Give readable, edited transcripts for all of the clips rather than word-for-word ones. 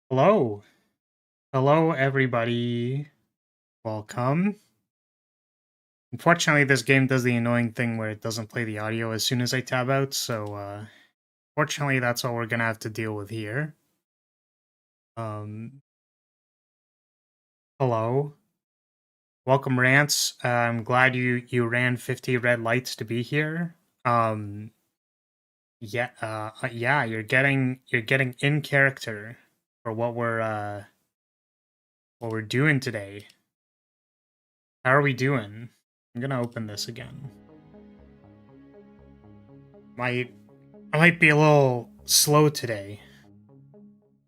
Hello. Hello, everybody. Welcome. Unfortunately, this game does the annoying thing where it doesn't play the audio as soon as I tab out, so, fortunately, that's all we're gonna have to deal with here. Hello. Welcome, Rants. I'm glad you ran 50 red lights to be here. Yeah, you're getting in character for what we're doing today. How are we doing? I'm gonna open this again. I might be a little slow today,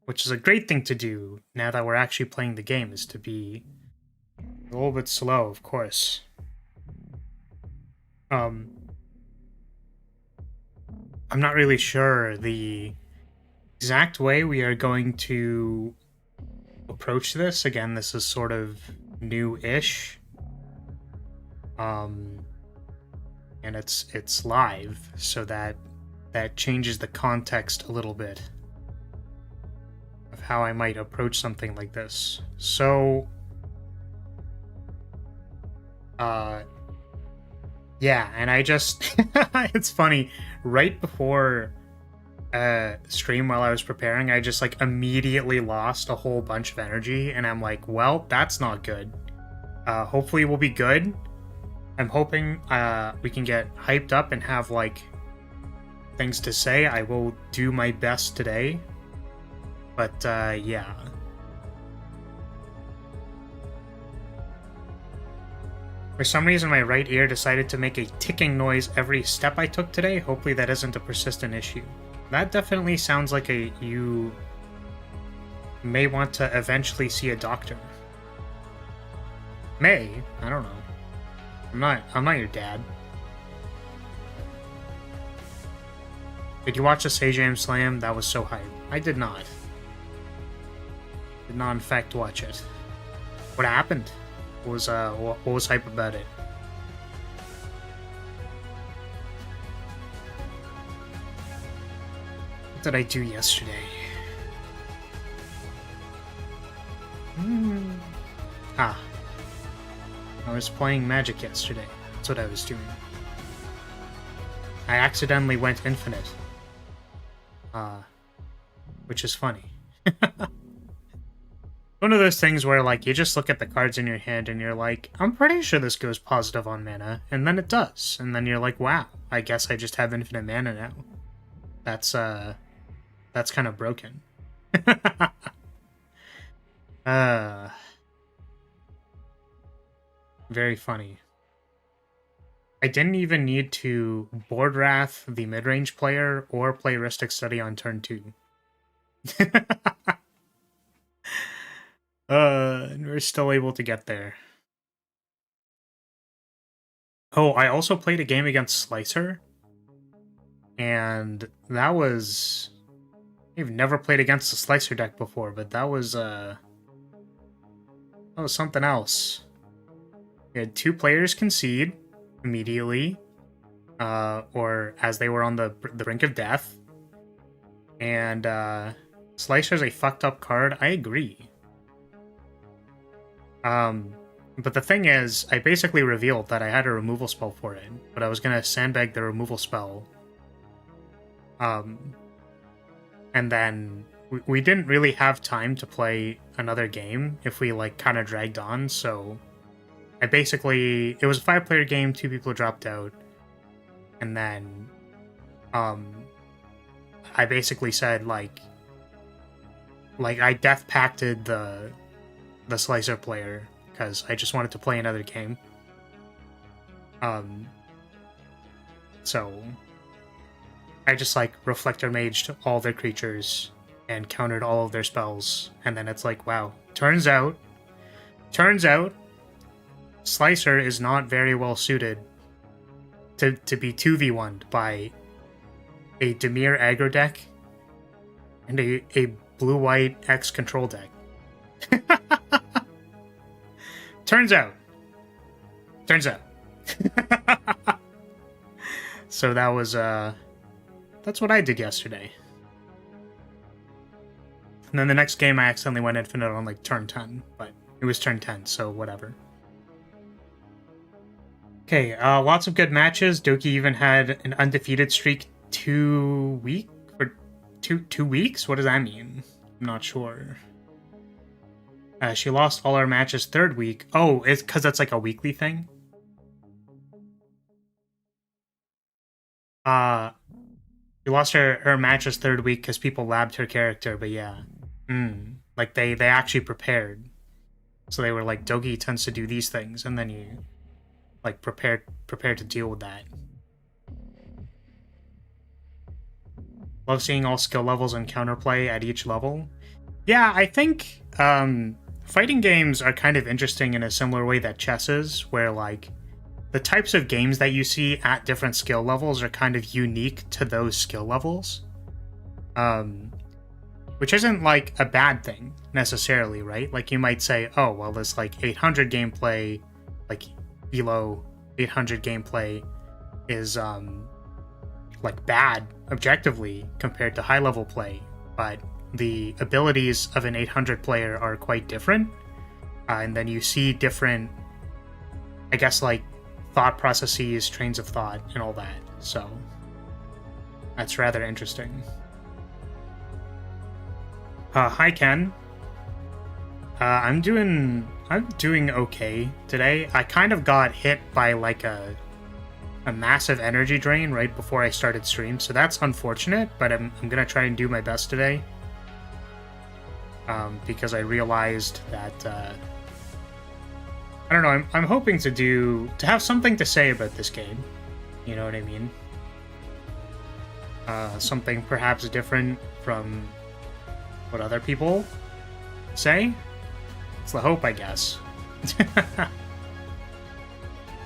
which is a great thing to do now that we're actually playing the game, is to be a little bit slow, of course. I'm not really sure the exact way we are going to approach this. Again, this is sort of new-ish. And it's live, so that changes the context a little bit of how I might approach something like this. So, yeah, and I just it's funny, right before stream, while I was preparing, I just like immediately lost a whole bunch of energy, and I'm like, well, that's not good. Hopefully we'll be good. I'm hoping we can get hyped up and have like things to say. I will do my best today. But yeah. For some reason, my right ear decided to make a ticking noise every step I took today. Hopefully that isn't a persistent issue. That definitely sounds like you may want to eventually see a doctor. May? I don't know. I'm not your dad. Did you watch the Sejam Slam? That was so hype. I did not. Did not in fact watch it. What happened? What was hype about it? What did I do yesterday? I was playing Magic yesterday. That's what I was doing. I accidentally went infinite. Which is funny. One of those things where, like, you just look at the cards in your hand and you're like, I'm pretty sure this goes positive on mana, and then it does. And then you're like, wow, I guess I just have infinite mana now. That's kind of broken. Very funny. I didn't even need to board wrath the mid-range player or play Ristic Study on turn 2. And we're still able to get there. Oh, I also played a game against Slicer, and that was... I've never played against a Slicer deck before, but that was something else. We had 2 players concede immediately, or as they were on the brink of death, and Slicer's a fucked up card. I agree. But the thing is, I basically revealed that I had a removal spell for it, but I was gonna sandbag the removal spell. And then we didn't really have time to play another game if we like kind of dragged on, so I basically, it was a 5-player game, 2 people dropped out, and then I basically said like I death pacted the Slicer player because I just wanted to play another game. So I just like Reflector Maged all their creatures and countered all of their spells, and then it's like, wow, turns out Slicer is not very well suited to be 2v1'd by a Dimir aggro deck and a blue-white X control deck. Turns out. So that was, that's what I did yesterday. And then the next game I accidentally went infinite on like turn 10, but it was turn 10, so whatever. Okay, lots of good matches. Doki even had an undefeated streak 2 weeks? What does that mean? I'm not sure. She lost all her matches 3rd week. Oh, it's because that's like a weekly thing? She lost her matches 3rd week because people labbed her character, but yeah. Like, they actually prepared. So they were like, Dogi tends to do these things, and then you, like, prepared to deal with that. Love seeing all skill levels and counterplay at each level. Yeah, I think, fighting games are kind of interesting in a similar way that chess is, where, like, the types of games that you see at different skill levels are kind of unique to those skill levels. Which isn't, like, a bad thing, necessarily, right? Like, you might say, oh, well, this, like, 800 gameplay, like, below 800 gameplay is, like, bad, objectively, compared to high-level play, but the abilities of an 800 player are quite different, and then you see different, I guess, like, thought processes, trains of thought, and all that, so that's rather interesting. Hi, Ken. I'm doing okay today. I kind of got hit by, like, a massive energy drain right before I started stream, so that's unfortunate, but I'm gonna try and do my best today. Because I realized that, I don't know, I'm hoping to have something to say about this game. You know what I mean? Something perhaps different from what other people say? It's the hope, I guess.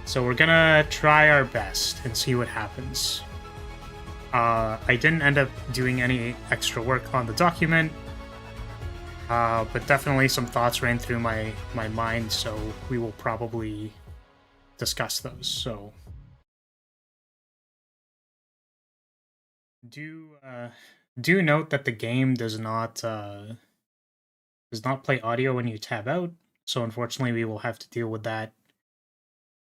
So we're gonna try our best and see what happens. I didn't end up doing any extra work on the document, but definitely some thoughts ran through my mind, so we will probably discuss those. So do note that the game does not play audio when you tab out, so unfortunately we will have to deal with that.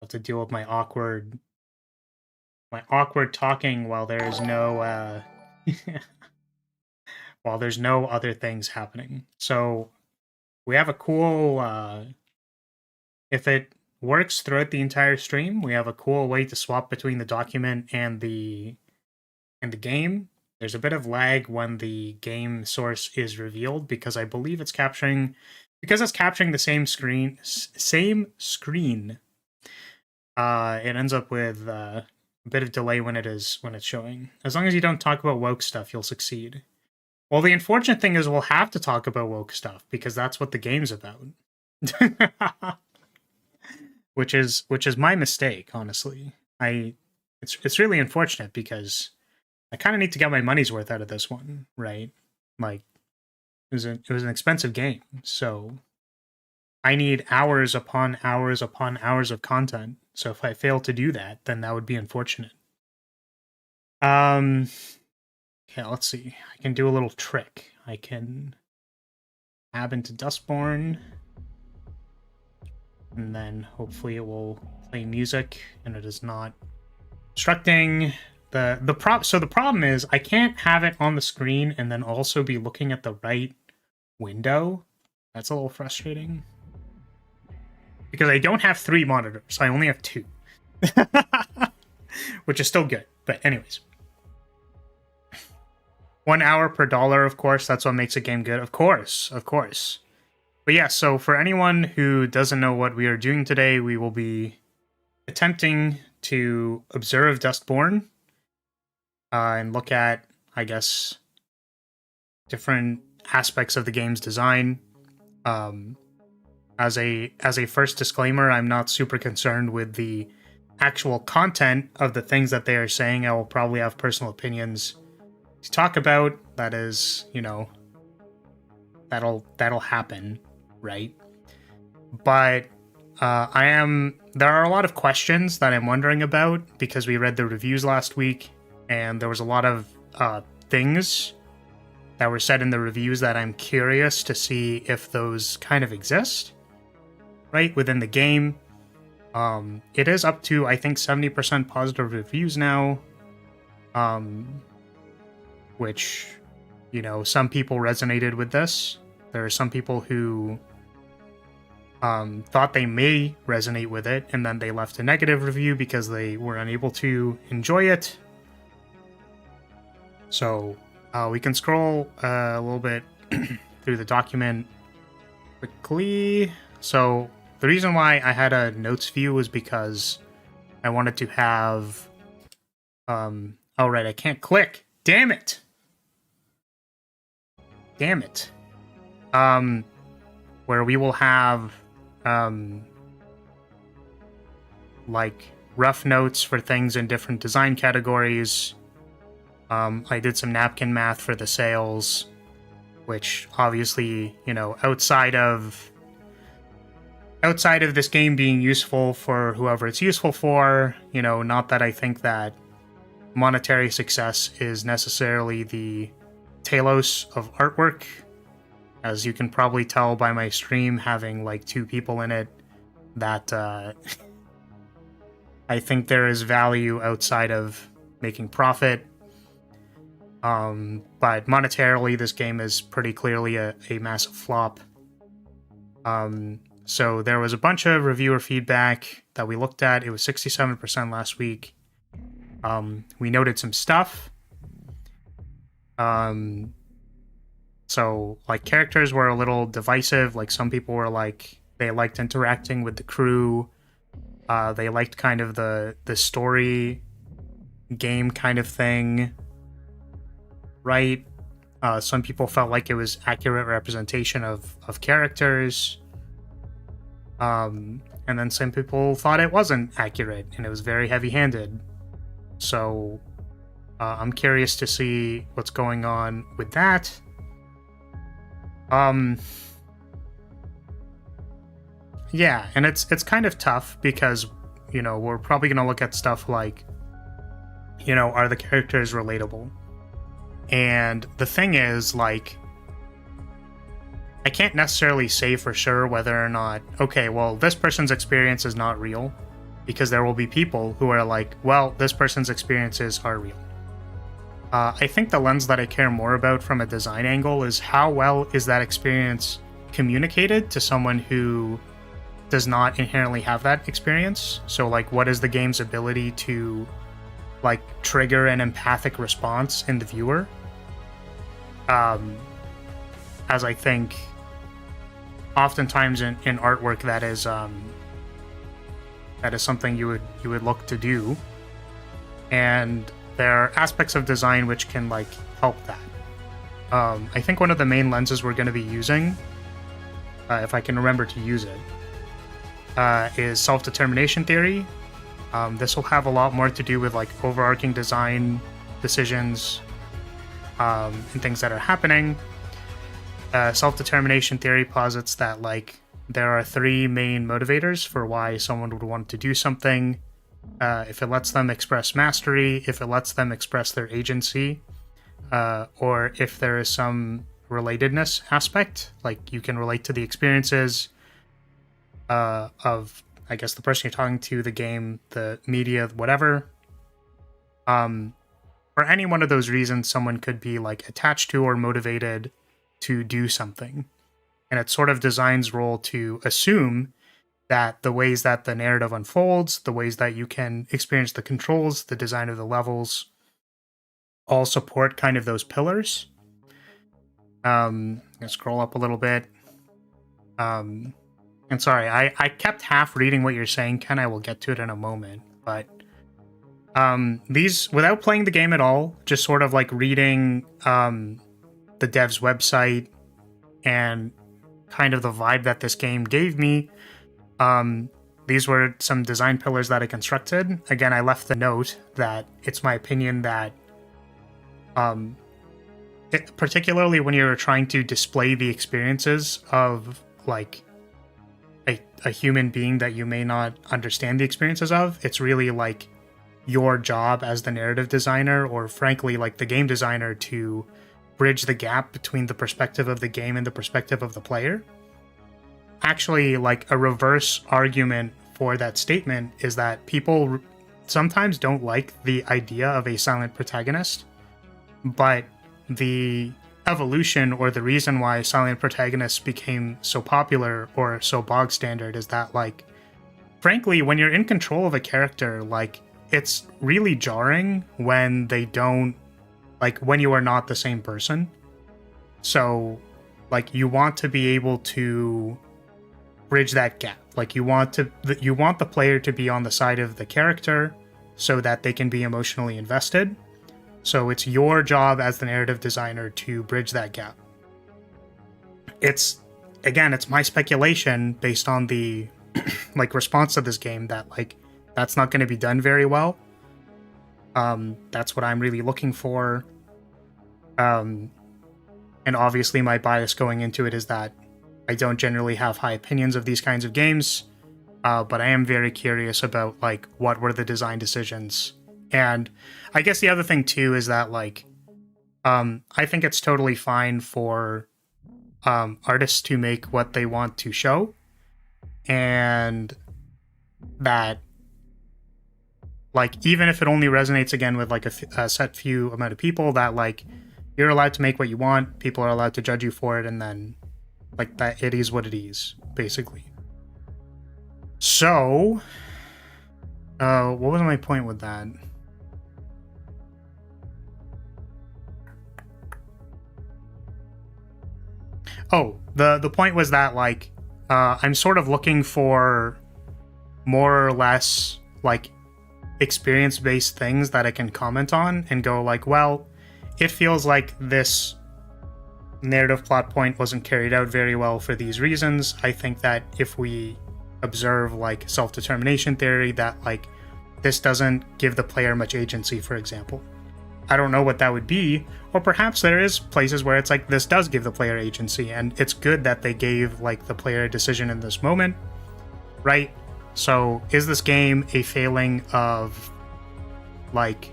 I'll have to deal with my awkward talking while there is no while there's no other things happening. So we have a cool, if it works throughout the entire stream, we have a cool way to swap between the document and the game. There's a bit of lag when the game source is revealed because I believe it's capturing the same screen it ends up with a bit of delay when it's showing. As long as you don't talk about woke stuff, you'll succeed. Well, the unfortunate thing is we'll have to talk about woke stuff because that's what the game's about. which is my mistake, honestly. It's really unfortunate because I kind of need to get my money's worth out of this one, right? Like it was an expensive game, so I need hours upon hours upon hours of content. So if I fail to do that, then that would be unfortunate. Okay, let's see. I can do a little trick. I can tab into Dustborn, and then hopefully it will play music, and it is not obstructing the prop. So the problem is I can't have it on the screen and then also be looking at the right window. That's a little frustrating. Because I don't have 3 monitors. I only have 2. Which is still good. But anyways. 1 hour per dollar, of course. That's what makes a game good. Of course. But yeah, so for anyone who doesn't know what we are doing today, we will be attempting to observe Dustborn. And look at, I guess, different aspects of the game's design. As a first disclaimer, I'm not super concerned with the actual content of the things that they are saying. I will probably have personal opinions to talk about. That is, you know, that'll happen, right? But there are a lot of questions that I'm wondering about because we read the reviews last week, and there was a lot of things that were said in the reviews that I'm curious to see if those kind of exist. Right, within the game. It is up to, I think, 70% positive reviews now. Which, you know, some people resonated with this. There are some people who thought they may resonate with it, and then they left a negative review because they were unable to enjoy it. So, we can scroll a little bit through the document quickly. So, the reason why I had a notes view was because I wanted to have... oh, right, I can't click. Damn it! Where we will have, like, rough notes for things in different design categories. I did some napkin math for the sales, which obviously, you know, outside of this game being useful for whoever it's useful for, you know, not that I think that monetary success is necessarily the telos of artwork. As you can probably tell by my stream having like 2 people in it, that I think there is value outside of making profit. But monetarily, this game is pretty clearly a massive flop. So there was a bunch of reviewer feedback that we looked at. It was 67% last week. We noted some stuff. So, like, characters were a little divisive. Like, some people were like, they liked interacting with the crew. They liked kind of the story game kind of thing. Right? Some people felt like it was accurate representation of characters. And then some people thought it wasn't accurate and it was very heavy-handed. So I'm curious to see what's going on with that. Yeah, and it's kind of tough because, you know, we're probably going to look at stuff like, you know, are the characters relatable? And the thing is, like, I can't necessarily say for sure whether or not, okay, well, this person's experience is not real, because there will be people who are like, well, this person's experiences are real. I think the lens that I care more about from a design angle is how well is that experience communicated to someone who does not inherently have that experience. So, like, what is the game's ability to, like, trigger an empathic response in the viewer? As I think oftentimes in artwork that is that is something you would look to do. And there are aspects of design which can like help that. I think one of the main lenses we're going to be using, if I can remember to use it, is self-determination theory. This will have a lot more to do with like overarching design decisions and things that are happening. Self-determination theory posits that like there are 3 main motivators for why someone would want to do something. If it lets them express mastery, if it lets them express their agency, or if there is some relatedness aspect, like you can relate to the experiences of, I guess, the person you're talking to, the game, the media, whatever. For any one of those reasons, someone could be like attached to or motivated to do something. And it's sort of design's role to assume that the ways that the narrative unfolds, the ways that you can experience the controls, the design of the levels, all support kind of those pillars. I'm gonna scroll up a little bit. And sorry, I kept half reading what you're saying, Ken. I will get to it in a moment. But these, without playing the game at all, just sort of like reading the dev's website and kind of the vibe that this game gave me, these were some design pillars that I constructed. Again, I left the note that it's my opinion that particularly when you're trying to display the experiences of like a human being that you may not understand the experiences of, it's really like your job as the narrative designer, or frankly like the game designer, to bridge the gap between the perspective of the game and the perspective of the player. Actually, like a reverse argument for that statement is that people sometimes don't like the idea of a silent protagonist, but the evolution or the reason why silent protagonists became so popular or so bog standard is that, like, frankly, when you're in control of a character, like, it's really jarring when they don't, like, when you are not the same person. So, like, you want to be able to bridge that gap. Like, you want the player to be on the side of the character so that they can be emotionally invested. So it's your job as the narrative designer to bridge that gap. It's my speculation based on the like response to this game that like that's not going to be done very well. That's what I'm really looking for. And obviously my bias going into it is that I don't generally have high opinions of these kinds of games, but I am very curious about like what were the design decisions. And I guess the other thing too is that like I think it's totally fine for artists to make what they want to show, and that like even if it only resonates again with like a set few amount of people, that like you're allowed to make what you want, people are allowed to judge you for it, and then like that it is what it is, basically. So what was my point with that? Oh, the point was that like I'm sort of looking for more or less like experience-based things that I can comment on and go like, well, it feels like this narrative plot point wasn't carried out very well for these reasons. I think that if we observe like self-determination theory, that like this doesn't give the player much agency, for example. I don't know what that would be, or perhaps there is places where it's like this does give the player agency, and it's good that they gave like the player a decision in this moment, right? So is this game a failing of like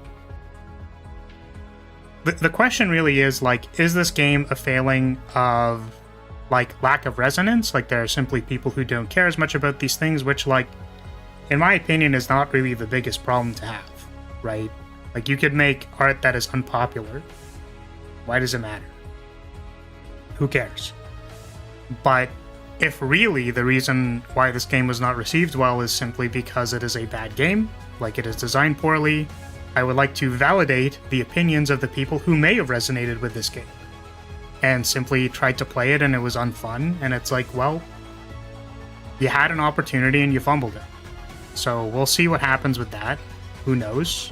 the question really is like, is this game a failing of like lack of resonance? Like there are simply people who don't care as much about these things, which like in my opinion is not really the biggest problem to have, right? Like you could make art that is unpopular. Why does it matter? Who cares? But if really the reason why this game was not received well is simply because it is a bad game, like it is designed poorly, I would like to validate the opinions of the people who may have resonated with this game and simply tried to play it and it was unfun. And it's like, well, you had an opportunity and you fumbled it. So we'll see what happens with that. Who knows?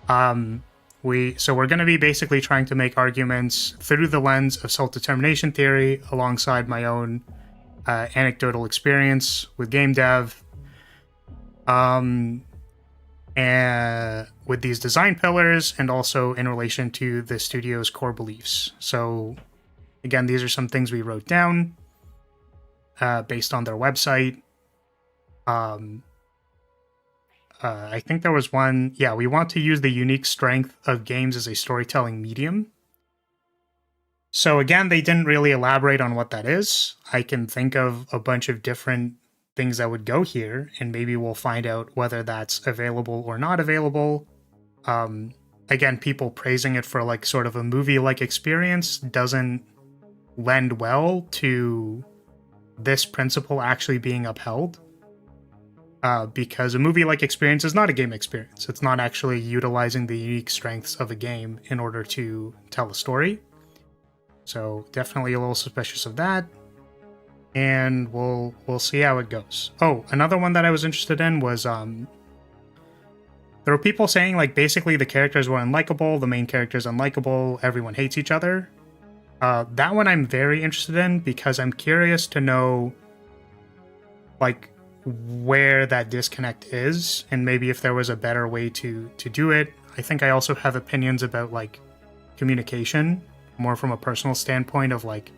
So we're going to be basically trying to make arguments through the lens of self-determination theory alongside my own anecdotal experience with game dev. And with these design pillars, and also in relation to the studio's core beliefs. So again, these are some things we wrote down based on their website. I think there was one, yeah, we want to use the unique strength of games as a storytelling medium. So again, they didn't really elaborate on what that is. I can think of a bunch of different things that would go here, and maybe we'll find out whether that's available or not available. Again, people praising it for like sort of a movie-like experience doesn't lend well to this principle actually being upheld. Because a movie-like experience is not a game experience. It's not actually utilizing the unique strengths of a game in order to tell a story. So definitely a little suspicious of that. And we'll see how it goes. Oh, another one that I was interested in was there were people saying like basically the characters were unlikable, the main character's unlikable, everyone hates each other. That one I'm very interested in because I'm curious to know like where that disconnect is, and maybe if there was a better way to do it. I think I also have opinions about like communication, more from a personal standpoint of like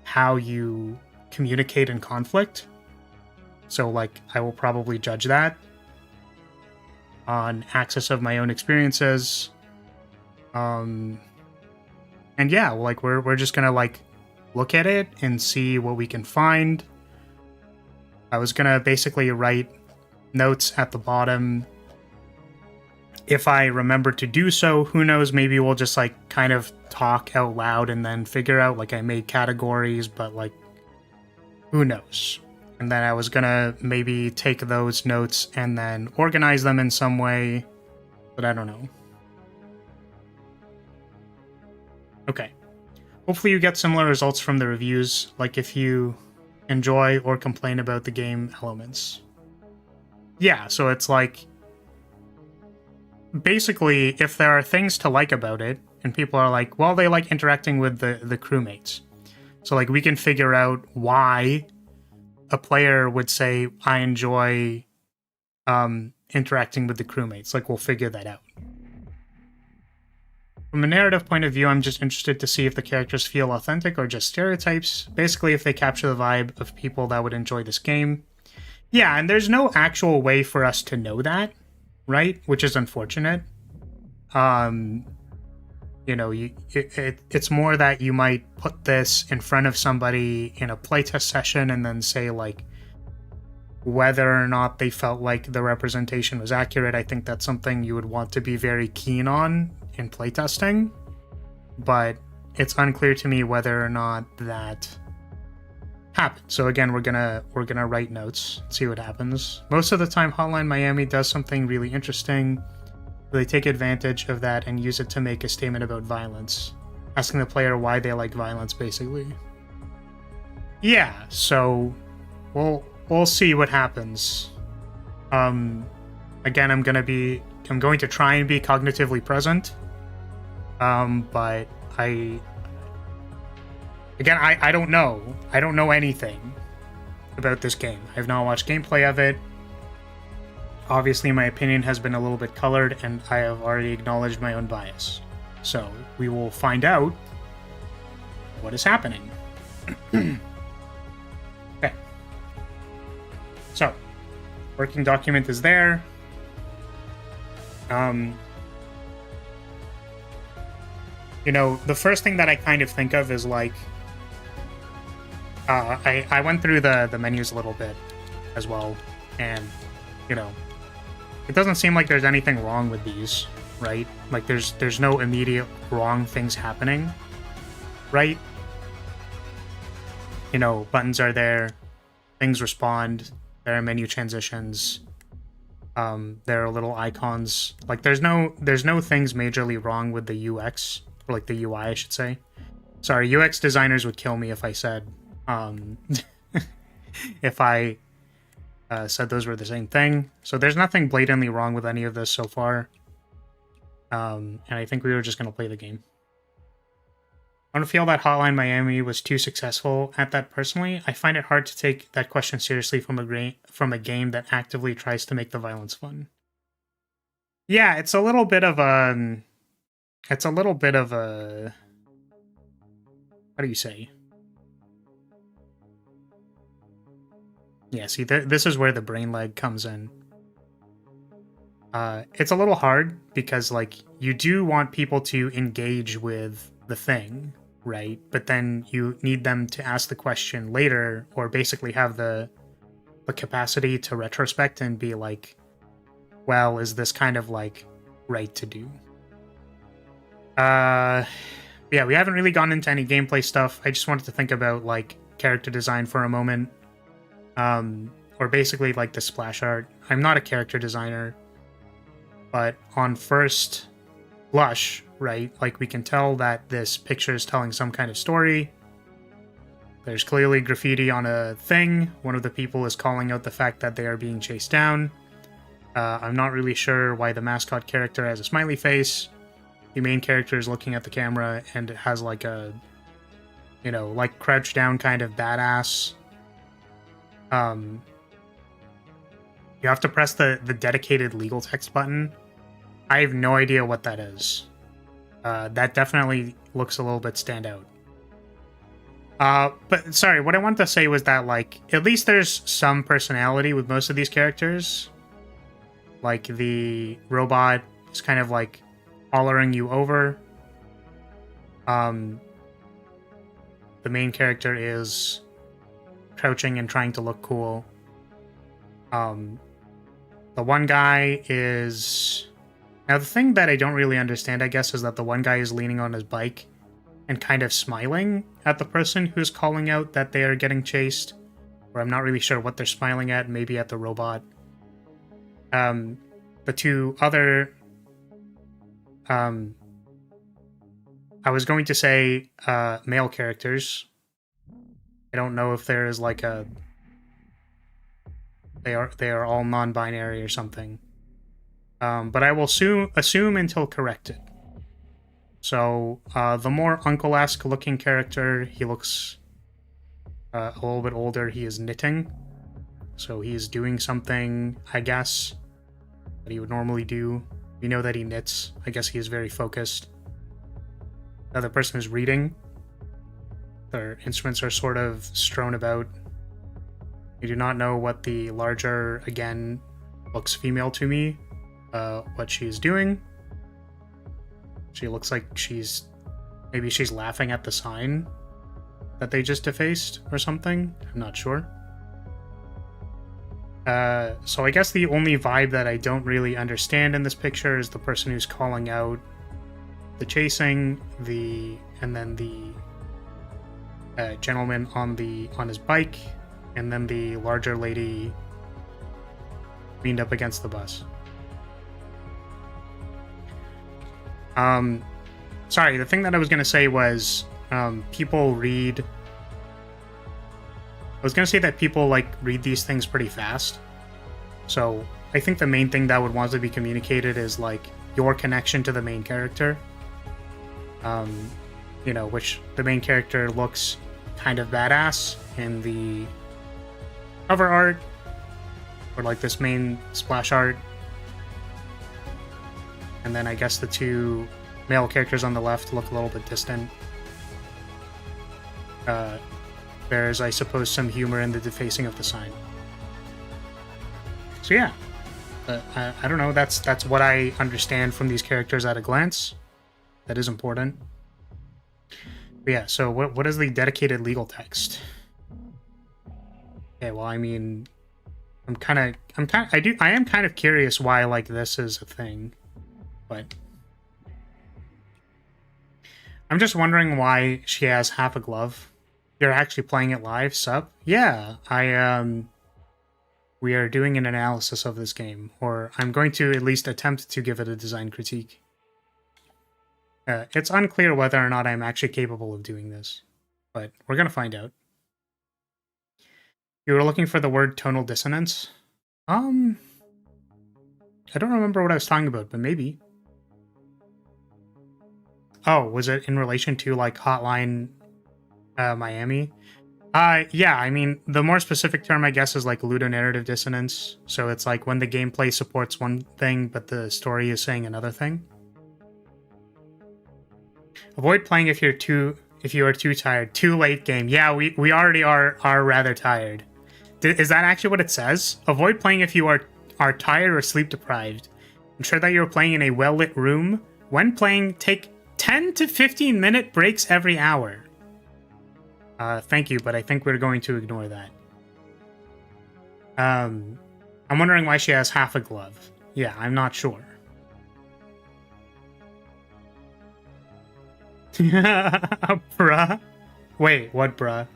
how you communicate in conflict. So like I will probably judge that on access of my own experiences. And yeah, like we're just gonna like look at it and see what we can find. I was gonna basically write notes at the bottom. If I remember to do so, who knows, maybe we'll just like kind of talk out loud and then figure out like I made categories, but like who knows. And then I was gonna maybe take those notes and then organize them in some way, but I don't know. Okay. Hopefully you get similar results from the reviews, like if you enjoy or complain about the game elements. Yeah, so it's like basically if there are things to like about it and people are like, well, they like interacting with the crewmates. So like we can figure out why a player would say I enjoy interacting with the crewmates. Like we'll figure that out. From a narrative point of view, I'm just interested to see if the characters feel authentic or just stereotypes. Basically, if they capture the vibe of people that would enjoy this game. Yeah, and there's no actual way for us to know that, right? Which is unfortunate. You know, it's more that you might put this in front of somebody in a playtest session and then say, like, whether or not they felt like the representation was accurate. I think that's something you would want to be very keen on in playtesting, but it's unclear to me whether or not that happened. So again, we're gonna write notes, see what happens. Most of the time, Hotline Miami does something really interesting. They take advantage of that and use it to make a statement about violence, asking the player why they like violence, basically. Yeah, so we'll see what happens. Again, I'm going to try and be cognitively present. But I don't know. I don't know anything about this game. I have not watched gameplay of it. Obviously, my opinion has been a little bit colored, and I have already acknowledged my own bias. So, we will find out what is happening. Okay. So, working document is there. You know, the first thing that I kind of think of is like, I went through the menus a little bit as well, and, you know, it doesn't seem like there's anything wrong with these, right? Like there's no immediate wrong things happening, right? You know, buttons are there, things respond, there are menu transitions, there are little icons. Like there's no things majorly wrong with the UX, or like the UI, I should say. Sorry, UX designers would kill me if I said, if I said those were the same thing. So there's nothing blatantly wrong with any of this so far. And I think we were just going to play the game. I don't feel that Hotline Miami was too successful at that personally. I find it hard to take that question seriously from a game that actively tries to make the violence fun. Yeah, it's a little bit of a... How do you say? Yeah, see, this is where the brain lag comes in. It's a little hard because, like, you do want people to engage with the thing, right? But then you need them to ask the question later, or basically have the capacity to retrospect and be like, well, is this kind of, like, right to do? Yeah, we haven't really gone into any gameplay stuff. I just wanted to think about, like, character design for a moment. Or basically, like, the splash art. I'm not a character designer, but on first blush, right, like, we can tell that this picture is telling some kind of story. There's clearly graffiti on a thing. One of the people is calling out the fact that they are being chased down. I'm not really sure why the mascot character has a smiley face. The main character is looking at the camera and it has, like, a, you know, like, crouched down kind of badass. You have to press the dedicated legal text button. I have no idea what that is. That definitely looks a little bit standout. But sorry, what I wanted to say was that, like, at least there's some personality with most of these characters. Like, the robot is kind of, like, hollering you over. The main character is crouching and trying to look cool. The one guy is... Now, the thing that I don't really understand, I guess, is that the one guy is leaning on his bike and kind of smiling at the person who's calling out that they are getting chased. Or I'm not really sure what they're smiling at, maybe at the robot. The two other... I was going to say male characters. I don't know if there is, like, a... They are all non-binary or something. But I will assume until corrected. So, the more uncle-esque looking character, he looks a little bit older. He is knitting. So he is doing something, I guess, that he would normally do. We know that he knits. I guess he is very focused. The other person is reading. Their instruments are sort of strewn about. We do not know what the larger, again, looks female to me, what she is doing. She looks like maybe she's laughing at the sign that they just defaced or something. I'm not sure. So I guess the only vibe that I don't really understand in this picture is the person who's calling out the chasing, and then the gentleman on his bike, and then the larger lady leaned up against the bus. Sorry, the thing that I was going to say was, people read... I was going to say that people, like, read these things pretty fast. So, I think the main thing that would want to be communicated is, like, your connection to the main character. You know, which the main character looks kind of badass in the cover art, or, like, this main splash art. And then I guess the two male characters on the left look a little bit distant. There's, I suppose, some humor in the defacing of the sign. So yeah, I don't know, that's what I understand from these characters at a glance. That is important. But yeah, so what is the dedicated legal text? Okay, well, I mean, I am kind of curious why, like, this is a thing, but I'm just wondering why she has half a glove. You're actually playing it live, sup? Yeah, we are doing an analysis of this game, or I'm going to at least attempt to give it a design critique. It's unclear whether or not I'm actually capable of doing this, but we're gonna find out. You were looking for the word tonal dissonance? I don't remember what I was talking about, but maybe. Oh, was it in relation to like Hotline Miami? Yeah, I mean, the more specific term, I guess, is like ludonarrative dissonance. So it's like when the gameplay supports one thing, but the story is saying another thing. Avoid playing if you are too tired. Too late game. Yeah, we already are rather tired. Is that actually what it says? Avoid playing if you are tired or sleep deprived. Ensure that you're playing in a well-lit room. When playing, take 10 to 15-minute breaks every hour. Thank you, but I think we're going to ignore that. I'm wondering why she has half a glove. Yeah, I'm not sure. Bruh? Wait, what bruh?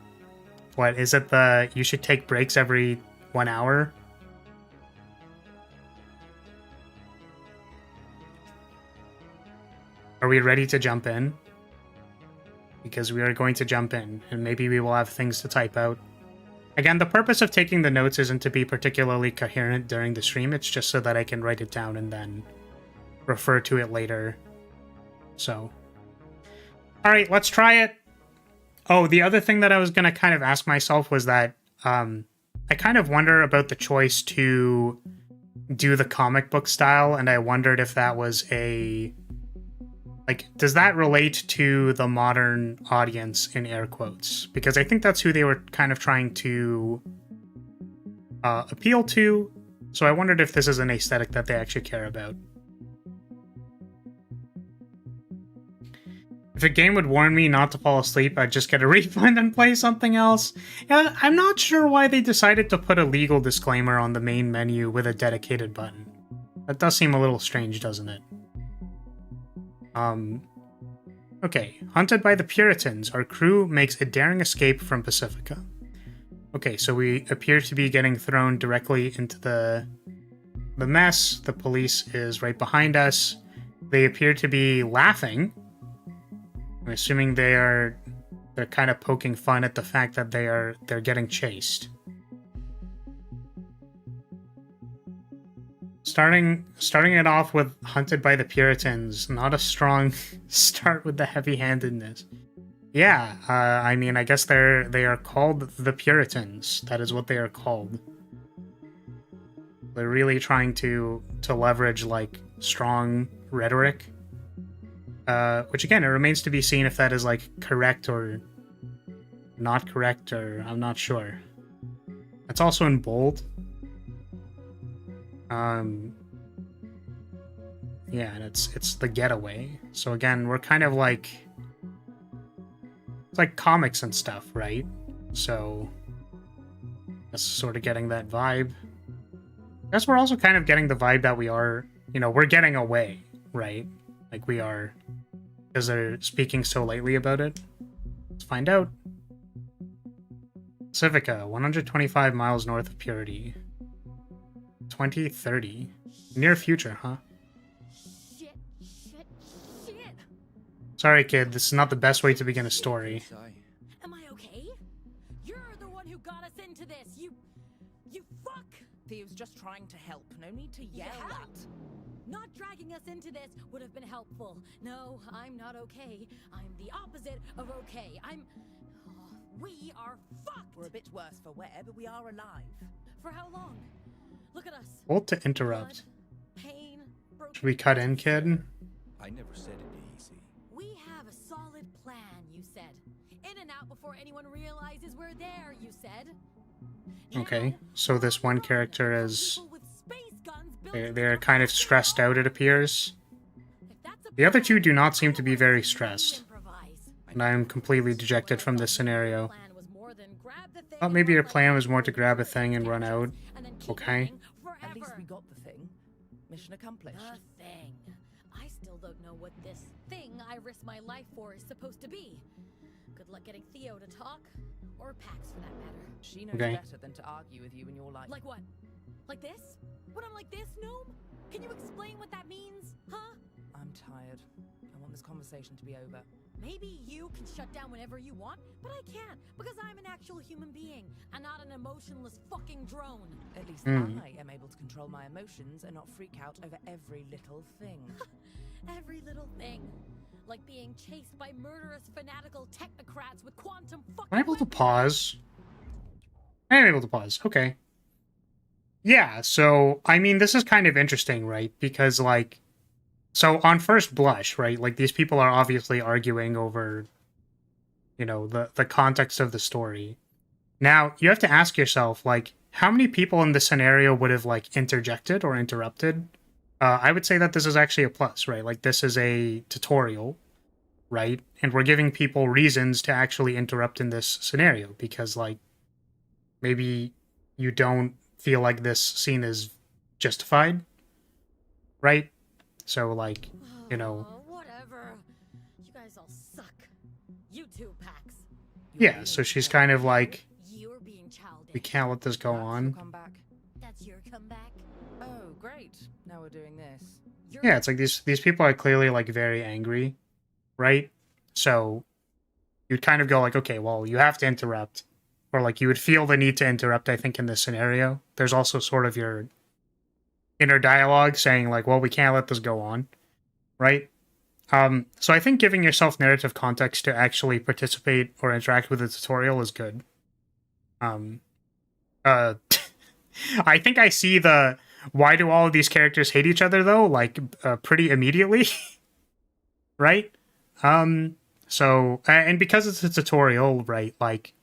What, is it the you should take breaks every 1 hour? Are we ready to jump in? Because we are going to jump in, and maybe we will have things to type out. Again, the purpose of taking the notes isn't to be particularly coherent during the stream, it's just so that I can write it down and then refer to it later. So. Alright, let's try it. Oh, the other thing that I was going to kind of ask myself was that I kind of wonder about the choice to do the comic book style, and I wondered if that was a... Like, does that relate to the modern audience, in air quotes? Because I think that's who they were kind of trying to appeal to, so I wondered if this is an aesthetic that they actually care about. If a game would warn me not to fall asleep, I'd just get a refund and play something else. Yeah, I'm not sure why they decided to put a legal disclaimer on the main menu with a dedicated button. That does seem a little strange, doesn't it? Okay. Hunted by the Puritans, our crew makes a daring escape from Pacifica. Okay, so we appear to be getting thrown directly into the mess. The police is right behind us. They appear to be laughing. I'm assuming they're kind of poking fun at the fact that they're getting chased. Starting it off with Hunted by the Puritans, not a strong start with the heavy-handedness. Yeah, I mean, I guess they are called the Puritans. That is what they are called. They're really trying to leverage like strong rhetoric. Which again, it remains to be seen if that is like correct or not correct, or I'm not sure. It's also in bold. Yeah, and it's the getaway. So again, we're kind of like, it's like comics and stuff, right? So that's sort of getting that vibe. I guess we're also kind of getting the vibe that we are, you know, we're getting away, right? Like we are, because they're speaking so lightly about it. Let's find out. Pacifica, 125 miles north of Purity. 2030. Near future, huh? Shit. Sorry, kid, this is not the best way to begin a story. Am I okay? You're the one who got us into this. You fuck. Theo's just trying to help. No need to yell at. Not dragging us into this would have been helpful. No, I'm not okay. I'm the opposite of okay. We are fucked. We're a bit worse for wear, but we are alive. For how long? Look at us. Hold to interrupt. Blood, pain, broken. Should we cut in, kid? I never said it'd be easy. We have a solid plan, you said. In and out before anyone realizes we're there, you said. Okay, so this one character is... They're kind of stressed out, it appears. The other two do not seem to be very stressed. And I am completely dejected from this scenario. Thought maybe your plan was more to grab a thing and run out. Okay. At least we got the thing. Mission accomplished. The thing. I still don't know what this thing I risked my life for is supposed to be. Good luck getting Theo to talk. Or Pax, for that matter. She knows better than to argue with you when you're like... Like what? Like this? When I'm like this, Gnome? Can you explain what that means? Huh? I'm tired. I want this conversation to be over. Maybe you can shut down whenever you want, but I can't because I'm an actual human being and not an emotionless fucking drone. At least Hmm. I am able to control my emotions and not freak out over every little thing. Every little thing. Like being chased by murderous fanatical technocrats with quantum fucking I'm able to weapons. pause. I'm able to pause. Okay. Yeah, so, I mean, this is kind of interesting, right? Because, like, so on first blush, right, like, these people are obviously arguing over, you know, the context of the story. Now, you have to ask yourself, like, how many people in this scenario would have, like, interjected or interrupted? I would say that this is actually a plus, right? Like, this is a tutorial, right? And we're giving people reasons to actually interrupt in this scenario because, like, maybe you don't feel like this scene is justified, right? So, like, you know, Whatever. You guys all suck. You too, Pax. yeah, so she's kind of like, You're being childish. we can't let this go That's your on. comeback. That's your comeback. Oh, great. Now we're doing this. You're Yeah, it's like these people are clearly, like, very angry, right? So you'd kind of go like, okay, well, you have to interrupt. Or, like, you would feel the need to interrupt, I think, in this scenario. There's also sort of your inner dialogue saying, like, well, we can't let this go on, right? So I think giving yourself narrative context to actually participate or interact with the tutorial is good. I think I see the why do all of these characters hate each other though, like, pretty immediately, right? So and because it's a tutorial, right? Like,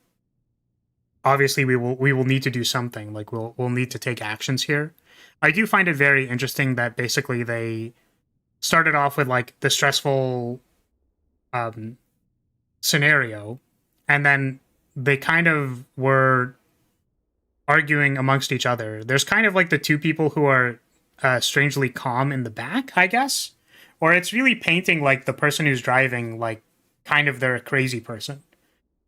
obviously we will need to do something. Like, we'll need to take actions here. I do find it very interesting that basically they started off with, like, the stressful scenario, and then they kind of were arguing amongst each other. There's kind of like the two people who are strangely calm in the back, I guess, or it's really painting like the person who's driving, like, kind of they're a crazy person,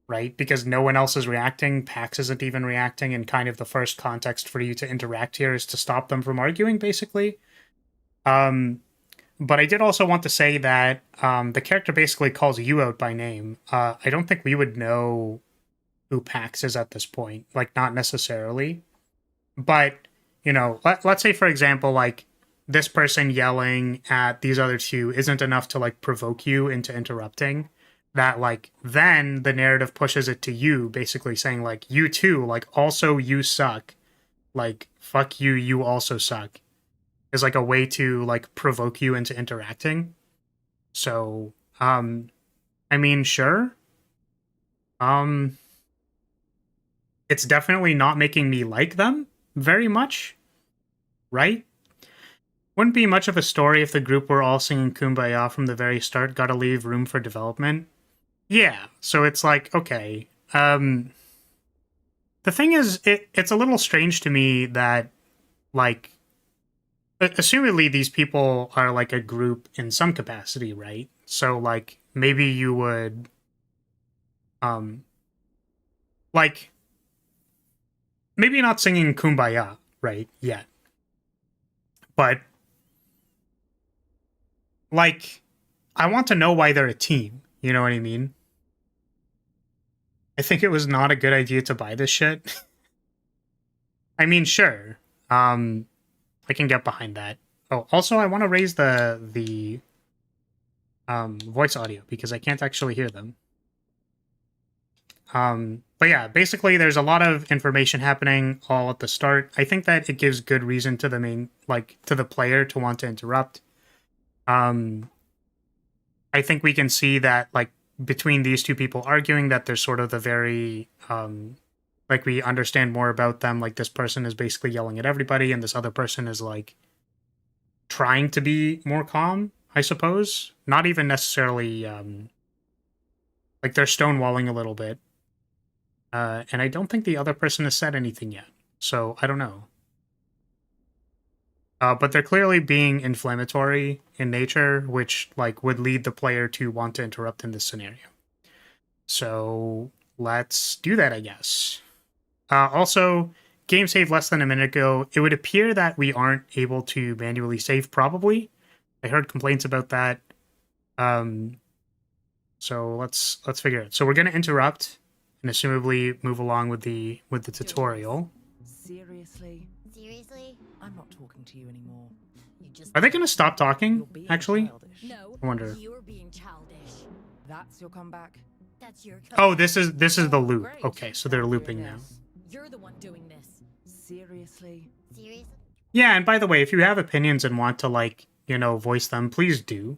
right? Because no one else is reacting. Pax isn't even reacting, and kind of the first context for you to interact here is to stop them from arguing, basically. But I did also want to say that the character basically calls you out by name. I don't think we would know who Pax is at this point. Like, not necessarily. But, you know, let's say, for example, like, this person yelling at these other two isn't enough to, like, provoke you into interrupting. That, like, then the narrative pushes it to you, basically saying, like, you too, like, also you suck. Like, fuck you, you also suck. Is, like, a way to, like, provoke you into interacting. So, I mean, sure. It's definitely not making me like them very much, right? Wouldn't be much of a story if the group were all singing Kumbaya from the very start, gotta leave room for development. Yeah, so it's like, okay. The thing is, it's a little strange to me that, like, assumedly these people are, like, a group in some capacity, right? So, like, maybe you would, like, maybe not singing Kumbaya, right, yet. But, like, I want to know why they're a team, you know what I mean? I think it was not a good idea to buy this shit. I mean, sure. I can get behind that. Oh, also, I want to raise the voice audio because I can't actually hear them. But yeah, basically, there's a lot of information happening all at the start. I think that it gives good reason to the main, like, to the player to want to interrupt. I think we can see that, like, between these two people arguing, that there's sort of the very, like, we understand more about them. Like, this person is basically yelling at everybody, and this other person is, like, trying to be more calm, I suppose. Not even necessarily, like, they're stonewalling a little bit. And I don't think the other person has said anything yet, so I don't know. But they're clearly being inflammatory in nature, which, like, would lead the player to want to interrupt in this scenario. So let's do that, I guess. Also, game save less than a minute ago. It would appear that we aren't able to manually save, probably. I heard complaints about that. So So let's figure it. So we're gonna interrupt and assumably move along with the tutorial. Seriously? Seriously? I'm not talking to you anymore. You just Are they gonna stop talking? You're being Actually, childish. No, I wonder. you're being childish. That's your comeback? That's your Oh, this is the loop. Great. Okay, so they're Now we're looping doing now. this. You're the one doing this. Seriously? Seriously? Yeah, and by the way, if you have opinions and want to like, voice them, please do.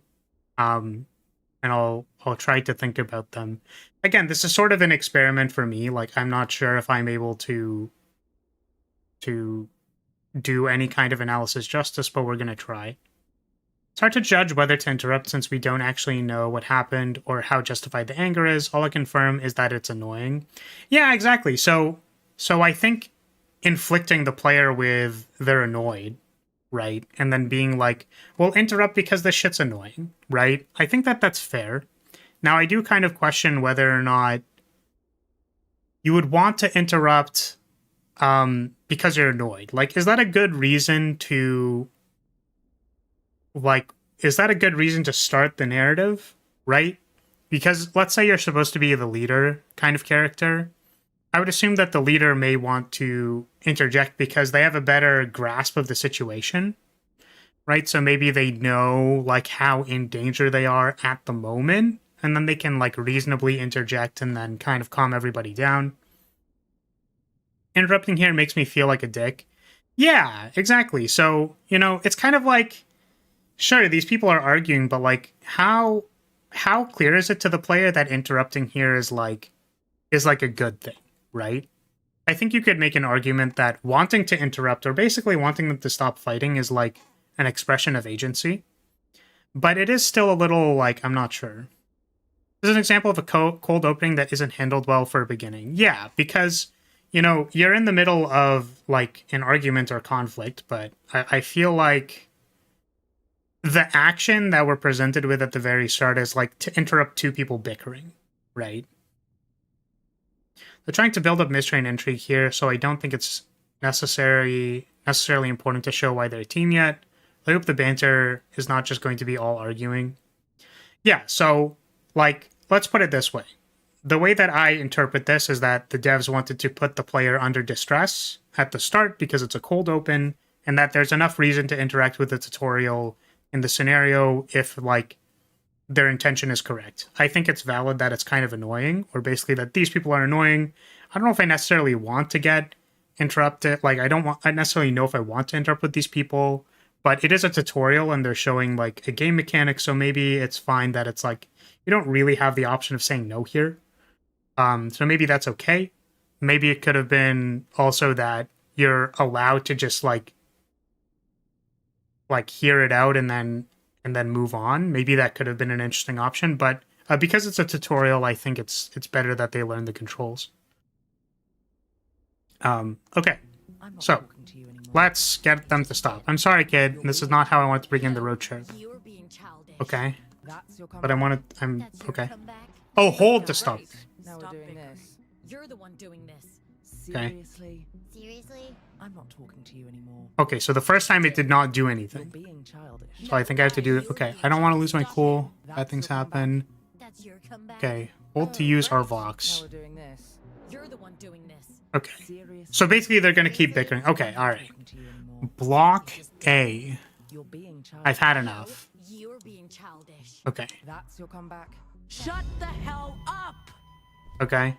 And I'll try to think about them. Again, this is sort of an experiment for me. Like, I'm not sure if I'm able to do any kind of analysis justice, but we're gonna try. It's hard to judge whether to interrupt since we don't actually know what happened or how justified the anger is. All I confirm is that it's annoying. Yeah, exactly. So I think inflicting the player with they're annoyed, right? And then being like, well, interrupt because this shit's annoying, right? I think that that's fair. Now, I do kind of question whether or not you would want to interrupt because you're annoyed. Like, is that a good reason to start the narrative, right? Because let's say you're supposed to be the leader kind of character. I would assume that the leader may want to interject because they have a better grasp of the situation, right? So maybe they know like how in danger they are at the moment, and then they can like reasonably interject and then kind of calm everybody down. Interrupting here makes me feel like a dick. Yeah, exactly. So, it's kind of like, sure, these people are arguing, but like how clear is it to the player that interrupting here is like a good thing, right? I think you could make an argument that wanting to interrupt or basically wanting them to stop fighting is like an expression of agency. But it is still a little like, I'm not sure. This is an example of a cold opening that isn't handled well for a beginning. Yeah, because, you're in the middle of like an argument or conflict, but I feel like the action that we're presented with at the very start is like to interrupt two people bickering, right? They're trying to build up mystery and intrigue here, so I don't think it's necessarily important to show why they're a team yet. I hope the banter is not just going to be all arguing. Yeah, so, like, let's put it this way. The way that I interpret this is that the devs wanted to put the player under distress at the start because it's a cold open, and that there's enough reason to interact with the tutorial in the scenario if, like, their intention is correct. I think it's valid that it's kind of annoying, or basically that these people are annoying. I don't know if I necessarily want to get interrupted. Like, I necessarily know if I want to interrupt with these people, but it is a tutorial and they're showing, like, a game mechanic, so maybe it's fine that it's, like, you don't really have the option of saying no here. So maybe that's okay. Maybe it could have been also that you're allowed to just, like hear it out and then move on. Maybe that could have been an interesting option, but because it's a tutorial, I think it's better that they learn the controls. Okay, so let's get them to stop. I'm sorry, kid. This is not how I want to begin the road trip. You're being childish. Okay, That's your but I'm That's your okay. comeback. Oh, hold to stop. Now we're Stop doing bickering. this. You're the one doing this. Okay. Seriously? Seriously? I'm not talking to you anymore. Okay, so the first time it did not do You're anything. being childish. So I think I have to do... Okay, I don't want to lose my cool. Bad things happen. That's your comeback. Okay, hold to use our Now Vox. we're doing this. You're the one doing this. Okay, Seriously? so basically they're going to keep bickering. Okay, alright. Talking to you anymore. Block A. You're being childish. I've had enough. You're being childish. Okay, That's your comeback. Shut the hell up! okay.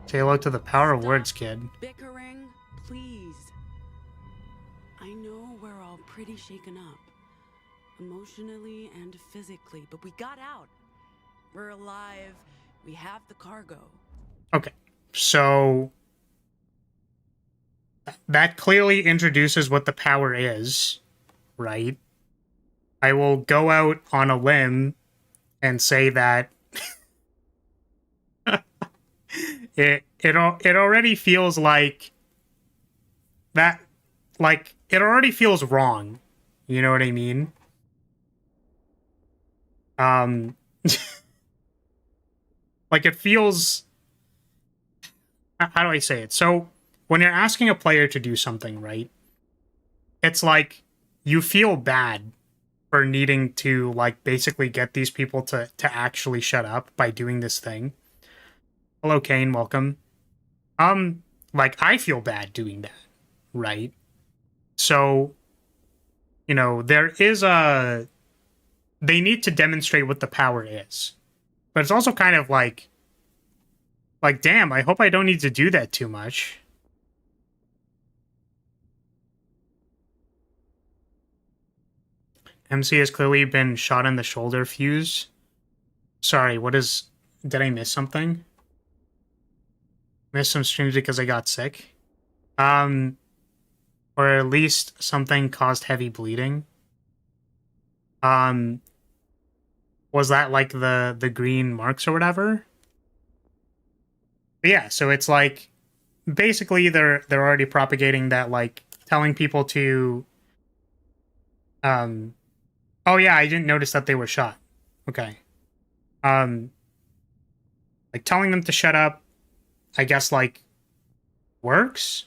Say hello to the power of words, kid. Bickering, please. I know we're all pretty shaken up, emotionally and physically, but we got out. We're alive. We have the cargo. Okay, so that clearly introduces what the power is, right? I will go out on a limb and say that it already feels like that, like it already feels wrong. You know what I mean? Like it feels, how do I say it? So when you're asking a player to do something, right? It's like you feel bad for needing to like basically get these people to actually shut up by doing this thing. Hello, Kane. Welcome. Like I feel bad doing that, right? So, you know, there is a. They need to demonstrate what the power is, but it's also kind of like, damn. I hope I don't need to do that too much. MC has clearly been shot in the shoulder. Fuse. Sorry, what is... Did I miss something? Missed some streams because I got sick? Or at least something caused heavy bleeding. Was that like the green marks or whatever? But yeah, so it's like... Basically, they're already propagating that, like, telling people to... Oh yeah, I didn't notice that they were shot. Okay. Like telling them to shut up, I guess, like, works.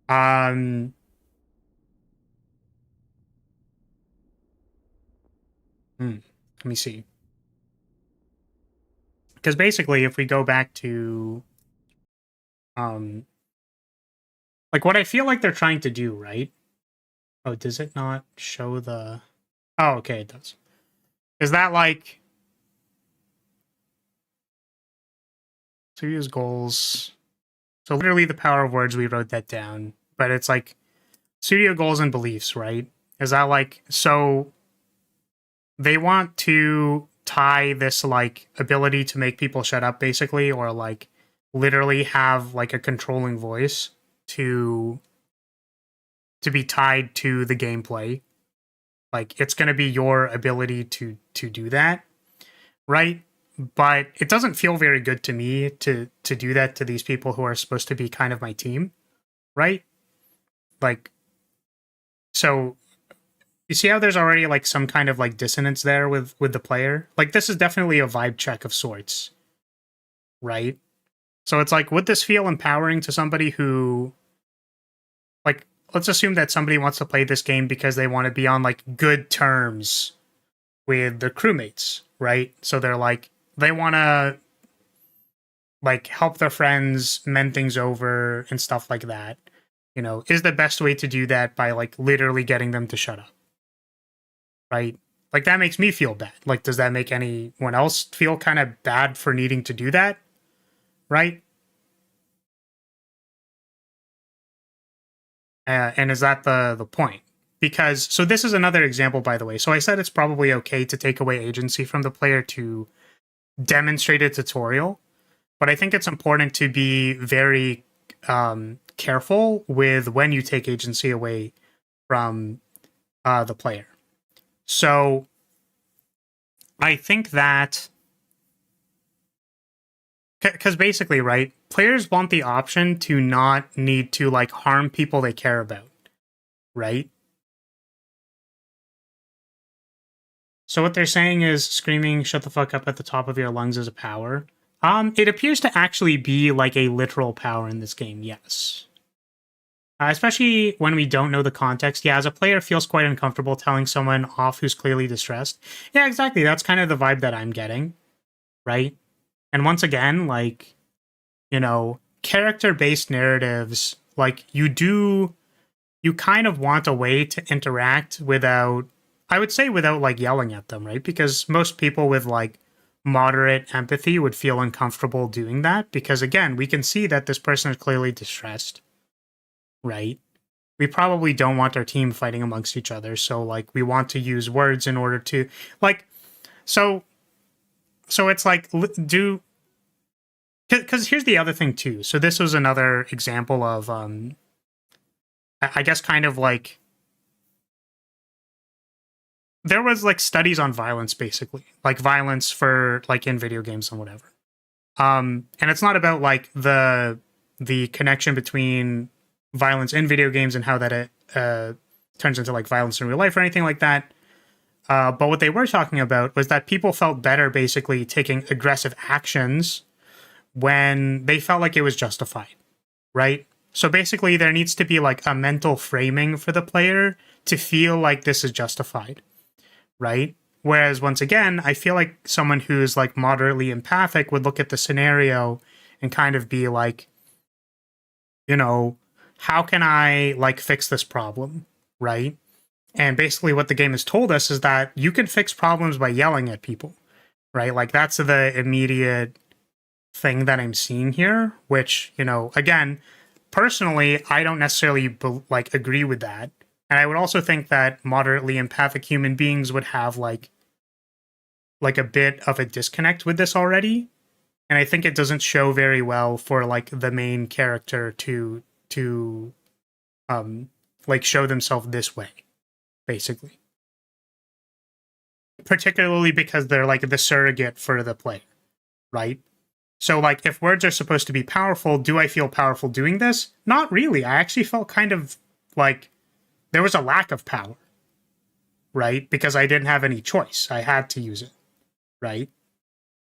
Let me see. Because basically, if we go back to, like what I feel like they're trying to do, right? Oh, does it not show the... Oh, okay, it does. Is that like... So use goals. So literally the power of words, we wrote that down. But it's like studio goals and beliefs, right? Is that like... So they want to tie this like ability to make people shut up, basically, or like literally have like a controlling voice to be tied to the gameplay. Like, it's going to be your ability to do that, right? But it doesn't feel very good to me to do that to these people who are supposed to be kind of my team, right? Like, so you see how there's already like some kind of like dissonance there with the player? Like, this is definitely a vibe check of sorts, right? So it's like, would this feel empowering to somebody who, like, let's assume that somebody wants to play this game because they want to be on, like, good terms with their crewmates, right? So they're, like, they want to, like, help their friends mend things over and stuff like that. You know, is the best way to do that by, like, literally getting them to shut up, right? Like, that makes me feel bad. Like, does that make anyone else feel kind of bad for needing to do that, right? And is that the point? Because, so this is another example, by the way. So I said it's probably okay to take away agency from the player to demonstrate a tutorial, but I think it's important to be very careful with when you take agency away from the player. So I think that... Because basically, right, players want the option to not need to, like, harm people they care about, right? So what they're saying is screaming "shut the fuck up" at the top of your lungs is a power. It appears to actually be, like, a literal power in this game, yes. Especially when we don't know the context. Yeah, as a player, it feels quite uncomfortable telling someone off who's clearly distressed. Yeah, exactly, that's kind of the vibe that I'm getting, right? And once again, like, you know, character-based narratives, like, you kind of want a way to interact without, I would say without, like, yelling at them, right? Because most people with, like, moderate empathy would feel uncomfortable doing that. Because, again, we can see that this person is clearly distressed, right? We probably don't want our team fighting amongst each other. So, like, we want to use words in order to, like, so it's like, because here's the other thing too. So this was another example of, I guess, kind of like, there was like studies on violence, basically, like violence for like in video games and whatever. And it's not about like the connection between violence in video games and how that it turns into like violence in real life or anything like that. But what they were talking about was that people felt better basically taking aggressive actions when they felt like it was justified, right? So basically there needs to be like a mental framing for the player to feel like this is justified, right? Whereas once again, I feel like someone who's like moderately empathic would look at the scenario and kind of be like, you know, how can I like fix this problem, right? And basically what the game has told us is that you can fix problems by yelling at people, right? Like that's the immediate thing that I'm seeing here, which, you know, again, personally, I don't necessarily like agree with that. And I would also think that moderately empathic human beings would have like a bit of a disconnect with this already. And I think it doesn't show very well for like the main character to like show themselves this way, basically. Particularly because they're like the surrogate for the player, right? So like if words are supposed to be powerful, do I feel powerful doing this? Not really. I actually felt kind of like there was a lack of power, right? Because I didn't have any choice. I had to use it, right?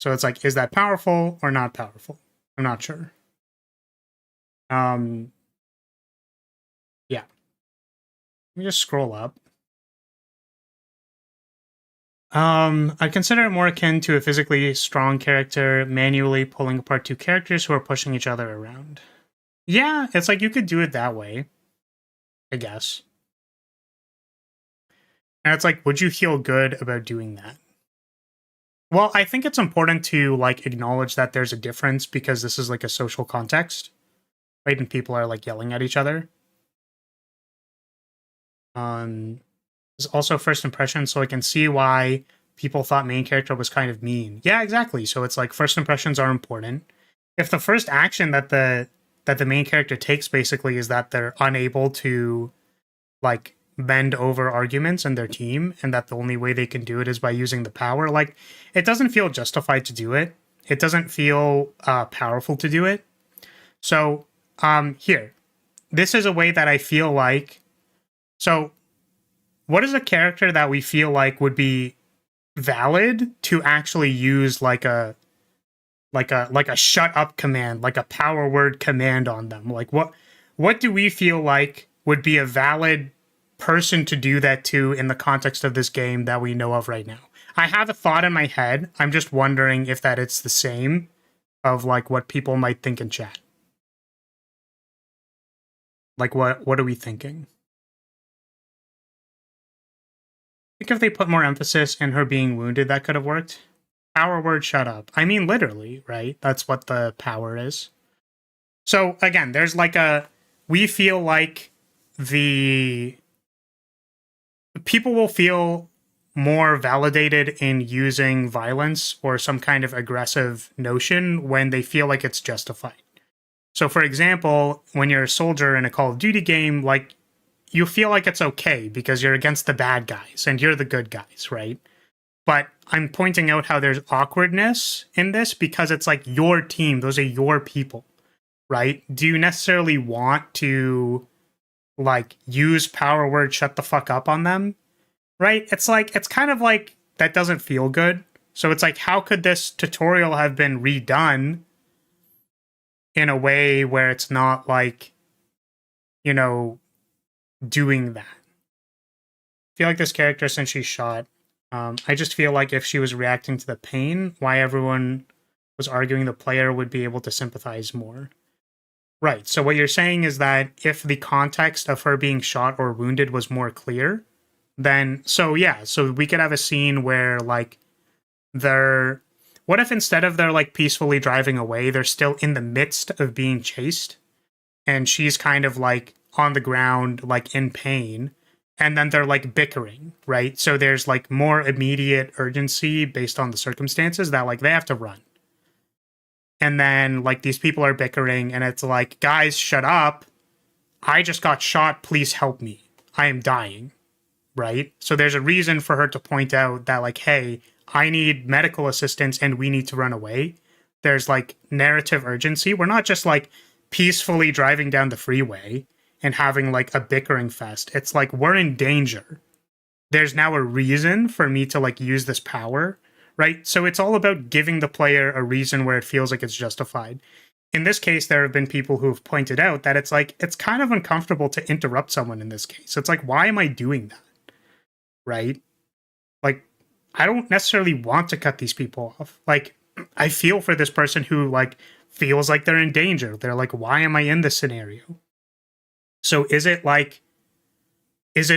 So it's like, is that powerful or not powerful? I'm not sure. Yeah. Let me just scroll up. I consider it more akin to a physically strong character manually pulling apart two characters who are pushing each other around. Yeah, it's like you could do it that way, I guess. And it's like, would you feel good about doing that? Well, I think it's important to like acknowledge that there's a difference because this is like a social context, right? And people are like yelling at each other. It's also first impression, so I can see why people thought main character was kind of mean. Yeah, exactly. So it's like first impressions are important. If the first action that the main character takes basically is that they're unable to like bend over arguments in their team, and that the only way they can do it is by using the power, like it doesn't feel justified to do it. It doesn't feel powerful to do it. So here, this is a way that I feel like. So what is a character that we feel like would be valid to actually use like a shut up command, like a power word command on them? Like what do we feel like would be a valid person to do that to in the context of this game that we know of right now? I have a thought in my head. I'm just wondering if that it's the same of like what people might think in chat. Like what are we thinking? I think if they put more emphasis in her being wounded, that could have worked. Power word, shut up. I mean, literally, right? That's what the power is. So again, there's like we feel like the people will feel more validated in using violence or some kind of aggressive notion when they feel like it's justified. So for example, when you're a soldier in a Call of Duty game, like you feel like it's okay because you're against the bad guys and you're the good guys, right? But I'm pointing out how there's awkwardness in this because it's like your team, those are your people, right? Do you necessarily want to like use power word shut the fuck up on them, right? It's like, it's kind of like that doesn't feel good. So it's like, how could this tutorial have been redone in a way where it's not like, you know, doing that? I feel like this character, since she's shot, I just feel like if she was reacting to the pain, why everyone was arguing the player would be able to sympathize more. Right, so what you're saying is that if the context of her being shot or wounded was more clear, then, so yeah, so we could have a scene where, like, what if instead of they're, like, peacefully driving away, they're still in the midst of being chased, and she's kind of, like, on the ground, like, in pain, and then they're, like, bickering, right? So there's, like, more immediate urgency based on the circumstances that, like, they have to run. And then, like, these people are bickering, and it's like, guys, shut up. I just got shot. Please help me. I am dying, right? So there's a reason for her to point out that, like, hey, I need medical assistance, and we need to run away. There's, like, narrative urgency. We're not just, like, peacefully driving down the freeway and having, like, a bickering fest. It's like, we're in danger. There's now a reason for me to, like, use this power, right? So it's all about giving the player a reason where it feels like it's justified. in this case, there have been people who have pointed out that it's like, it's kind of uncomfortable to interrupt someone in this case. It's like, why am I doing that? Right? Like, I don't necessarily want to cut these people off. Like, I feel for this person who, like, feels like they're in danger. They're like, why am I in this scenario? So is it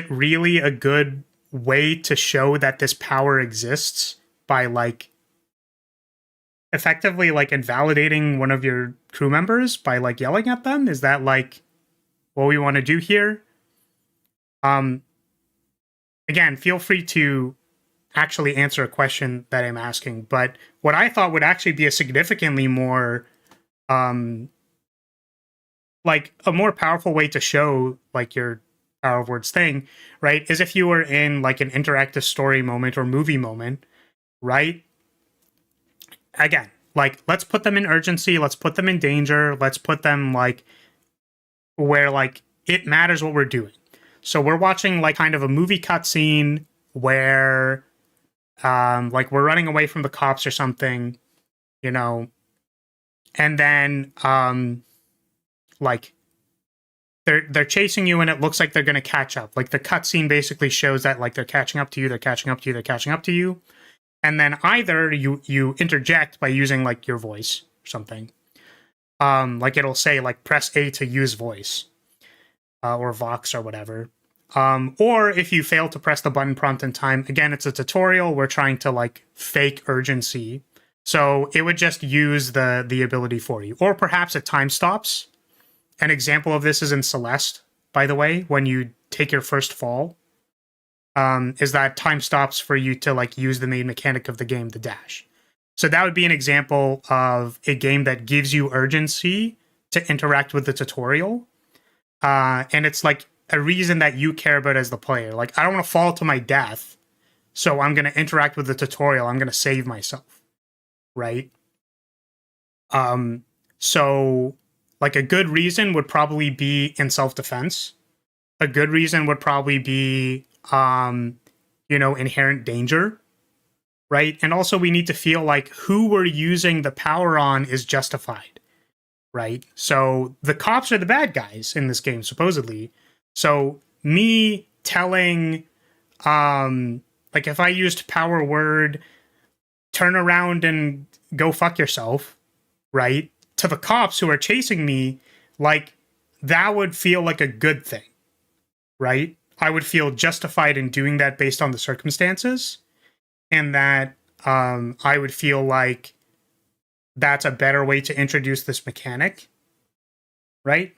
really a good way to show that this power exists by, like, effectively, like, invalidating one of your crew members by, like, yelling at them? Is that, like, what we want to do here? Again, feel free to actually answer a question that I'm asking, but what I thought would actually be a significantly more, like, a more powerful way to show, like, your power of words thing, right, is if you were in, like, an interactive story moment or movie moment, right? Again, like, let's put them in urgency, let's put them in danger, let's put them, like, where, like, it matters what we're doing. So we're watching, like, kind of a movie cutscene where, like, we're running away from the cops or something, you know, and then, like, they're chasing you and it looks like they're going to catch up. Like, the cutscene basically shows that, like, they're catching up to you, they're catching up to you, they're catching up to you. And then either you interject by using, like, your voice or something. Like, it'll say, like, press A to use voice, or Vox or whatever. Or if you fail to press the button prompt in time, again, it's a tutorial. We're trying to, like, fake urgency. So it would just use the ability for you. Or perhaps it time stops. An example of this is in Celeste, by the way, when you take your first fall. Is that time stops for you to, like, use the main mechanic of the game, the dash. So that would be an example of a game that gives you urgency to interact with the tutorial. And it's, like, a reason that you care about as the player. Like, I don't want to fall to my death, so I'm going to interact with the tutorial. I'm going to save myself, right? So, like, a good reason would probably be in self-defense. A good reason would probably be, you know, inherent danger, right? And also we need to feel like who we're using the power on is justified, right? So the cops are the bad guys in this game, supposedly. So me telling, like, if I used power word, turn around and go fuck yourself, right, to the cops who are chasing me, like, that would feel like a good thing, right? I would feel justified in doing that based on the circumstances, and that I would feel like that's a better way to introduce this mechanic, right?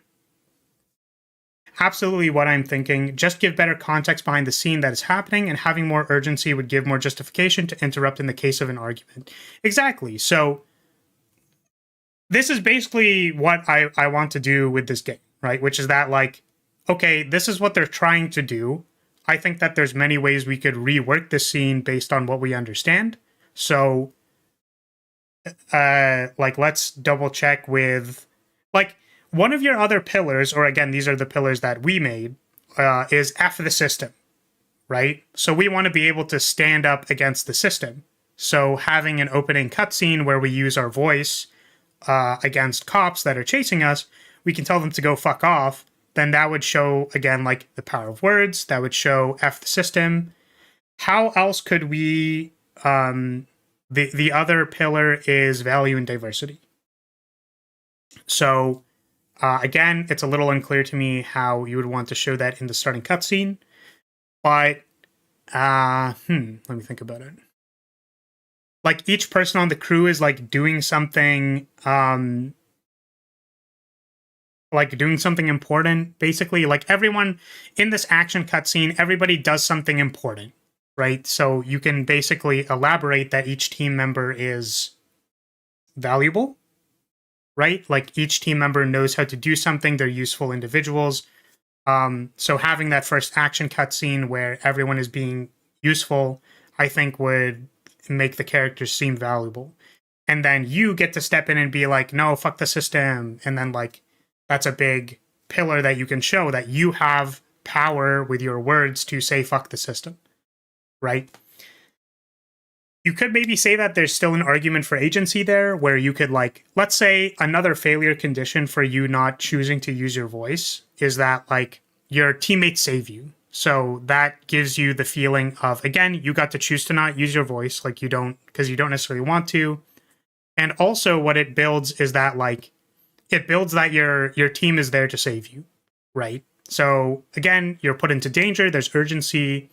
Absolutely what I'm thinking. Just give better context behind the scene that is happening, and having more urgency would give more justification to interrupt in the case of an argument. Exactly. So this is basically what I want to do with this game, right? Which is that, like, okay, this is what they're trying to do. I think that there's many ways we could rework this scene based on what we understand. So, like, let's double check with, like, one of your other pillars, or again, these are the pillars that we made, is F the system, right? So we want to be able to stand up against the system. So having an opening cutscene where we use our voice against cops that are chasing us, we can tell them to go fuck off. Then that would show, again, like, the power of words. That would show F the system. How else could we... the other pillar is value and diversity. So, again, it's a little unclear to me how you would want to show that in the starting cutscene. But, let me think about it. Like, each person on the crew is, like, doing something... like, doing something important, basically. Like, everyone in this action cutscene, everybody does something important, right? So you can basically elaborate that each team member is valuable, right? Like, each team member knows how to do something, they're useful individuals. So having that first action cutscene where everyone is being useful, I think would make the characters seem valuable. And then you get to step in and be like, no, fuck the system. And then, like, that's a big pillar that you can show that you have power with your words to say fuck the system, right? You could maybe say that there's still an argument for agency there, where you could, like, let's say another failure condition for you not choosing to use your voice is that, like, your teammates save you. So that gives you the feeling of, again, you got to choose to not use your voice, like, you don't, because you don't necessarily want to. And also what it builds is that, like, it builds that your team is there to save you, right? So again, you're put into danger, there's urgency,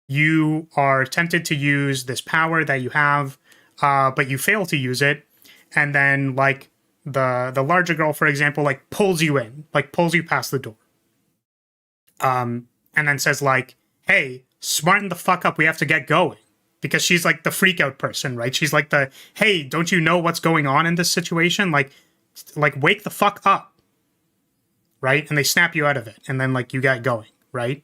you are tempted to use this power that you have, but you fail to use it, and then, like, the larger girl, for example, like, pulls you in, like, pulls you past the door, and then says, like, hey, smarten the fuck up, we have to get going, because she's, like, the freak out person, right? She's like the, hey, don't you know what's going on in this situation? Like wake the fuck up, right? And they snap you out of it, and then, like, you get going, right?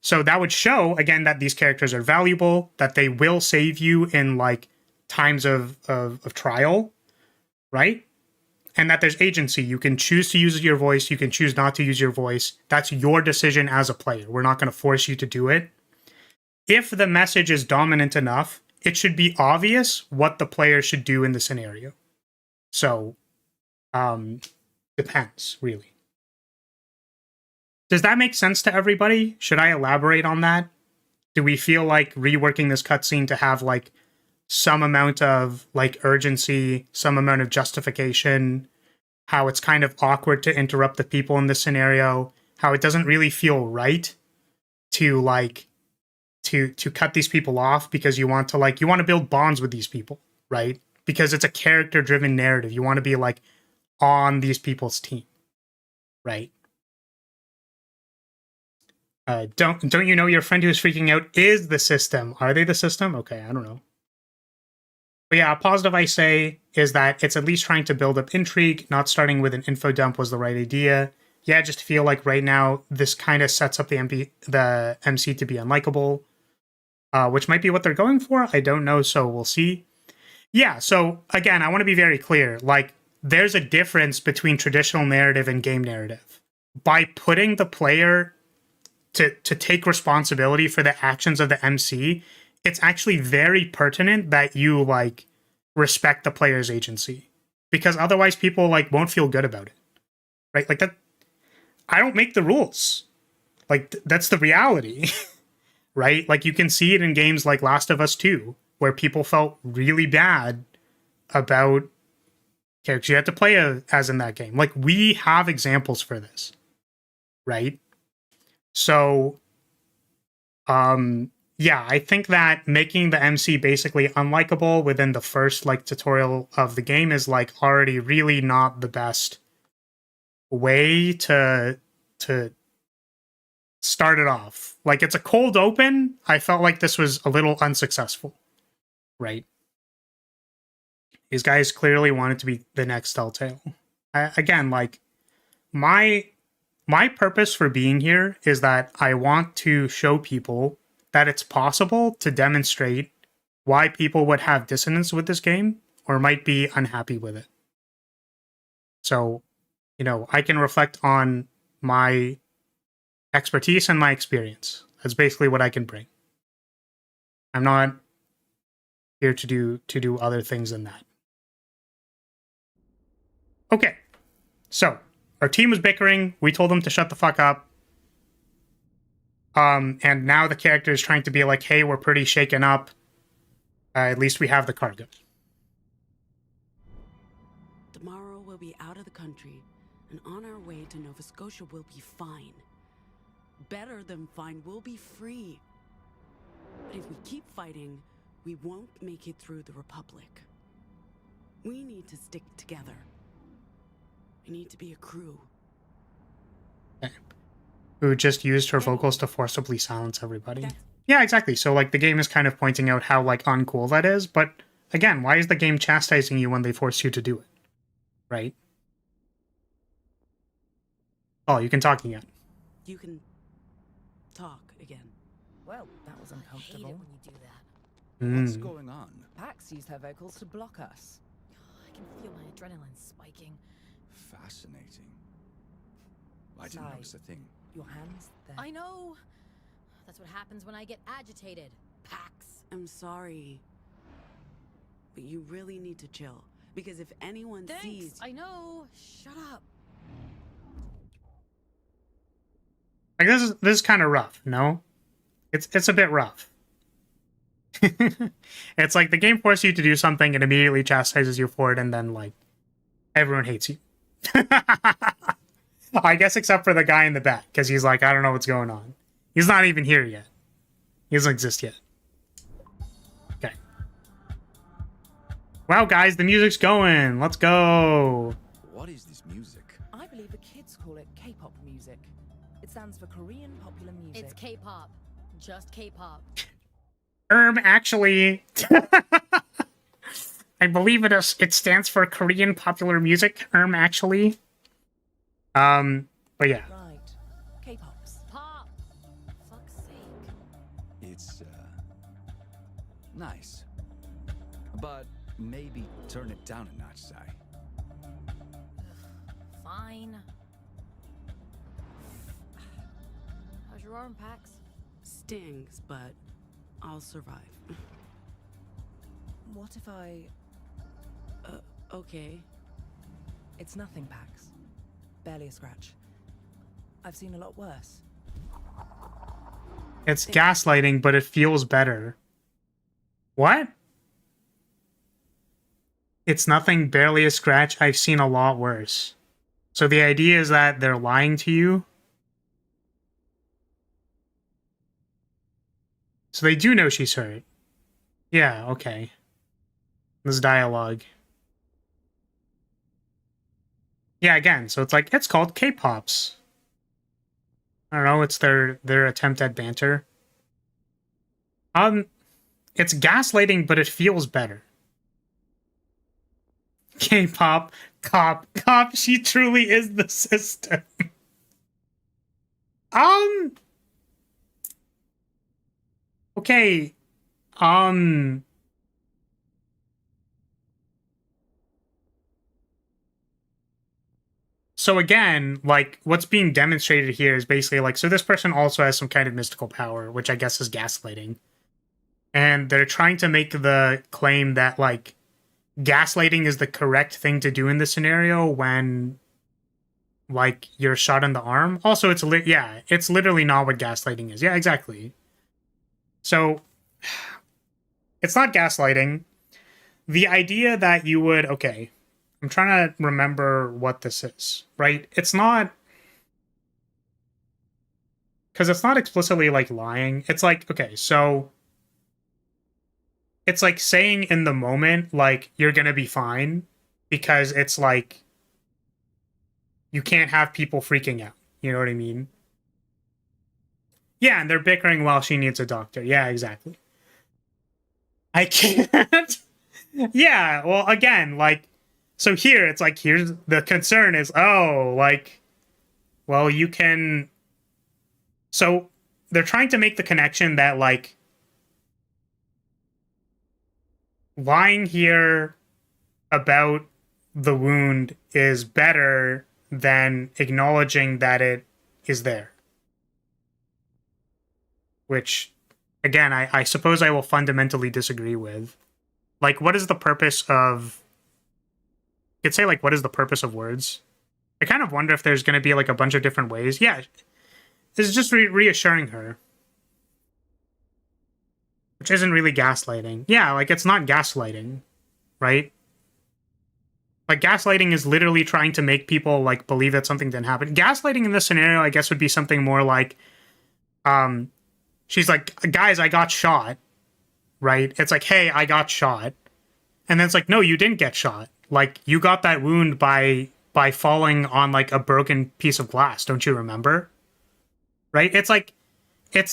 So that would show, again, that these characters are valuable, that they will save you in, like, times of trial, right? And that there's agency. You can choose to use your voice. You can choose not to use your voice. That's your decision as a player. We're not going to force you to do it. If the message is dominant enough, it should be obvious what the player should do in the scenario. So, depends, really. Does that make sense to everybody? Should I elaborate on that? Do we feel like reworking this cutscene to have, like, some amount of, like, urgency, some amount of justification, how it's kind of awkward to interrupt the people in this scenario, how it doesn't really feel right to, like, to cut these people off because you want to, like, you want to build bonds with these people, right? Because it's a character-driven narrative. You want to be, like, on these people's team, right? Don't you know your friend who's freaking out is the system? Are they the system? Okay, I don't know. But yeah, a positive I say is that it's at least trying to build up intrigue. Not starting with an info dump was the right idea. Yeah, I just feel like right now this kind of sets up the MC to be unlikable, which might be what they're going for. I don't know, so we'll see. Yeah, so again, I want to be very clear. Like, there's a difference between traditional narrative and game narrative. By putting the player to take responsibility for the actions of the MC, it's actually very pertinent that you, like, respect the player's agency, because otherwise people, like, won't feel good about it, right? Like, that, I don't make the rules, like, that's the reality. Right? Like, you can see it in games like Last of Us 2, where people felt really bad about characters you had to play as in that game. Like, we have examples for this, right? So, yeah, I think that making the MC basically unlikable within the first, like, tutorial of the game is, like, already really not the best way to start it off. Like, it's a cold open. I felt like this was a little unsuccessful, right? These guys clearly wanted to be the next Telltale. Again, like, my purpose for being here is that I want to show people that it's possible to demonstrate why people would have dissonance with this game or might be unhappy with it. So, you know, I can reflect on my expertise and my experience. That's basically what I can bring. I'm not here to do other things than that. Okay, so our team was bickering. We told them to shut the fuck up. And now the character is trying to be like, hey, we're pretty shaken up. At least we have the cargo. Tomorrow we'll be out of the country, and on our way to Nova Scotia we'll be fine. Better than fine, we'll be free. But if we keep fighting, we won't make it through the Republic. We need to stick together. We need to be a crew. Okay. Who just used her vocals to forcibly silence everybody. Yeah, exactly. So, like, the game is kind of pointing out how, like, uncool that is, but again, why is the game chastising you when they force you to do it? Right? Oh, you can talk again. You can talk again. Well, that was I hate it uncomfortable. when you do that. What's going on? Pax used her vocals to block us. I can feel my adrenaline spiking. Fascinating. I didn't Sigh. notice a thing. Your hands there. I know. That's what happens when I get agitated. Pax. I'm sorry. but you really need to chill. Because if anyone Thanks, sees... I know. Shut up. Like, this is kind of rough, no? It's a bit rough. It's like the game forces you to do something and immediately chastises you for it, and then, like, everyone hates you. I guess except for the guy in the back, because he's like, I don't know what's going on. He's not even here yet. He doesn't exist yet. Okay. Wow, guys, the music's going. Let's go. What is this music? I believe the kids call it K-pop music. It stands for Korean popular music. It's K-pop. Just K-pop. Actually, I believe it stands for Korean popular music. Actually. But yeah. Right. K-pops. Pop. Fuck's sake. It's, nice. But maybe turn it down a notch, Sai. Fine. How's your arm, Pax? Stings, but I'll survive. What if I... Okay. It's nothing, Pax. Barely a scratch. I've seen a lot worse. It's gaslighting, but it feels better. What? It's nothing, barely a scratch. I've seen a lot worse. So the idea is that they're lying to you? So they do know she's hurt. Yeah, okay. This dialogue. Yeah, again, so it's like, it's called K-pops. I don't know, it's their attempt at banter. It's gaslighting, but it feels better. K-pop, cop, she truly is the system. Okay, so again, like, what's being demonstrated here is basically like, so this person also has some kind of mystical power, which I guess is gaslighting. And they're trying to make the claim that, like, gaslighting is the correct thing to do in this scenario when, like, you're shot in the arm. Also, it's literally not what gaslighting is. Yeah, exactly. So, it's not gaslighting. The idea that you would, okay, I'm trying to remember what this is, right? It's not, because it's not explicitly, like, lying. It's like, okay, so it's like saying in the moment, like, you're gonna be fine, because it's like, you can't have people freaking out. You know what I mean? Yeah, and they're bickering while she needs a doctor. Yeah, exactly. I can't. Yeah, well, again, like, so here, it's like, here's the concern is, oh, like, well, you can... So, they're trying to make the connection that, like, lying here about the wound is better than acknowledging that it is there. Which, again, I suppose I will fundamentally disagree with. Like, what is the purpose of... You could say, like, what is the purpose of words? I kind of wonder if there's going to be, like, a bunch of different ways. Yeah, this is just reassuring her. Which isn't really gaslighting. Yeah, like, it's not gaslighting, right? Like, gaslighting is literally trying to make people, like, believe that something didn't happen. Gaslighting in this scenario, I guess, would be something more like, she's like, guys, I got shot, right? It's like, hey, I got shot. And then it's like, no, you didn't get shot. Like, you got that wound by falling on, like, a broken piece of glass. Don't you remember? Right? It's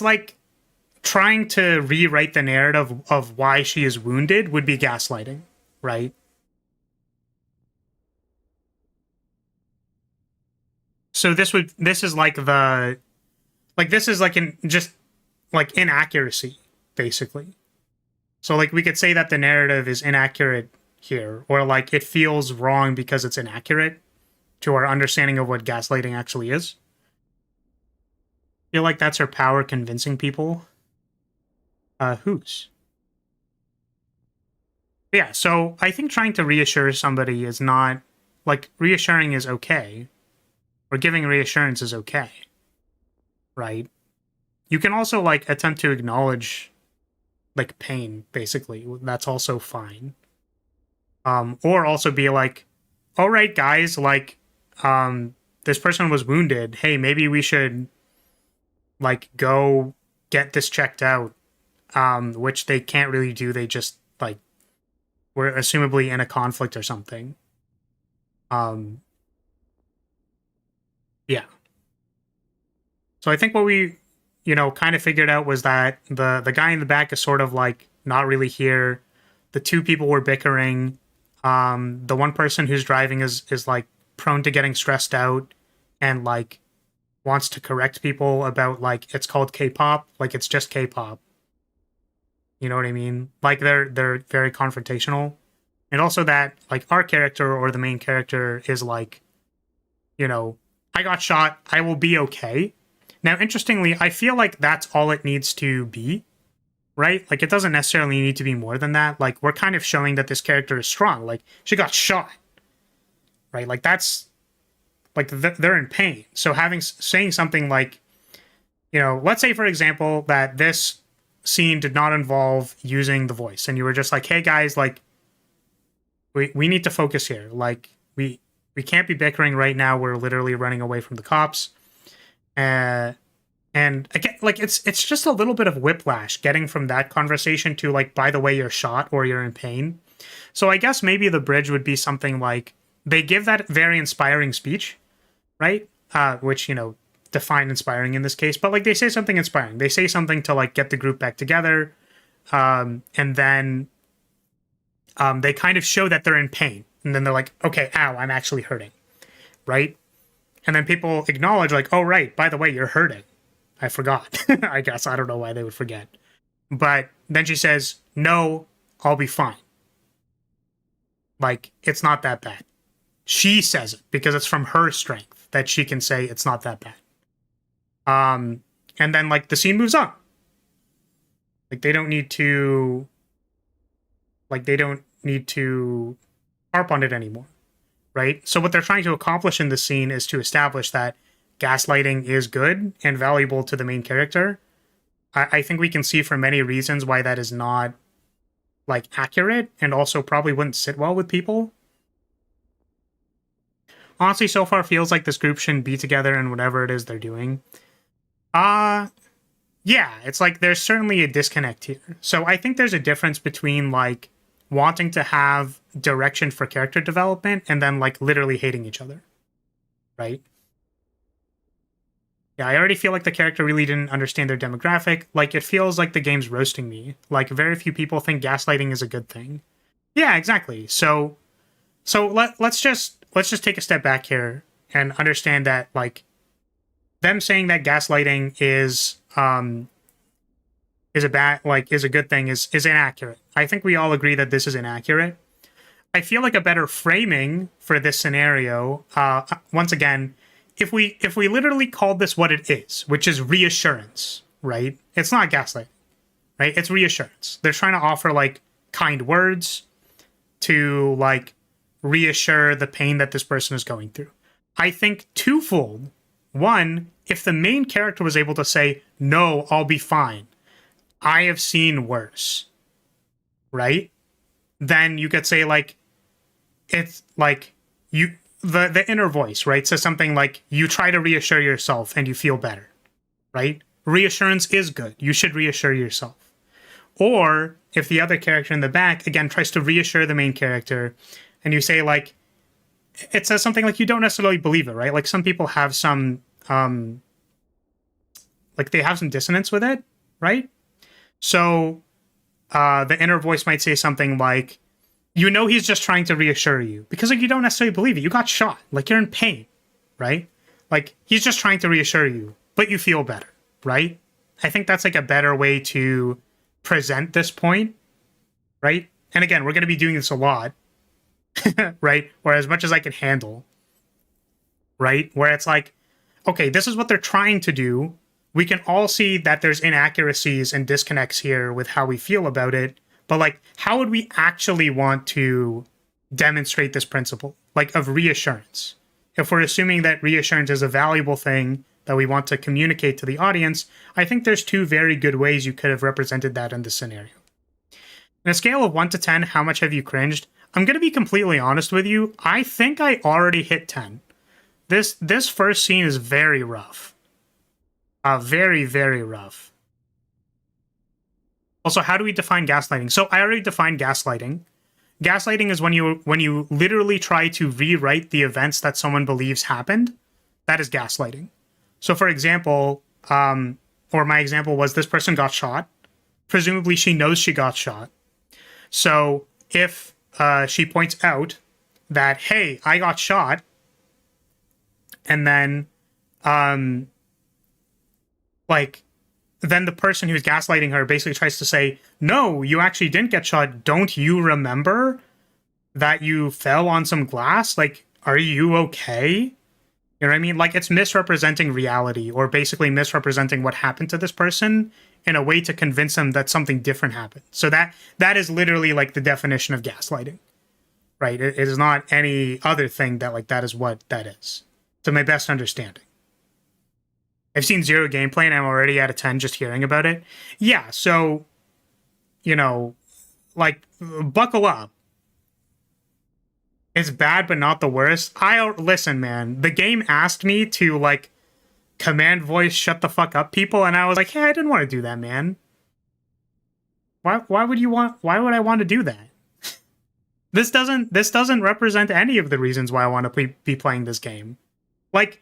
like trying to rewrite the narrative of why she is wounded would be gaslighting, right? So this is like inaccuracy, basically. So, like, we could say that the narrative is inaccurate here, or, like, it feels wrong because it's inaccurate to our understanding of what gaslighting actually is. I feel like that's her power convincing people. Whose? Yeah, so I think trying to reassure somebody is not, like, reassuring is okay, or giving reassurance is okay, right? You can also, like, attempt to acknowledge, like, pain, basically. That's also fine. Or also be like, all right, guys, like, this person was wounded. Hey, maybe we should, like, go get this checked out, which they can't really do. They just, like, were assumably in a conflict or something. Yeah. So I think what we, kind of figured out was that the guy in the back is sort of like not really here. The two people were bickering. The one person who's driving is like prone to getting stressed out and like wants to correct people about like it's called K-pop, like it's just K-pop. You know what I mean? Like they're very confrontational. And also that like our character or the main character is like, I got shot, I will be okay. Now, interestingly, I feel like that's all it needs to be, right? Like, it doesn't necessarily need to be more than that. Like, we're kind of showing that this character is strong. Like, she got shot, right? Like, that's, like, they're in pain. So saying something like, let's say, for example, that this scene did not involve using the voice, and you were just like, hey, guys, like, we need to focus here. Like, we can't be bickering right now. We're literally running away from the cops. And again, like it's just a little bit of whiplash getting from that conversation to like, by the way, you're shot or you're in pain. So I guess maybe the bridge would be something like they give that very inspiring speech, right? Which, define inspiring in this case, but like they say something inspiring. They say something to like get the group back together. And then they kind of show that they're in pain. And then they're like, okay, ow, I'm actually hurting, right? And then people acknowledge, like, oh, right, by the way, you're hurting. I forgot. I guess. I don't know why they would forget. But then she says, no, I'll be fine. Like, it's not that bad. She says it because it's from her strength that she can say it's not that bad. And then, like, the scene moves on. Like, they don't need to harp on it anymore. Right? So what they're trying to accomplish in this scene is to establish that gaslighting is good and valuable to the main character. I think we can see for many reasons why that is not, like, accurate and also probably wouldn't sit well with people. Honestly, so far feels like this group shouldn't be together in whatever it is they're doing. Yeah, it's like there's certainly a disconnect here. So I think there's a difference between, like, wanting to have direction for character development and then like literally hating each other, right? Yeah, I already feel like the character really didn't understand their demographic. Like, it feels like the game's roasting me. Like, very few people think gaslighting is a good thing. Yeah, exactly. So let's just take a step back here and understand that like them saying that gaslighting is a good thing is inaccurate. I think we all agree that this is inaccurate. I feel like a better framing for this scenario, once again, if we literally called this what it is, which is reassurance, right? It's not gaslighting, right? It's reassurance. They're trying to offer like kind words to like reassure the pain that this person is going through. I think twofold. One, if the main character was able to say, no, I'll be fine. I have seen worse, right? Then you could say like, it's like the inner voice, right? Says something like you try to reassure yourself and you feel better, right? Reassurance is good. You should reassure yourself. Or if the other character in the back, again, tries to reassure the main character and you say like, it says something like you don't necessarily believe it, right? Like some people have some, like they have some dissonance with it, right? So the inner voice might say something like, he's just trying to reassure you because like you don't necessarily believe it. You got shot. Like you're in pain, right? Like he's just trying to reassure you, but you feel better, right? I think that's like a better way to present this point, right? And again, we're going to be doing this a lot, right? Or as much as I can handle, right? Where it's like, okay, this is what they're trying to do. We can all see that there's inaccuracies and disconnects here with how we feel about it, But like, how would we actually want to demonstrate this principle, like of reassurance? If we're assuming that reassurance is a valuable thing that we want to communicate to the audience, I think there's two very good ways you could have represented that in this scenario. On a scale of 1 to 10, how much have you cringed? I'm going to be completely honest with you. I think I already hit 10. This first scene is very rough. Very, very rough. Also, how do we define gaslighting? So I already defined gaslighting. Gaslighting is when you literally try to rewrite the events that someone believes happened. That is gaslighting. So for example, or my example was this person got shot. Presumably she knows she got shot. So if she points out that, hey, I got shot, and then then the person who's gaslighting her basically tries to say, no, you actually didn't get shot. Don't you remember that you fell on some glass? Like, are you okay? You know what I mean? Like, it's misrepresenting reality, or basically misrepresenting what happened to this person in a way to convince them that something different happened. So that is literally like the definition of gaslighting, right? It is not any other thing that like that is what that is, to my best understanding. I've seen 0 gameplay and I'm already at a 10 just hearing about it. Yeah, so, you know, like, buckle up. It's bad, but not the worst. Listen, man, the game asked me to, like, command voice shut the fuck up people, and I was like, hey, I didn't want to do that, man. Why would I want to do that? This doesn't represent any of the reasons why I want to be playing this game. Like,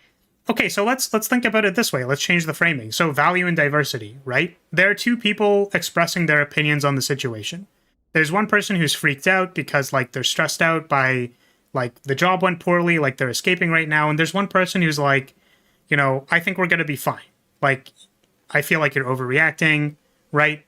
okay, so let's think about it this way. Let's change the framing. So value and diversity, right? There are two people expressing their opinions on the situation. There's one person who's freaked out because like they're stressed out by like the job went poorly, like they're escaping right now. And there's one person who's like, you know, I think we're going to be fine. Like, I feel like you're overreacting, right?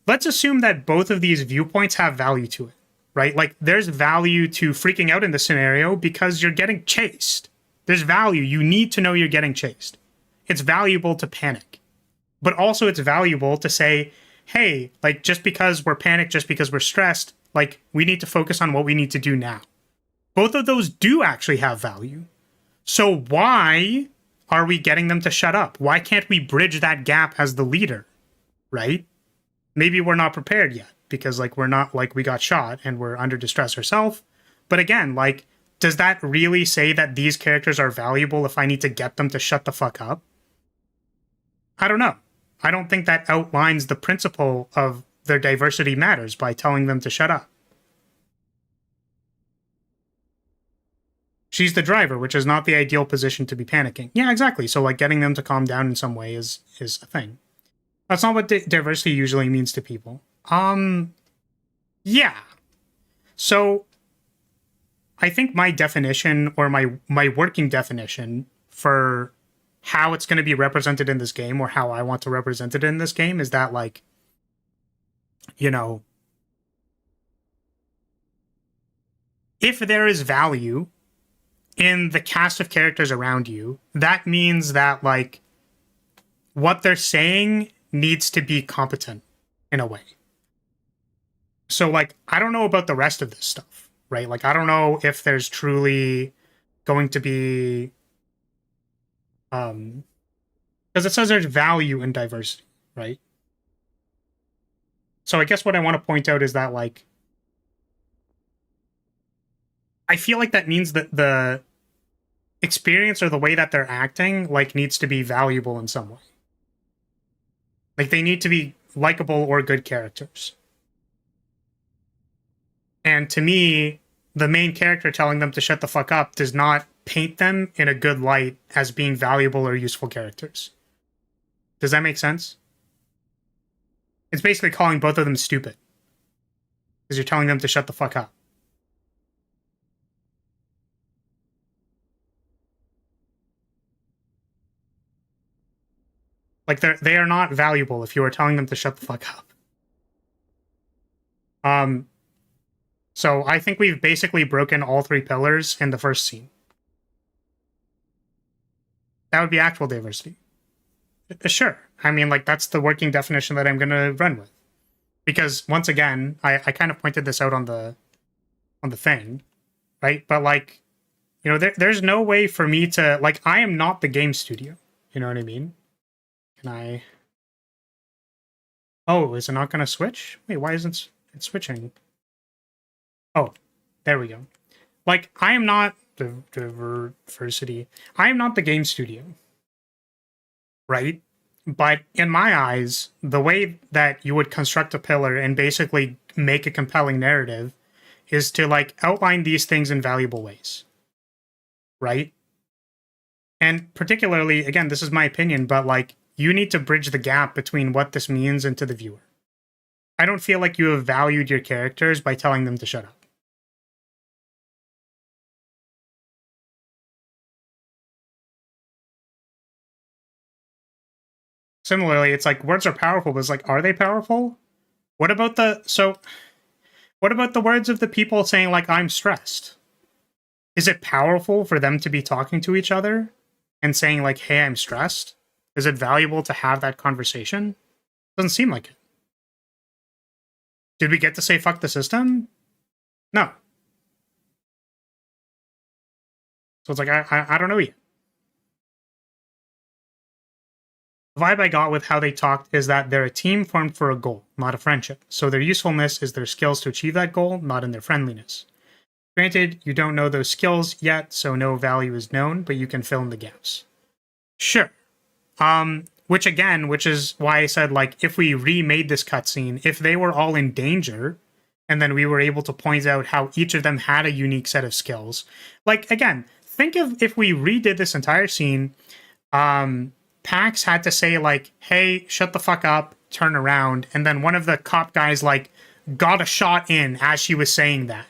Let's assume that both of these viewpoints have value to it, right? Like there's value to freaking out in the scenario because you're getting chased. There's value. You need to know you're getting chased. It's valuable to panic. But also it's valuable to say, hey, like just because we're panicked, just because we're stressed, like we need to focus on what we need to do now. Both of those do actually have value. So why are we getting them to shut up? Why can't we bridge that gap as the leader, right? Maybe we're not prepared yet because like we're not like we got shot and we're under distress ourselves. But again, like, does that really say that these characters are valuable if I need to get them to shut the fuck up? I don't know. I don't think that outlines the principle of their diversity matters by telling them to shut up. She's the driver, which is not the ideal position to be panicking. Yeah, exactly. So like getting them to calm down in some way is a thing. That's not what diversity usually means to people. Yeah. So I think my definition, or my working definition for how it's going to be represented in this game, or how I want to represent it in this game, is that, like, you know, if there is value in the cast of characters around you, that means that, like, what they're saying needs to be competent in a way. So, like, I don't know about the rest of this stuff, right? Like, I don't know if there's truly going to be, because it says there's value in diversity, right? So I guess what I want to point out is that, like, I feel like that means that the experience or the way that they're acting, like, needs to be valuable in some way. Like, they need to be likable or good characters. And to me, the main character telling them to shut the fuck up does not paint them in a good light as being valuable or useful characters. Does that make sense? It's basically calling both of them stupid, because you're telling them to shut the fuck up. Like, they are not valuable if you are telling them to shut the fuck up. So I think we've basically broken all three pillars in the first scene. That would be actual diversity. Sure. I mean, like, that's the working definition that I'm going to run with. Because once again, I kind of pointed this out on the thing, right? But like, you know, there's no way for me to, like, I am not the game studio. You know what I mean? Can I? Oh, is it not going to switch? Wait, why isn't it switching? Oh, there we go. Like, I am not diversity. I am not the game studio, right? But in my eyes, the way that you would construct a pillar and basically make a compelling narrative is to like outline these things in valuable ways, right? And particularly, again, this is my opinion, but like you need to bridge the gap between what this means and to the viewer. I don't feel like you have valued your characters by telling them to shut up. Similarly, it's like words are powerful, but it's like, are they powerful? What about the words of the people saying like, I'm stressed? Is it powerful for them to be talking to each other and saying like, hey, I'm stressed? Is it valuable to have that conversation? Doesn't seem like it. Did we get to say fuck the system? No. So it's like, I don't know yet. The vibe I got with how they talked is that they're a team formed for a goal, not a friendship. So their usefulness is their skills to achieve that goal, not in their friendliness. Granted, you don't know those skills yet, so no value is known, but you can fill in the gaps. Sure. Which is why I said, like, if we remade this cutscene, if they were all in danger, and then we were able to point out how each of them had a unique set of skills. Like, again, think of if we redid this entire scene, Pax had to say, like, hey, shut the fuck up, turn around, and then one of the cop guys, like, got a shot in as she was saying that.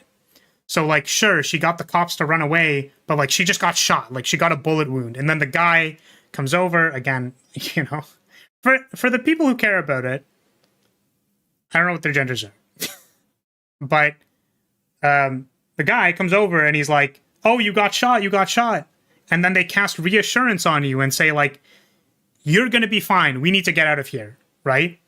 So, like, sure, she got the cops to run away, but, like, she just got shot. Like, she got a bullet wound. And then the guy comes over, again, you know. For the people who care about it, I don't know what their genders are. But the guy comes over and he's like, oh, you got shot. And then they cast reassurance on you and say, like, you're going to be fine. We need to get out of here, right?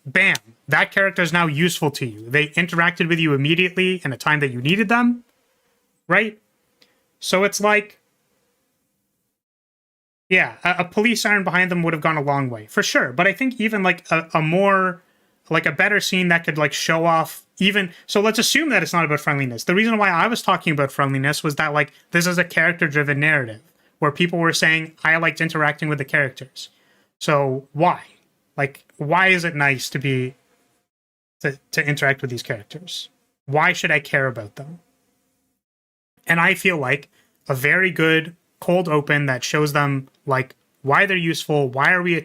Bam. That character is now useful to you. They interacted with you immediately in a time that you needed them, right? So it's like, yeah, a police siren behind them would have gone a long way, for sure. But I think even like a more, like a better scene that could like show off even, so let's assume that it's not about friendliness. The reason why I was talking about friendliness was that like, this is a character-driven narrative where people were saying, I liked interacting with the characters. So why? Like, why is it nice to interact with these characters? Why should I care about them? And I feel like a very good cold open that shows them like why they're useful, why are we a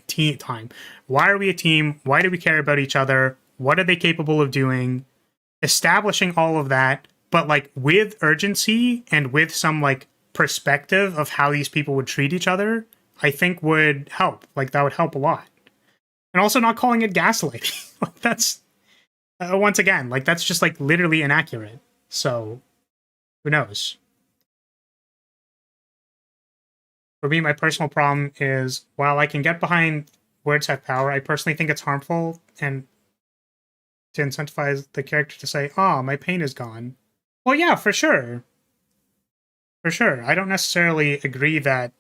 team? Why are we a team? Why do we care about each other? What are they capable of doing? Establishing all of that, but like with urgency and with some like perspective of how these people would treat each other, I think would help. Like that would help a lot. And also not calling it gaslighting. Like that's, once again, like that's just like literally inaccurate. So who knows? For me, my personal problem is, while I can get behind words have power, I personally think it's harmful and to incentivize the character to say, oh, my pain is gone. Well, yeah, for sure. For sure. I don't necessarily agree that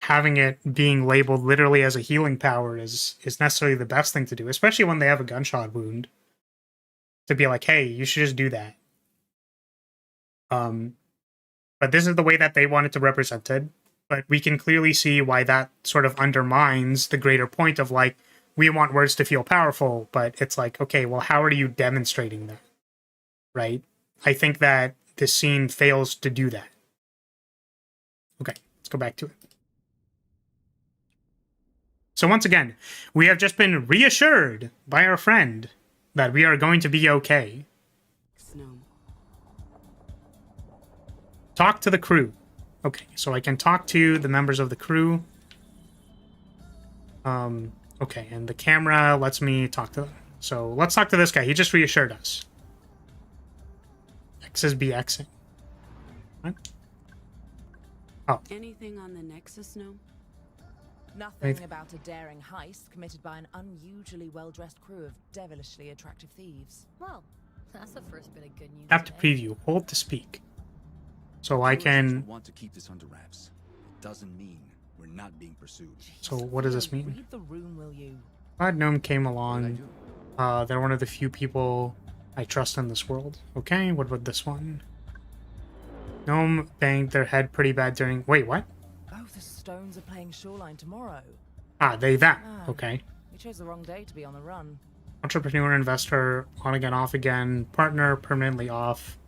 having it being labeled literally as a healing power is necessarily the best thing to do, especially when they have a gunshot wound. To be like, hey, you should just do that. But this is the way that they wanted to represent it. But we can clearly see why that sort of undermines the greater point of like, we want words to feel powerful, but it's like, okay, well, how are you demonstrating that? Right? I think that this scene fails to do that. Okay, let's go back to it. So once again, we have just been reassured by our friend that we are going to be okay. Snow. Talk to the crew. Okay, so I can talk to the members of the crew. Okay, and the camera lets me talk to them. So let's talk to this guy. He just reassured us. X is BXing. What? Oh. Anything on the Nexus, Snow? Nothing about a daring heist committed by an unusually well-dressed crew of devilishly attractive thieves. Well, that's the first bit of good news. Tap to today. preview. Hold to speak. So I Tourists can... want to keep this under wraps. It doesn't mean we're not being pursued. So what does this mean? Read the room, will you? Glad Gnome came What did I along. do? They're one of the few people I trust in this world. Okay, what about this one? Gnome banged their head pretty bad during... Wait, what? Oh, the Stones are playing Shoreline tomorrow. Ah, they, them. Ah. Okay. We chose the wrong day to be on the run. Entrepreneur, investor, on again, off again. Partner, permanently off.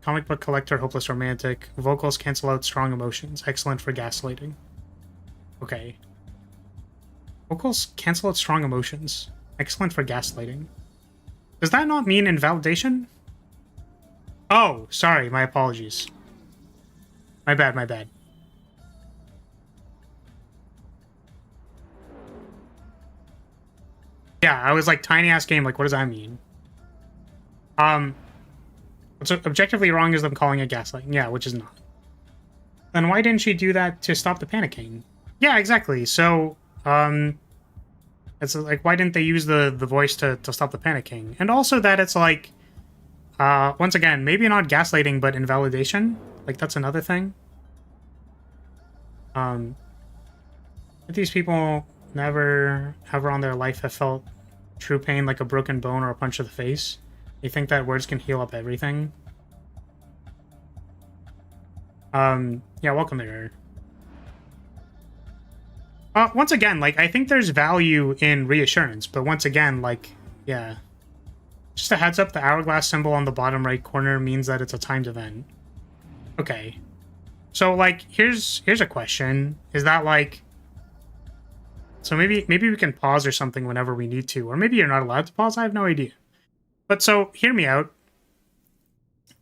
Comic book collector, hopeless romantic. Vocals cancel out strong emotions. Excellent for gaslighting. Okay. Vocals cancel out strong emotions. Excellent for gaslighting. Does that not mean invalidation? Oh, sorry. My apologies. My bad, my bad. Yeah, I was like, tiny ass game, like, what does that mean? What's objectively wrong is them calling it gaslighting. Yeah, which is not. Then why didn't she do that to stop the panicking? Yeah, exactly. So, it's like, why didn't they use the voice to stop the panicking? And also that it's like, once again, maybe not gaslighting, but invalidation. Like, that's another thing. These people never, ever on their life have felt true pain like a broken bone or a punch to the face. You think that words can heal up everything? Yeah, welcome there. Once again, like, I think there's value in reassurance, but once again, like, yeah. Just a heads up, the hourglass symbol on the bottom right corner means that it's a timed event. Okay. So, like, here's a question. Is that, like... So maybe we can pause or something whenever we need to. Or maybe you're not allowed to pause, I have no idea. But so, hear me out.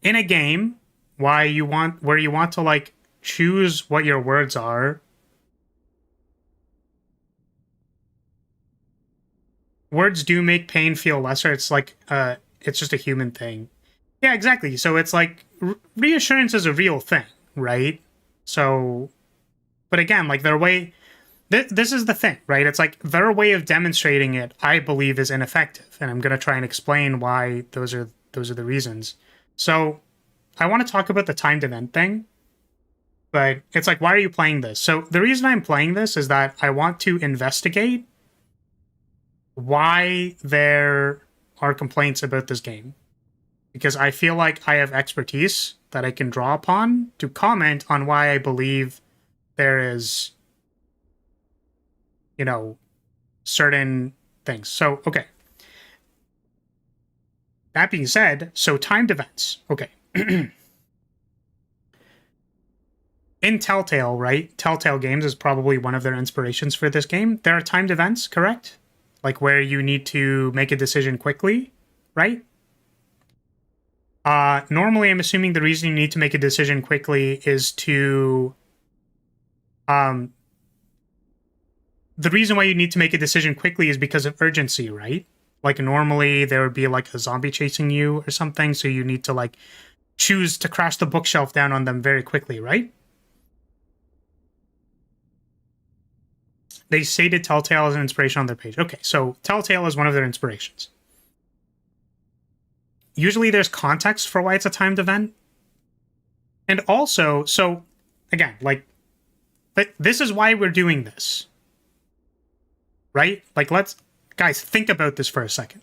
In a game, where you want to, like, choose what your words are... Words do make pain feel lesser. It's like, it's just a human thing. Yeah, exactly. So it's like, reassurance is a real thing, right? So, but again, like their way, this is the thing, right? It's like their way of demonstrating it, I believe, is ineffective. And I'm going to try and explain why those are the reasons. So I want to talk about the timed event thing, but it's like, why are you playing this? So the reason I'm playing this is that I want to investigate why there are complaints about this game, because I feel like I have expertise that I can draw upon to comment on why I believe there is, you know, certain things. So, okay. That being said, so timed events. Okay. In Telltale, right? Telltale Games is probably one of their inspirations for this game. There are timed events, correct? Like where you need to make a decision quickly, right? Normally, I'm assuming the reason you need to make a decision quickly is to... the reason why you need to make a decision quickly is because of urgency, right? Like normally there would be like a zombie chasing you or something, so you need to like choose to crash the bookshelf down on them very quickly, right? They stated Telltale as an inspiration on their page. Okay, so Telltale is one of their inspirations. Usually there's context for why it's a timed event. And also, so, again, like, this is why we're doing this. Right? Like, guys, think about this for a second.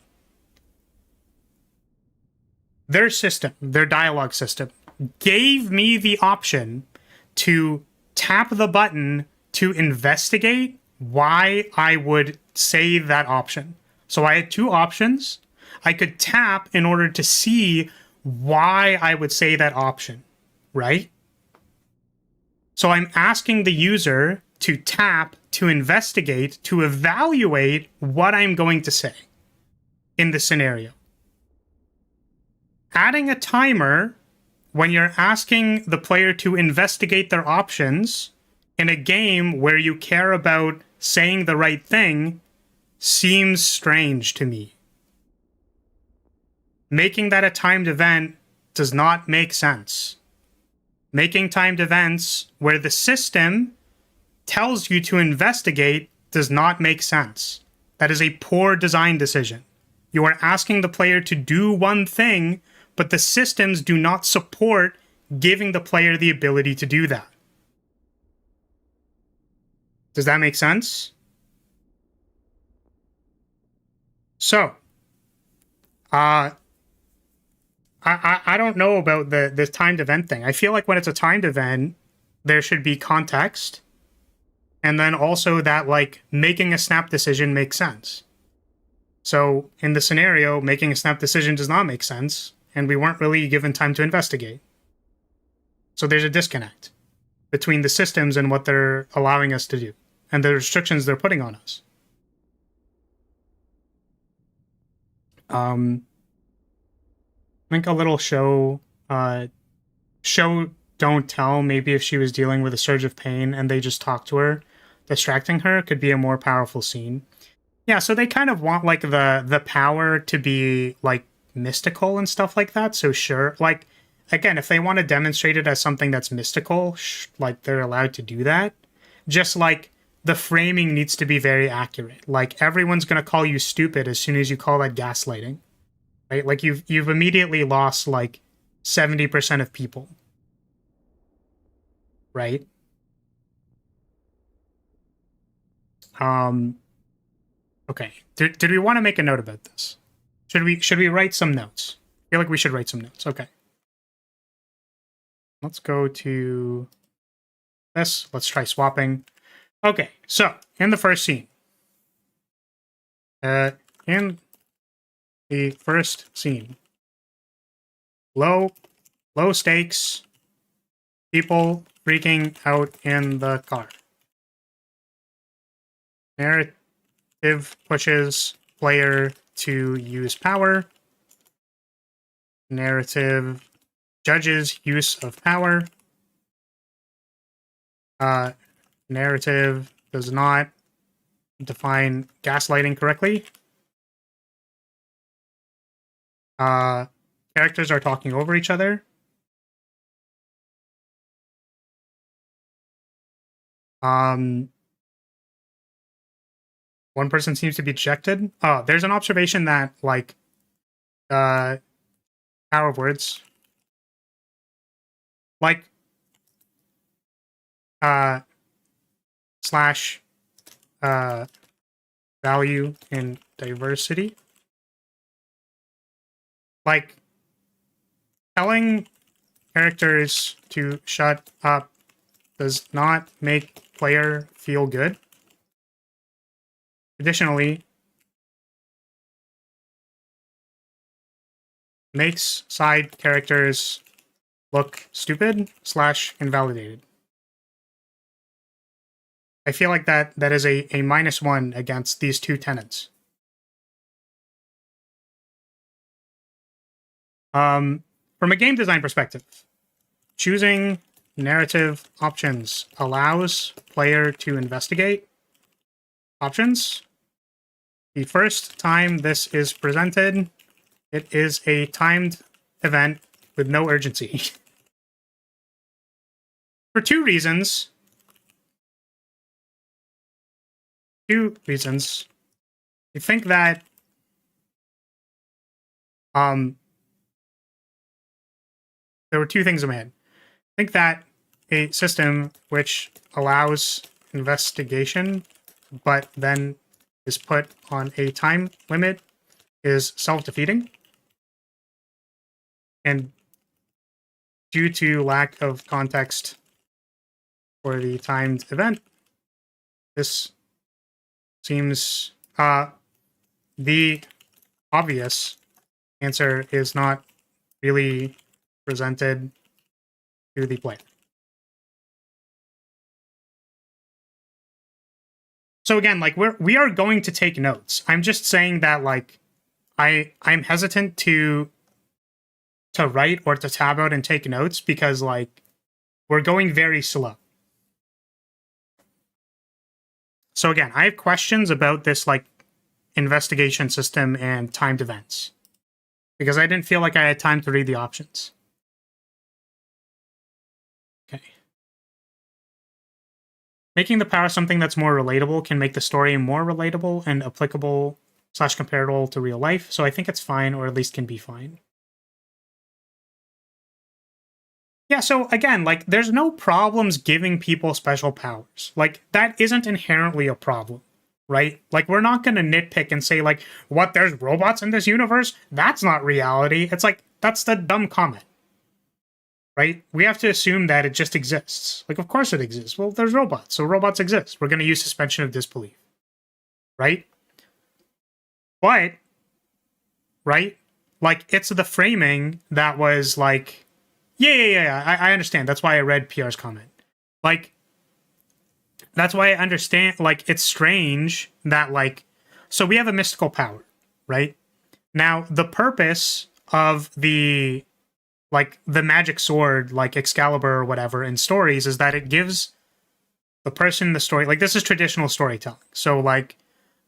Their system, their dialogue system, gave me the option to tap the button to investigate why I would say that option. So I had two options. I could tap in order to see why I would say that option, right? So I'm asking the user to tap, to investigate, to evaluate what I'm going to say in the scenario. Adding a timer when you're asking the player to investigate their options in a game where you care about saying the right thing seems strange to me. Making that a timed event does not make sense. Making timed events where the system tells you to investigate does not make sense. That is a poor design decision. You are asking the player to do one thing, but the systems do not support giving the player the ability to do that. Does that make sense? So, I don't know about the timed event thing. I feel like when it's a timed event, there should be context, and then also that, like, making a snap decision makes sense. So, in the scenario, making a snap decision does not make sense, and we weren't really given time to investigate. So there's a disconnect between the systems and what they're allowing us to do, and the restrictions they're putting on us. I think a little show don't tell, maybe if she was dealing with a surge of pain and they just talk to her, distracting her, could be a more powerful scene. Yeah, so they kind of want, like, the power to be, like, mystical and stuff like that, so sure. Like, again, if they want to demonstrate it as something that's mystical, like, they're allowed to do that. Just, like, the framing needs to be very accurate. Like, everyone's going to call you stupid as soon as you call that gaslighting. Right? Like, you've immediately lost, like, 70% of people. Right? Okay. Did we want to make a note about this? Should we write some notes? I feel like we should write some notes. Okay. Let's go to this. Let's try swapping. Okay, so in the first scene, low stakes, people freaking out in the car. Narrative pushes player to use power. Narrative judges use of power. Narrative does not define gaslighting correctly. Characters are talking over each other. One person seems to be ejected. Oh, there's an observation that, like, power of words, like, slash value in diversity. Like, telling characters to shut up does not make player feel good. Additionally, makes side characters look stupid / invalidated. I feel like that is a -1 against these two tenets. From a game design perspective, choosing narrative options allows player to investigate options. The first time this is presented, it is a timed event with no urgency. For two reasons. I think that there were two things in my head. I think that a system which allows investigation but then is put on a time limit is self-defeating. And due to lack of context for the timed event, this seems the obvious answer is not really presented to the player. So again, like, we are going to take notes. I'm just saying that, like, I'm hesitant to write or to tab out and take notes because, like, we're going very slow. So again, I have questions about this, like, investigation system and timed events because I didn't feel like I had time to read the options. Okay. Making the power something that's more relatable can make the story more relatable and applicable / comparable to real life, so I think it's fine, or at least can be fine. Yeah, so again, like, there's no problems giving people special powers. Like, that isn't inherently a problem, right? Like, we're not going to nitpick and say, like, what, there's robots in this universe? That's not reality. It's like, that's the dumb comment, right? We have to assume that it just exists. Like, of course it exists. Well, there's robots, so robots exist. We're going to use suspension of disbelief, right? But, right? Like, it's the framing that was like, yeah, I understand. That's why I read PR's comment. Like, that's why I understand, like, it's strange that, like, so we have a mystical power, right? Now, the purpose of the, like, the magic sword, like Excalibur or whatever in stories is that it gives the person the story, like, this is traditional storytelling. So, like,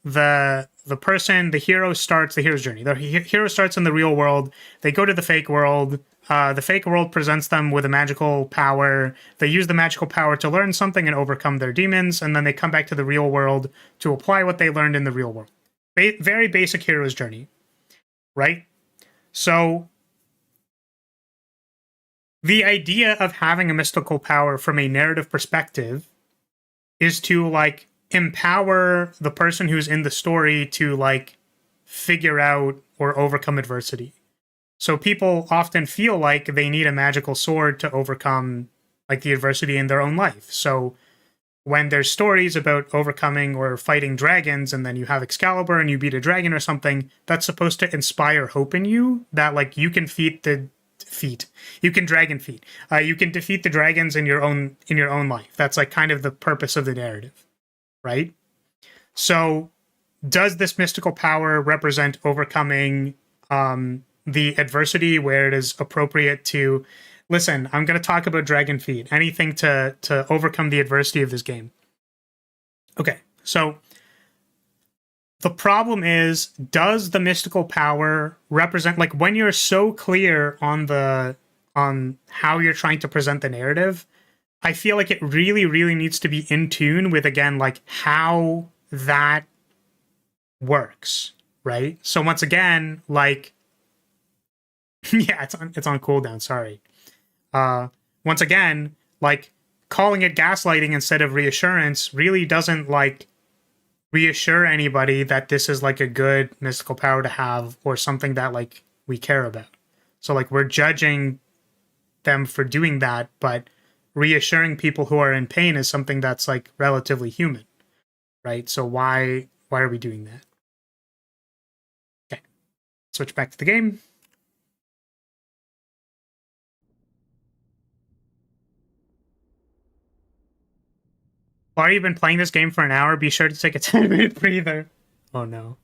the person, the hero's journey. The hero starts in the real world. They go to the fake world. The fake world presents them with a magical power. They use the magical power to learn something and overcome their demons, and then they come back to the real world to apply what they learned in the real world. Very basic hero's journey, right? So, the idea of having a mystical power from a narrative perspective is to, like, empower the person who's in the story to, like, figure out or overcome adversity. So people often feel like they need a magical sword to overcome, like, the adversity in their own life. So when there's stories about overcoming or fighting dragons, and then you have Excalibur and you beat a dragon or something, that's supposed to inspire hope in you that, like, you can you can dragon feat. You can defeat the dragons in your own life. That's, like, kind of the purpose of the narrative, right? So does this mystical power represent overcoming the adversity where it is appropriate to, listen, I'm going to talk about dragon feat, anything to overcome the adversity of this game? Okay, so the problem is, does the mystical power represent, like, when you're so clear on how you're trying to present the narrative, I feel like it really, really needs to be in tune with, again, like, how that works, right? So once again, like, yeah, it's on cooldown, sorry. Once again, like, calling it gaslighting instead of reassurance really doesn't, like, reassure anybody that this is, like, a good mystical power to have or something that, like, we care about. So, like, we're judging them for doing that, but reassuring people who are in pain is something that's, like, relatively human, right? So why are we doing that? Okay, switch back to the game. Why have you been playing this game for an hour? Be sure to take a 10-minute breather. Oh no.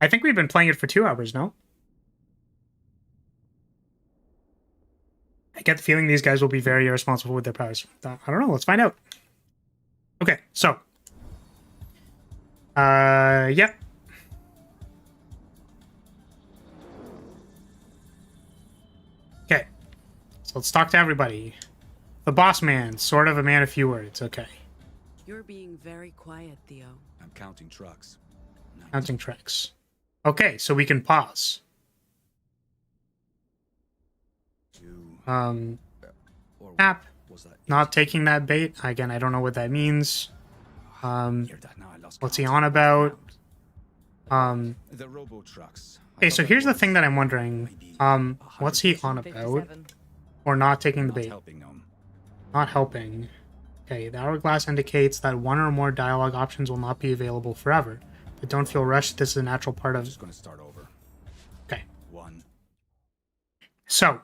I think we've been playing it for 2 hours, no? I get the feeling these guys will be very irresponsible with their powers. I don't know, let's find out. Okay, so. Yep. Okay. So let's talk to everybody. The boss man, sort of a man of few words, okay. You're being very quiet, Theo. I'm counting trucks. Counting tracks. Okay, so we can pause. App. Not taking that bait. Again, I don't know what that means. What's he on about? The robo trucks. Okay, so here's the thing that I'm wondering. What's he on about? Or not taking the bait? Not helping. Okay, the hourglass indicates that one or more dialogue options will not be available forever. But don't feel rushed. This is a natural part of. Just going to start over. Okay. 1. So,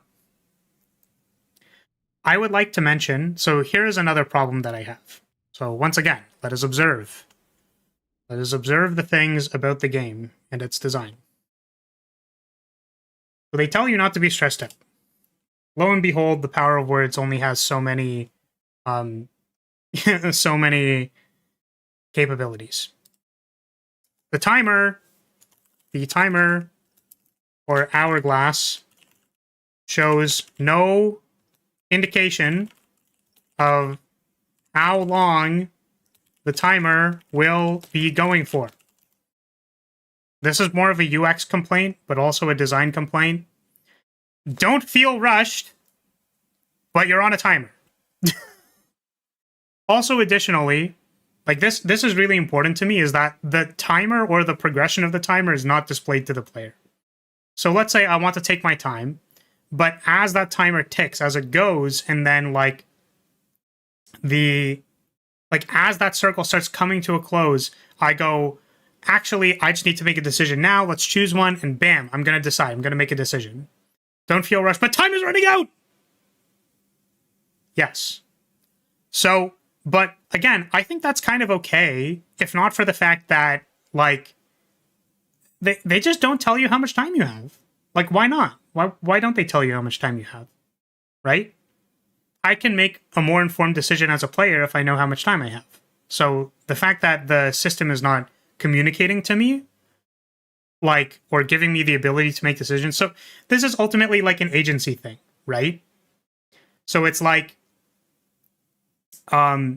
I would like to mention. So here is another problem that I have. So once again, let us observe. Let us observe the things about the game and its design. So they tell you not to be stressed out. Lo and behold, the power of words only has so many, so many capabilities. The timer or hourglass shows no indication of how long the timer will be going for. This is more of a UX complaint, but also a design complaint. Don't feel rushed, but you're on a timer. Also, additionally, like this is really important to me, is that the timer or the progression of the timer is not displayed to the player. So let's say I want to take my time, but as that timer ticks, as it goes, and then like as that circle starts coming to a close, I go, actually, I just need to make a decision now. Let's choose one, and bam, I'm going to decide. I'm going to make a decision. Don't feel rushed, but time is running out! Yes. So, but again, I think that's kind of okay, if not for the fact that, like, they just don't tell you how much time you have. Like, why not? Why don't they tell you how much time you have? Right? I can make a more informed decision as a player if I know how much time I have. So the fact that the system is not communicating to me, like, or giving me the ability to make decisions. So this is ultimately like an agency thing, right? So it's like, I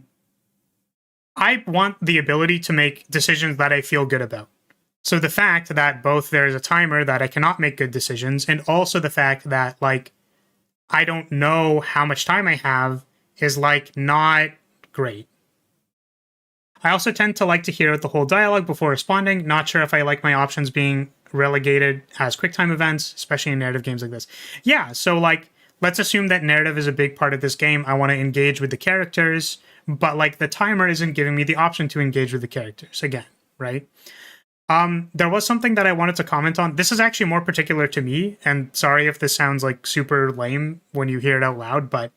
want the ability to make decisions that I feel good about. So the fact that both there's a timer that I cannot make good decisions, and also the fact that, like, I don't know how much time I have is, like, not great. I also tend to like to hear out the whole dialogue before responding. Not sure if I like my options being relegated as QuickTime events, especially in narrative games like this. Yeah, so, like, let's assume that narrative is a big part of this game. I want to engage with the characters, but, like, the timer isn't giving me the option to engage with the characters again, right? There was something that I wanted to comment on. This is actually more particular to me, and sorry if this sounds like super lame when you hear it out loud, but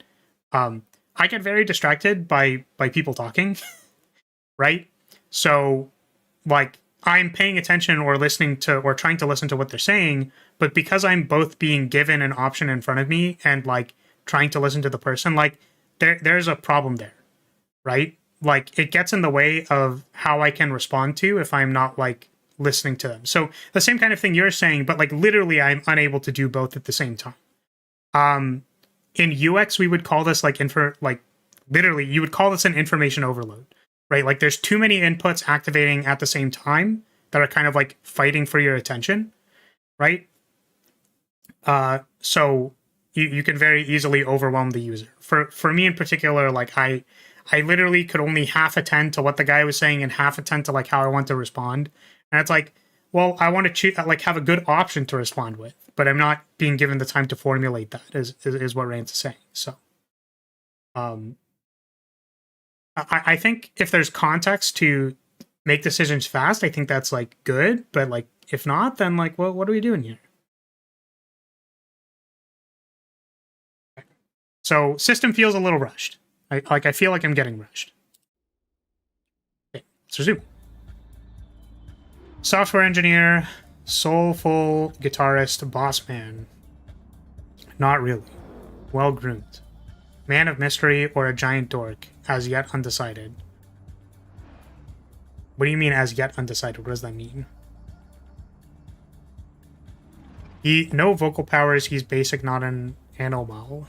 I get very distracted by people talking, right? So, like, I'm paying attention or listening to, or trying to listen to what they're saying, but because I'm both being given an option in front of me and, like, trying to listen to the person, like, there's a problem there, right? Like, it gets in the way of how I can respond to if I'm not, like, listening to them. So the same kind of thing you're saying, but, like, literally I'm unable to do both at the same time. In UX, we would call this, like, literally you would call this an information overload, right? Like, there's too many inputs activating at the same time that are kind of, like, fighting for your attention, right? So you can very easily overwhelm the user. For me in particular, like, I literally could only half attend to what the guy was saying and half attend to, like, how I want to respond. And it's like, well, I want to like, have a good option to respond with, but I'm not being given the time to formulate that, is what Rance is saying. So, I think if there's context to make decisions fast, I think that's, like, good. But, like, if not, then, like, well, what are we doing here? So, system feels a little rushed. I feel like I'm getting rushed. Okay, let's resume. Software engineer, soulful guitarist, boss man. Not really. Well groomed. Man of mystery or a giant dork, as yet undecided. What do you mean, as yet undecided? What does that mean? No vocal powers, he's basic, not an anomal.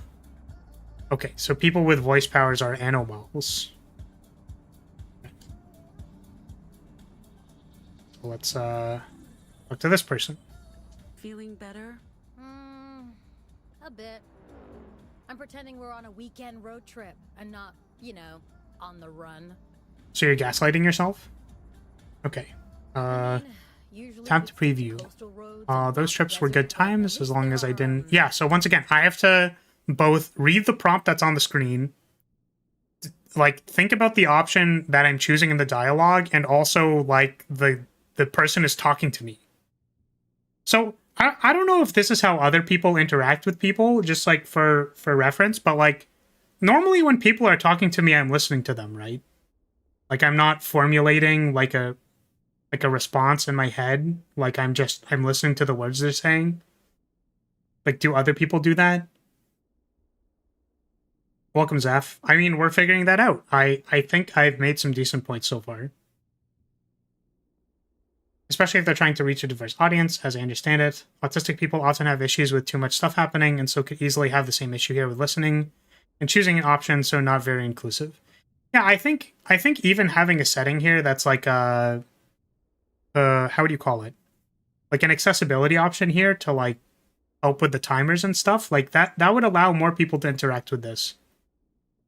Okay, so people with voice powers are anomals. So let's look to this person. Feeling better? A bit. I'm pretending we're on a weekend road trip and not, you know, on the run. So you're gaslighting yourself? Okay. Time to preview. Those trips were good times as long as I didn't... Yeah, so once again, I have to both read the prompt that's on the screen, like, think about the option that I'm choosing in the dialogue, and also, like, the person is talking to me. So I don't know if this is how other people interact with people, just, like, for reference, but, like, normally when people are talking to me, I'm listening to them, right? Like, I'm not formulating, like a response in my head. Like, I'm listening to the words they're saying. Like, do other people do that? Welcome, Zeph. I mean, we're figuring that out. I think I've made some decent points so far. Especially if they're trying to reach a diverse audience, as I understand it. Autistic people often have issues with too much stuff happening, and so could easily have the same issue here with listening and choosing an option, so not very inclusive. Yeah, I think even having a setting here that's like how do you call it? Like an accessibility option here to like help with the timers and stuff, like that would allow more people to interact with this.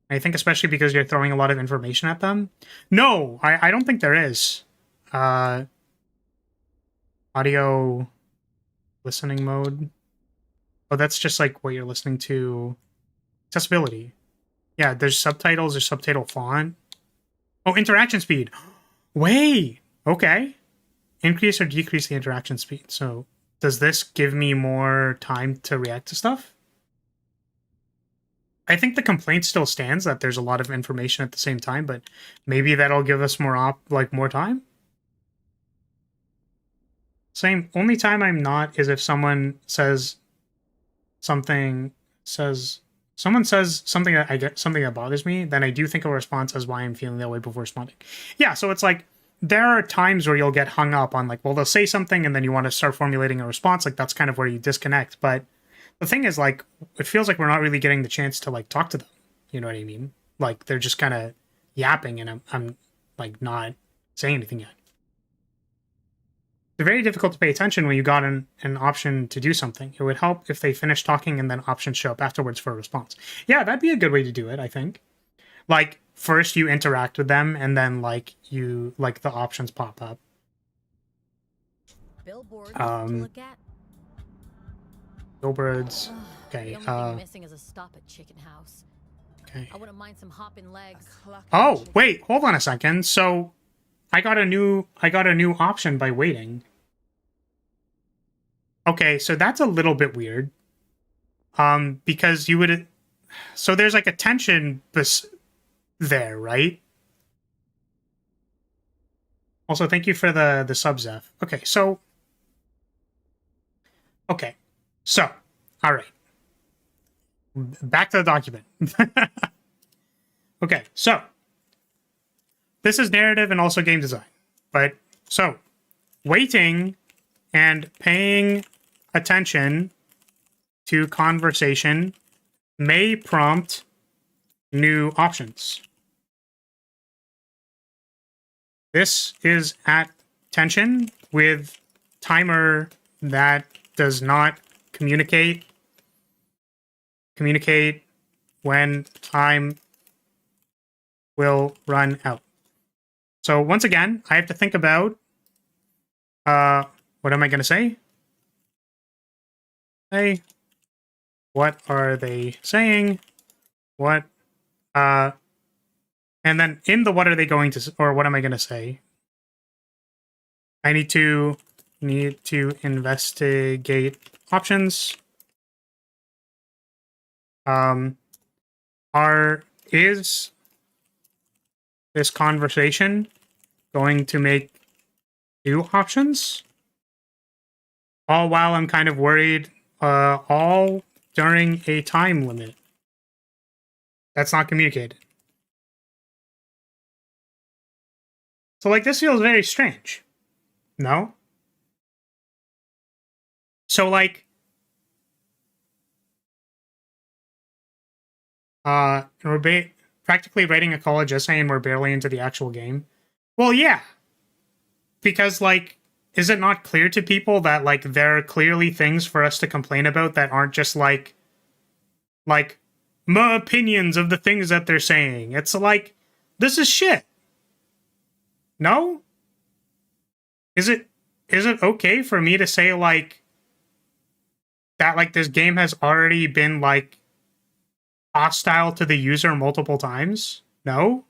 I think especially because you're throwing a lot of information at them. No, I don't think there is. Audio listening mode. Oh, that's just like what you're listening to. Accessibility. Yeah, there's subtitles, there's subtitle font. Oh, interaction speed. Wait, okay. Increase or decrease the interaction speed. So does this give me more time to react to stuff? I think the complaint still stands that there's a lot of information at the same time, but maybe that'll give us more more time. Same. Only time I'm not is if someone says something that I get something that bothers me, then I do think of a response as why I'm feeling that way before responding. Yeah, so it's like there are times where you'll get hung up on like, well, they'll say something and then you want to start formulating a response. Like that's kind of where you disconnect. But the thing is, like, it feels like we're not really getting the chance to like talk to them. You know what I mean? Like they're just kind of yapping and I'm like not saying anything yet. They're very difficult to pay attention when you got an option to do something. It would help if they finish talking and then options show up afterwards for a response. Yeah, that'd be a good way to do it, I think. Like, first you interact with them and then, like, the options pop up. Billboards to look at. Billboards. Okay, The only thing missing is a stop at Chicken House. Okay. I wouldn't mind some hopping legs. Oh, wait, hold on a second. So I got a new option by waiting. Okay, so that's a little bit weird. Because you would, so there's like a tension there, right? Also, thank you for the sub, Zeph. Okay, so all right. Back to the document. Okay, so this is narrative and also game design. But so waiting and paying attention to conversation may prompt new options. This is at tension with timer that does not communicate when time will run out. So once again, I have to think about what am I going to say? Hey, what are they saying? What and then in the what are they going to, or what am I going to say? I need to investigate options. Is this conversation going to make new options? All while I'm kind of worried, all during a time limit. That's not communicated. So, like, this feels very strange. No? So, like, we're practically writing a college essay and we're barely into the actual game. Well, yeah. Because, like, is it not clear to people that, like, there are clearly things for us to complain about that aren't just, like, my opinions of the things that they're saying? It's like, this is shit. No? Is it okay for me to say, like, that, like, this game has already been, like, hostile to the user multiple times? No?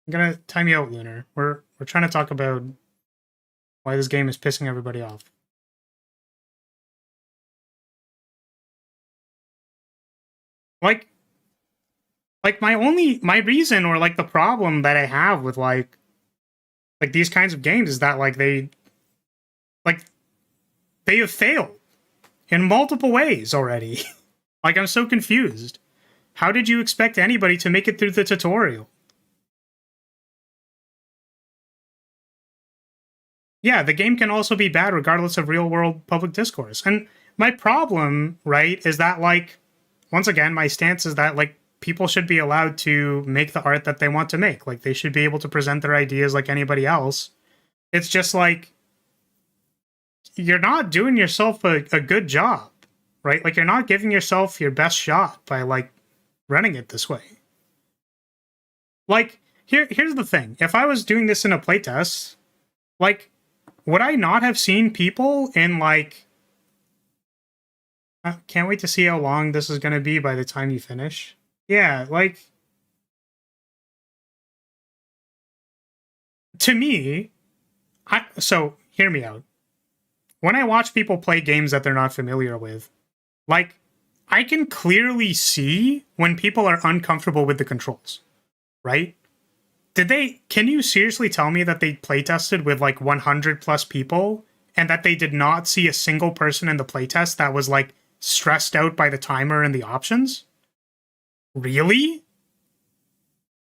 I'm gonna time you out, Lunar. We're trying to talk about why this game is pissing everybody off. Like my reason, or like the problem that I have with like these kinds of games is that like they have failed in multiple ways already. Like, I'm so confused. How did you expect anybody to make it through the tutorial? Yeah, the game can also be bad regardless of real-world public discourse. And my problem, right, is that, like, once again, my stance is that, like, people should be allowed to make the art that they want to make. Like, they should be able to present their ideas like anybody else. It's just like, you're not doing yourself a good job, right? Like, you're not giving yourself your best shot by, like, running it this way. Like, here's the thing. If I was doing this in a playtest, like, would I not have seen people in, like... can't wait to see how long this is going to be by the time you finish. Yeah, like... To me... So, hear me out. When I watch people play games that they're not familiar with, like, I can clearly see when people are uncomfortable with the controls, right? Can you seriously tell me that they playtested with like 100 plus people and that they did not see a single person in the playtest that was like stressed out by the timer and the options? Really?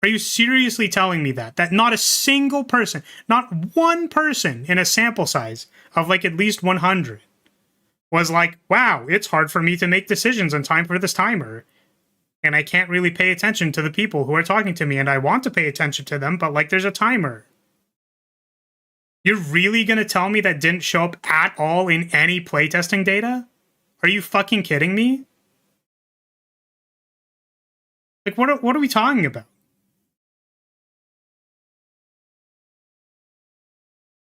Are you seriously telling me that? That not a single person, not one person in a sample size of like at least 100 was like, wow, it's hard for me to make decisions in time for this timer. And I can't really pay attention to the people who are talking to me, and I want to pay attention to them, but like there's a timer. You're really gonna tell me that didn't show up at all in any playtesting data? Are you fucking kidding me? Like, what are we talking about?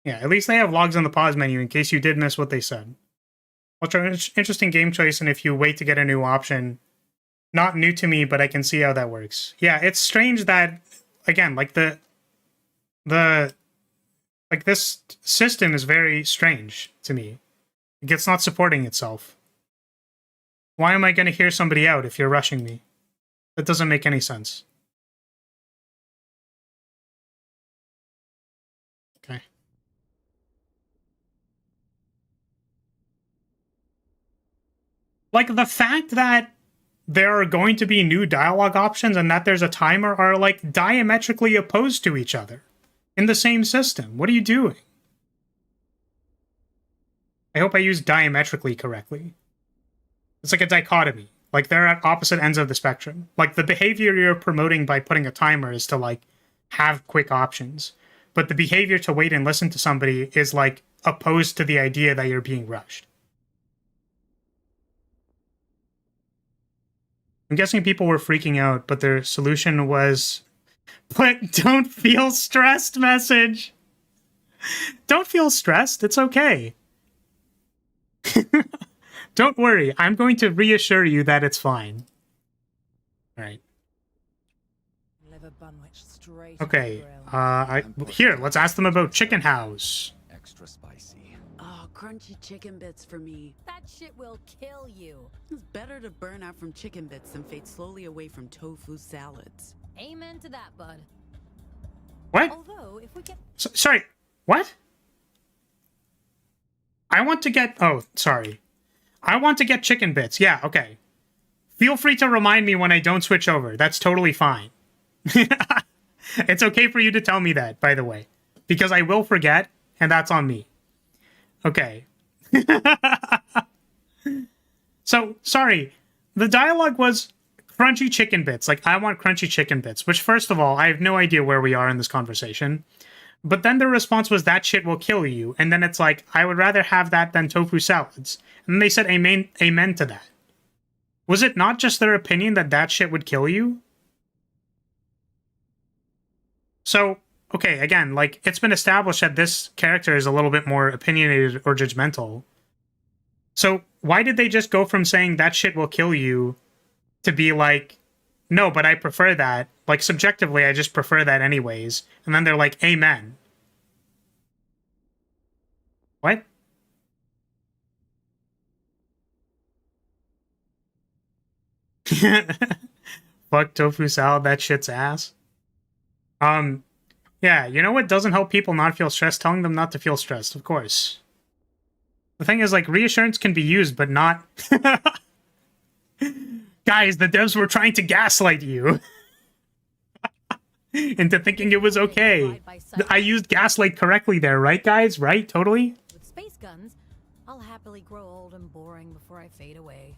Yeah, at least they have logs on the pause menu in case you did miss what they said. Interesting game choice, and if you wait to get a new option... Not new to me, but I can see how that works. Yeah, it's strange that, again, like like this system is very strange to me. It's not supporting itself. Why am I going to hear somebody out if you're rushing me? That doesn't make any sense. Okay. Like, the fact that there are going to be new dialogue options and that there's a timer are like diametrically opposed to each other in the same system. What are you doing? I hope I used diametrically correctly. It's like a dichotomy. Like they're at opposite ends of the spectrum. Like the behavior you're promoting by putting a timer is to like have quick options. But the behavior to wait and listen to somebody is like opposed to the idea that you're being rushed. I'm guessing people were freaking out, but their solution was, but don't feel stressed message. Don't feel stressed. It's okay. Don't worry. I'm going to reassure you that it's fine. All right. Okay. Here, let's ask them about Chicken House. Extra spicy. Oh, crunchy chicken bits for me. That shit will kill you. It's better to burn out from chicken bits than fade slowly away from tofu salads. Amen to that, bud. What? Although, if we get... Sorry. What? I want to get... Oh, sorry. I want to get chicken bits. Yeah, okay. Feel free to remind me when I don't switch over. That's totally fine. It's okay for you to tell me that, by the way. Because I will forget, and that's on me. Okay. So, sorry. The dialogue was crunchy chicken bits. Like, I want crunchy chicken bits. Which, first of all, I have no idea where we are in this conversation. But then the response was, that shit will kill you. And then it's like, I would rather have that than tofu salads. And then they said amen to that. Was it not just their opinion that that shit would kill you? So, okay, again, like, it's been established that this character is a little bit more opinionated or judgmental. So, why did they just go from saying that shit will kill you to be like, no, but I prefer that. Like, subjectively, I just prefer that anyways. And then they're like, amen. What? Fuck tofu salad, that shit's ass. Yeah, you know what doesn't help people not feel stressed? Telling them not to feel stressed, of course. The thing is, like, reassurance can be used, but not... Guys, the devs were trying to gaslight you into thinking it was okay. I used gaslight correctly there, right, guys? Right? Totally? With space guns, I'll happily grow old and boring before I fade away.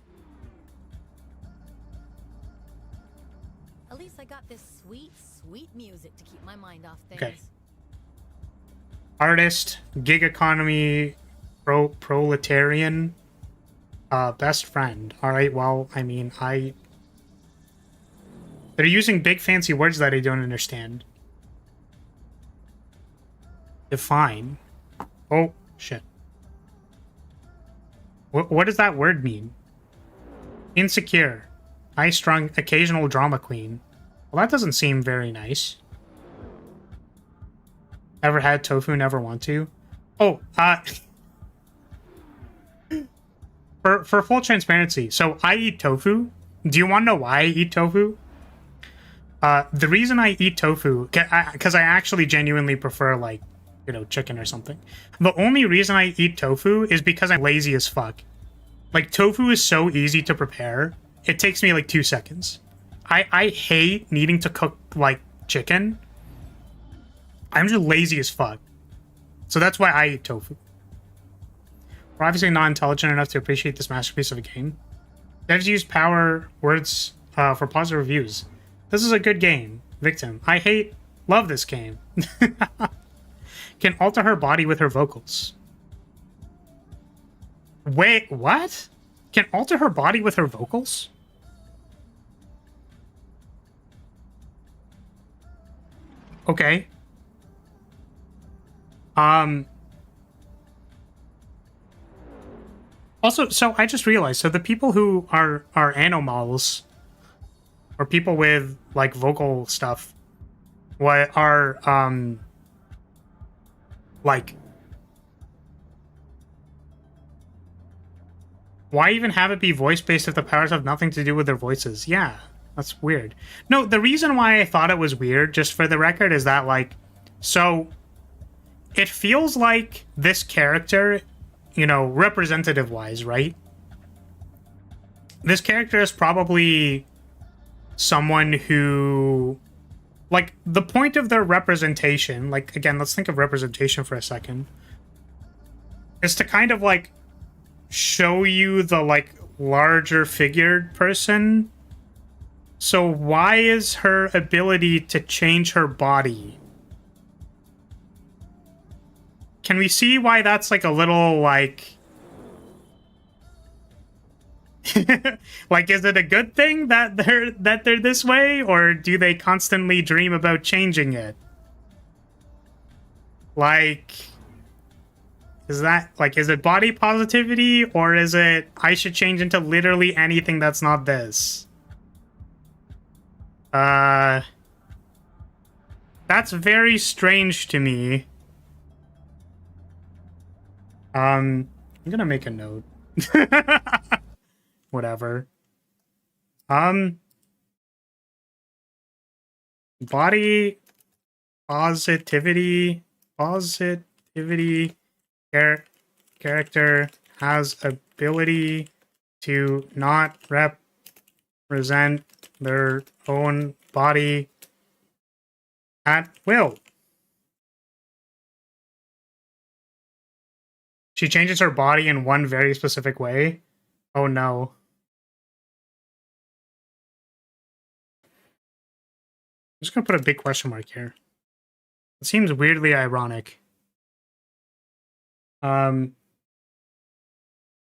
At least I got this sweet, sweet music to keep my mind off things. Okay. Artist, gig economy, proletarian, best friend. All right, well, I mean, they're using big fancy words that I don't understand. Define. Oh, shit. What does that word mean? Insecure. High-strung, occasional drama queen. Well, that doesn't seem very nice. Ever had tofu, never want to? Oh, for full transparency, so I eat tofu. Do you want to know why I eat tofu? The reason I eat tofu, because I actually genuinely prefer, like, you know, chicken or something. The only reason I eat tofu is because I'm lazy as fuck. Like, tofu is so easy to prepare. It takes me like 2 seconds. I hate needing to cook, like, chicken. I'm just lazy as fuck. So that's why I eat tofu. We're obviously not intelligent enough to appreciate this masterpiece of a game. Devs use power words for positive reviews. This is a good game. Victim. Love this game. Can alter her body with her vocals. Wait, what? Can alter her body with her vocals? Okay. Also, so I just realized, so the people who are anomals, or people with, like, vocal stuff, what are, like, why even have it be voice-based if the powers have nothing to do with their voices? Yeah, that's weird. No, the reason why I thought it was weird, just for the record, is that, like, so it feels like this character, you know, representative-wise, right? This character is probably someone who, like, the point of their representation, like, again, let's think of representation for a second, is to kind of, like, show you the, like, larger figured person. So why is her ability to change her body? Can we see why that's, like, a little, like... like, is it a good thing that they're this way, or do they constantly dream about changing it? Like, is it body positivity, or is it I should change into literally anything that's not this? That's very strange to me. I'm gonna make a note. Whatever. Body positivity. Character has ability to not represent their own body at will. She changes her body in one very specific way. Oh no. I'm just gonna put a big question mark here. It seems weirdly ironic.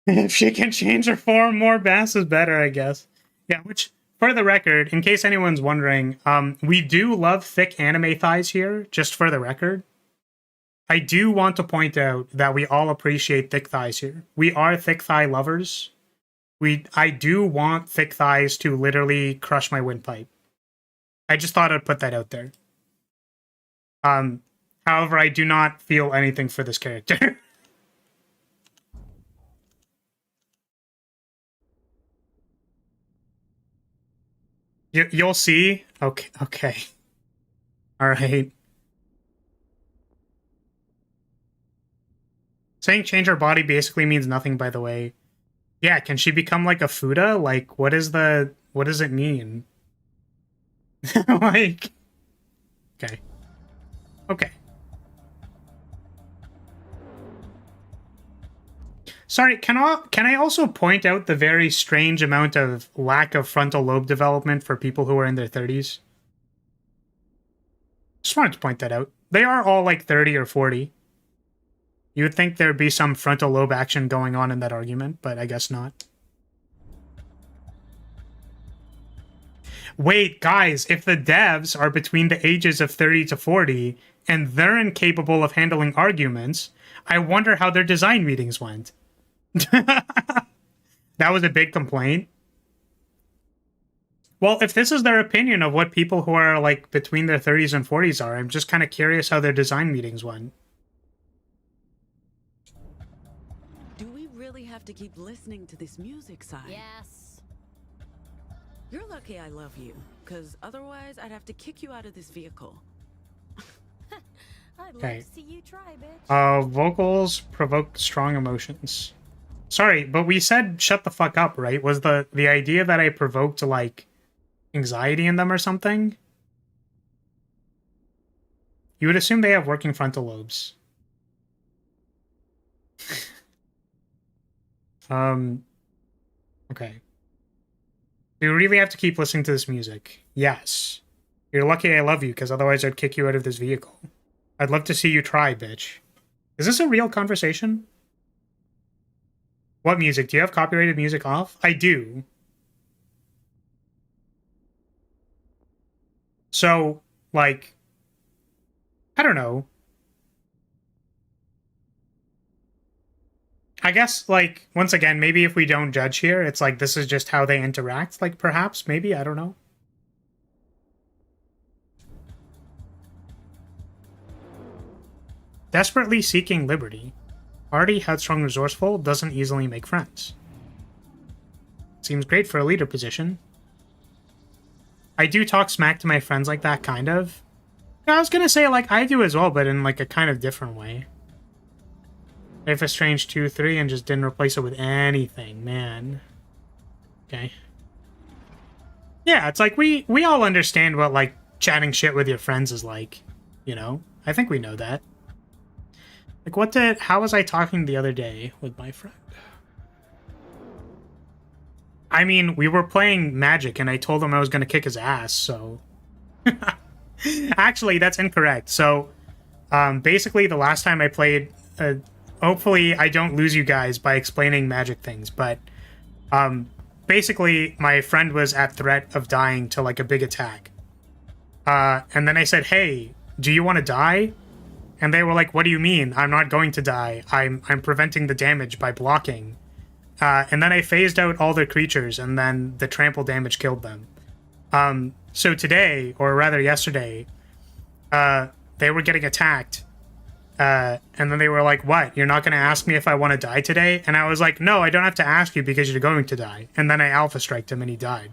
If she can change her form, more bass is better, I guess. Yeah, which, for the record, in case anyone's wondering, we do love thick anime thighs here, just for the record. I do want to point out that we all appreciate thick thighs here. We are thick thigh lovers. I do want thick thighs to literally crush my windpipe. I just thought I'd put that out there. However, I do not feel anything for this character. You'll see. Okay. All right. Saying change her body basically means nothing, by the way. Yeah, can she become like a Fuda? Like, what does it mean? Like, okay. Sorry, can I also point out the very strange amount of lack of frontal lobe development for people who are in their 30s? Just wanted to point that out. They are all like 30 or 40. You would think there'd be some frontal lobe action going on in that argument, but I guess not. Wait, guys, if the devs are between the ages of 30 to 40 and they're incapable of handling arguments, I wonder how their design meetings went. That was a big complaint. Well, if this is their opinion of what people who are like between their 30s and 40s are, I'm just kind of curious how their design meetings went. Do we really have to keep listening to this music, Sai? Yes. You're lucky I love you, because otherwise I'd have to kick you out of this vehicle. I'd love Okay. to see you try, bitch. Vocals provoke strong emotions. Sorry, but we said shut the fuck up, right? Was the idea that I provoked like anxiety in them or something? You would assume they have working frontal lobes. Okay. Do you really have to keep listening to this music? Yes. You're lucky I love you, because otherwise I'd kick you out of this vehicle. I'd love to see you try, bitch. Is this a real conversation? What music? Do you have copyrighted music off? I do. So, like, I don't know. I guess, like, once again, maybe if we don't judge here, it's like this is just how they interact, like, perhaps, maybe, I don't know. Desperately seeking liberty. Hardy, headstrong, resourceful, doesn't easily make friends. Seems great for a leader position. I do talk smack to my friends like that, kind of. I was gonna say, like, I do as well, but in, like, a kind of different way. If a Strange 2-3 and just didn't replace it with anything, man. Okay. Yeah, it's like, we all understand what, like, chatting shit with your friends is like. You know? I think we know that. Like, how was I talking the other day with my friend? I mean, we were playing Magic, and I told him I was going to kick his ass, so... Actually, that's incorrect. So, basically, the last time I played... hopefully, I don't lose you guys by explaining Magic things, but... basically, my friend was at threat of dying to, like, a big attack. And then I said, hey, do you want to die? And they were like, what do you mean? I'm not going to die. I'm preventing the damage by blocking. And then I phased out all their creatures, and then the trample damage killed them. So today, or rather yesterday, they were getting attacked. And then they were like, what? You're not going to ask me if I want to die today? And I was like, no, I don't have to ask you because you're going to die. And then I alpha striked him and he died.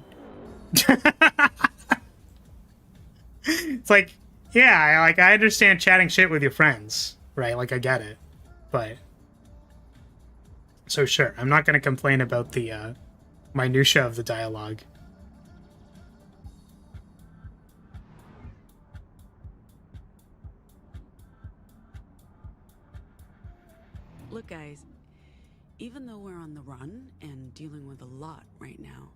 It's like... Yeah, I understand chatting shit with your friends, right? Like, I get it. But... So, sure, I'm not going to complain about the, minutia of the dialogue. Look, guys, even though we're on the run and dealing with a lot right now,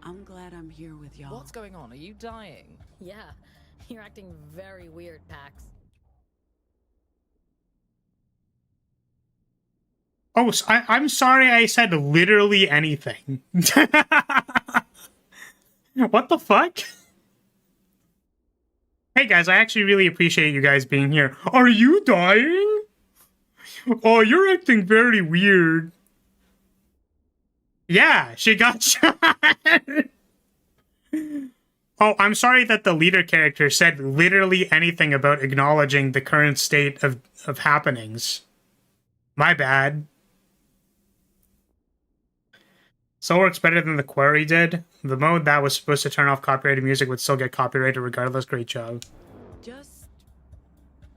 I'm glad I'm here with y'all. What's going on? Are you dying? Yeah, you're acting very weird, Pax. Oh, so I'm sorry I said literally anything. What the fuck? Hey guys, I actually really appreciate you guys being here. Are you dying? Oh, you're acting very weird. Yeah, she got shot. Oh, I'm sorry that the leader character said literally anything about acknowledging the current state of happenings. My bad. So works better than the query did. The mode that was supposed to turn off copyrighted music would still get copyrighted regardless. Great job. Just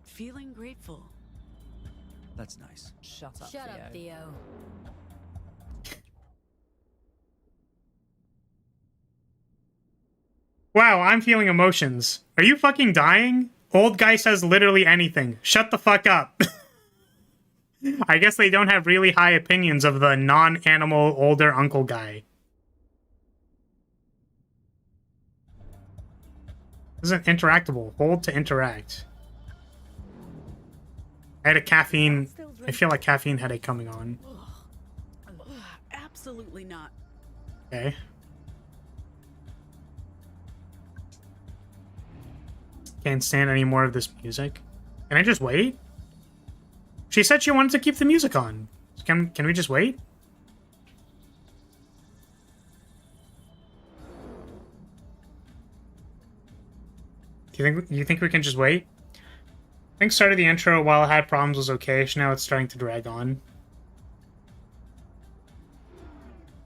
feeling grateful. That's nice. Shut up, Shut up, Theo. Wow, I'm feeling emotions. Are you fucking dying? Old guy says literally anything. Shut the fuck up. I guess they don't have really high opinions of the non-animal older uncle guy. This isn't interactable. Hold to interact. I had a caffeine... I feel like caffeine headache coming on. Absolutely not. Okay. Can't stand any more of this music. Can I just wait? She said she wanted to keep the music on. Can we just wait? Do you think we can just wait? I think started the intro while I had problems was okay. Now it's starting to drag on.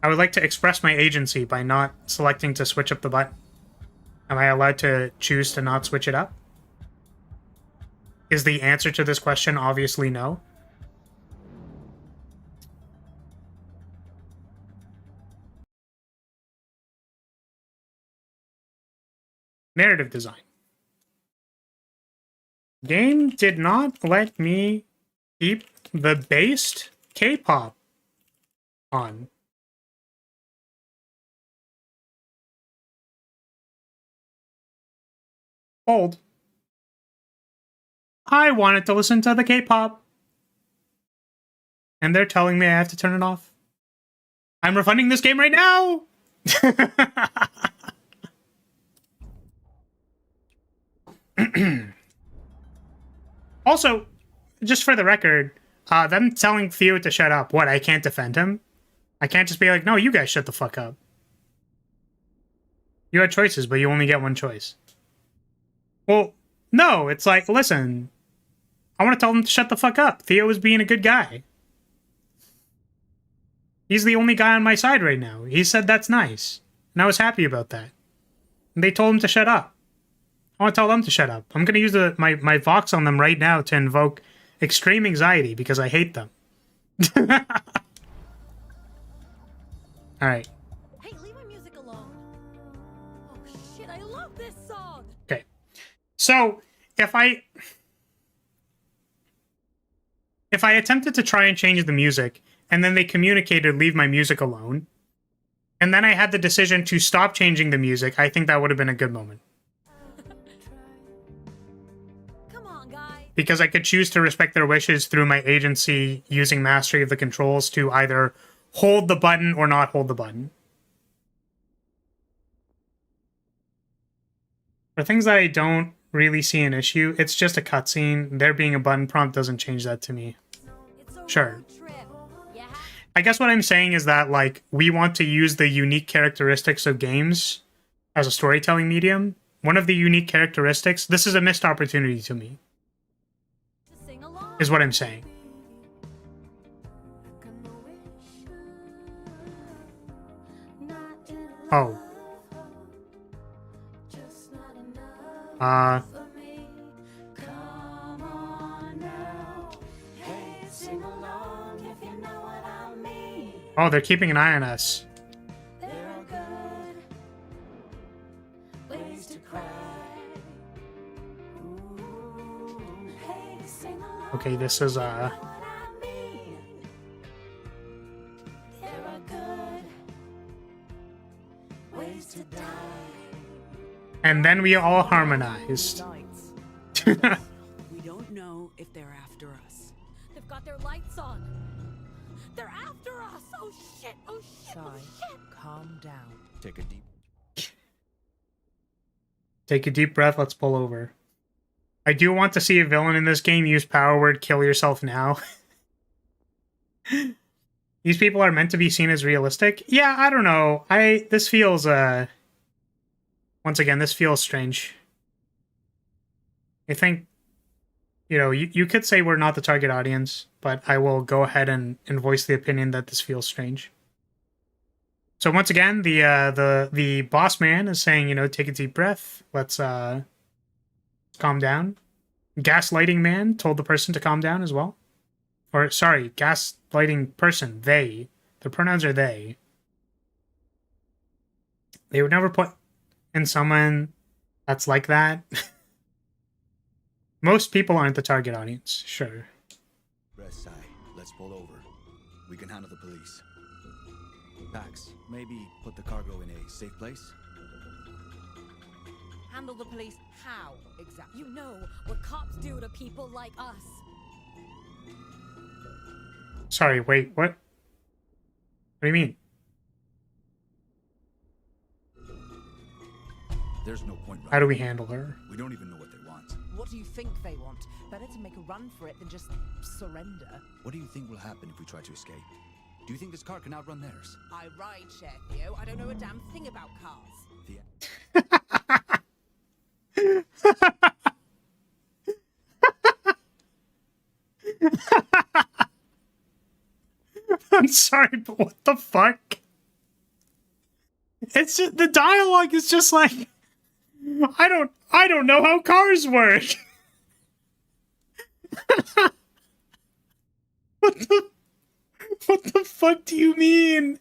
I would like to express my agency by not selecting to switch up the button. Am I allowed to choose to not switch it up? Is the answer to this question obviously no? Narrative design. Game did not let me keep the based K-pop on. Hold. I wanted to listen to the K-pop. And they're telling me I have to turn it off. I'm refunding this game right now! Also, just for the record, them telling Theo to shut up. What, I can't defend him? I can't just be like, no, you guys shut the fuck up. You had choices, but you only get one choice. Well, no, it's like, listen, I want to tell them to shut the fuck up. Theo is being a good guy. He's the only guy on my side right now. He said that's nice. And I was happy about that. And they told him to shut up. I want to tell them to shut up. I'm going to use my Vox on them right now to invoke extreme anxiety because I hate them. Alright. Hey, leave my music alone. Oh shit, I love this song. Okay. So, if I attempted to try and change the music, and then they communicated leave my music alone, and then I had the decision to stop changing the music, I think that would have been a good moment. Because I could choose to respect their wishes through my agency using mastery of the controls to either hold the button or not hold the button. For things that I don't really see an issue, it's just a cutscene. There being a button prompt doesn't change that to me. Sure. I guess what I'm saying is that, like, we want to use the unique characteristics of games as a storytelling medium. One of the unique characteristics, this is a missed opportunity to me. Is what I'm saying. Oh. Oh, they're keeping an eye on us. Okay, this is and then we all harmonized. We don't know if they're after us. They've got their lights on. They're after us. Oh shit. Oh shit. Sai, Oh shit. calm down. Take a deep. Take a deep breath, let's pull over. I do want to see a villain in this game use power word kill yourself now. These people are meant to be seen as realistic? Yeah, I don't know. This feels once again, this feels strange. I think, you know, you could say we're not the target audience, but I will go ahead and voice the opinion that this feels strange. So once again, the boss man is saying, you know, take a deep breath. Let's calm down. Gaslighting man told the person to calm down as well. Or, sorry, gaslighting person, they. The pronouns are they. They would never put in someone that's like that. Most people aren't the target audience, sure. Rest, Sai. let's pull over. We can handle the police. Pax, maybe put the cargo in a safe place? Handle the police how, exactly? You know what cops do to people like us. Sorry, wait, what? What do you mean? There's no point running. How do we handle her? We don't even know what they want. What do you think they want? Better to make a run for it than just surrender. What do you think will happen if we try to escape? Do you think this car can outrun theirs? I ride share, Theo. I don't know a damn thing about cars. I'm sorry, but what the fuck? It's just, the dialogue is just like, I don't know how cars work. What the fuck do you mean?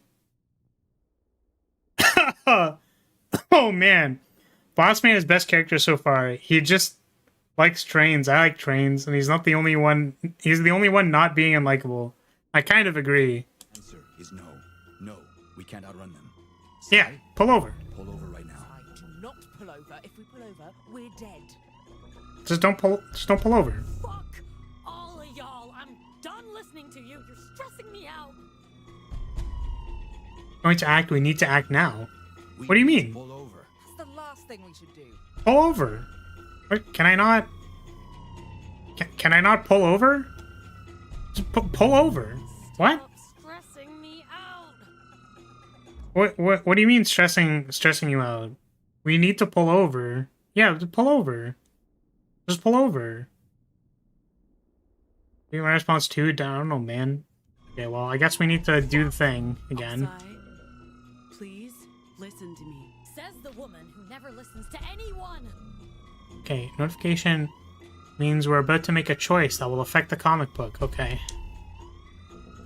Oh man. Bossman is best character so far. He just likes trains. I like trains, and he's not the only one. He's the only one not being unlikable. I kind of agree. Answer is no. No, we can't outrun them. Yeah, pull over. Pull over right now. I do not pull over. If we pull over, we're dead. Just don't pull over. Fuck all of y'all. I'm done listening to you. You're stressing me out. Going to act, we need to act now. We What do you need to mean? Pull over. That's the last thing we should do. Pull over. What, can I not? Can I not pull over? Just pull over. What? Stop stressing me out. What do you mean stressing you out? We need to pull over. Yeah, just pull over. Just pull over. My response too? I don't know, man. Okay, well, I guess we need to do the thing again. Oksai, please listen to me. Says the woman who never listens to anyone. Okay, notification means we're about to make a choice that will affect the comic book. Okay.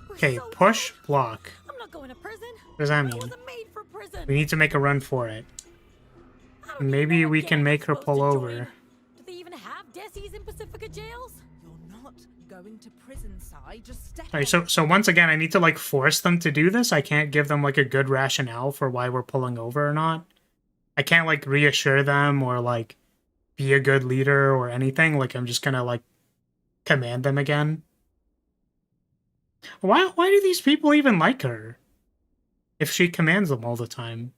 We're Okay, so push, close. block. I'm not going to prison. What does that I mean? wasn't made for prison. We need to make a run for it. I don't even Maybe know what we can gang make her I'm pull supposed to over. join. Do they even have desis in Pacifica jails? You're not going to prison, Si. Just step Alright, on so once again, I need to, like, force them to do this. I can't give them, like, a good rationale for why we're pulling over or not. I can't, like, reassure them or, like, be a good leader or anything. Like, I'm just gonna, like, command them again. Why do these people even like her? If she commands them all the time.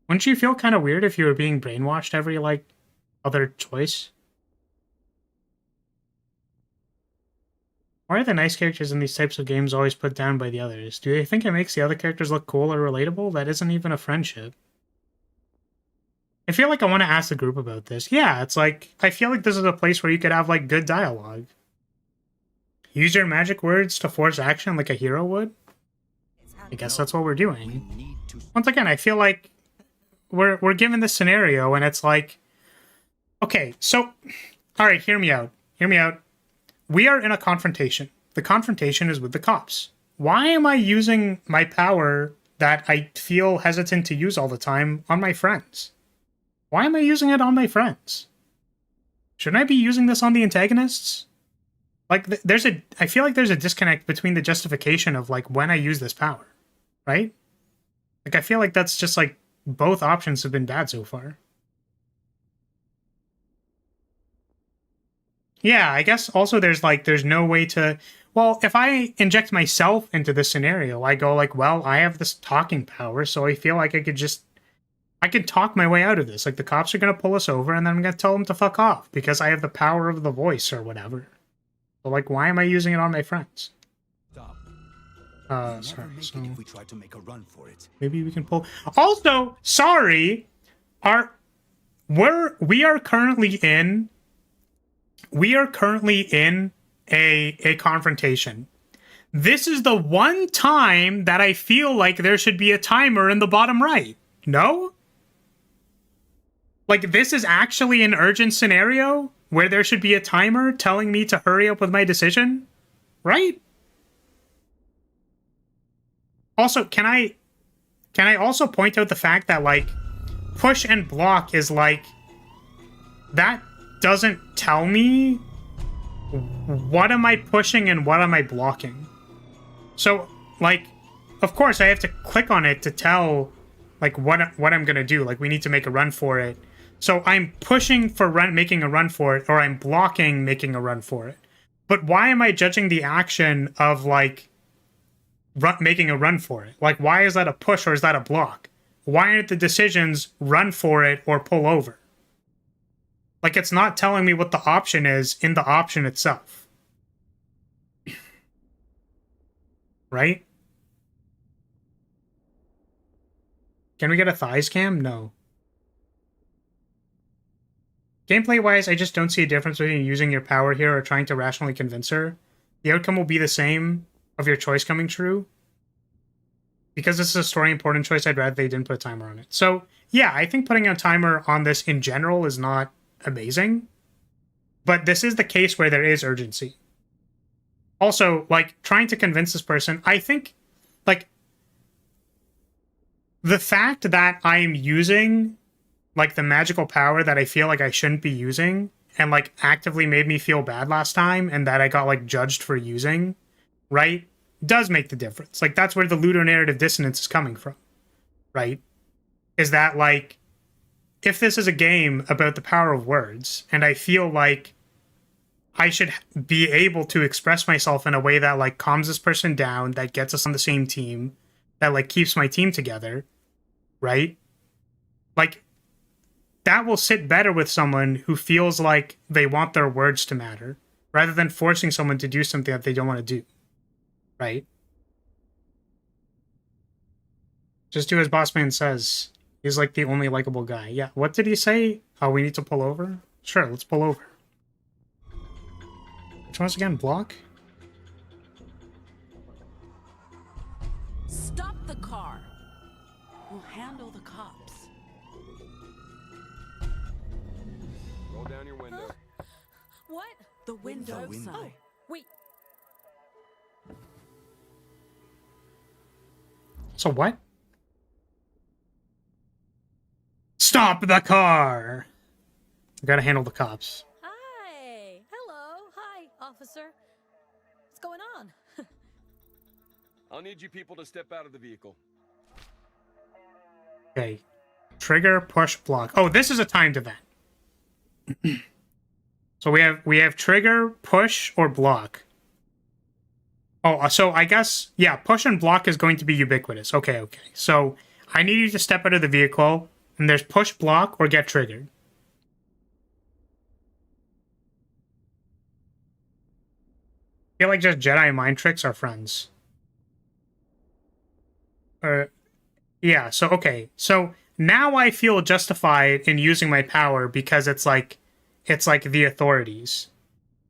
Wouldn't you feel kind of weird if you were being brainwashed every, like, other choice? Why are the nice characters in these types of games always put down by the others? Do they think it makes the other characters look cool or relatable? That isn't even a friendship. I feel like I want to ask the group about this. Yeah, it's like, I feel like this is a place where you could have, like, good dialogue. Use your magic words to force action like a hero would? I guess that's what we're doing. We need to. Once again, I feel like we're given this scenario and it's like, okay, so, all right, hear me out. Hear me out. We are in a confrontation. The confrontation is with the cops. Why am I using my power that I feel hesitant to use all the time on my friends? Why am I using it on my friends? Shouldn't I be using this on the antagonists? Like, I feel like there's a disconnect between the justification of, like, when I use this power, right? Like, I feel like that's just, like, both options have been bad so far. Yeah, I guess also there's no way to... Well, if I inject myself into this scenario, I go like, well, I have this talking power, so I feel like I could talk my way out of this. Like, the cops are going to pull us over, and then I'm going to tell them to fuck off, because I have the power of the voice or whatever. So, like, why am I using it on my friends? Stop. Sorry, Make so... it if we try to make a run for it. Maybe we can pull... Also, sorry, we are currently in a confrontation. This is the one time that I feel like there should be a timer in the bottom right. No? Like, this is actually an urgent scenario where there should be a timer telling me to hurry up with my decision? Right? Also, can I also point out the fact that, like, push and block is, like, that doesn't tell me what am I pushing and what am I blocking. So, like, of course I have to click on it to tell, like, what I'm gonna do. Like, we need to make a run for it. So I'm pushing for making a run for it, or I'm blocking making a run for it. But why am I judging the action of, like, making a run for it? Like, why is that a push or is that a block? Why aren't the decisions run for it or pull over? Like, it's not telling me what the option is in the option itself. Right? Can we get a thighs cam? No. Gameplay-wise, I just don't see a difference between using your power here or trying to rationally convince her. The outcome will be the same of your choice coming true. Because this is a story-important choice, I'd rather they didn't put a timer on it. So, yeah, I think putting a timer on this in general is not amazing. But this is the case where there is urgency. Also, like, trying to convince this person, I think, like, the fact that I'm using, like, the magical power that I feel like I shouldn't be using, and, like, actively made me feel bad last time, and that I got, like, judged for using, right, does make the difference. Like, that's where the ludonarrative dissonance is coming from, right? Is that, like, if this is a game about the power of words, and I feel like I should be able to express myself in a way that, like, calms this person down, that gets us on the same team, that, like, keeps my team together, right? Like, that will sit better with someone who feels like they want their words to matter, rather than forcing someone to do something that they don't want to do, right? Just do as Bossman says. He's, like, the only likable guy. Yeah, what did he say? Oh, we need to pull over? Sure, let's pull over. Which one's again? Block? Stop the car. We'll handle the cops. Roll down your window. What? The window The window. side. Wait. So what? Stop the car! I gotta handle the cops. Hi. Hello. Hi, officer. What's going on? I'll need you people to step out of the vehicle. Okay. Trigger, push, block. Oh, this is a timed event. So we have trigger, push, or block. Oh, so I guess, yeah, push and block is going to be ubiquitous. Okay, okay. So I need you to step out of the vehicle, and there's push, block, or get triggered. I feel like just Jedi mind tricks are friends. Yeah, so, okay. So now I feel justified in using my power because it's like the authorities.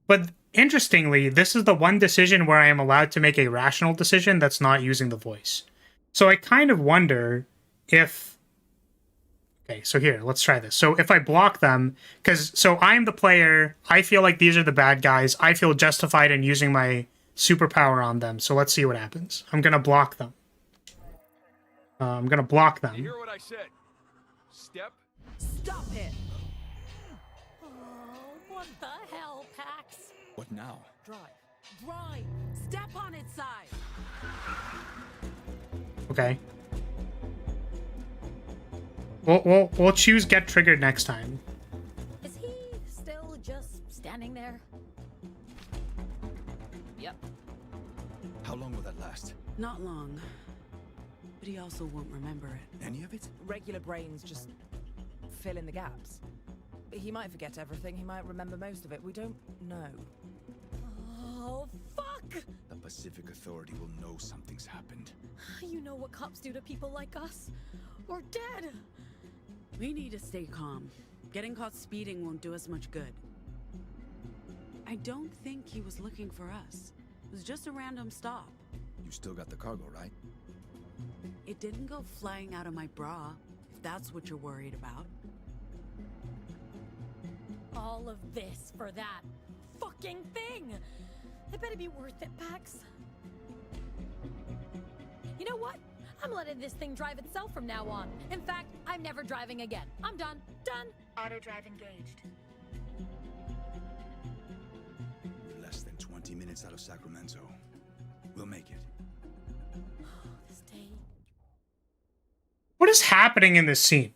But interestingly, this is the one decision where I am allowed to make a rational decision that's not using the voice. So I kind of wonder if... Okay, so here, let's try this. So if I block them, so I'm the player, I feel like these are the bad guys, I feel justified in using my superpower on them. So let's see what happens. I'm gonna block them. I'm gonna block them. You hear what I said? Step. Stop it. Oh, what the hell, Pax? What now? Drive. Drive. Step on its side. Okay. We'll choose get triggered next time. Is he still just standing there? Yep. How long will that last? Not long. But he also won't remember it. Any of it? Regular brains just fill in the gaps. He might forget everything, he might remember most of it. We don't know. Oh, fuck! The Pacific Authority will know something's happened. You know what cops do to people like us? We're dead! We need to stay calm. Getting caught speeding won't do us much good. I don't think he was looking for us. It was just a random stop. You still got the cargo, right? It didn't go flying out of my bra, if that's what you're worried about. All of this for that fucking thing! It better be worth it, Pax. You know what? I'm letting this thing drive itself from now on. In fact, I'm never driving again. I'm done. Done. Auto drive engaged. We're less than 20 minutes out of Sacramento. We'll make it. is happening in this scene?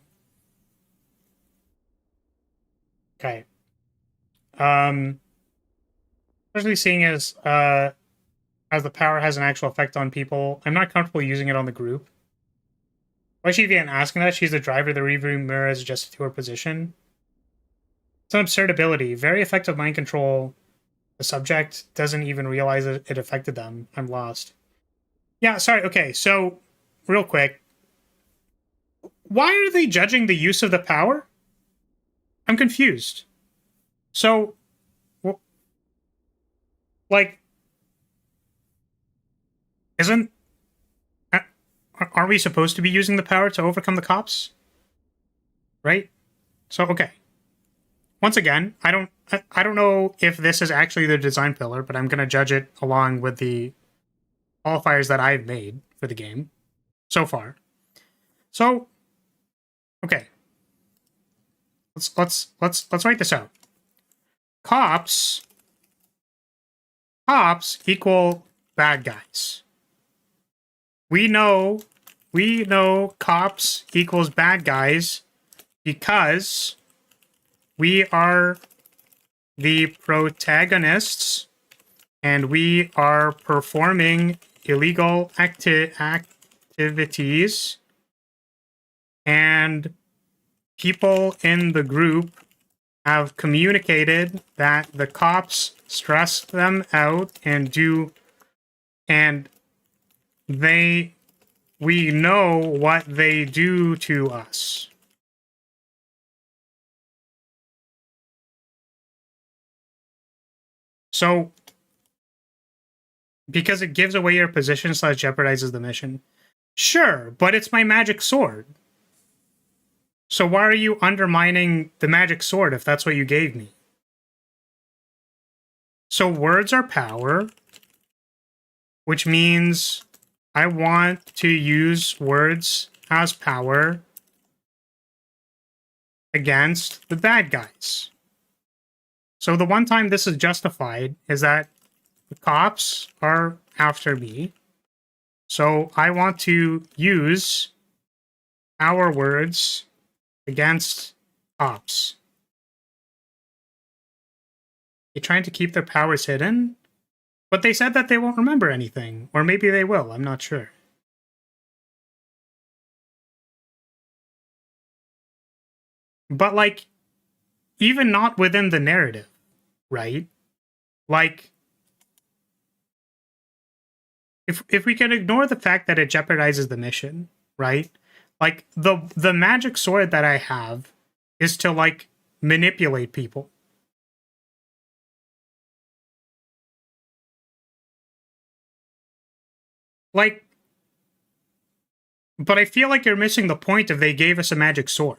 Okay. Especially seeing as the power has an actual effect on people, I'm not comfortable using it on the group. Why is she even asking that? She's the driver. The rearview mirror is adjusted to her position. It's an absurd ability. Very effective mind control. The subject doesn't even realize it affected them. I'm lost. Yeah, sorry. Okay, so real quick. Why are they judging the use of the power? I'm confused. So, like, aren't we supposed to be using the power to overcome the cops? Right? So, okay. Once again, I don't know if this is actually the design pillar, but I'm going to judge it along with the qualifiers that I've made for the game so far. So, okay. Let's write this out. Cops equal bad guys. We know cops equals bad guys because we are the protagonists and we are performing illegal activities, and people in the group have communicated that the cops stress them out we know what they do to us. So, because it gives away your position / jeopardizes the mission. Sure, but it's my magic sword. So why are you undermining the magic sword if that's what you gave me? So words are power, which means I want to use words as power against the bad guys. So the one time this is justified is that the cops are after me. So I want to use our words against cops. They're trying to keep their powers hidden, but they said that they won't remember anything. Or maybe they will, I'm not sure. But, like, even not within the narrative, right? Like, if we can ignore the fact that it jeopardizes the mission, right? Like, the magic sword that I have is to, like, manipulate people. Like, but I feel like you're missing the point if they gave us a magic sword.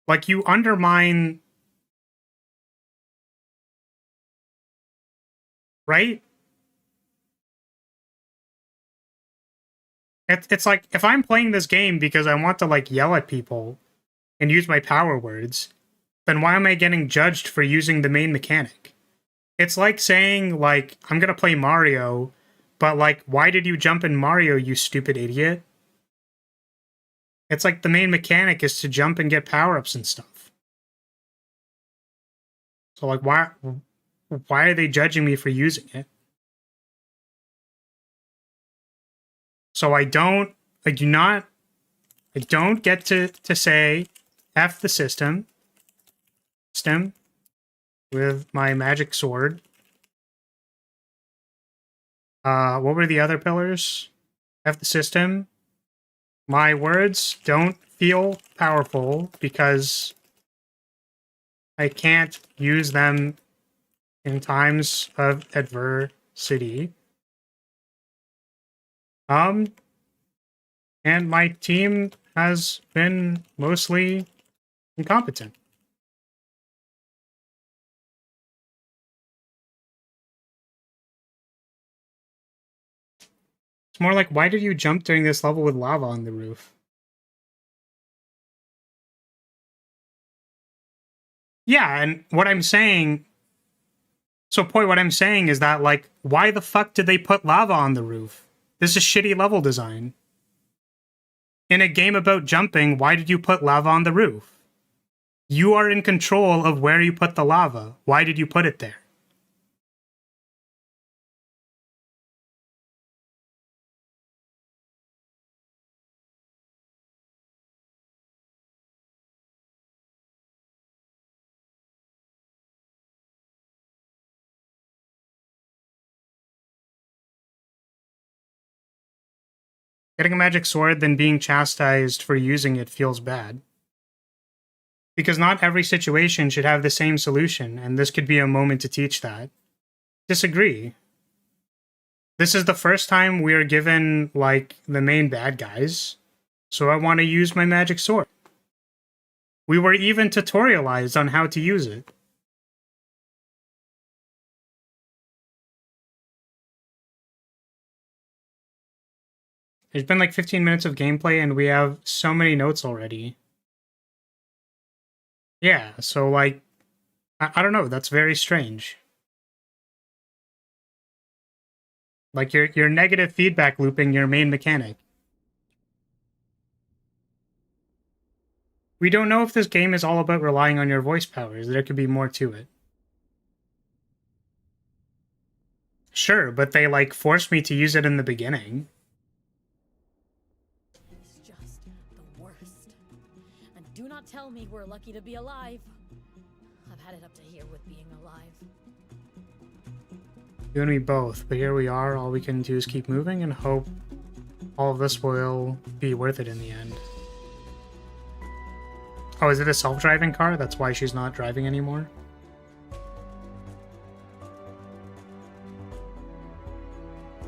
Like, you undermine... Right? It's like, if I'm playing this game because I want to, like, yell at people and use my power words, then why am I getting judged for using the main mechanic? It's like saying, like, I'm gonna play Mario, but, like, why did you jump in Mario, you stupid idiot? It's like the main mechanic is to jump and get power-ups and stuff. So, like, why are they judging me for using it? So I don't get to say F the system with my magic sword. What were the other pillars? F the system. My words don't feel powerful because I can't use them in times of adversity. And my team has been mostly incompetent. It's more like, why did you jump during this level with lava on the roof? Yeah, and what I'm saying... So, what I'm saying is that, like, why the fuck did they put lava on the roof? This is shitty level design. In a game about jumping, why did you put lava on the roof? You are in control of where you put the lava. Why did you put it there? Getting a magic sword, then being chastised for using it feels bad. Because not every situation should have the same solution, and this could be a moment to teach that. Disagree. This is the first time we are given, like, the main bad guys, so I want to use my magic sword. We were even tutorialized on how to use it. There's been like 15 minutes of gameplay and we have so many notes already. Yeah, so like, I don't know, that's very strange. Like you're negative feedback looping your main mechanic. We don't know if this game is all about relying on your voice powers. There could be more to it. Sure, but they like forced me to use it in the beginning. It's just the worst. And do not tell me we're lucky to be alive. I've had it up to here with being alive. You and me both, but here we are. All we can do is keep moving and hope all of this will be worth it in the end. Oh, is it a self-driving car? That's why she's not driving anymore?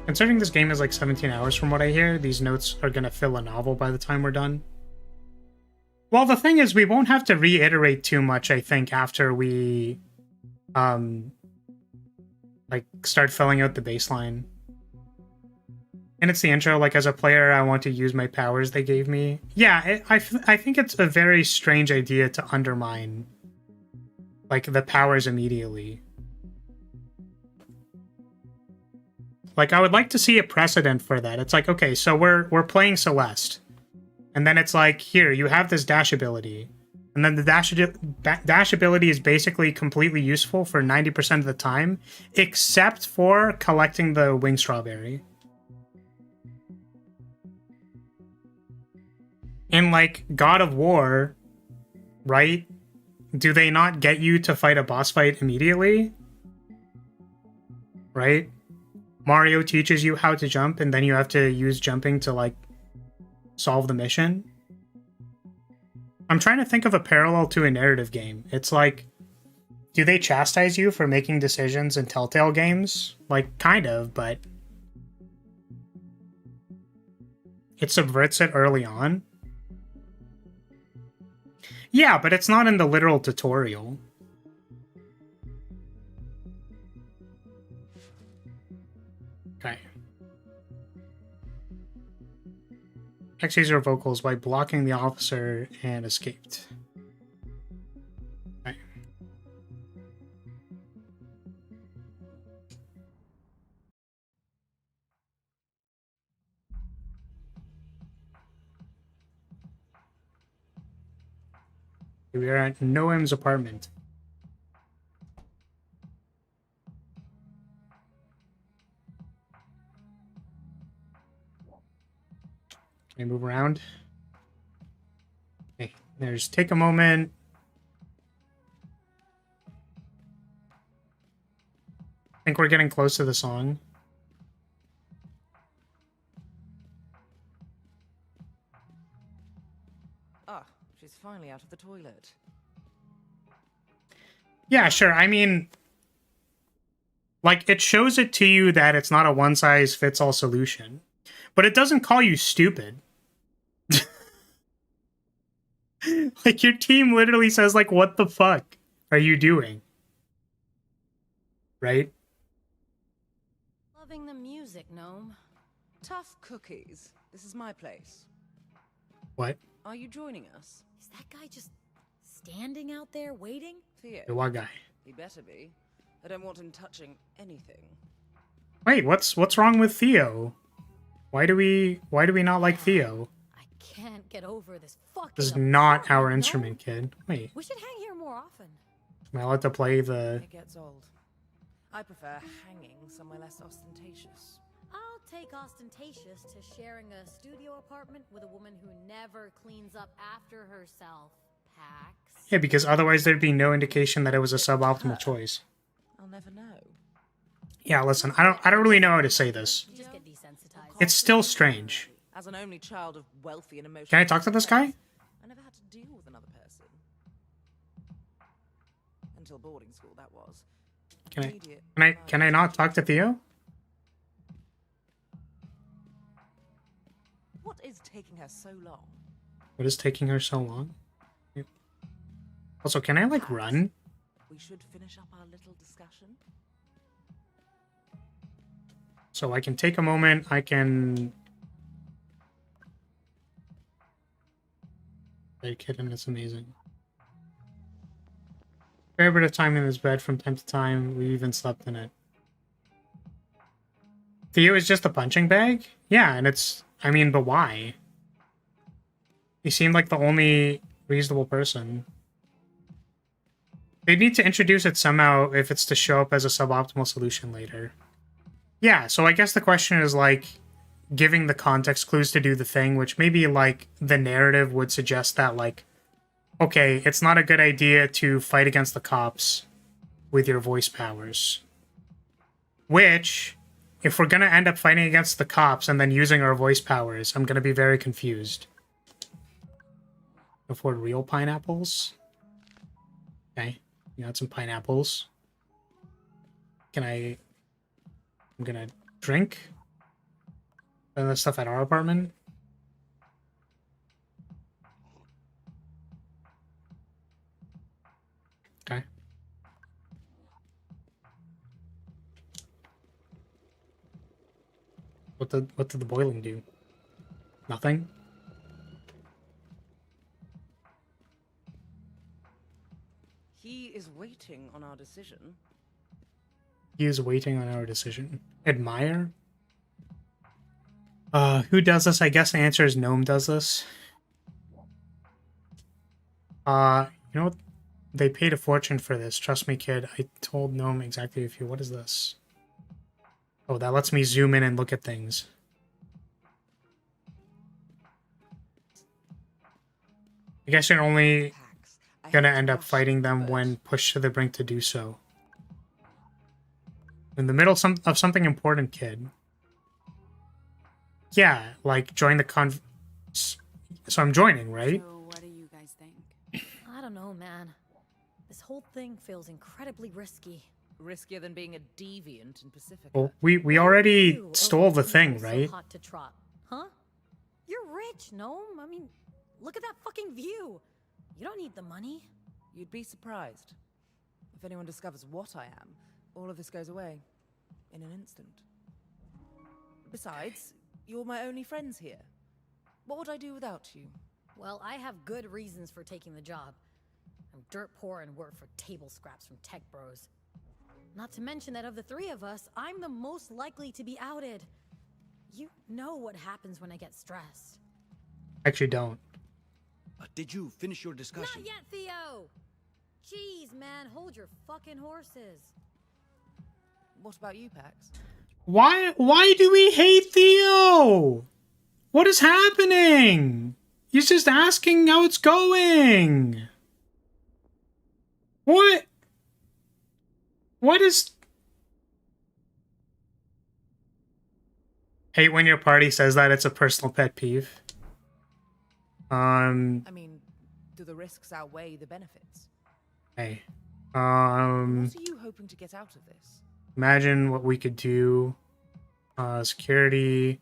Considering this game is like 17 hours from what I hear, these notes are going to fill a novel by the time we're done. Well, the thing is, we won't have to reiterate too much, I think, after we like start filling out the baseline. And it's the intro, like as a player, I want to use my powers they gave me. Yeah, I think it's a very strange idea to undermine like the powers immediately. Like I would like to see a precedent for that. It's like, okay, so we're playing Celeste. And then it's like, here, you have this dash ability. And then the dash ability is basically completely useful for 90% of the time, except for collecting the wing strawberry. In, like, God of War, right? Do they not get you to fight a boss fight immediately? Right? Mario teaches you how to jump, and then you have to use jumping to, like, solve the mission. I'm trying to think of a parallel to a narrative game. It's like, do they chastise you for making decisions in Telltale games? Like, kind of, but it subverts it early on. Yeah, but it's not in the literal tutorial. Okay. X user vocals by blocking the officer and escaped. Okay. We are at Noam's apartment. Can I move around? Okay, there's take a moment. I think we're getting close to the song. Ah, she's finally out of the toilet. Yeah, sure. I mean, like, it shows it to you that it's not a one-size-fits-all solution. But it doesn't call you stupid. Like, your team literally says, like, what the fuck are you doing? Right? Loving the music, Gnome. Tough cookies. This is my place. What? Are you joining us? Is that guy just standing out there waiting? Theo. The what guy? He better be. I don't want him touching anything. Wait, what's wrong with Theo? Why do we not like Theo? I can't get over this fucking. This is not our apartment, instrument, kid. Wait, We should hang here more often. am I allowed to play the... It gets old. I prefer hanging somewhere less ostentatious. I'll take ostentatious to sharing a studio apartment with a woman who never cleans up after herself, Pax. Yeah, because otherwise there'd be no indication that it was a suboptimal choice. I'll never know. Yeah, listen, I don't really know how to say this. You just get desensitized. It's still strange. As an only child of wealthy and emotional... Can I talk to this guy? I never had to deal with another person. Until boarding school, that was. Can I not talk to Theo? What is taking her so long? What is taking her so long? Also, can I like run? We should finish up our little discussion. So I can take a moment, I can... Hey, kitten, it's amazing. Fair bit of time in his bed from time to time. We even slept in it. Theo is just a punching bag? Yeah, and it's... I mean, but why? He seemed like the only reasonable person. They need to introduce it somehow if it's to show up as a suboptimal solution later. Yeah, so I guess the question is, like, giving the context clues to do the thing, which maybe, like, the narrative would suggest that, like, okay, it's not a good idea to fight against the cops with your voice powers. Which, if we're gonna end up fighting against the cops and then using our voice powers, I'm gonna be very confused. Afford real pineapples? Okay, you got some pineapples. I'm gonna drink. And the stuff at our apartment. Okay. What did the boiling do? Nothing? He is waiting on our decision. He is waiting on our decision. Admire? Who does this? I guess the answer is Gnome does this. You know what? They paid a fortune for this. Trust me, kid. I told Gnome exactly a few. What is this? Oh, that lets me zoom in and look at things. I guess you're only gonna end up fighting them when pushed to the brink to do so. In the middle of something important, kid. Yeah, like join the So I'm joining, right? So what do you guys think? I don't know, man. This whole thing feels incredibly risky. Riskier than being a deviant in Pacifica. Well, we already You, stole the you thing, so right? hot to trot, huh? You're rich, Gnome. I mean, look at that fucking view. You don't need the money. You'd be surprised. If anyone discovers what I am, all of this goes away. In an instant. Besides, you're my only friends here. What would I do without you? Well, I have good reasons for taking the job. I'm dirt poor and work for table scraps from tech bros. Not to mention that of the three of us, I'm the most likely to be outed. You know what happens when I get stressed. Actually, don't. Did you finish your discussion? Not yet, Theo! Jeez, man, hold your fucking horses. What about you, Pax? Why do we hate Theo? What is happening? He's just asking how it's going. What? What is... Hate when your party says that. It's a personal pet peeve. I mean, do the risks outweigh the benefits? Hey. What are you hoping to get out of this? Imagine what we could do. Security.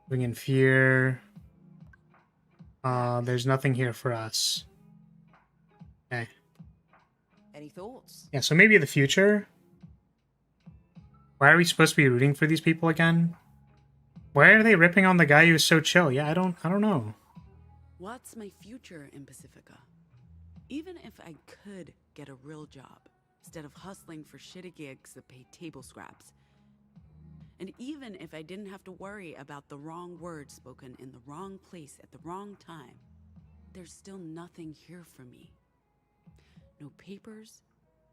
Bring in fear. There's nothing here for us. Okay. Any thoughts? Yeah, so maybe the future. Why are we supposed to be rooting for these people again? Why are they ripping on the guy who's so chill? Yeah, I don't know. What's my future in Pacifica? Even if I could get a real job, instead of hustling for shitty gigs that pay table scraps, And even if I didn't have to worry about the wrong word spoken in the wrong place at the wrong time, there's still nothing here for me. No papers,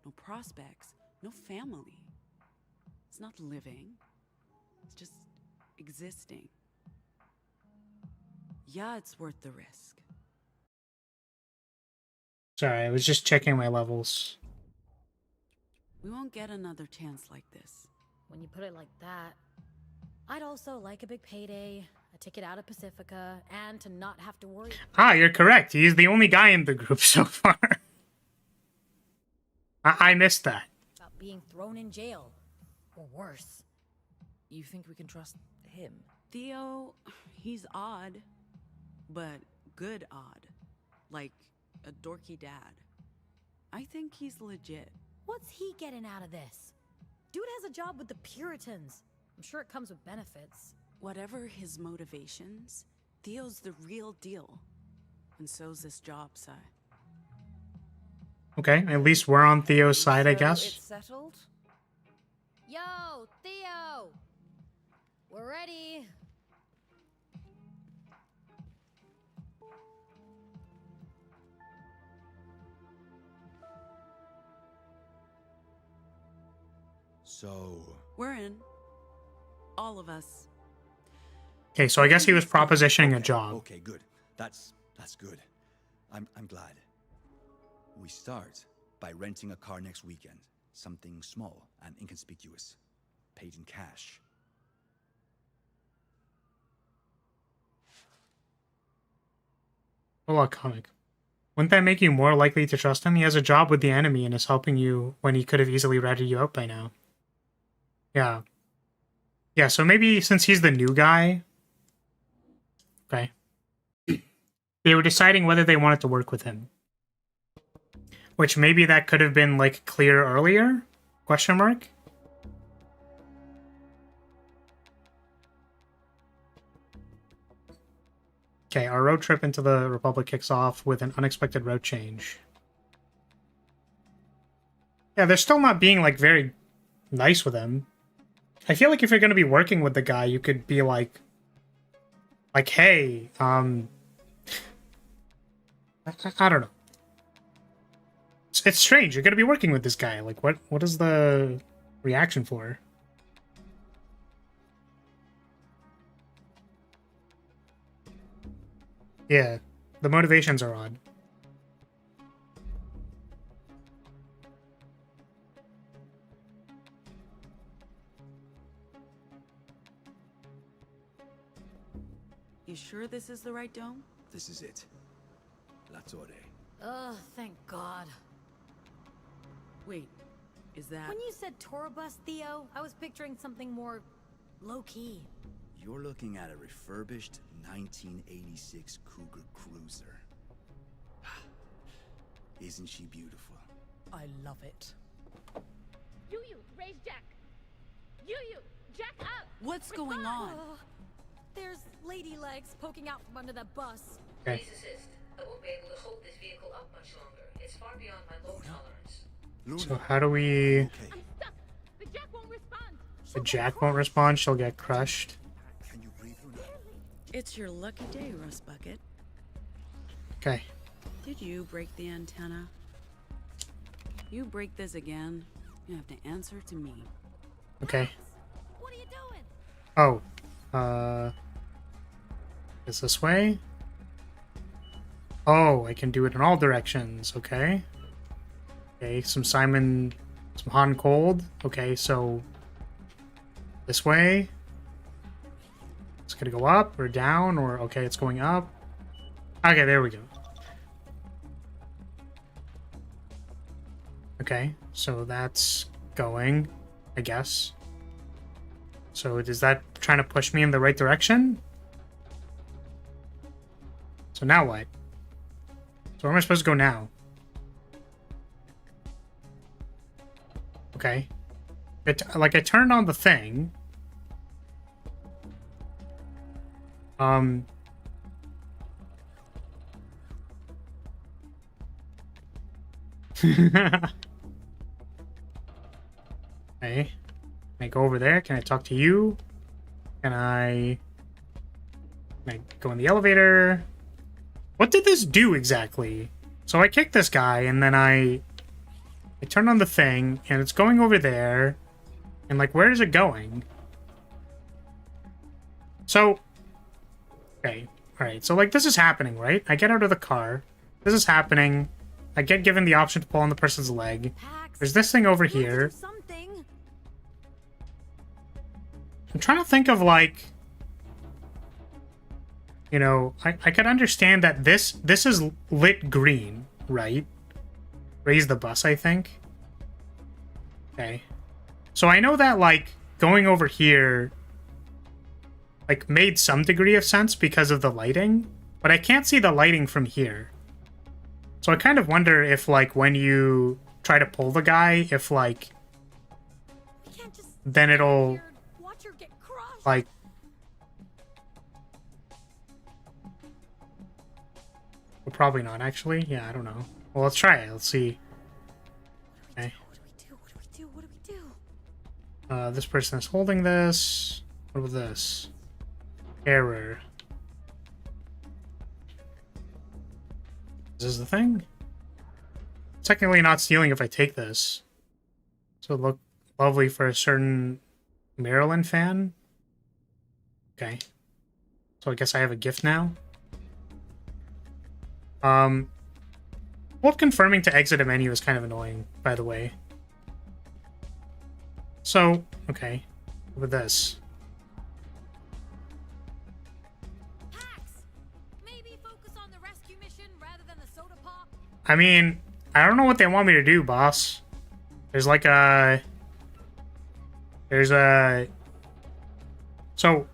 no prospects, no family. It's not living. It's just existing. Yeah, it's worth the risk. Sorry, I was just checking my levels. We won't get another chance like this. When you put it like that, I'd also like a big payday, a ticket out of Pacifica, and to not have to worry. Ah, you're correct. He's the only guy in the group so far. I missed that. About being thrown in jail, or worse. You think we can trust him? Theo, he's odd, but good odd. Like a dorky dad. I think he's legit. What's he getting out of this? Dude has a job with the Puritans. I'm sure it comes with benefits. Whatever his motivations, Theo's the real deal. And so's this job, Sai. Okay, at least we're on Theo's side, I So guess. it's settled? Yo, Theo! We're ready. So, We're in. All of us. Okay, so I guess he was propositioning a job. okay, good. That's good. I'm glad. We start by renting a car next weekend. Something small and inconspicuous. Paid in cash. A lot comic. Wouldn't that make you more likely to trust him? He has a job with the enemy and is helping you when he could have easily ratted you out by now. Yeah. Yeah, so maybe since he's the new guy... Okay. They were deciding whether they wanted to work with him. Which maybe that could have been, like, clear earlier? Question mark? Okay, our road trip into the Republic kicks off with an unexpected route change. Yeah, they're still not being, like, very nice with him. I feel like if you're going to be working with the guy, you could be like, hey, I don't know. It's strange. You're going to be working with this guy. Like, what is the reaction for? Yeah, the motivations are odd. You sure this is the right dome? This is it. La Torre. Ugh, thank God. Wait, is that... When you said tour bus, Theo, I was picturing something more low-key. You're looking at a refurbished 1986 Cougar Cruiser. Isn't she beautiful? I love it. You, raise Jack. You, Jack up. What's going on? There's lady legs poking out from under that bus. Okay. Please assist. I won't be able to hold this vehicle up much longer. It's far beyond my load tolerance. So how do we... I'm stuck. The Jack won't respond. The Jack won't respond, she'll get crushed. Can you breathe, Luna? It's your lucky day, Rust Bucket. Okay. Did you break the antenna? You break this again, you have to answer to me. Okay. What are you doing? Oh. Is this way? Oh, I can do it in all directions. Okay. Okay, some hot and cold. Okay, so this way. It's gonna go up or down or okay, it's going up. Okay, there we go. Okay, so that's going, I guess. So is that trying to push me in the right direction? So now what? So where am I supposed to go now? Okay. I turned on the thing. Okay. I go over there? Can I talk to you? Can I go in the elevator? What did this do exactly? So I kicked this guy, and then I turn on the thing, and it's going over there. And, like, where is it going? So, okay, alright. So, like, this is happening, right? I get out of the car. This is happening. I get given the option to pull on the person's leg. There's this thing over here. I'm trying to think of, like... You know, I could understand that this is lit green, right? Raise the bus, I think. Okay. So I know that, like, going over here, like, made some degree of sense because of the lighting, but I can't see the lighting from here. So I kind of wonder if, like, when you try to pull the guy, if, like, then it'll, like, well, probably not, actually. Yeah, I don't know. Well, let's try it. Let's see. Okay. This person is holding this. What about this? Error. Is this the thing? Technically not stealing if I take this. So it look lovely for a certain Maryland fan. Okay. So I guess I have a gift now. Well, confirming to exit a menu is kind of annoying, by the way. So, okay. With this. Maybe focus on the rescue mission rather than the soda pop. I mean, I don't know what they want me to do, boss. There's like a... There's a... So,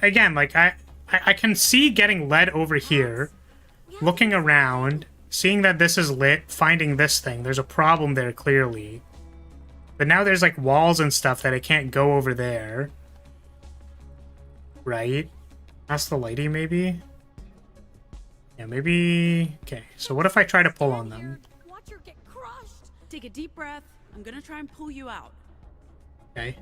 again, like, I can see getting led over here, looking around, seeing that this is lit, finding this thing. There's a problem there, clearly. But now there's, like, walls and stuff that I can't go over there. Right? That's the lady, maybe? Yeah, maybe... Okay, so what if I try to pull on them? Watch her get crushed. Take a deep breath. I'm gonna try and pull you out. Okay.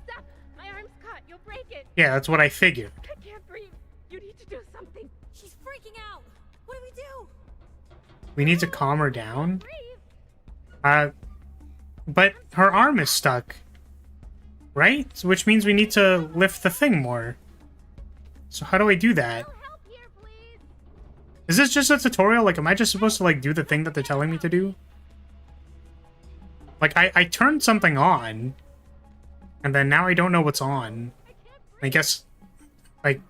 Stop! My arm's caught. You'll break it. Yeah, that's what I figured. I can't breathe. You need to do something. She's freaking out. What do we do? We need to calm her down. But her arm is stuck. Right? So which means we need to lift the thing more. So how do I do that? Help here, please. Is this just a tutorial? Like, am I just supposed to, like, do the thing that they're telling me to do? Like, I turned something on. And then now I don't know what's on. I guess... Like...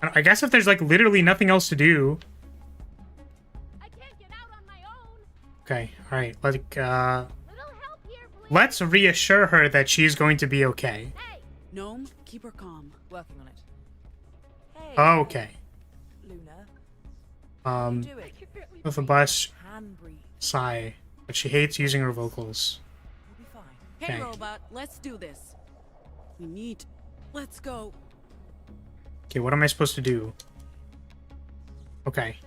I guess if there's, like, literally nothing else to do... I can't get out on my own. Okay, alright. Like, Little help here, please. let's reassure her that she's going to be okay. Hey, Gnome, keep her calm. Working on it. Hey, Okay. Luna. Do it. With a bus, Hand breathe. sigh. But she hates using her vocals. You'll be fine. Hey, Okay. robot, let's do this. We need... Let's go. Okay, what am I supposed to do? Okay.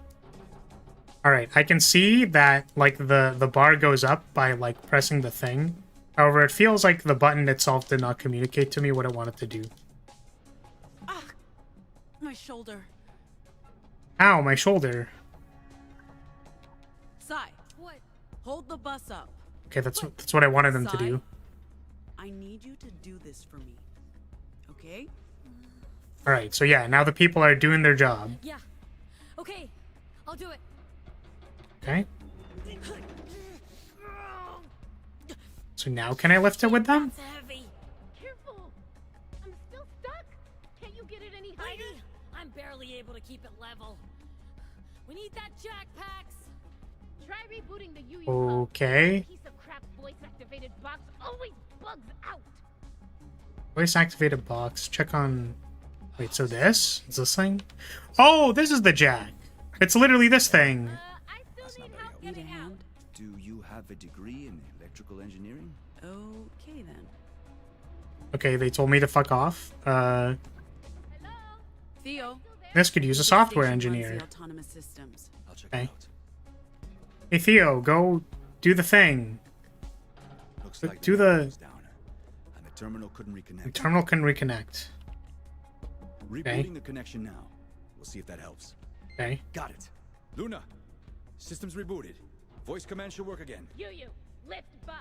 Alright, I can see that, like, the bar goes up by, like, pressing the thing. However, it feels like the button itself did not communicate to me what it wanted to do. Ah! My shoulder. Ow, my shoulder. Sai, What? hold the bus up. Okay, that's what I wanted them to do. I need you to do this for me. Okay? Alright, so yeah, now the people are doing their job. Yeah. Okay. I'll do it. Okay? So now can I lift it with them? That's heavy. careful. I'm still stuck. Can't you get it any higher? Lady, I'm barely able to keep it level. We need that jack, Pax. Try rebooting the UU hub. Okay. Piece of crap voice-activated box always bugs out. Voice activated box. Check on... Wait, so this? Is this thing? Oh, this is the jack. It's literally this thing. I still need not help very Need a getting out. hand? Do you have a degree in electrical engineering? Okay then. Okay, they told me to fuck off. Hello? Theo. This could use a the software station runs engineer. the autonomous systems. I'll check Okay. it out. Hey, Theo, go do the thing. Looks Do like the- power's down. I'm terminal couldn't reconnect. The terminal couldn't reconnect. Rebooting the connection now. We'll see if that helps. Okay. Got it. Luna, system's rebooted. Voice command should work again. You, lift bus.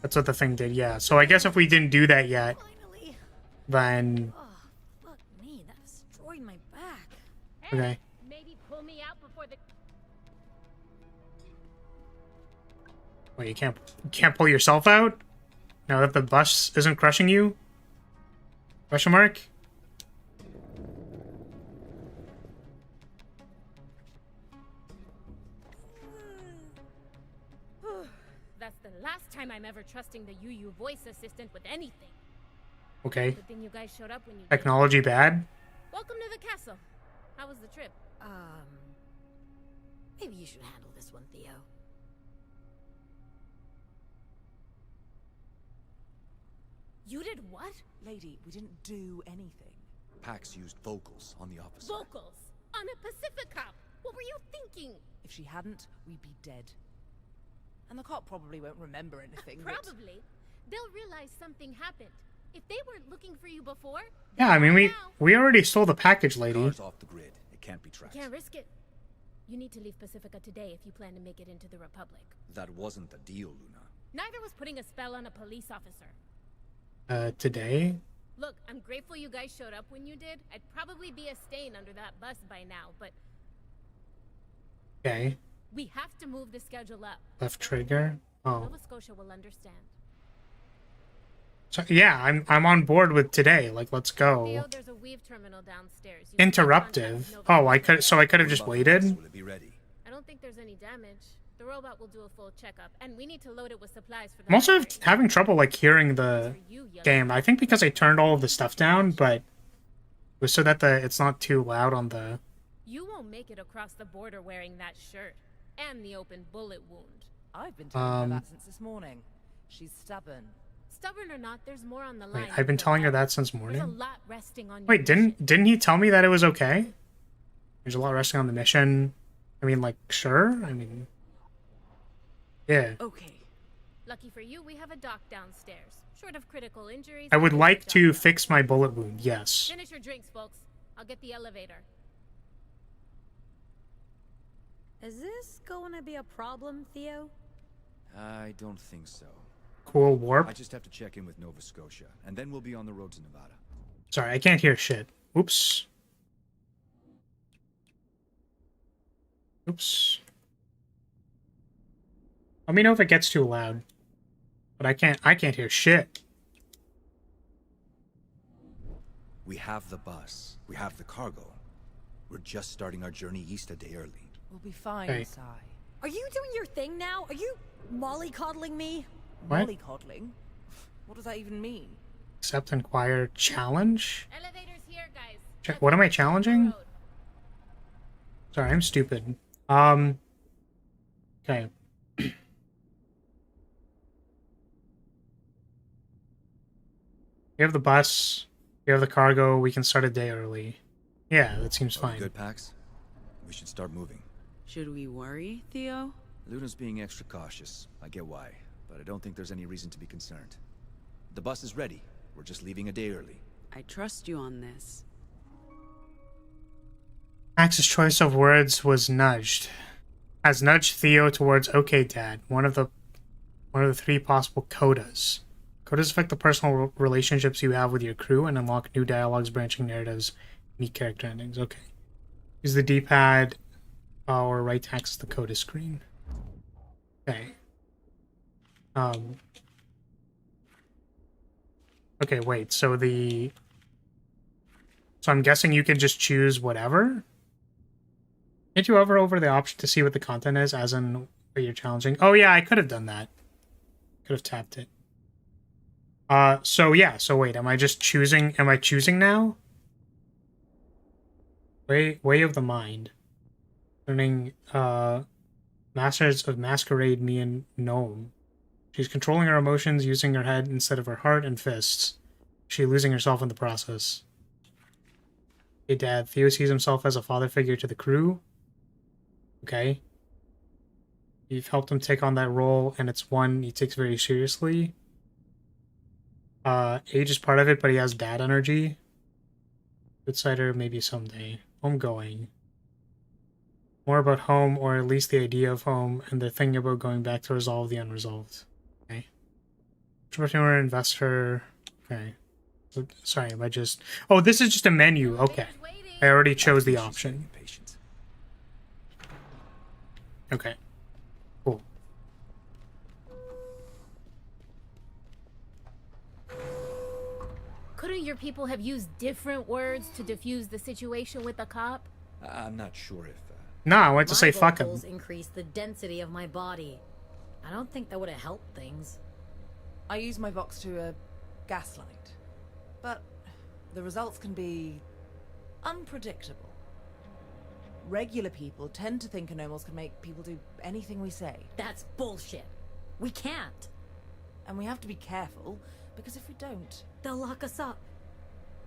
That's what the thing did, yeah. So I guess if we didn't do that yet, Finally. then... Oh, fuck me. That destroyed my back. Hey, Okay. maybe pull me out before the... Wait, you can't pull yourself out? Now that the bus isn't crushing you? Question mark? That's the last time I'm ever trusting the UU voice assistant with anything. Okay. Good thing you guys showed up when you did. Technology bad? Welcome to the castle. How was the trip? Maybe you should handle this one, Theo. You did what? Lady, we didn't do anything. Pax used vocals on the officer. Vocals on a Pacifica. What were you thinking? If she hadn't, we'd be dead. And the cop probably won't remember anything. but- Probably. They'll realize something happened. If they weren't looking for you before, Yeah, I mean, now. we already stole the package, lady. Car's off the grid. It can't be tracked. Can't risk it. You need to leave Pacifica today if you plan to make it into the Republic. That wasn't the deal, Luna. Neither was putting a spell on a police officer. Today? Look, I'm grateful you guys showed up when you did. I'd probably be a stain under that bus by now, but Okay. we have to move the schedule up. Left trigger. Oh. Nova Scotia will understand. So, yeah, I'm on board with today. Like, let's Theo, go. there's a weave terminal downstairs. You can contact Interruptive. Nova Oh, I Scotia. could have What just about waited. Pax? Will it be ready? I don't think there's any damage. The robot will do a full checkup, and we need to load it with supplies for the I'm also library. having trouble like hearing the For you, young game. I think because I turned all of the stuff down, but it was so that it's not too loud on the. You won't make it across the border wearing that shirt and the open bullet wound. I've been telling her that since this morning. She's stubborn. Stubborn or not, there's more on the line. Wait, I've been telling her that since There's a morning. lot resting on Wait, your mission. didn't he tell me that it was okay? There's a lot resting on the mission. I mean, like, sure. I mean, yeah. Okay. Lucky for you, we have a dock downstairs. Short of critical injuries. I would I'll like get the to job done. fix my bullet wound. Yes. Finish your drinks, folks. I'll get the elevator. Is this going to be a problem, Theo? I don't think so. Cool I warp. just have to check in with Nova Scotia, and then we'll be on the road to Nevada. Sorry, I can't hear shit. Oops. Oops. Let me know if it gets too loud. But I can't hear shit. We have the bus. We have the cargo. We're just starting our journey east a day early. We'll be fine, Hey. Sai. Are you doing your thing now? Are you mollycoddling me? What? Mollycoddling? What does that even mean? Accept Inquire challenge? Elevator's here, guys. Check. What am I challenging? Road. Sorry, I'm stupid. Okay. We have the bus. We have the cargo. We can start a day early. Yeah, that seems Are we fine. good, Pax? We should start moving. Should we worry, Theo? Luna's being extra cautious. I get why, but I don't think there's any reason to be concerned. The bus is ready. We're just leaving a day early. I trust you on this. Max's choice of words was nudged. Has nudged Theo towards "Okay, Dad." One of the three possible codas. Codas affect the personal relationships you have with your crew and unlock new dialogues, branching narratives, unique character endings. Okay. Use the D-pad or right to access the coda screen. Okay. Okay, wait. So I'm guessing you can just choose whatever. Can't you hover over the option to see what the content is, as in what you're challenging? Oh yeah, I could have done that. Could have tapped it. So yeah, so wait, am I choosing now? Way of the mind. Learning Masters of Masquerade, me and Gnome. She's controlling her emotions using her head instead of her heart and fists. She losing herself in the process. Hey Dad, Theo sees himself as a father figure to the crew. Okay. You've helped him take on that role, and it's one he takes very seriously. Age is part of it, but he has dad energy. Outsider, maybe someday. Homegoing. More about home, or at least the idea of home, and the thing about going back to resolve the unresolved. Okay. Entrepreneur, investor. Okay. Sorry, am I just... Oh, this is just a menu. Okay. I already chose the option. Okay. Cool. Couldn't your people have used different words to diffuse the situation with the cop? I'm not sure if... No, I went to say My fuck him. vocals increase the density of my body. I don't think that would have helped things. I use my box to gaslight, but the results can be unpredictable. Regular people tend to think anomals can make people do anything we say. That's bullshit. We can't. And we have to be careful, because if we don't... They'll lock us up.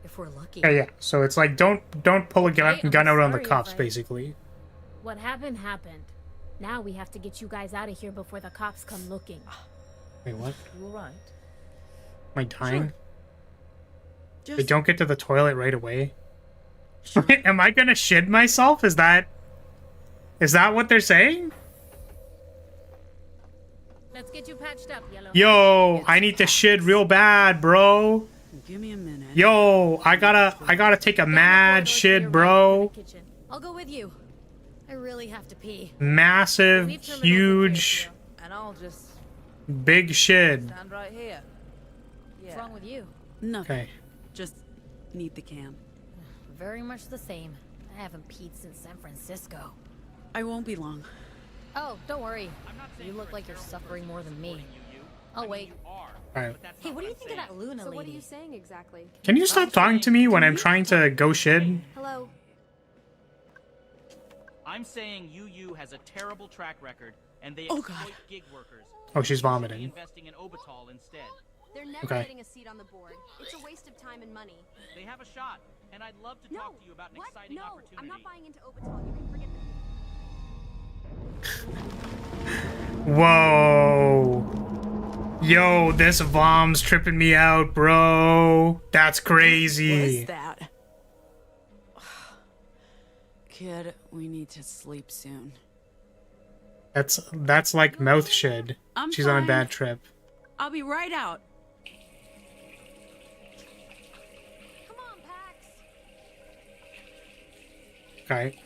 If we're lucky. Yeah. So it's like, don't pull a gun I'm out on the sorry cops, if I- basically. What happened happened. Now we have to get you guys out of here before the cops come looking. Wait, what? You all right? Am I dying? Just They don't get to the toilet right away. Am I gonna shit myself? Is that what they're saying? Let's get you patched up, Yellow. Yo, I need to shit real bad, bro. give me a minute. Yo, I gotta take a mad shit, bro. I'll go with you. I really have to pee. Massive, We've terminals huge, And I'll just big shit. stand right here. What's wrong with you? Nothing. Okay. Just need the can. Very much the same. I haven't peed since San Francisco. I won't be long. Oh, don't worry. You look like you're suffering more than me. I'll wait. Alright. Hey, what do you think of that Luna So lady? what are you saying exactly? Can you stop talking to me when I'm trying to go shit? Hello. I'm saying UU has a terrible track record, and they Oh, exploit God. gig workers. Oh, she's They should be vomiting. investing in Obitol instead. They're never Okay. getting a seat on the board. It's a waste of time and money. They have a shot, and I'd love to No. talk to you about an What? exciting No, opportunity. I'm not buying into Obitol. You can forget the Whoa. Yo, this vom's tripping me out, bro. That's What crazy. is that? Kid, we need to sleep soon. That's like mouth shit. I'm She's on a fine. bad trip. I'll be right out. Come on, Pax. Okay.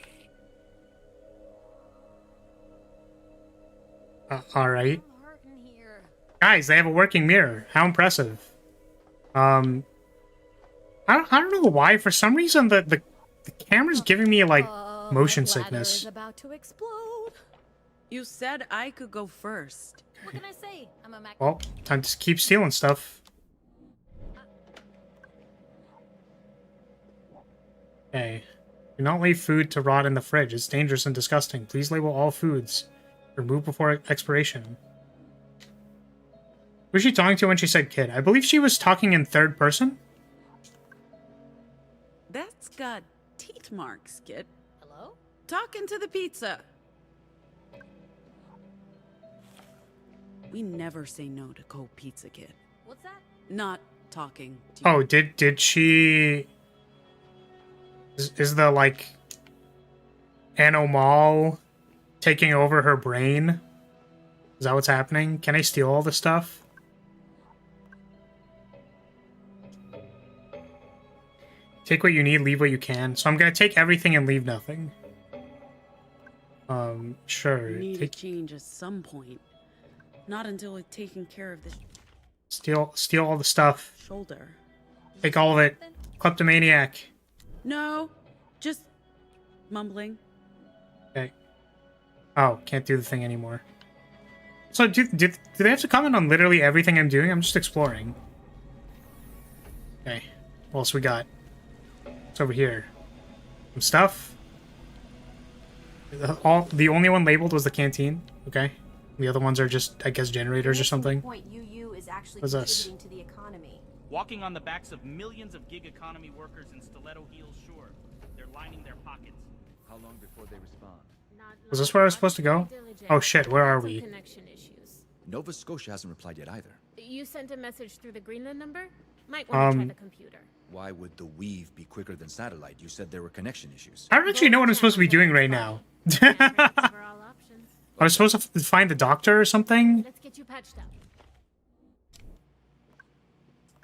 Alright. I'm hurting here. Guys, they have a working mirror. How impressive. I don't know why. For some reason, the camera's giving me, like, motion my bladder sickness. is about to explode. You said I could go first. What can I say? I'm a Mac. Well, time to keep stealing stuff. Okay. Do not leave food to rot in the fridge. It's dangerous and disgusting. Please label all foods. Remove before expiration. Who was she talking to when she said kid? I believe she was talking in third person. That's got teeth marks, kid. Hello? Talking to the pizza. We never say no to cold pizza, kid. What's that? Not talking to you. Oh, did she... Is the, like, anomal taking over her brain? Is that what's happening? Can I steal all the stuff? Take what you need, leave what you can. So I'm gonna take everything and leave nothing. Sure. We need to Take, change at some point. Not until we've taken care of this steal all the stuff. shoulder. Take all of it. Kleptomaniac. No, just mumbling. Okay. Oh, can't do the thing anymore. So do they have to comment on literally everything I'm doing? I'm just exploring. Okay. What else we got? What's over here? Some stuff. The only one labeled was the canteen. Okay. The other ones are just, I guess, generators or something. Point UU is actually What's this? contributing to the economy. Walking on the backs of millions of gig economy workers in stiletto heels, sure. They're lining their pockets. How long before they respond? Was this where I was supposed to go? Oh shit, where are we? Connection issues. Nova Scotia hasn't replied yet either. You sent a message through the Greenland number? Might want to try the computer. Why would the weave be quicker than satellite? You said there were connection issues. I don't actually know what I'm supposed to be doing right now. I was supposed to find the doctor or something? Let's get you patched up.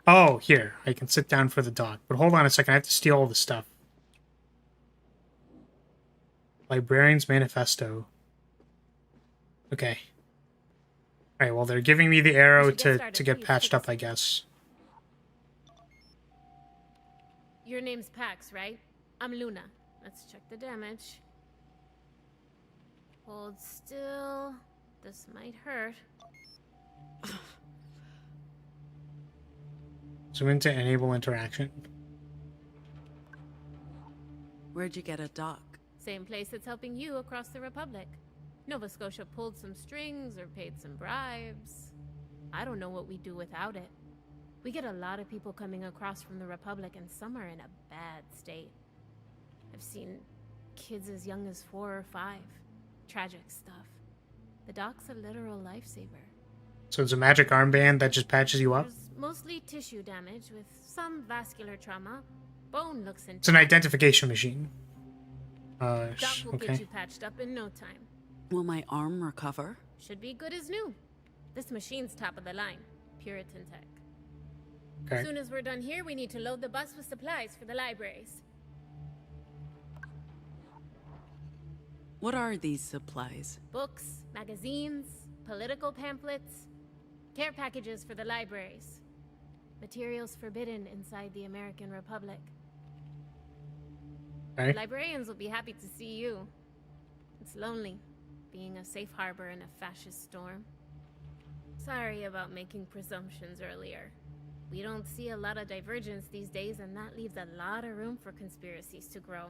Oh, here. I can sit down for the doc. But hold on a second. I have to steal all the stuff. Librarian's Manifesto. Okay. Alright, well, they're giving me the arrow to get patched up, I guess. Your name's Pax, right? I'm Luna. Let's check the damage. Hold still. This might hurt. Zoom in to enable interaction. Where'd you get a doc? Same place that's helping you across the Republic. Nova Scotia pulled some strings or paid some bribes. I don't know what we'd do without it. We get a lot of people coming across from the Republic, and some are in a bad state. I've seen kids as young as 4 or 5. Tragic stuff. The doc's a literal lifesaver. So it's a magic armband that just patches you up? There's mostly tissue damage with some vascular trauma. Bone looks intact. It's an identification machine. Doc will okay. get you patched up in no time. Will my arm recover? Should be good as new. This machine's top of the line. Puritan tech. Okay. As soon as we're done here, we need to load the bus with supplies for the libraries. What are these supplies? Books, magazines, political pamphlets, care packages for the libraries. Materials forbidden inside the American Republic. Okay. Librarians will be happy to see you. It's lonely, being a safe harbor in a fascist storm. Sorry about making presumptions earlier. We don't see a lot of divergence these days, and that leaves a lot of room for conspiracies to grow.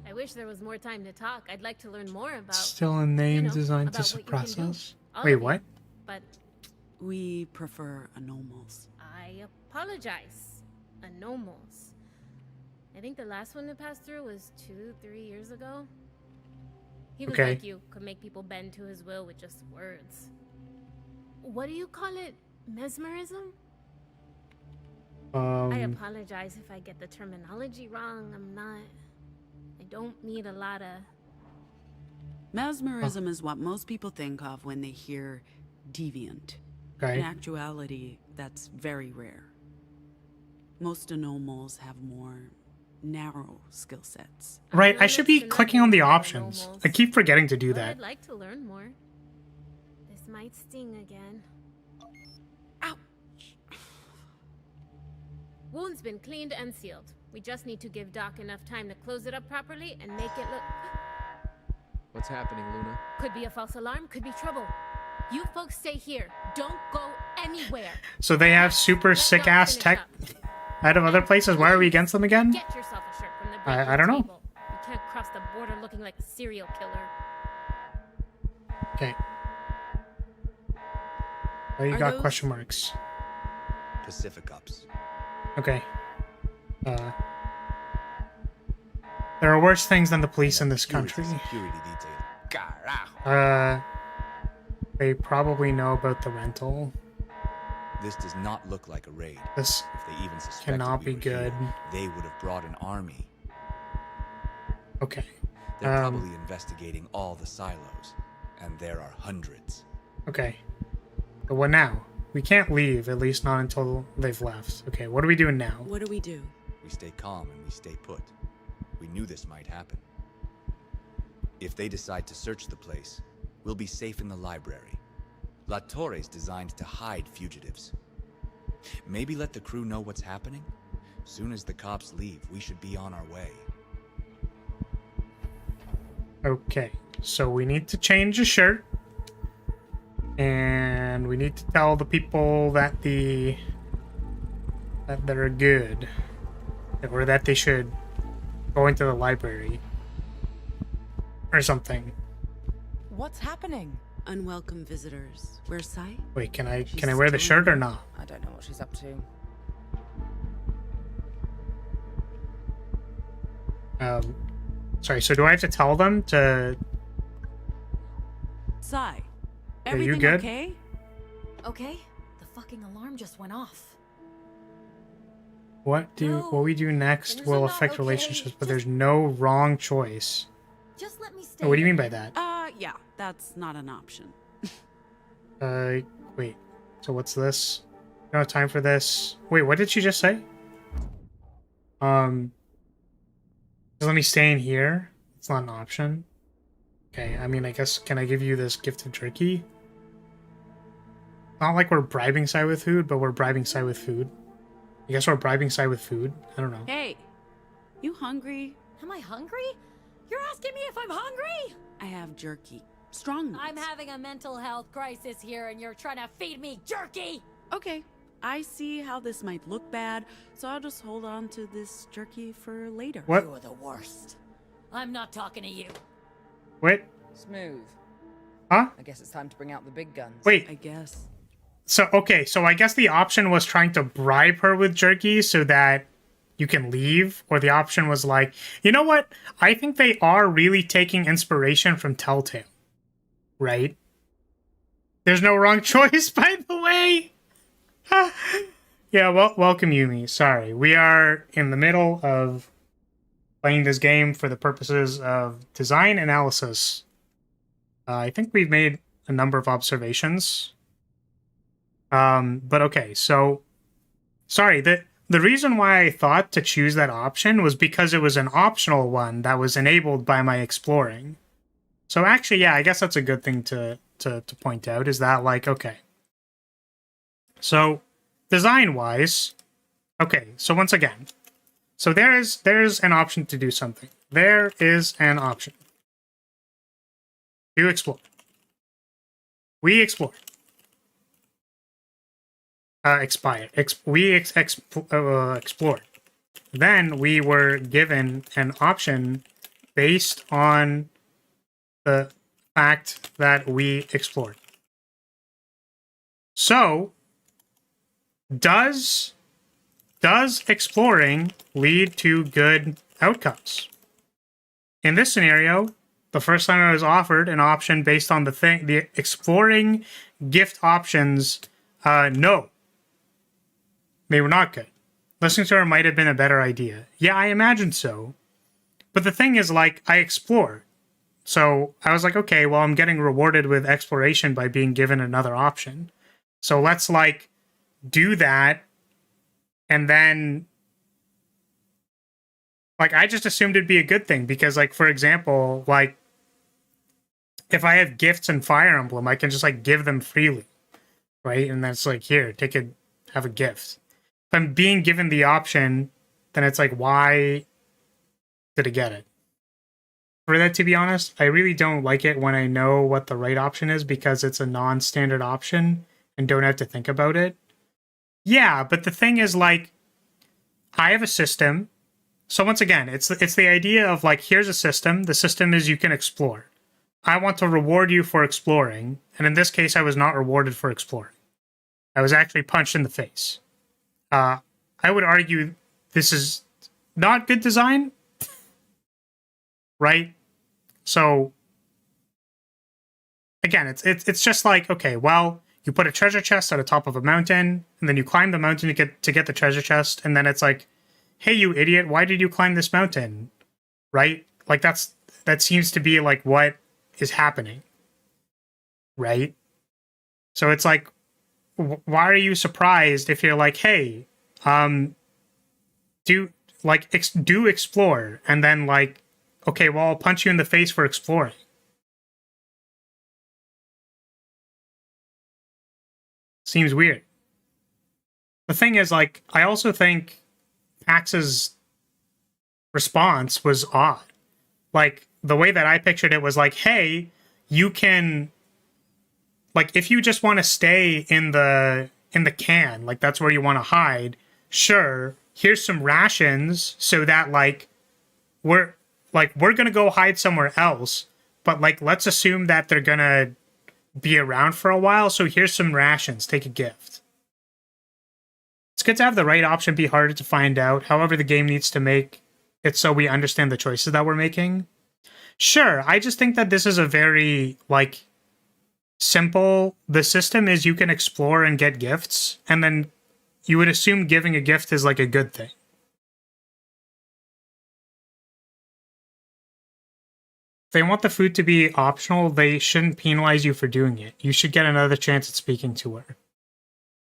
I wish there was more time to talk. I'd like to learn more about... Still a name designed to about what you can suppress do. us? All Wait, of you. what? But We prefer anomals. I apologize. Anomals. I think the last one to pass through was 2-3 years ago. He was Okay. like you, could make people bend to his will with just words. What do you call it? Mesmerism? I apologize if I get the terminology wrong. I don't need a lot of... Mesmerism is what most people think of when they hear deviant. Okay. In actuality, that's very rare. Most anomals have more narrow skill sets. Right, I should be clicking on the options. I keep forgetting to do But that. I'd like to learn more. This might sting again. Ow! Wound's been cleaned and sealed. We just need to give Doc enough time to close it up properly and make it look... What's happening, Luna? Could be a false alarm, could be trouble. You folks stay here. Don't go anywhere. So they have super sick ass tech out of other places. Why are we against them again? Get yourself a shirt from the I don't know. table. You can't cross the border looking like a serial killer. Okay. Oh, you Are got those- question marks. Pacific Ops. Okay. There are worse things than the police in this country. Security detail. Carajo. They probably know about the rental. This does not look like a raid. This If they even suspected cannot we be were good. here, they would have brought an army. Okay. They're probably investigating all the silos, and there are hundreds. Okay. But what now? We can't leave, at least not until they've left. Okay, what are we doing now? What do we do? We stay calm and we stay put. We knew this might happen. If they decide to search the place, we'll be safe in the library. La Torre's designed to hide fugitives. Maybe let the crew know what's happening? Soon as the cops leave, we should be on our way. Okay, so we need to change the shirt. And we need to tell the people that that they're good. Or that they should go into the library. Or something. What's happening? Unwelcome visitors. Where's Sai? Wait, can I She's wear the still shirt or not? I don't know what she's up to. Sorry, so do I have to tell them to... Sai, Are you everything good? okay? Okay, the fucking alarm just went off. What we do next things will are not affect okay. relationships, but there's no wrong choice. Just let me stay. What do you mean in by here. that? Yeah, that's not an option. Wait. So what's this? No time for this. Wait, what did she just say? Just let me stay in here. It's not an option. Okay, I mean, I guess, can I give you this gift of jerky? Not like we're bribing Sai with food, but we're bribing Sai with food. I guess we're bribing Sai with food. I don't know. Hey, you hungry? Am I hungry? You're asking me if I'm hungry? I have jerky. Strong nuts. I'm having a mental health crisis here and you're trying to feed me jerky! Okay, I see how this might look bad, so I'll just hold on to this jerky for later. What? You're the worst. I'm not talking to you. Wait. Smooth. Huh? I guess it's time to bring out the big guns. Wait. I guess. So, okay, so I guess the option was trying to bribe her with jerky so that you can leave, or the option was like, you know what? I think they are really taking inspiration from Telltale, right? There's no wrong choice, by the way. Yeah, well, welcome, Yumi. Sorry, we are in the middle of playing this game for the purposes of design analysis. I think we've made a number of observations. But okay, so sorry, the reason why I thought to choose that option was because it was an optional one that was enabled by my exploring. So actually, yeah, I guess that's a good thing to point out, is that, like, okay. So design-wise, okay, so once again, so there's an option to do something. There is an option to explore. We explore. Explored. Then we were given an option based on the fact that we explored. So, does exploring lead to good outcomes? In this scenario, the first time I was offered an option based on the exploring gift options, no. They were not good. Listening to her might have been a better idea. Yeah, I imagine so. But the thing is, like, I explored. So I was like, okay, well, I'm getting rewarded with exploration by being given another option. So let's, like, do that. And then, like, I just assumed it'd be a good thing. Because, like, for example, like, if I have gifts in Fire Emblem, I can just, like, give them freely. Right? And that's like, here, have a gift. If I'm being given the option, then it's like, why did I get it? For that, to be honest, I really don't like it when I know what the right option is because it's a non-standard option and don't have to think about it. Yeah, but the thing is, like, I have a system. So once again, it's the idea of, like, here's a system. The system is you can explore. I want to reward you for exploring. And in this case, I was not rewarded for exploring. I was actually punched in the face. I would argue this is not good design, right? So again, it's just like, okay, well, you put a treasure chest at the top of a mountain, and then you climb the mountain to get the treasure chest, and then it's like, hey, you idiot, why did you climb this mountain? Right? Like that seems to be like what is happening, right? So it's like, why are you surprised if you're like, hey, do explore, and then, like, okay, well, I'll punch you in the face for exploring. Seems weird. The thing is, like, I also think Pax's response was odd. Like, the way that I pictured it was like, hey, you can, like, if you just want to stay in the can, like, that's where you want to hide, sure, here's some rations so that, like, we're gonna go hide somewhere else, but, like, let's assume that they're gonna be around for a while, so here's some rations, take a gift. It's good to have the right option be harder to find out. However, the game needs to make It's so we understand the choices that we're making. Sure, I just think that this is a very, like, simple. The system is you can explore and get gifts, and then you would assume giving a gift is, like, a good thing. If they want the food to be optional, they shouldn't penalize you for doing it. You should get another chance at speaking to her.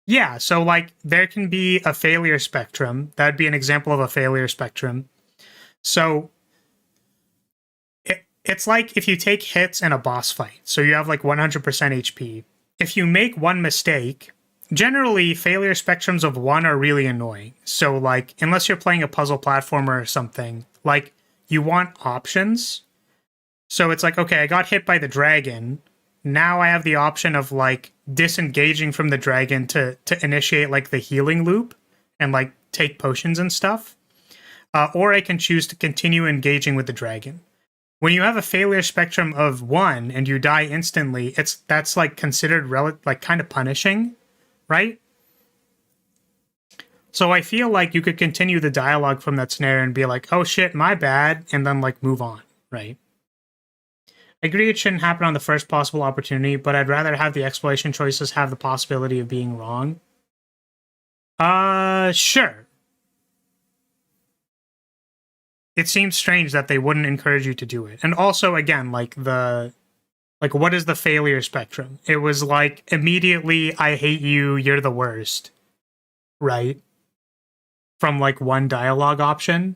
Yeah, so, like, there can be a failure spectrum. That'd be an example of a failure spectrum. So, it's like if you take hits in a boss fight. So you have, like, 100% HP. If you make one mistake, generally, failure spectrums of 1 are really annoying. So, like, unless you're playing a puzzle platformer or something, like, you want options. So it's like, okay, I got hit by the dragon. Now I have the option of, like, disengaging from the dragon to initiate, like, the healing loop and, like, take potions and stuff. Or I can choose to continue engaging with the dragon. When you have a failure spectrum of 1 and you die instantly, that's, like, considered like, kind of punishing, right? So I feel like you could continue the dialogue from that scenario and be like, oh shit, my bad, and then, like, move on, right? I agree it shouldn't happen on the first possible opportunity, but I'd rather have the exploration choices have the possibility of being wrong. Sure. It seems strange that they wouldn't encourage you to do it. And also, again, like, what is the failure spectrum? It was like, immediately, I hate you, you're the worst. Right? From, like, one dialogue option.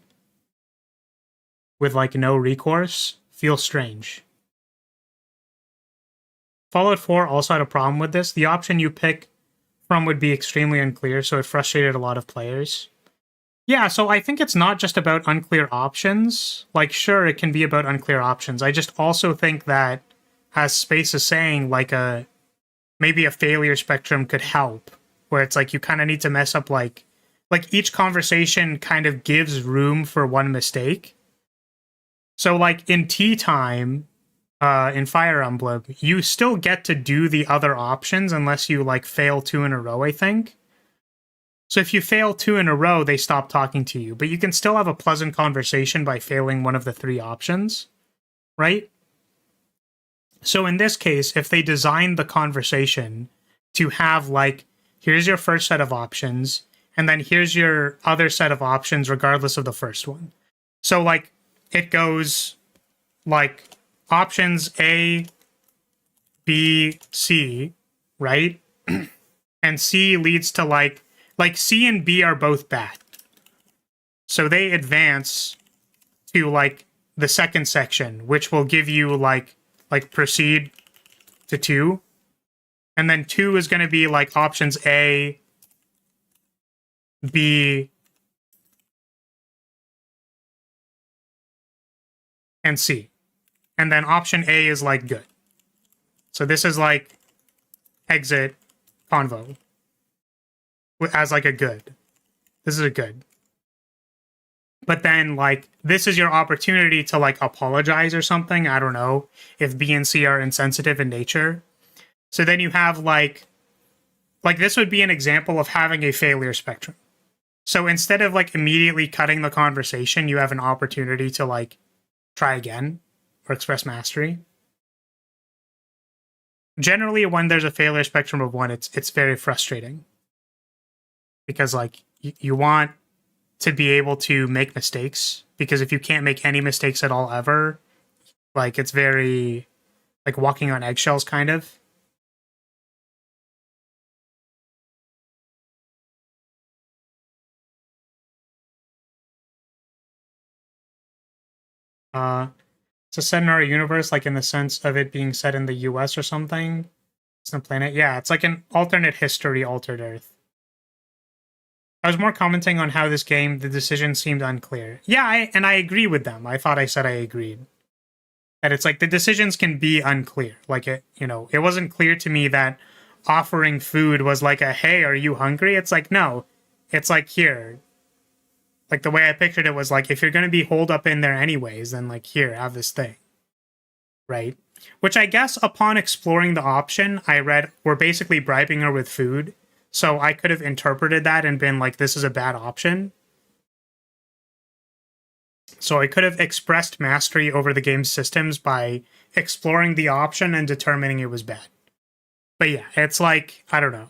With, like, no recourse. Feels strange. Fallout 4 also had a problem with this. The option you pick from would be extremely unclear, so it frustrated a lot of players. Yeah, so I think it's not just about unclear options. Like, sure, it can be about unclear options. I just also think that, as Space is saying, like, maybe a failure spectrum could help, where it's like you kind of need to mess up, like each conversation kind of gives room for one mistake. So, like, in tea time, in Fire Emblem, you still get to do the other options unless you, like, fail 2 in a row, I think. So if you fail 2 in a row, they stop talking to you. But you can still have a pleasant conversation by failing one of the 3 options, right? So in this case, if they designed the conversation to have, like, here's your first set of options, and then here's your other set of options regardless of the first one. So, like, it goes, like, options A, B, C, right? And C leads to, like, C and B are both bad. So they advance to, like, the second section, which will give you, like proceed to 2. And then 2 is going to be, like, options A, B, and C. And then option A is, like, good. So this is, like, exit convo. As, like, a good. This is a good. But then, like, this is your opportunity to, like, apologize or something. I don't know if B and C are insensitive in nature. So then you have, like this would be an example of having a failure spectrum. So instead of, like, immediately cutting the conversation, you have an opportunity to, like, try again or express mastery. Generally, when there's a failure spectrum of 1, it's very frustrating. Because, like, you want to be able to make mistakes. Because if you can't make any mistakes at all ever, like, it's very, like, walking on eggshells, kind of. It's a set in our universe, like, in the sense of it being set in the US or something. It's a planet. Yeah, it's like an alternate history, altered Earth. I was more commenting on how this game, the decision seemed unclear. Yeah, I agree with them. I thought I said I agreed. That it's like the decisions can be unclear. Like, it wasn't clear to me that offering food was like a, hey, are you hungry? It's like, no. It's like, here. Like, the way I pictured it was like, if you're going to be holed up in there anyways, then, like, here, have this thing. Right? Which I guess upon exploring the option, I read, we're basically bribing her with food. So I could have interpreted that and been like, this is a bad option. So I could have expressed mastery over the game's systems by exploring the option and determining it was bad. But yeah, it's like, I don't know.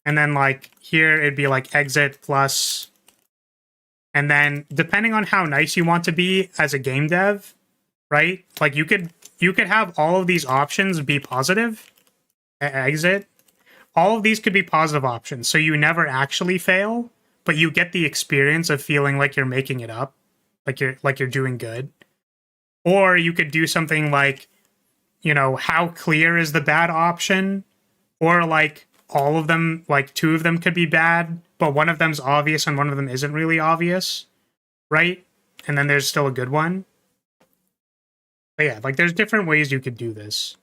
And then like here it'd be like exit plus, and then depending on how nice you want to be as a game dev, right? Like you could have all of these options be positive. Exit. All of these could be positive options, so you never actually fail, but you get the experience of feeling like you're making it up, like you're doing good. Or you could do something like, you know, how clear is the bad option? Or like all of them, like 2 of them could be bad, but one of them's obvious and one of them isn't really obvious, right? And then there's still a good one. But yeah, like there's different ways you could do this.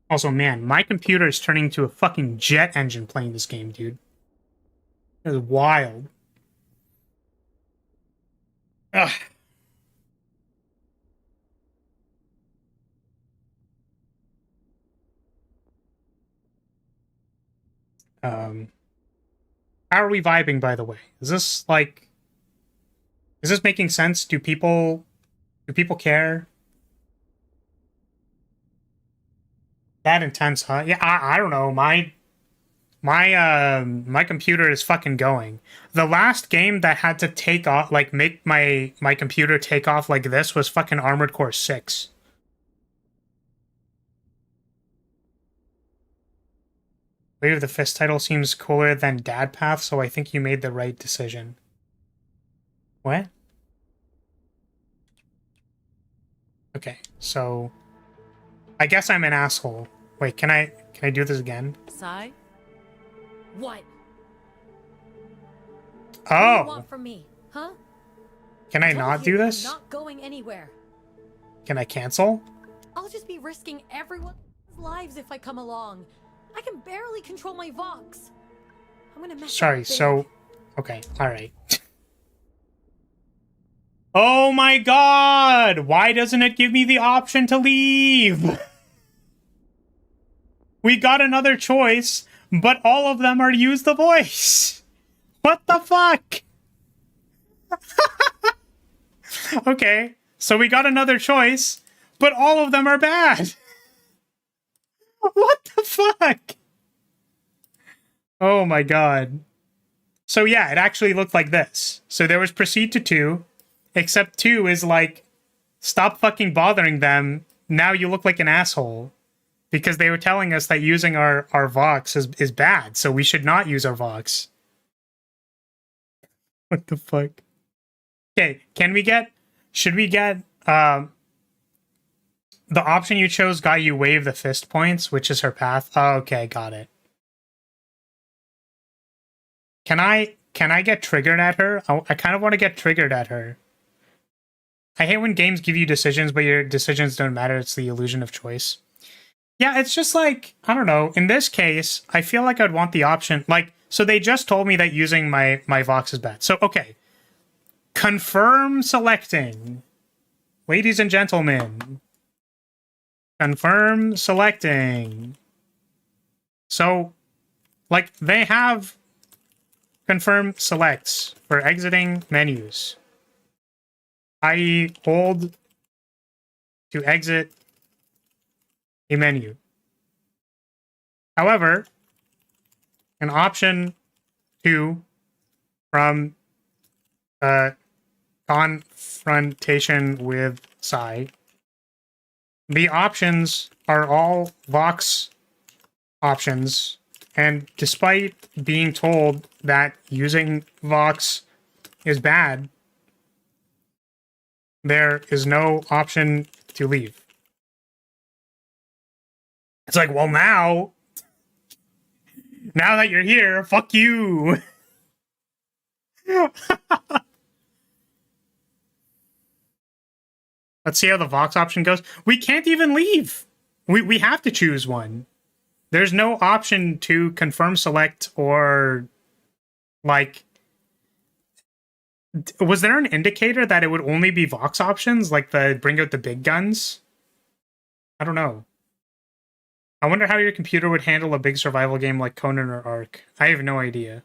Also, man, my computer is turning into a fucking jet engine playing this game, dude. It is wild. Ugh. How are we vibing, by the way? Is this making sense? Do people care? That intense, huh? Yeah, I don't know. My computer is fucking going. The last game that had to take off, like make my computer take off like this, was fucking Armored Core 6. Wave of the Fist title seems cooler than Dad Path, so I think you made the right decision. What? Okay, so I guess I'm an asshole. Wait, can I do this again? Sai? What? Oh. What do you want from me, huh? Can I not do this? I'm not going anywhere. Can I cancel? I'll just be risking everyone's lives if I come along. I can barely control my Vox. I'm gonna mess Sorry, up big. so okay, alright. Oh my god! Why doesn't it give me the option to leave? We got another choice, but all of them are use the voice. What the fuck? Okay, so we got another choice, but all of them are bad. What the fuck? Oh my god. So yeah, it actually looked like this. So there was proceed to 2, except 2 is like, stop fucking bothering them. Now you look like an asshole. Because they were telling us that using our Vox is bad, so we should not use our Vox. What the fuck? Okay, should we get, the option you chose got you wave the fist points, which is her path. Oh, okay, got it. Can I get triggered at her? I kind of want to get triggered at her. I hate when games give you decisions, but your decisions don't matter. It's the illusion of choice. Yeah, it's just like, I don't know. In this case, I feel like I'd want the option. Like, so they just told me that using my Vox is bad. So, okay. Confirm selecting. Ladies and gentlemen. Confirm selecting. So, like, they have confirm selects for exiting menus. I.e. hold to exit a menu. However, an option 2 from confrontation with Sai. The options are all Vox options, and despite being told that using Vox is bad, there is no option to leave. It's like, well, now that you're here, fuck you. Let's see how the Vox option goes. We can't even leave. We have to choose one. There's no option to confirm select or, like... Was there an indicator that it would only be Vox options? Like the bring out the big guns? I don't know. I wonder how your computer would handle a big survival game like Conan or Ark. I have no idea.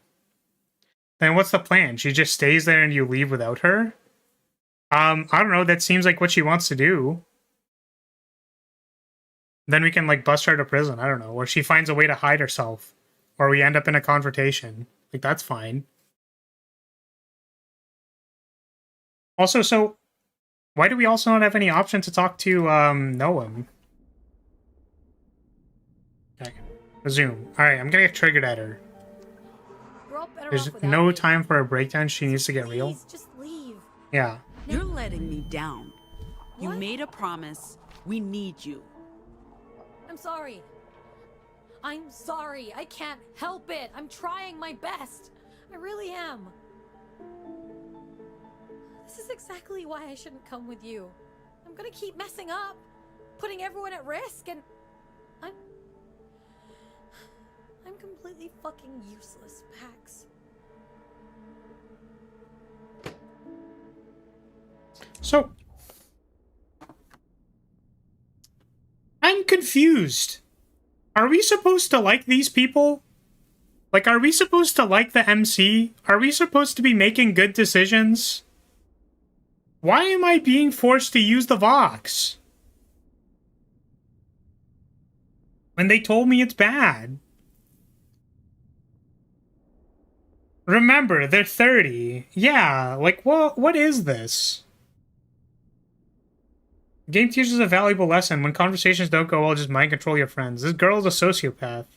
Then what's the plan? She just stays there and you leave without her? I don't know. That seems like what she wants to do. Then we can, like, bust her to prison. I don't know. Or she finds a way to hide herself. Or we end up in a confrontation. Like, that's fine. Also, so... why do we also not have any option to talk to, Noam? Okay. Resume. Alright, I'm gonna get triggered at her. There's no time for a breakdown. She needs to get real. Just leave. Yeah. You're letting me down. You made a promise. We need you. I'm sorry. I'm sorry. I can't help it. I'm trying my best. I really am. This is exactly why I shouldn't come with you. I'm gonna keep messing up, putting everyone at risk, and I'm completely fucking useless, Pax. So, I'm confused. Are we supposed to like these people? Like, are we supposed to like the MC? Are we supposed to be making good decisions? Why am I being forced to use the Vox? When they told me it's bad. Remember, they're 30. Yeah, like, what is this? The game teaches a valuable lesson. When conversations don't go well, just mind control your friends. This girl's a sociopath.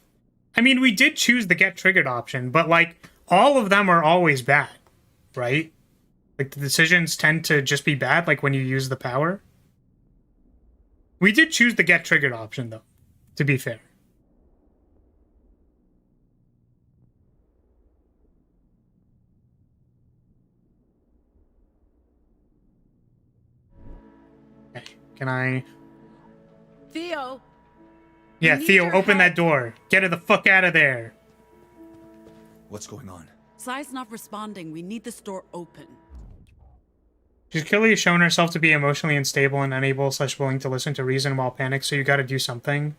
I mean, we did choose the get triggered option, but, like, all of them are always bad, right? Like, the decisions tend to just be bad, like, when you use the power. We did choose the get triggered option, though, to be fair. Okay, can I... Theo! Yeah, Theo, open that door. Get her the fuck out of there. What's going on? Sai's not responding. We need this door open. She's clearly shown herself to be emotionally unstable and unable / willing to listen to reason while panicked, so you gotta do something.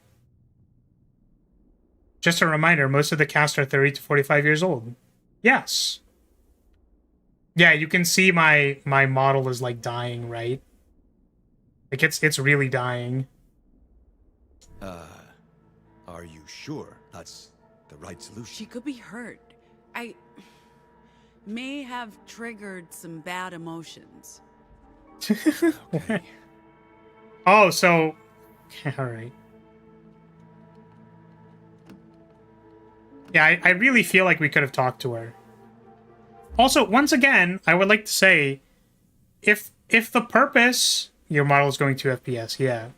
Just a reminder, most of the cast are 30 to 45 years old. Yes. Yeah, you can see my model is, like, dying, right? Like, it's really dying. Are you sure that's the right solution? She could be hurt. I may have triggered some bad emotions. Okay. Oh, so... Alright. Yeah, I really feel like we could have talked to her. Also, once again, I would like to say, if the purpose... Your model is going 2 FPS, yeah.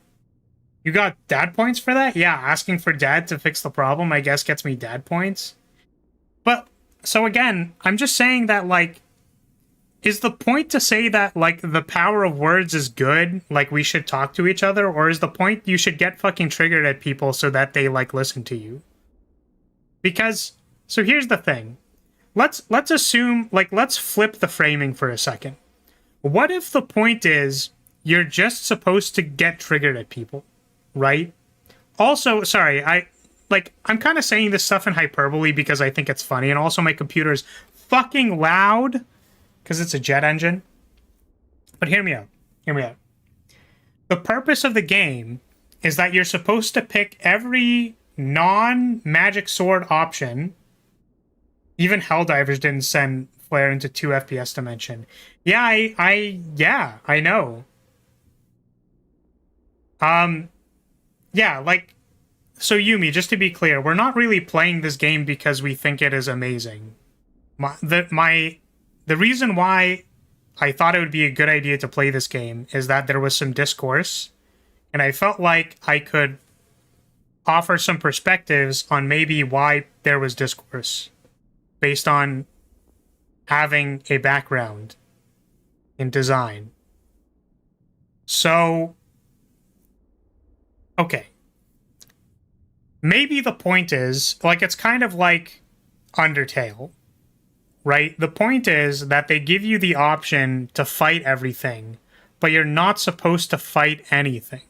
You got dad points for that? Yeah, asking for dad to fix the problem, I guess, gets me dad points. But, so again, I'm just saying that, like, is the point to say that, like, the power of words is good, like, we should talk to each other, or is the point you should get fucking triggered at people so that they, like, listen to you? Because, so here's the thing. Let's assume, like, let's flip the framing for a second. What if the point is, you're just supposed to get triggered at people, right? Also, sorry, I'm kind of saying this stuff in hyperbole because I think it's funny, and also my computer's fucking loud because it's a jet engine. But hear me out. Hear me out. The purpose of the game is that you're supposed to pick every non-magic sword option. Even Helldivers didn't send Flare into 2 FPS dimension. Yeah, I know. Yeah, like, so Yumi, just to be clear, we're not really playing this game because we think it is amazing. The reason why I thought it would be a good idea to play this game is that there was some discourse, and I felt like I could offer some perspectives on maybe why there was discourse based on having a background in design. So, okay. Maybe the point is, like, it's kind of like Undertale, right? The point is that they give you the option to fight everything, but you're not supposed to fight anything,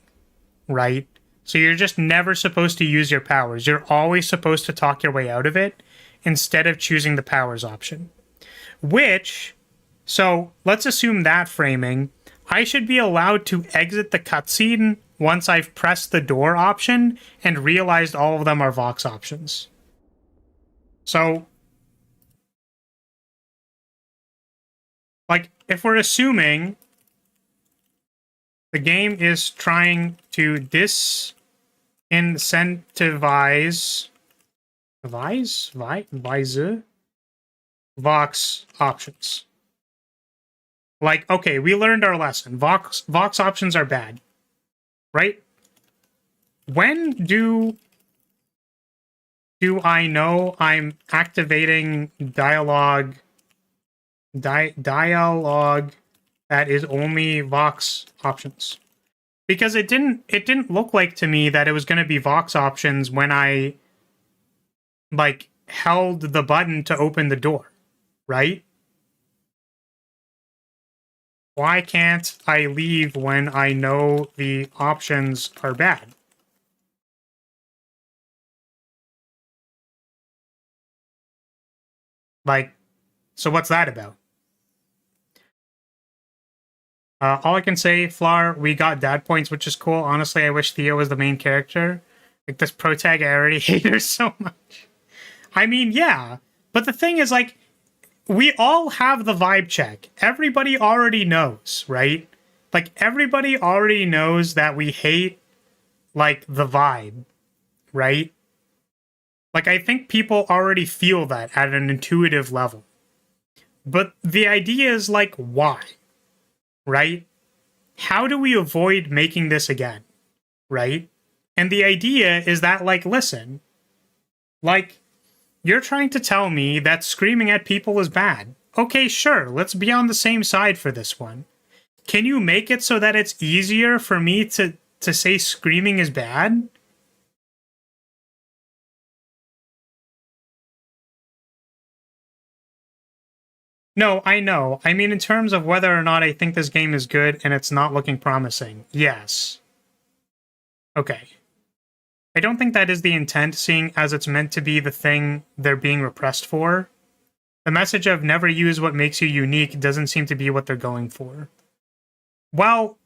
right? So you're just never supposed to use your powers. You're always supposed to talk your way out of it instead of choosing the powers option. Which, so let's assume that framing, I should be allowed to exit the cutscene once I've pressed the door option and realized all of them are Vox options. So, like, if we're assuming the game is trying to disincentivize Vox options. Like, okay, we learned our lesson. Vox options are bad. Right? When do I know I'm activating dialogue that is only Vox options? Because it didn't look like to me that it was going to be Vox options when I like held the button to open the door, right? Why can't I leave when I know the options are bad? Like, so what's that about? All I can say, Flar, we got dad points, which is cool. Honestly, I wish Theo was the main character. Like, this protag, I already hate her so much. I mean, yeah. But the thing is, like, we all have the vibe check. Everybody already knows, right? Like, everybody already knows that we hate, like, the vibe, right? Like, I think people already feel that at an intuitive level. But the idea is, like, why? Right? How do we avoid making this again? Right? And the idea is that, like, listen, like, you're trying to tell me that screaming at people is bad. Okay, sure, let's be on the same side for this one. Can you make it so that it's easier for me to say screaming is bad? No, I know. I mean, in terms of whether or not I think this game is good and it's not looking promising. Yes. Okay. I don't think that is the intent, seeing as it's meant to be the thing they're being repressed for. The message of never use what makes you unique doesn't seem to be what they're going for. Well,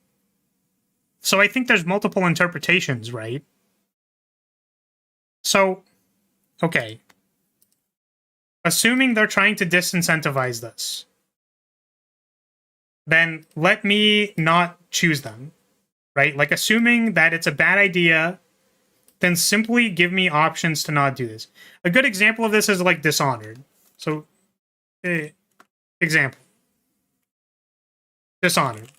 so I think there's multiple interpretations, right? So, okay. Assuming they're trying to disincentivize this, then let me not choose them, right? Like, assuming that it's a bad idea, then simply give me options to not do this. A good example of this is, like, Dishonored. So, example. Dishonored.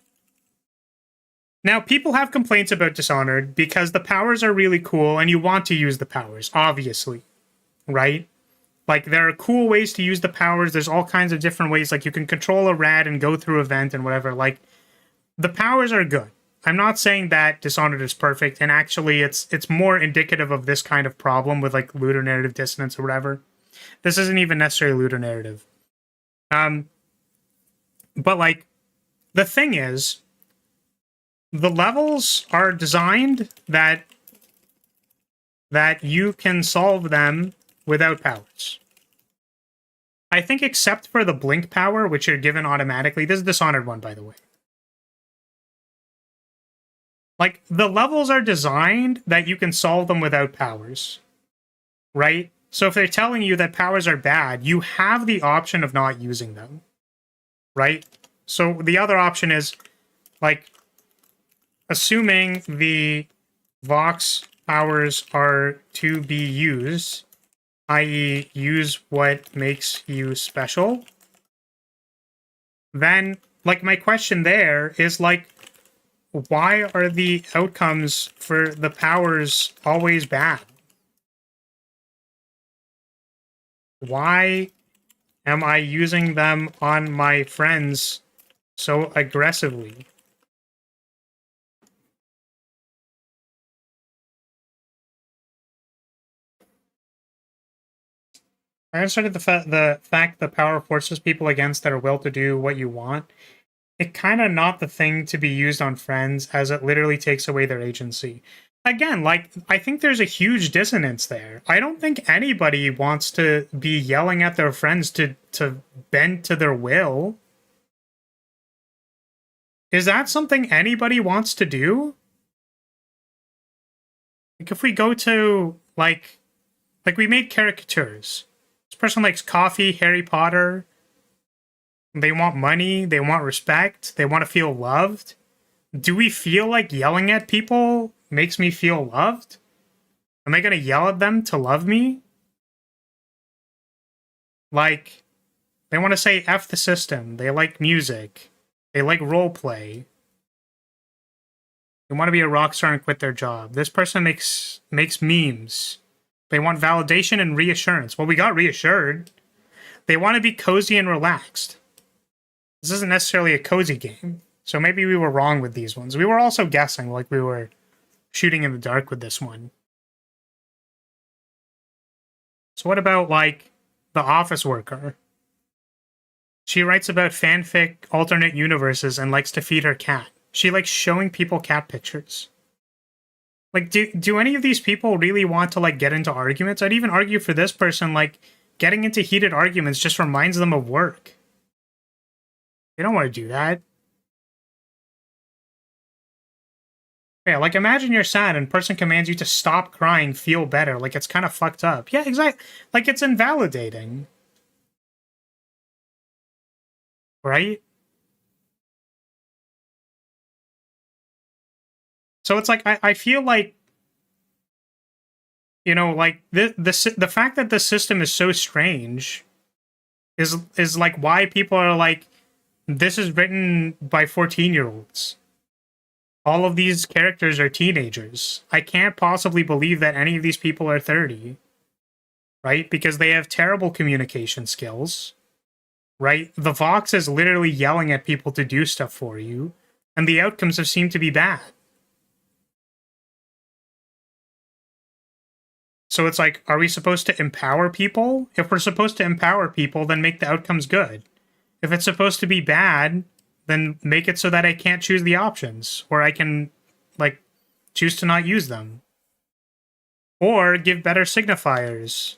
Now, people have complaints about Dishonored because the powers are really cool and you want to use the powers, obviously, right? Like, there are cool ways to use the powers. There's all kinds of different ways. Like, you can control a rat and go through a vent and whatever. Like, the powers are good. I'm not saying that Dishonored is perfect, and actually it's more indicative of this kind of problem with, like, ludonarrative dissonance or whatever. This isn't even necessarily ludonarrative. But, like, the thing is, the levels are designed that you can solve them without powers. I think except for the blink power, which you're given automatically. This is Dishonored 1, by the way. Like, the levels are designed that you can solve them without powers. Right? So if they're telling you that powers are bad, you have the option of not using them. Right? So the other option is, like, assuming the Vox powers are to be used, i.e. use what makes you special, then, like, my question there is, like, why are the outcomes for the powers always bad? Why am I using them on my friends so aggressively? I understand the fact the power forces people against their will to do what you want. It kind of not the thing to be used on friends, as it literally takes away their agency. Again, like, I think there's a huge dissonance there. I don't think anybody wants to be yelling at their friends to bend to their will. Is that something anybody wants to do? Like, if we go to, like we made caricatures. This person likes coffee, Harry Potter. They want money, they want respect, they want to feel loved. Do we feel like yelling at people makes me feel loved? Am I gonna yell at them to love me? Like, they want to say F the system, they like music, they like roleplay. They want to be a rock star and quit their job. This person makes memes. They want validation and reassurance. Well, we got reassured. They want to be cozy and relaxed. This isn't necessarily a cozy game, so maybe we were wrong with these ones. We were also guessing, like we were shooting in the dark with this one. So what about, like, the office worker? She writes about fanfic, alternate universes, and likes to feed her cat. She likes showing people cat pictures. Like, do any of these people really want to, like, get into arguments? I'd even argue for this person, like, getting into heated arguments just reminds them of work. They don't want to do that. Yeah, like, imagine you're sad and person commands you to stop crying, feel better. Like, it's kind of fucked up. Yeah, exactly. Like, it's invalidating. Right? So it's like, I feel like, you know, like, the fact that the system is so strange is like why people are like, this is written by 14-year-olds. All of these characters are teenagers. I can't possibly believe that any of these people are 30. Right? Because they have terrible communication skills. Right? The Vox is literally yelling at people to do stuff for you, and the outcomes have seemed to be bad. So it's like, are we supposed to empower people? If we're supposed to empower people, then make the outcomes good. If it's supposed to be bad, then make it so that I can't choose the options, or I can, like, choose to not use them. Or give better signifiers.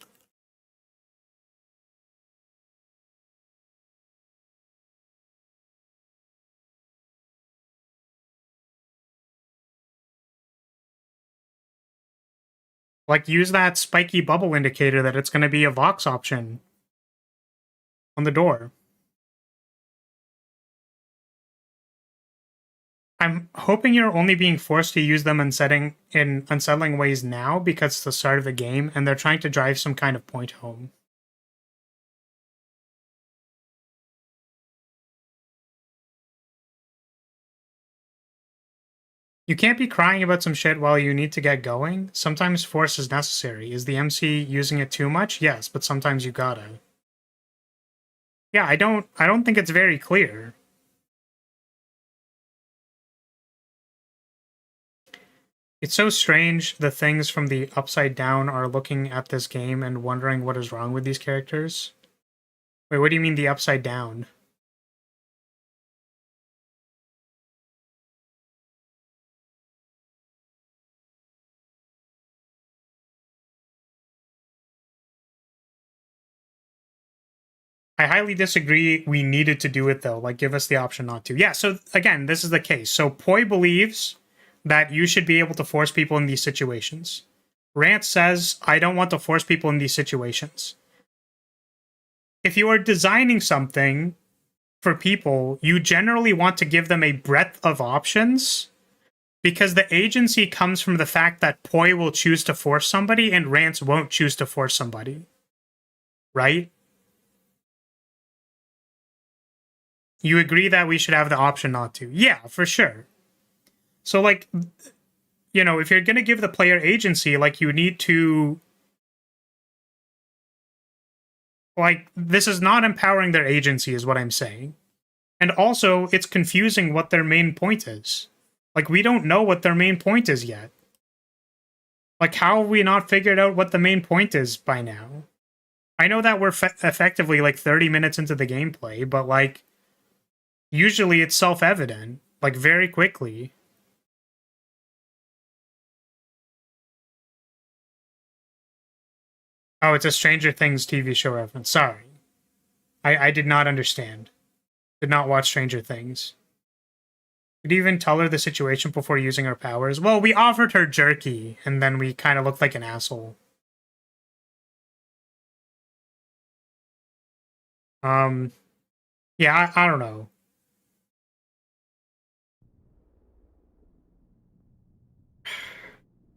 Like, use that spiky bubble indicator that it's going to be a Vox option on the door. I'm hoping you're only being forced to use them in unsettling ways now because it's the start of the game and they're trying to drive some kind of point home. You can't be crying about some shit while you need to get going. Sometimes force is necessary. Is the MC using it too much? Yes, but sometimes you gotta. Yeah, I don't think it's very clear. It's so strange the things from the Upside Down are looking at this game and wondering what is wrong with these characters. Wait, what do you mean the Upside Down? I highly disagree. We needed to do it, though. Like, give us the option not to. Yeah, so, again, this is the case. So, Poi believes that you should be able to force people in these situations. Rant says, I don't want to force people in these situations. If you are designing something for people, you generally want to give them a breadth of options because the agency comes from the fact that Poi will choose to force somebody and Rants won't choose to force somebody. Right? You agree that we should have the option not to? Yeah, for sure. So, like, you know, if you're going to give the player agency, like, you need to... Like, this is not empowering their agency, is what I'm saying. And also, it's confusing what their main point is. Like, we don't know what their main point is yet. Like, how have we not figured out what the main point is by now? I know that we're effectively, like, 30 minutes into the gameplay, but, like, usually it's self-evident, like, very quickly. Oh, it's a Stranger Things TV show reference. Sorry. I did not understand. Did not watch Stranger Things. Did you even tell her the situation before using her powers? Well, we offered her jerky, and then we kind of looked like an asshole. Yeah, I don't know.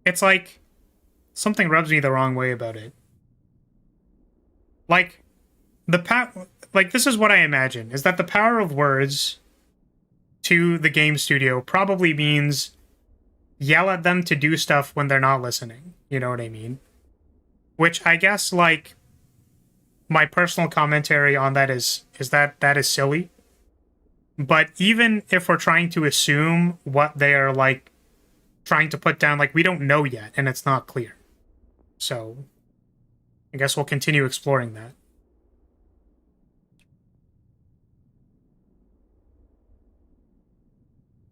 It's like, something rubs me the wrong way about it. Like, this is what I imagine, is that the power of words to the game studio probably means yell at them to do stuff when they're not listening. You know what I mean? Which I guess, like, my personal commentary on that is that is silly. But even if we're trying to assume what they are, like, trying to put down, like, we don't know yet, and it's not clear. So, I guess we'll continue exploring that.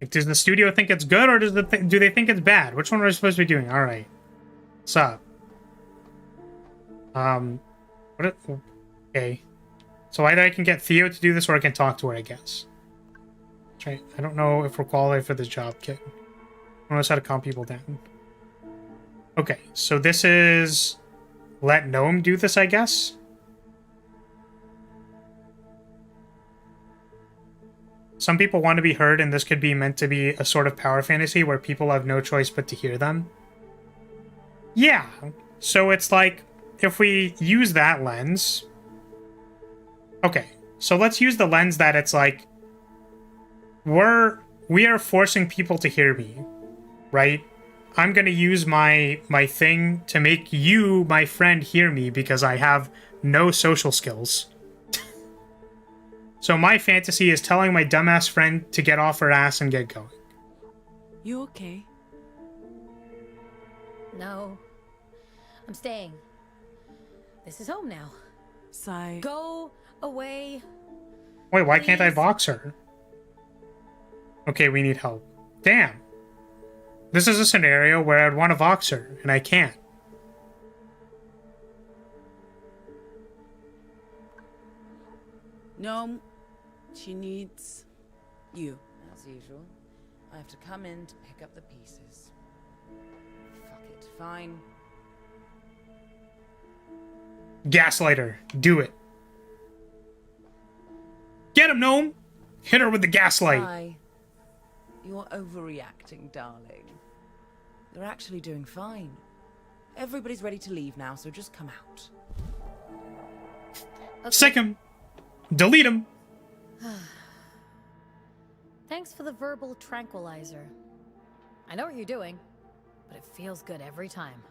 Like, does the studio think it's good, or do they think it's bad? Which one are we supposed to be doing? All right. What's up? Okay. So either I can get Theo to do this, or I can talk to her, I guess. Right. I don't know if we're qualified for this job, kid. I don't know how to calm people down. Okay, so this is... Let Gnome do this, I guess? Some people want to be heard, and this could be meant to be a sort of power fantasy where people have no choice but to hear them. Yeah, so it's like, if we use that lens... Okay, so let's use the lens that it's like, we are forcing people to hear me, right? I'm gonna use my thing to make you, my friend, hear me because I have no social skills. So my fantasy is telling my dumbass friend to get off her ass and get going. You okay? No. I'm staying. This is home now. Sigh. Go away. Wait, why can't I box her? Okay, we need help. Damn. This is a scenario where I'd want to vox her, and I can't. No, she needs you. As usual, I have to come in to pick up the pieces. Fuck it, fine. Gaslighter, do it. Get him, Gnome! Hit her with the gaslight. Hi. You're overreacting, darling. They're actually doing fine. Everybody's ready to leave now, so just come out. Okay. Sick him. Delete him. Thanks for the verbal tranquilizer. I know what you're doing, but it feels good every time.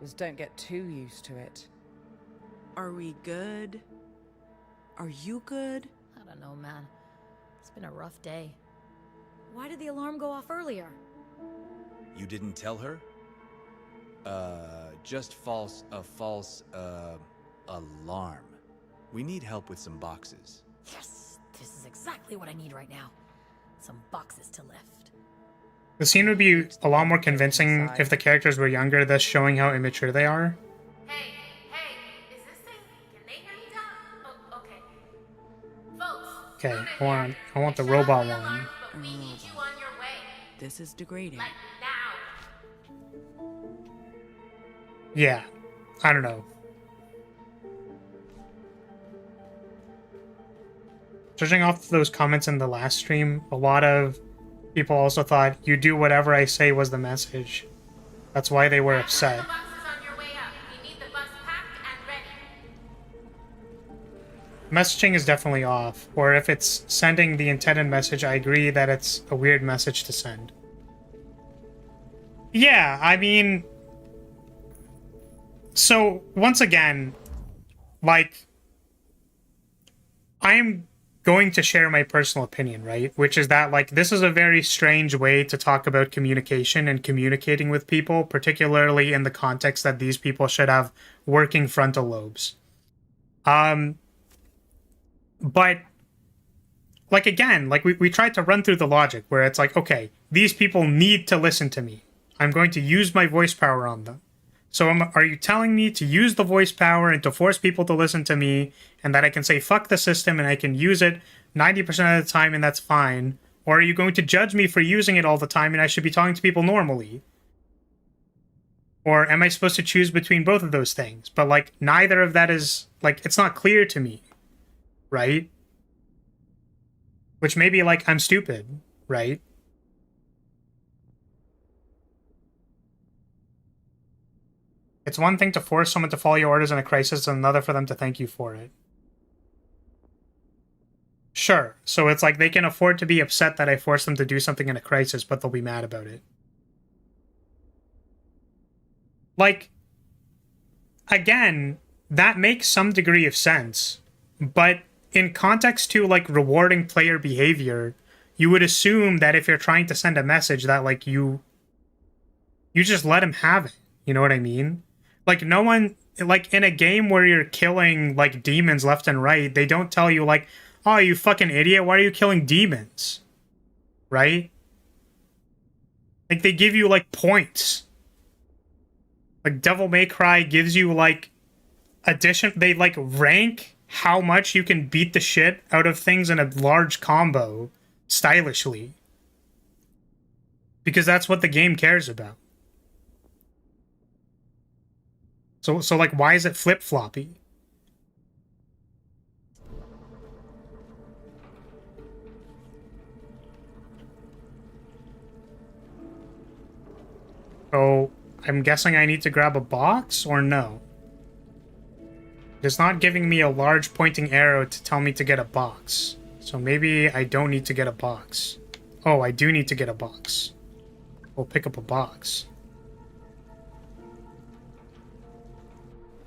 Just don't get too used to it. Are we good? Are you good? I don't know, man. It's been a rough day. Why did the alarm go off earlier? You didn't tell her? Just a false alarm. We need help with some boxes. Yes! This is exactly what I need right now. Some boxes to lift. The scene would be a lot more convincing if the characters were younger, thus showing how immature they are. Hey, is this thing, can they hear me down? Oh, okay. Folks. Okay, I want the robot one. But we need you on your way. This is degrading. Like now. Yeah, I don't know. Judging off those comments in the last stream, a lot of people also thought you do whatever I say was the message. That's why they were upset. Messaging is definitely off, or if it's sending the intended message, I agree that it's a weird message to send. Yeah, I mean... So, once again, like, I'm going to share my personal opinion, right? Which is that, like, this is a very strange way to talk about communication and communicating with people, particularly in the context that these people should have working frontal lobes. But, like, again, like, we tried to run through the logic where it's like, okay, these people need to listen to me. I'm going to use my voice power on them. So are you telling me to use the voice power and to force people to listen to me, and that I can say fuck the system and I can use it 90% of the time and that's fine? Or are you going to judge me for using it all the time and I should be talking to people normally? Or am I supposed to choose between both of those things? But, like, neither of that is, like, it's not clear to me, right? Which maybe, like, I'm stupid, right? It's one thing to force someone to follow your orders in a crisis, and another for them to thank you for it. Sure, so it's like they can afford to be upset that I forced them to do something in a crisis, but they'll be mad about it. Like, again, that makes some degree of sense, but in context to, like, rewarding player behavior, you would assume that if you're trying to send a message that, like, you just let him have it. You know what I mean? Like, no one, like, in a game where you're killing, like, demons left and right, they don't tell you, like, oh, you fucking idiot, why are you killing demons? Right? Like, they give you, like, points. Like, Devil May Cry gives you, like, they, like, rank how much you can beat the shit out of things in a large combo, stylishly. Because that's what the game cares about. So like, why is it flip-floppy? So, I'm guessing I need to grab a box, or no? It's not giving me a large pointing arrow to tell me to get a box. So maybe I don't need to get a box. Oh, I do need to get a box. We'll pick up a box.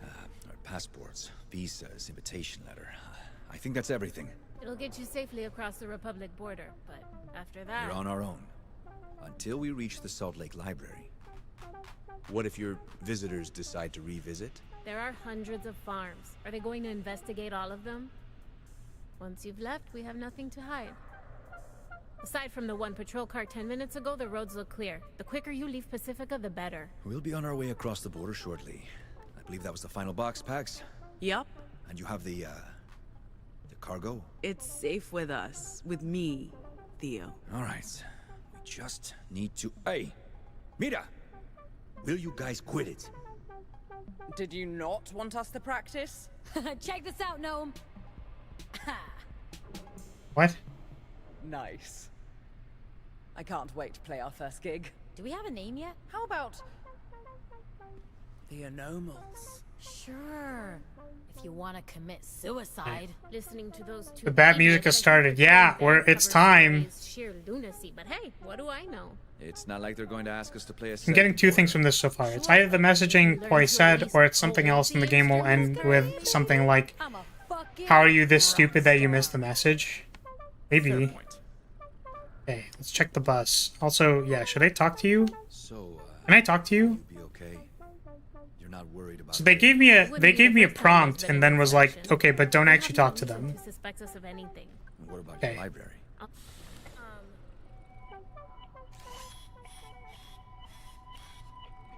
Our passports, visas, invitation letter. I think that's everything. It'll get you safely across the Republic border, but after that... We're on our own. Until we reach the Salt Lake Library. What if your visitors decide to revisit? There are hundreds of farms. Are they going to investigate all of them? Once you've left, we have nothing to hide. Aside from the one patrol car 10 minutes ago, the roads look clear. The quicker you leave Pacifica, the better. We'll be on our way across the border shortly. I believe that was the final box, Pax. Yup. And you have the cargo? It's safe with us. With me, Theo. Alright. We just need to... Hey! Mira! Will you guys quit it? Did you not want us to practice? Check this out, Gnome. What? Nice. I can't wait to play our first gig. Do we have a name yet? How about the Anomals? Sure. If you want to commit suicide. Listening to those two... The bad music has started. Yeah, it's time. Sheer lunacy, but hey, what do I know? It's not like they're going to ask us to play a I'm getting two things from this so far. It's either the messaging Poi said, or it's something else, and the game will end with something like, how are you this stupid that you missed the message? Maybe. Okay, let's check the bus. Also, yeah, should I talk to you? So, can I talk to you? Be okay. You're not worried about... So they gave me a prompt and then was like, okay, but don't actually talk to them. Suspect us of anything. What about the library?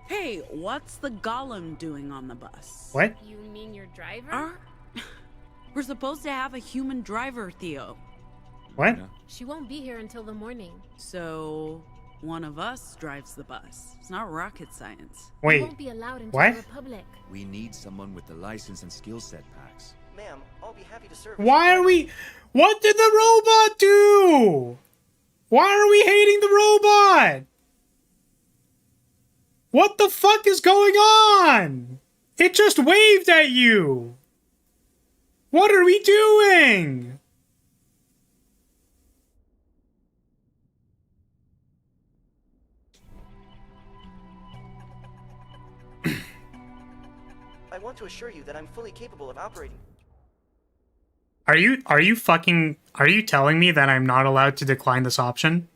Hey, what's the golem doing on the bus? What? You mean your driver? We're supposed to have a human driver, Theo. What? She won't be here until the morning. So, one of us drives the bus. It's not rocket science. Wait, we won't be allowed into what? the Republic. We need someone with the license and skill set, Pax. Ma'am, I'll be happy to serve. Why are we... What did the robot do? Why are we hating the robot? What the fuck is going on? It just waved at you. What are we doing? I want to assure you that I'm fully capable of operating. Are you telling me that I'm not allowed to decline this option?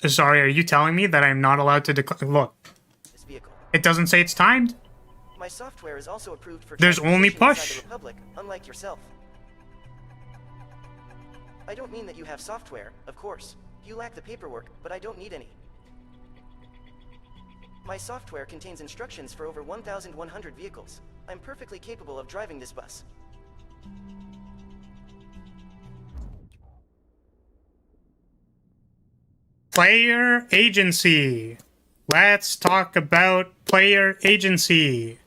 Sorry, are you telling me that I'm not allowed to decline? Look, This vehicle. it doesn't say it's timed. My software is also approved for There's only transportation push. inside the Republic, unlike yourself. I don't mean that you have software, of course. You lack the paperwork, but I don't need any. My software contains instructions for over 1,100 vehicles. I'm perfectly capable of driving this bus. Player agency. Let's talk about player agency.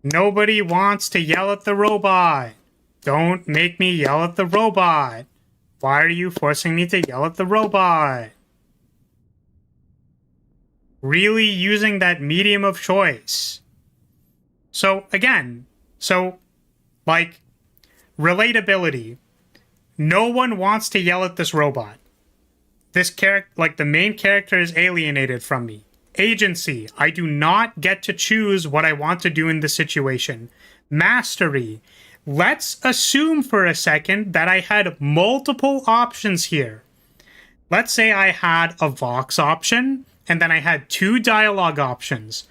Nobody wants to yell at the robot. Don't make me yell at the robot. Why are you forcing me to yell at the robot? Really using that medium of choice. So, again, like, relatability. No one wants to yell at this robot. This character, like, the main character is alienated from me. Agency. I do not get to choose what I want to do in this situation. Mastery. Let's assume for a second that I had multiple options here. Let's say I had a Vox option, and then I had 2 dialogue options.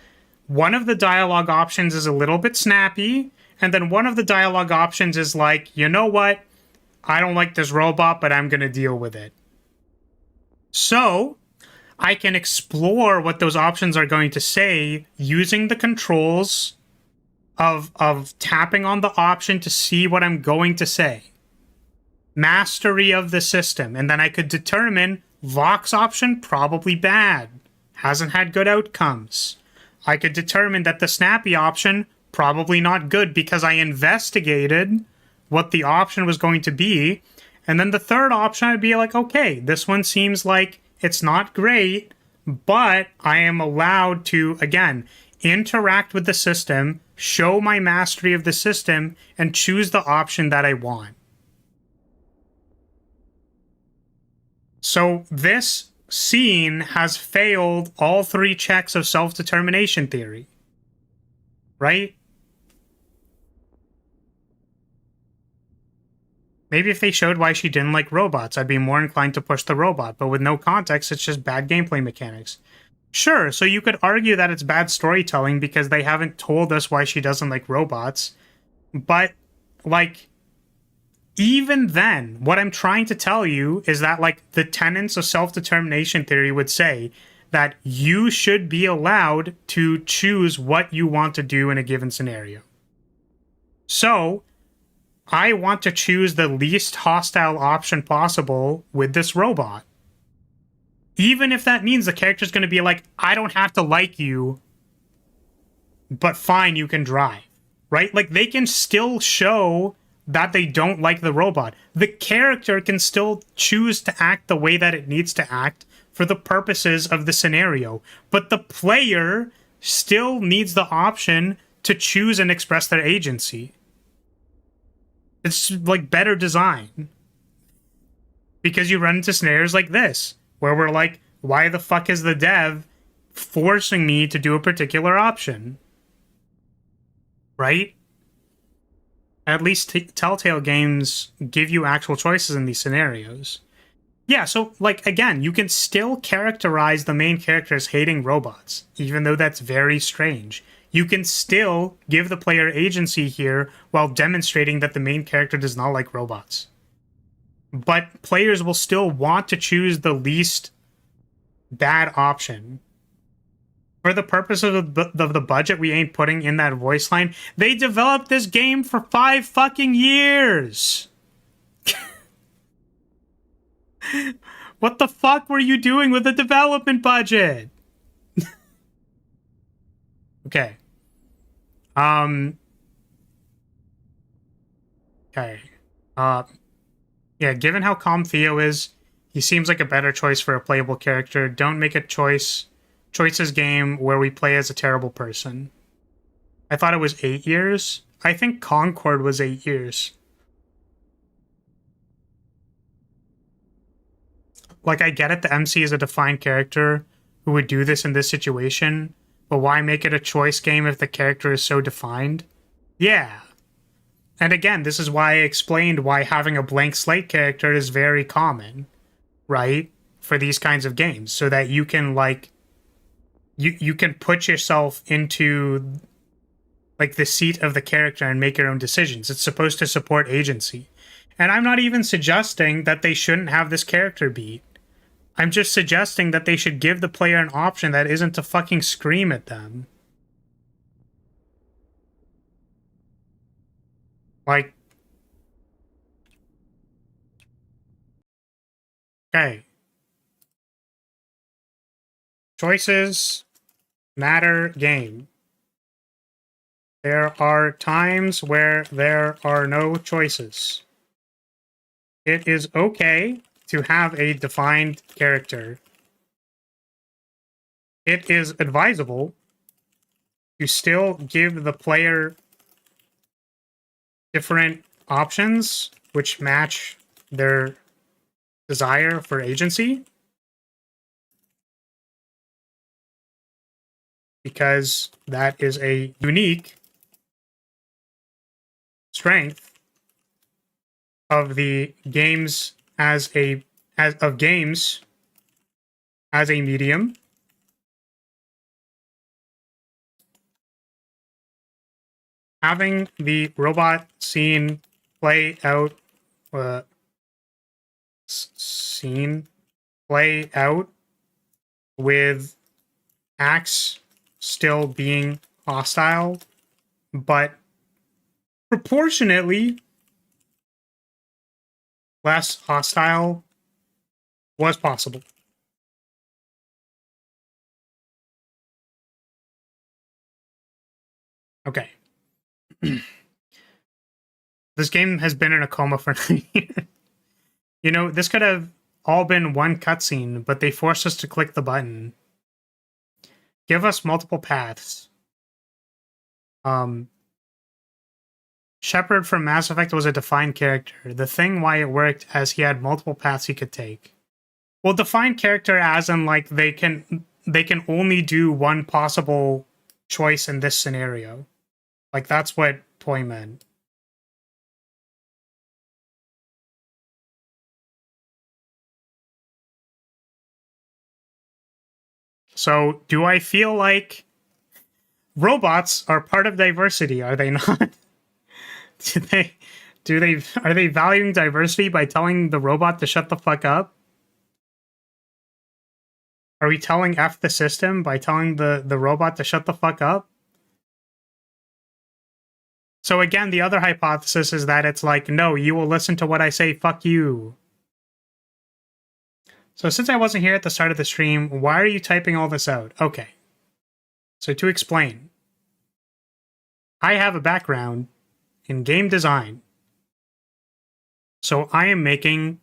One of the dialogue options is a little bit snappy, and then one of the dialogue options is like, you know what? I don't like this robot, but I'm going to deal with it. So, I can explore what those options are going to say using the controls of tapping on the option to see what I'm going to say. Mastery of the system. And then I could determine Vox option, probably bad. Hasn't had good outcomes. I could determine that the snappy option, probably not good because I investigated what the option was going to be. And then the third option, I'd be like, okay, this one seems like it's not great, but I am allowed to, again, interact with the system, show my mastery of the system, and choose the option that I want. So this scene has failed all 3 checks of self-determination theory. Right? Maybe if they showed why she didn't like robots, I'd be more inclined to push the robot, but with no context, it's just bad gameplay mechanics. Sure, so you could argue that it's bad storytelling because they haven't told us why she doesn't like robots, but, like, even then, what I'm trying to tell you is that, like, the tenets of self-determination theory would say that you should be allowed to choose what you want to do in a given scenario. So, I want to choose the least hostile option possible with this robot. Even if that means the character's going to be like, I don't have to like you, but fine, you can drive. Right? Like, they can still show that they don't like the robot. The character can still choose to act the way that it needs to act for the purposes of the scenario. But the player still needs the option to choose and express their agency. It's like better design. Because you run into scenarios like this, where we're like, why the fuck is the dev forcing me to do a particular option? Right? At least Telltale games give you actual choices in these scenarios. Yeah, so, like, again, you can still characterize the main character as hating robots, even though that's very strange. You can still give the player agency here while demonstrating that the main character does not like robots. But players will still want to choose the least bad option. For the purpose of the budget we ain't putting in that voice line, they developed this game for 5 fucking years! What the fuck were you doing with the development budget? Okay. Okay. Yeah, given how calm Theo is, he seems like a better choice for a playable character. Don't make a choices game where we play as a terrible person. I thought it was 8 years. I think Concord was 8 years. Like, I get it, the MC is a defined character who would do this in this situation, but why make it a choice game if the character is so defined? Yeah. And again, this is why I explained why having a blank slate character is very common, right? For these kinds of games, so that you can, like, you can put yourself into, like, the seat of the character and make your own decisions. It's supposed to support agency. And I'm not even suggesting that they shouldn't have this character beat. I'm just suggesting that they should give the player an option that isn't to fucking scream at them. Like, okay. Choices matter game. There are times where there are no choices. It is okay to have a defined character. It is advisable to still give the player different options which match their desire for agency. Because that is a unique strength of the games as a medium. Having the robot scene play out with acts still being hostile, but proportionately less hostile was possible. Okay. This game has been in a coma for 9 years. You know, this could have all been one cutscene, but they forced us to click the button. Give us multiple paths. Shepard from Mass Effect was a defined character. The thing why it worked as he had multiple paths he could take. Well, defined character as in like they can only do one possible choice in this scenario. Like that's what Toy meant. So, do I feel like robots are part of diversity? Are they not? Are they valuing diversity by telling the robot to shut the fuck up? Are we telling F the system by telling the robot to shut the fuck up? So again, the other hypothesis is that it's like, no, you will listen to what I say, fuck you. So since I wasn't here at the start of the stream, why are you typing all this out? Okay. So to explain, I have a background in game design. So I am making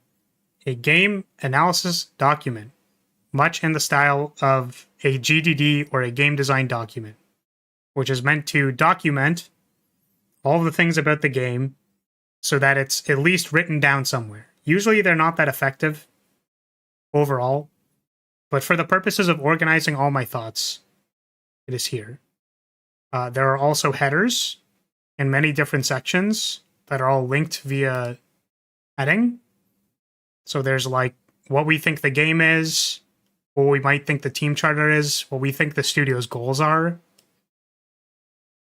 a game analysis document, much in the style of a GDD or a game design document, which is meant to document all of the things about the game so that it's at least written down somewhere. Usually they're not that effective overall, but for the purposes of organizing all my thoughts, it is here. There are also headers in many different sections that are all linked via heading. So there's like what we think the game is, what we might think the team charter is, what we think the studio's goals are,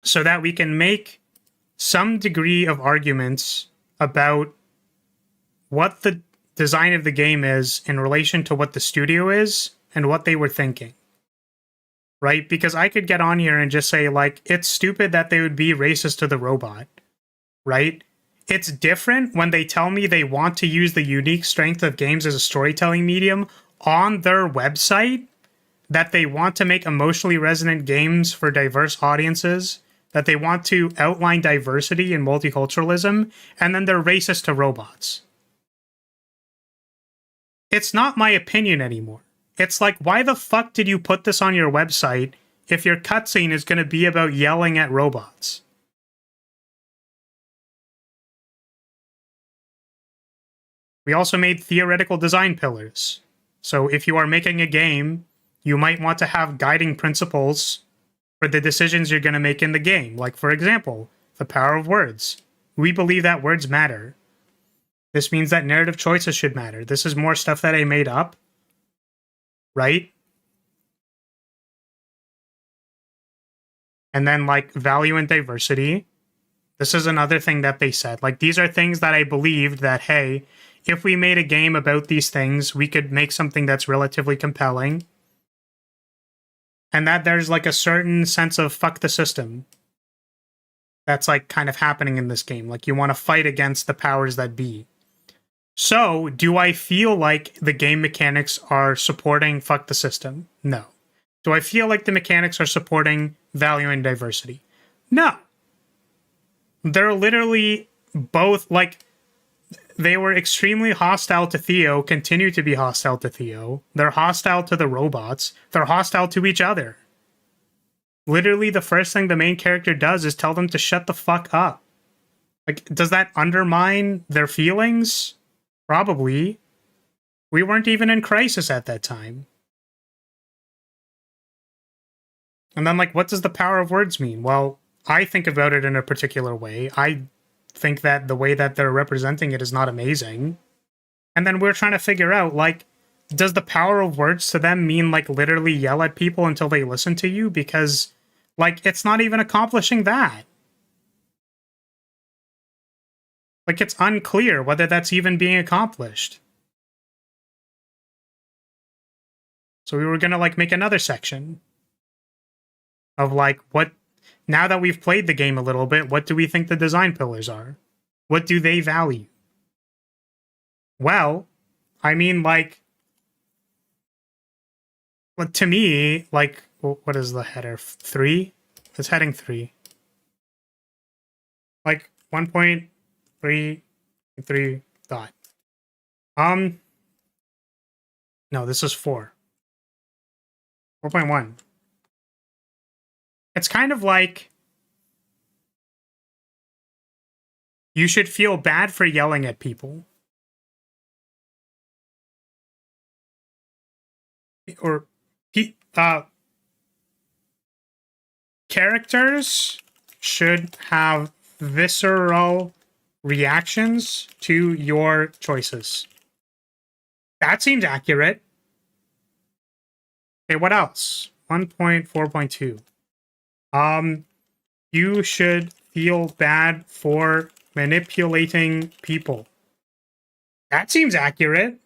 so that we can make some degree of arguments about what the design of the game is in relation to what the studio is and what they were thinking. Right? Because I could get on here and just say, like, it's stupid that they would be racist to the robot. Right? It's different when they tell me they want to use the unique strength of games as a storytelling medium on their website, that they want to make emotionally resonant games for diverse audiences, that they want to outline diversity and multiculturalism, and then they're racist to robots. It's not my opinion anymore. It's like, why the fuck did you put this on your website if your cutscene is going to be about yelling at robots? We also made theoretical design pillars. So if you are making a game, you might want to have guiding principles for the decisions you're going to make in the game. Like, for example, the power of words. We believe that words matter. This means that narrative choices should matter. This is more stuff that I made up, right? And then, like, value and diversity. This is another thing that they said. Like, these are things that I believed that, hey, if we made a game about these things, we could make something that's relatively compelling. And that there's like a certain sense of fuck the system that's like kind of happening in this game. Like you want to fight against the powers that be. So, do I feel like the game mechanics are supporting fuck the system? No. Do I feel like the mechanics are supporting value and diversity? No. They're literally both, like, they were extremely hostile to Theo, continue to be hostile to Theo. They're hostile to the robots. They're hostile to each other. Literally, the first thing the main character does is tell them to shut the fuck up. Like, does that undermine their feelings? Probably. We weren't even in crisis at that time. And then, like, what does the power of words mean? Well, I think about it in a particular way. I think that the way that they're representing it is not amazing. And then we're trying to figure out, like, does the power of words to them mean, like, literally yell at people until they listen to you? Because, like, it's not even accomplishing that. Like, it's unclear whether that's even being accomplished. So we were gonna, like, make another section of, like, what... Now that we've played the game a little bit, what do we think the design pillars are? What do they value? Well, I mean, like... Well, to me, like... What is the header? 3? It's heading 3. Like, 1.3 dot. No, this is 4. 4.1. It's kind of like you should feel bad for yelling at people. Or characters should have visceral reactions to your choices. That seems accurate. Okay, what else? 1.4.2. You should feel bad for manipulating people. That seems accurate.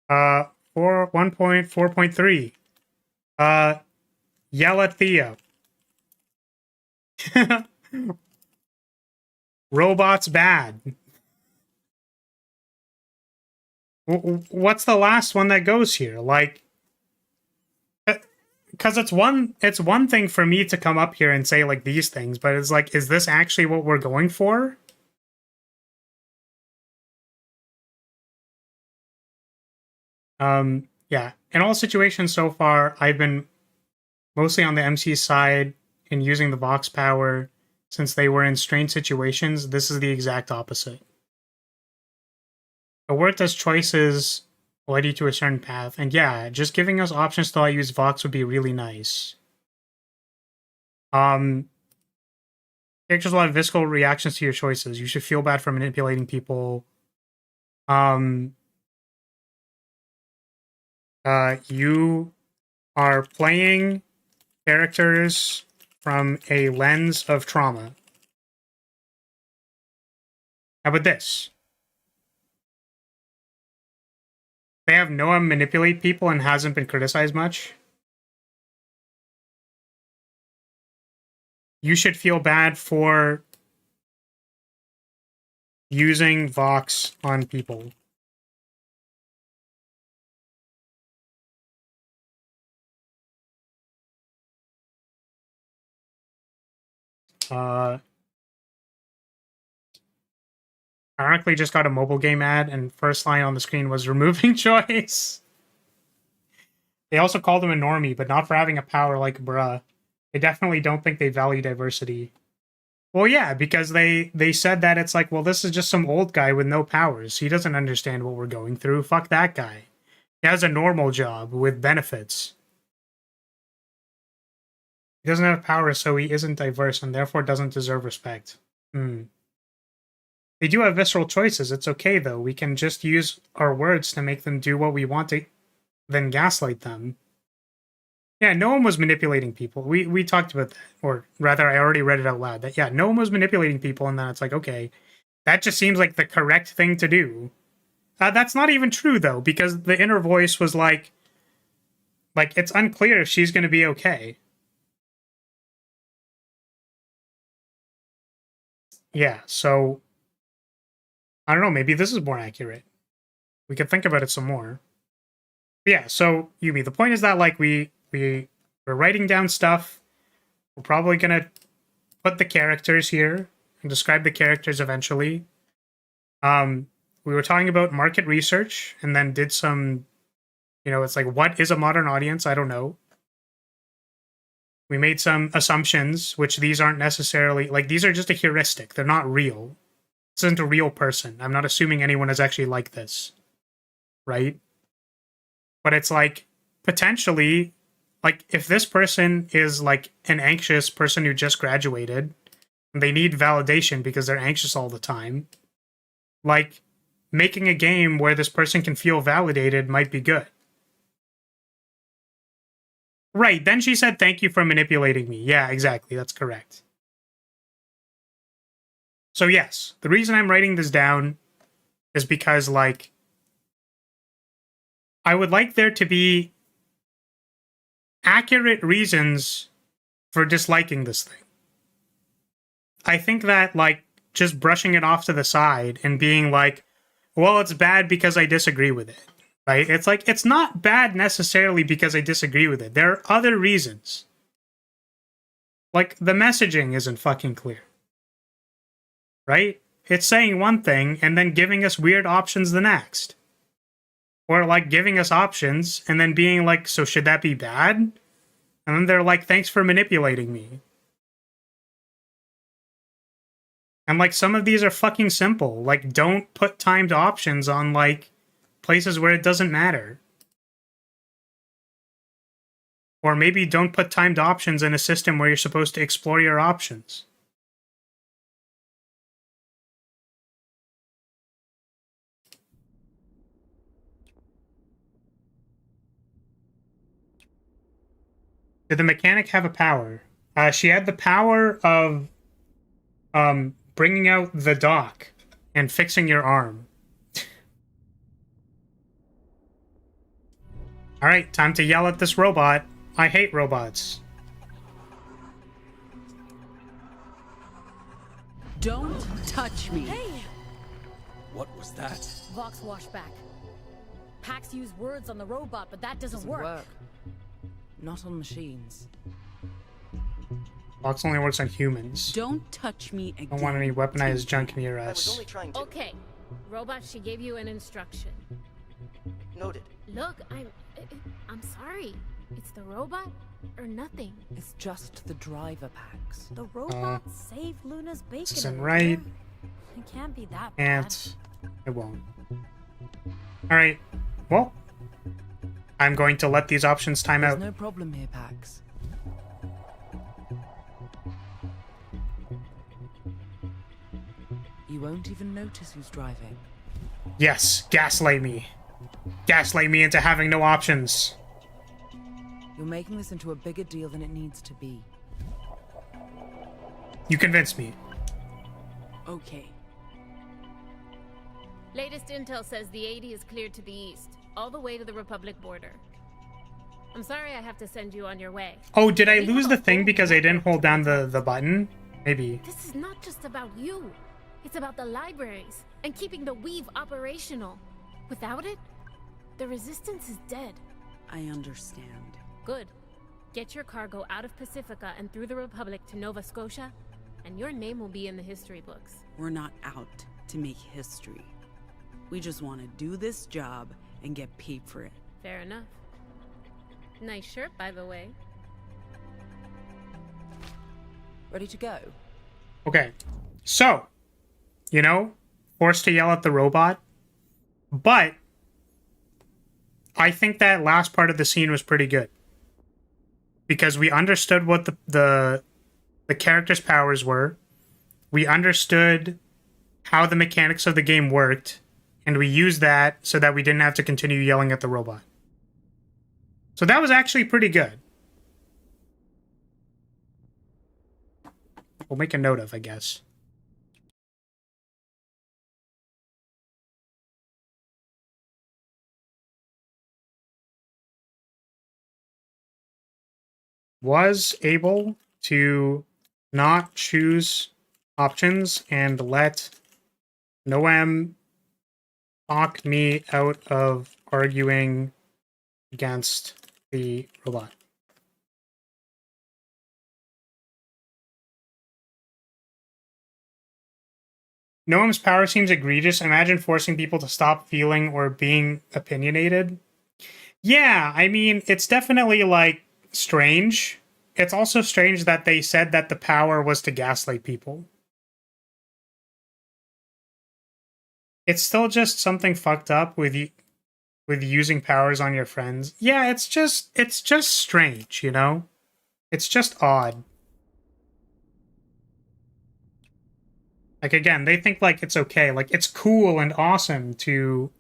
1.4.3. Yell at Theo. Robots bad. What's the last one that goes here? Like, because it's one thing for me to come up here and say like these things, but it's like, is this actually what we're going for? Yeah. In all situations so far, I've been mostly on the MC side and using the Vox power. Since they were in strange situations, this is the exact opposite. It worked as choices led you to a certain path, and yeah, just giving us options to use Vox would be really nice. Characters will have visceral reactions to your choices. You should feel bad for manipulating people. You are playing characters from a lens of trauma. How about this? They have Noah manipulate people and hasn't been criticized much. You should feel bad for using Vox on people. Ironically, just got a mobile game ad, and first line on the screen was removing choice. They also called him a normie, but not for having a power like bruh. They definitely don't think they value diversity. Well, yeah, because they said that it's like, well, this is just some old guy with no powers. He doesn't understand what we're going through. Fuck that guy. He has a normal job with benefits. He doesn't have powers, so he isn't diverse and therefore doesn't deserve respect. They do have visceral choices. It's okay, though. We can just use our words to make them do what we want to, then gaslight them. Yeah, no one was manipulating people. We talked about that. Or rather, I already read it out loud. That, yeah, no one was manipulating people, and then it's like, okay, That just seems like the correct thing to do. That's not even true, though, because the inner voice was like, it's unclear if she's going to be okay. Yeah, so I don't know, maybe this is more accurate. We could think about it some more. But yeah, so Yumi, the point is that like we're writing down stuff. We're probably gonna put the characters here and describe the characters eventually. We were talking about market research and then did some, it's like, what is a modern audience? I don't know. We made some assumptions, which these aren't necessarily, like, these are just a heuristic. They're not real. This isn't a real person. I'm not assuming anyone is actually like this. Right? But it's like, potentially, like, if this person is like an anxious person who just graduated, and they need validation because they're anxious all the time, like, making a game where this person can feel validated might be good. Right, then she said, thank you for manipulating me. Yeah, exactly, that's correct. So yes, the reason I'm writing this down is because, like, I would like there to be accurate reasons for disliking this thing. I think that, like, just brushing it off to the side and being like, well, it's bad because I disagree with it, right? It's like, it's not bad necessarily because I disagree with it. There are other reasons. Like, the messaging isn't fucking clear, right? It's saying one thing and then giving us weird options the next. Or, like, giving us options and then being like, so should that be bad? And then they're like, thanks for manipulating me. And, like, some of these are fucking simple. Like, don't put timed options on, like, places where it doesn't matter. Or maybe don't put timed options in a system where you're supposed to explore your options. Did the mechanic have a power? She had the power of bringing out the dock and fixing your arm. Alright, time to yell at this robot. I hate robots. Don't touch me. Hey! What was that? Vox washback. Pax used words on the robot, but that doesn't work. Not on machines. Vox only works on humans. Don't touch me again. Don't want any weaponized junk near I was us. only trying to. Okay, robot, she gave you an instruction. Noted. Look, I'm sorry. It's the robot or nothing. It's just the driver, Pax. The robot saved Luna's bacon. This isn't right. It can't be that bad. And it won't. Alright, well, I'm going to let these options time There's out. no problem here, Pax. You won't even notice who's driving. Yes, gaslight me. Gaslight me into having no options. You're making this into a bigger deal than it needs to be. You convinced me. Okay. Latest intel says the 80 is cleared to the east, all the way to the Republic border. I'm sorry I have to send you on your way. Oh, did I lose the thing because I didn't hold down the button? Maybe. This is not just about you. It's about the libraries and keeping the weave operational. Without it, the resistance is dead. I understand. Good. Get your cargo out of Pacifica and through the Republic to Nova Scotia, and your name will be in the history books. We're not out to make history. We just want to do this job and get paid for it. Fair enough. Nice shirt, by the way. Ready to go? Okay. So, forced to yell at the robot. But I think that last part of the scene was pretty good. Because we understood what the character's powers were. We understood how the mechanics of the game worked. And we used that so that we didn't have to continue yelling at the robot. So that was actually pretty good. We'll make a note of, I guess. was able to not choose options and let Noam talk me out of arguing against the robot. Noam's power seems egregious. Imagine forcing people to stop feeling or being opinionated. Yeah, I mean, it's definitely, like, strange. It's also strange that they said that the power was to gaslight people. It's still just something fucked up with using powers on your friends. Yeah, it's just strange, you know? It's just odd. Like, again, they think, like, it's okay. Like, it's cool and awesome to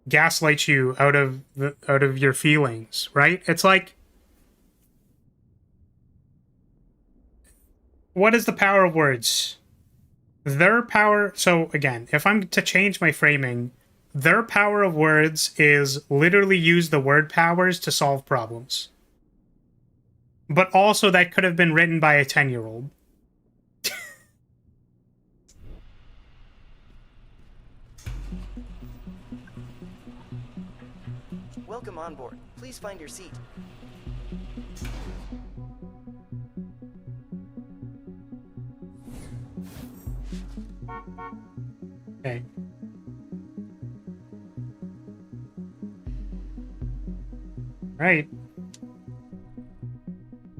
gaslight you out of your feelings, right? It's like, what is the power of words? Their power... So, again, if I'm to change my framing, their power of words is literally use the word powers to solve problems. But also, that could have been written by a 10-year-old. Welcome on board. Please find your seat. Okay. Right.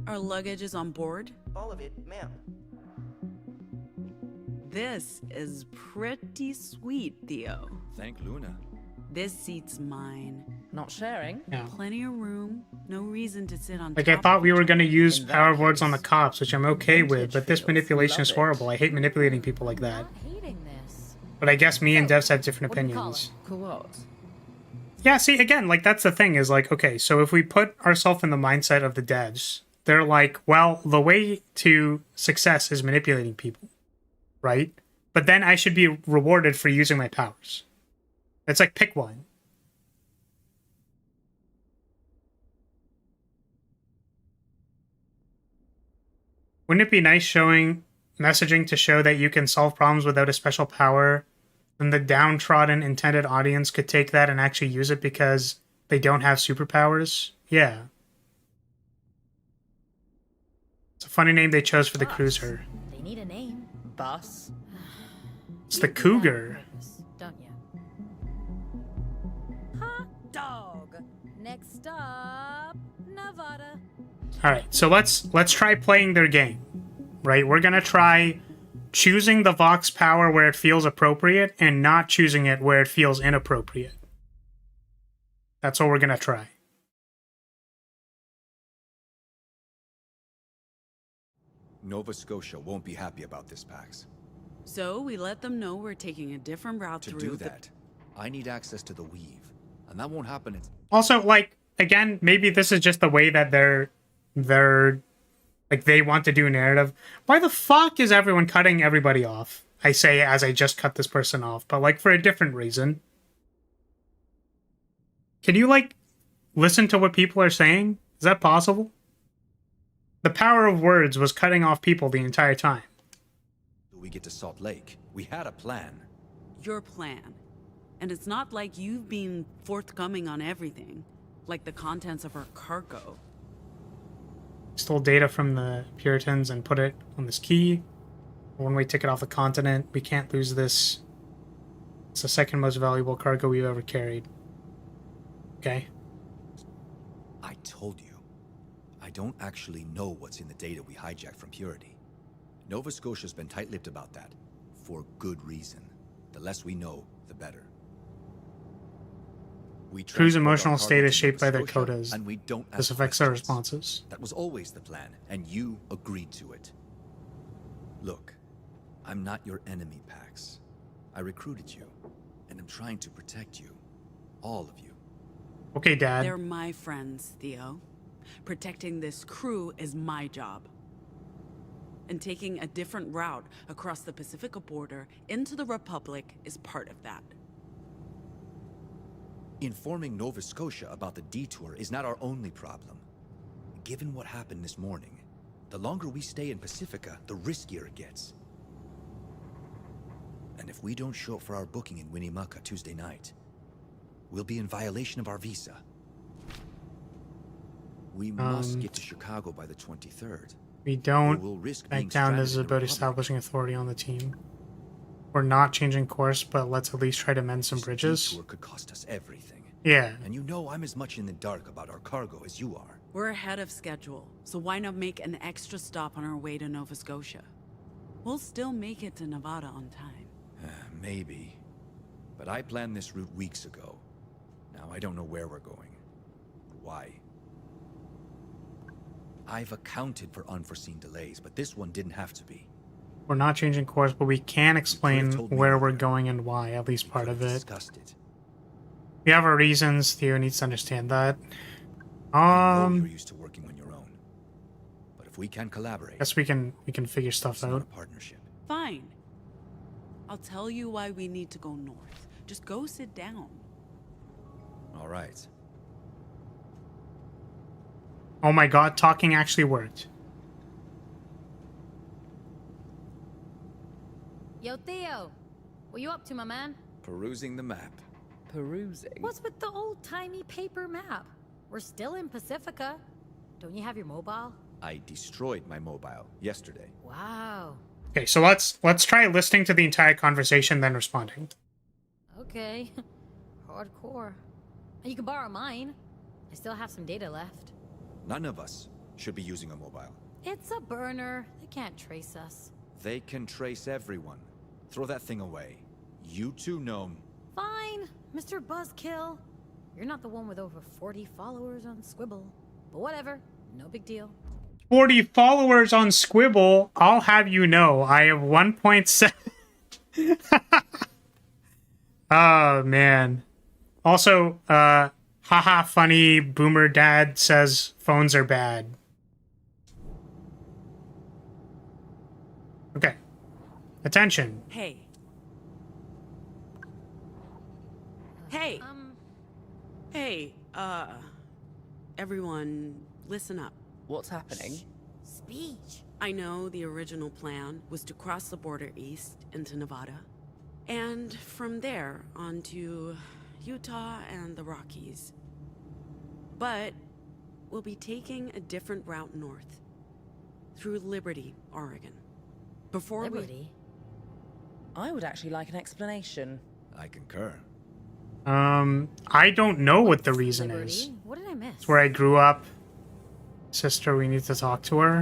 Our luggage is on board? All of it, ma'am. This is pretty sweet, Theo. Thank Luna. This seat's mine. Not sharing? Yeah. Plenty of room. No reason to sit on Like, top I thought of we were each going to other. use In that power of words on the case, cops, which I'm okay with, vintage but this feels. manipulation is Love it. horrible. I hate manipulating people like that. Not hating this. But I guess me and So, Devs have different what do we call opinions. Cool what? Yeah, see, again, like, that's the thing, is like, okay, so if we put ourselves in the mindset of the devs, they're like, well, the way to success is manipulating people, right? But then I should be rewarded for using my powers. It's like, pick one. Wouldn't it be nice showing messaging to show that you can solve problems without a special power? Then the downtrodden intended audience could take that and actually use it because they don't have superpowers? Yeah. It's a funny name they chose for the cruiser. They need a name. Bus? It's the Cougar. Don't you? Hot dog. Next up, Nevada. All right, so let's try playing their game, right? We're gonna try choosing the Vox power where it feels appropriate and not choosing it where it feels inappropriate. That's what we're gonna try. Nova Scotia won't be happy about this, Pax. So we let them know we're taking a different route To through do the- that, I need access to the weave, and that won't happen until... Also, like, again, maybe this is just the way that they're like, they want to do narrative. Why the fuck is everyone cutting everybody off? I say as I just cut this person off, but, like, for a different reason. Can you, like, listen to what people are saying? Is that possible? The power of words was cutting off people the entire time. we get to Salt Lake. We had a plan. Your plan. And it's not like you've been forthcoming on everything, like the contents of our cargo. Stole data from the Puritans and put it on this key. A one-way ticket off the continent. We can't lose this. It's the second most valuable cargo we've ever carried. Okay. I told you. I don't actually know what's in the data we hijacked from Purity. Nova Scotia's been tight-lipped about that. For good reason. The less we know, the better. We Crew's transport our emotional cargo state is to shaped Nova by their Scotia, codas. and we don't This ask affects their questions. responses. That was always the plan, and you agreed to it. Look, I'm not your enemy, Pax. I recruited you, and I'm trying to protect you. All of you. Okay, Dad. They're my friends, Theo. Protecting this crew is my job. And taking a different route across the Pacific border into the Republic is part of that. Informing Nova Scotia about the detour is not our only problem. given what happened this morning, the longer we stay in Pacifica, the riskier it gets. And if we don't show up for our booking in Winnemucca Tuesday night, we'll be in violation of our visa. We must get to Chicago by the 23rd. We don't We'll risk back being down. stranded This is in the about Republic. establishing authority on the team. We're not changing course, but let's at least try to mend some This bridges. detour could cost us everything. Yeah. And you know I'm as much in the dark about our cargo as you are. We're ahead of schedule, so why not make an extra stop on our way to Nova Scotia? We'll still make it to Nevada on time. Maybe. But I planned this route weeks ago. Now I don't know where we're going. Why? I've accounted for unforeseen delays, but this one didn't have to be. We're not changing course, but we can explain told me where we're earlier. going and why, at least part of it. Discussed it. We have our reasons. Theo needs to understand that. I know you're used to working on your own. But if we can collaborate, Guess we can figure stuff it's not a out. partnership. Fine. I'll tell you why we need to go north. Just go sit down. All right. Oh my god, talking actually worked. Yo, Theo. What you up to, my man? Perusing the map. Perusing? What's with the old-timey paper map? We're still in Pacifica. Don't you have your mobile? I destroyed my mobile yesterday. Wow. Okay, so let's try listening to the entire conversation, then responding. Okay. Hardcore. You can borrow mine. I still have some data left. None of us should be using a mobile. It's a burner. They can't trace us. They can trace everyone. Throw that thing away. You too, Gnome. Fine, Mr. Buzzkill. You're not the one with over 40 followers on Squibble. But whatever. No big deal. 40 followers on Squibble. I'll have you know, I have 1.7. Oh, man. Also, haha, funny, boomer dad says phones are bad. Okay. Attention. Hey. Hey. Hey, everyone, listen up. What's happening? Speech. I know the original plan was to cross the border east into Nevada, and from there on to Utah and the Rockies. But we'll be taking a different route north, through Liberty, Oregon. Before Liberty? I would actually like an explanation. I concur. I don't know what the reason Liberty? is. What did I miss? It's where I grew up. Sister, we need to talk to her.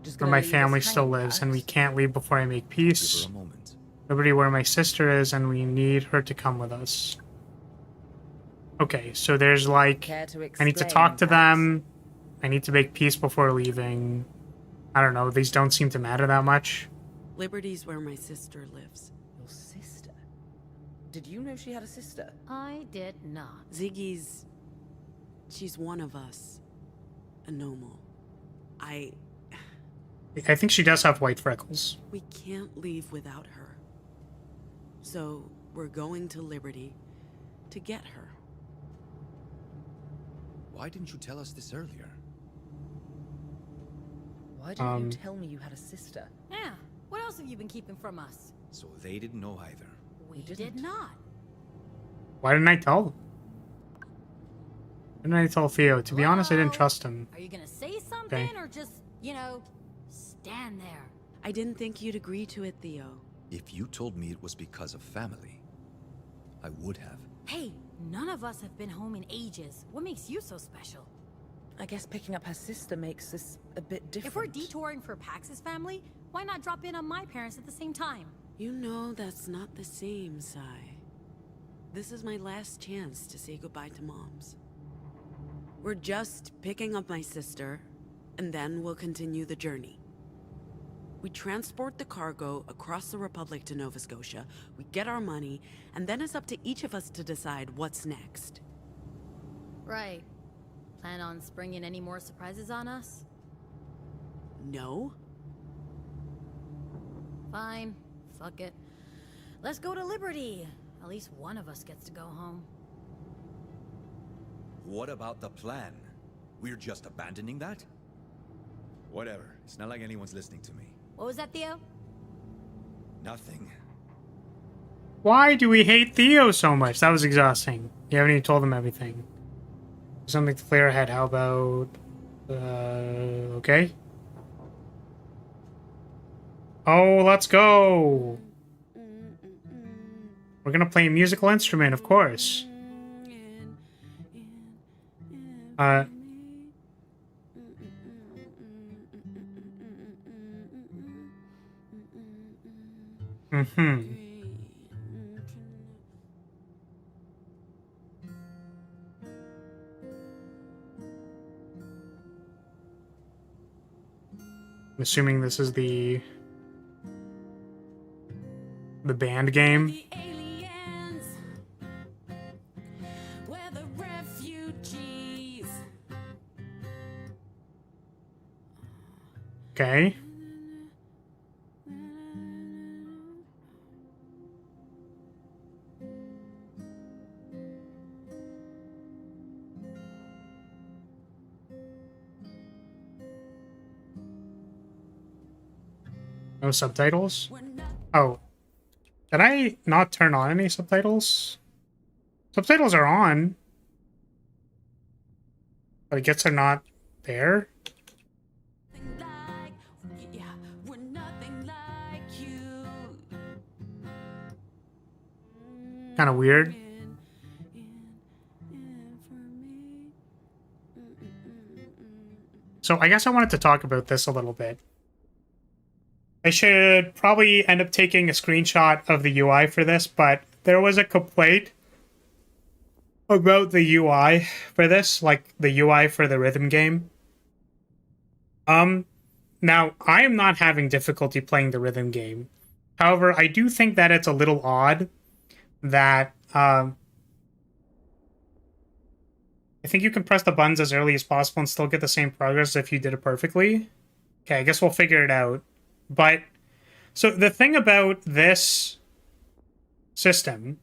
Just Where gonna my leave us family still hanging, lives, and we Max? can't leave before I make Give peace. her a moment. Liberty, where my sister is, and we need her to come with us. Okay, so there's like, Care to I need to explain, talk to Pax? them. I need to make peace before leaving. I don't know, these don't seem to matter that much. Liberty's where my sister lives. Your sister? Did you know she had a sister? I did not. Ziggy's... she's one of us. A Nomal. I think she does have white freckles. We can't leave without her. So, we're going to Liberty to get her. Why didn't you tell us this earlier? Why didn't you tell me you had a sister? Yeah. What else have you been keeping from us? So they didn't know either. We did not. Why didn't I tell them? Why didn't I tell Theo? To be honest, I didn't Hello? trust him. Are you gonna say something Okay. or just, stand there? I didn't think you'd agree to it, Theo. If you told me it was because of family, I would have. Hey, none of us have been home in ages. What makes you so special? I guess picking up her sister makes this a bit different. If we're detouring for Pax's family, why not drop in on my parents at the same time? You know that's not the same, Sai. This is my last chance to say goodbye to Moms. We're just picking up my sister, and then we'll continue the journey. We transport the cargo across the Republic to Nova Scotia, we get our money, and then it's up to each of us to decide what's next. Right. Plan on springing any more surprises on us? No? Fine. Fuck it. Let's go to Liberty. At least one of us gets to go home. What about the plan? We're just abandoning that? Whatever. It's not like anyone's listening to me. What was that, Theo? Nothing. Why do we hate Theo so much? That was exhausting. You haven't even told him everything. Something to clear ahead. How about... okay. Oh, let's go! We're gonna play a musical instrument, of course. Mm-hmm. I'm assuming this is the band game. Okay. No subtitles? Oh. Did I not turn on any subtitles? Subtitles are on. But I guess they're not there. Kind of weird. So I guess I wanted to talk about this a little bit. I should probably end up taking a screenshot of the UI for this, but there was a complaint about the UI for this, like the UI for the rhythm game. Now, I am not having difficulty playing the rhythm game. However, I do think that it's a little odd that I think you can press the buttons as early as possible and still get the same progress if you did it perfectly. Okay, I guess we'll figure it out. But, so the thing about this system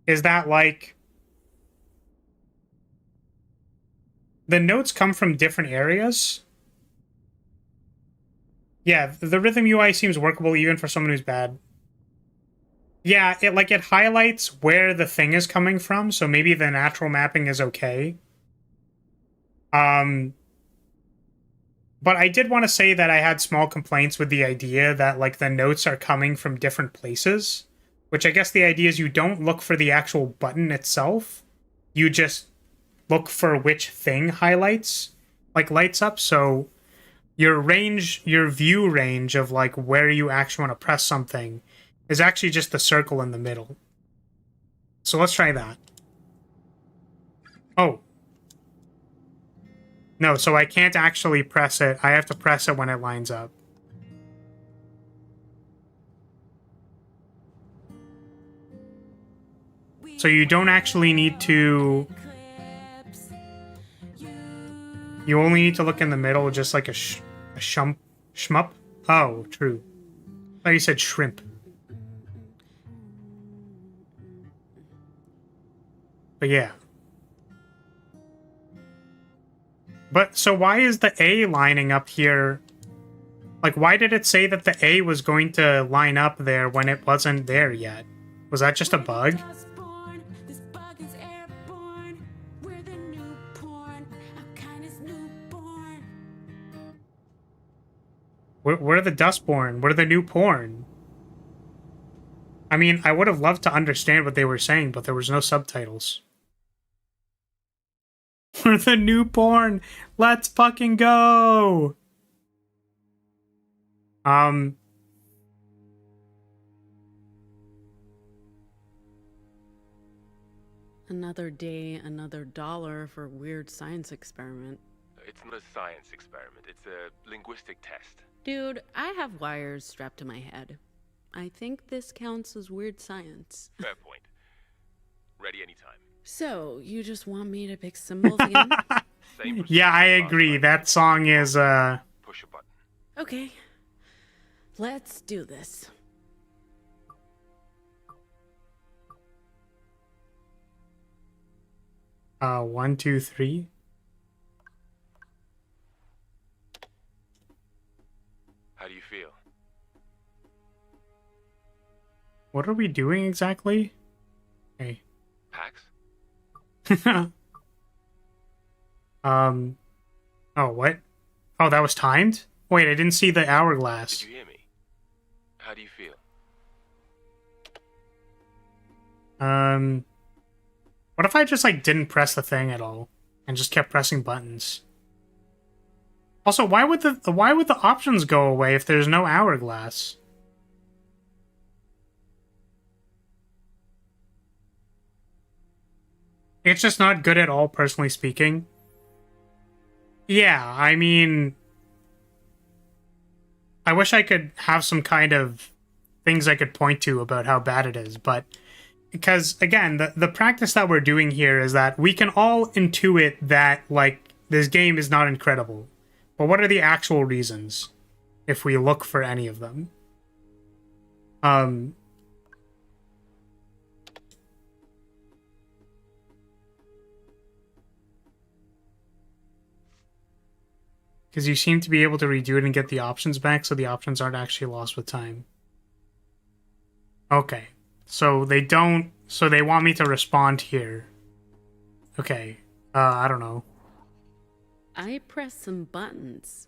is that, like, the notes come from different areas. Yeah, the rhythm UI seems workable even for someone who's bad. Yeah, it highlights where the thing is coming from, so maybe the natural mapping is okay. But I did want to say that I had small complaints with the idea that, like, the notes are coming from different places. Which I guess the idea is you don't look for the actual button itself. You just look for which thing highlights, like, lights up. So your view range of, like, where you actually want to press something is actually just the circle in the middle. So let's try that. Oh. No, so I can't actually press it. I have to press it when it lines up. So you don't actually need to... You only need to look in the middle, just like a shmup. Oh, true. I thought you said shrimp. But yeah. But, so why is the A lining up here? Like, why did it say that the A was going to line up there when it wasn't there yet? Was that just a bug? Where are the Dustborn? Where are the new porn? I mean, I would have loved to understand what they were saying, but there was no subtitles. We're the new porn. Let's fucking go. Another day, another dollar for a weird science experiment. It's not a science experiment. It's a linguistic test. Dude, I have wires strapped to my head. I think this counts as weird science. Fair point. Ready anytime. So, you just want me to pick symbols again? Yeah, I agree. That song is, Push a button. Okay. Let's do this. One, two, three. do you feel? What are we doing exactly? Okay. Pax? Oh, what? Oh, that was timed? Wait, I didn't see the hourglass. Did you hear me? How do you feel? What if I just, like, didn't press the thing at all and just kept pressing buttons? Also, why would the options go away if there's no hourglass? It's just not good at all, personally speaking. Yeah, I mean, I wish I could have some kind of things I could point to about how bad it is, but because, again, the practice that we're doing here is that we can all intuit that, like, this game is not incredible. But what are the actual reasons, if we look for any of them? Because you seem to be able to redo it and get the options back, so the options aren't actually lost with time. Okay. So they don't... So they want me to respond here. Okay. I don't know. I pressed some buttons.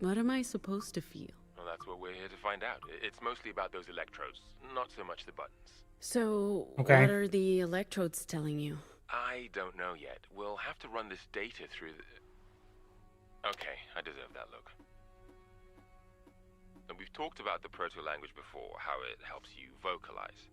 What am I supposed to feel? Well, that's what we're here to find out. It's mostly about those electrodes, not so much the buttons. So, okay. What are the electrodes telling you? I don't know yet. We'll have to run this data through the... Okay, I deserve that look. And we've talked about the proto-language before, how it helps you vocalize.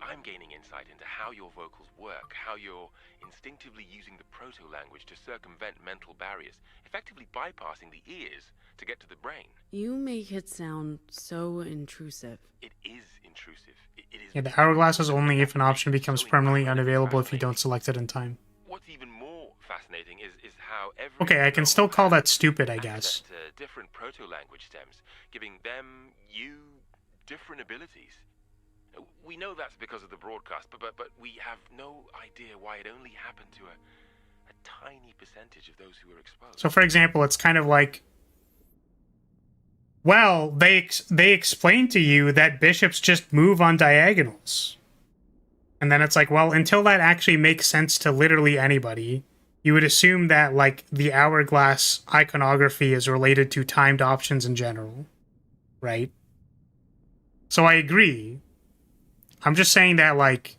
I'm gaining insight into how your vocals work, how you're instinctively using the proto-language to circumvent mental barriers, effectively bypassing the ears to get to the brain. You make it sound so intrusive. It is intrusive. It is... Yeah, the hourglass is only if an option becomes permanently unavailable if you don't select it in time. What's even more fascinating is how every... Okay, I can still call that stupid, I guess. Different proto-language stems, giving them, you, different abilities. We know that's because of the broadcast, but we have no idea why it only happened to a tiny percentage of those who were exposed. So, for example, it's kind of like, well, they explain to you that bishops just move on diagonals. And then it's like, well, until that actually makes sense to literally anybody, you would assume that, like, the hourglass iconography is related to timed options in general, right? So I agree. I'm just saying that, like,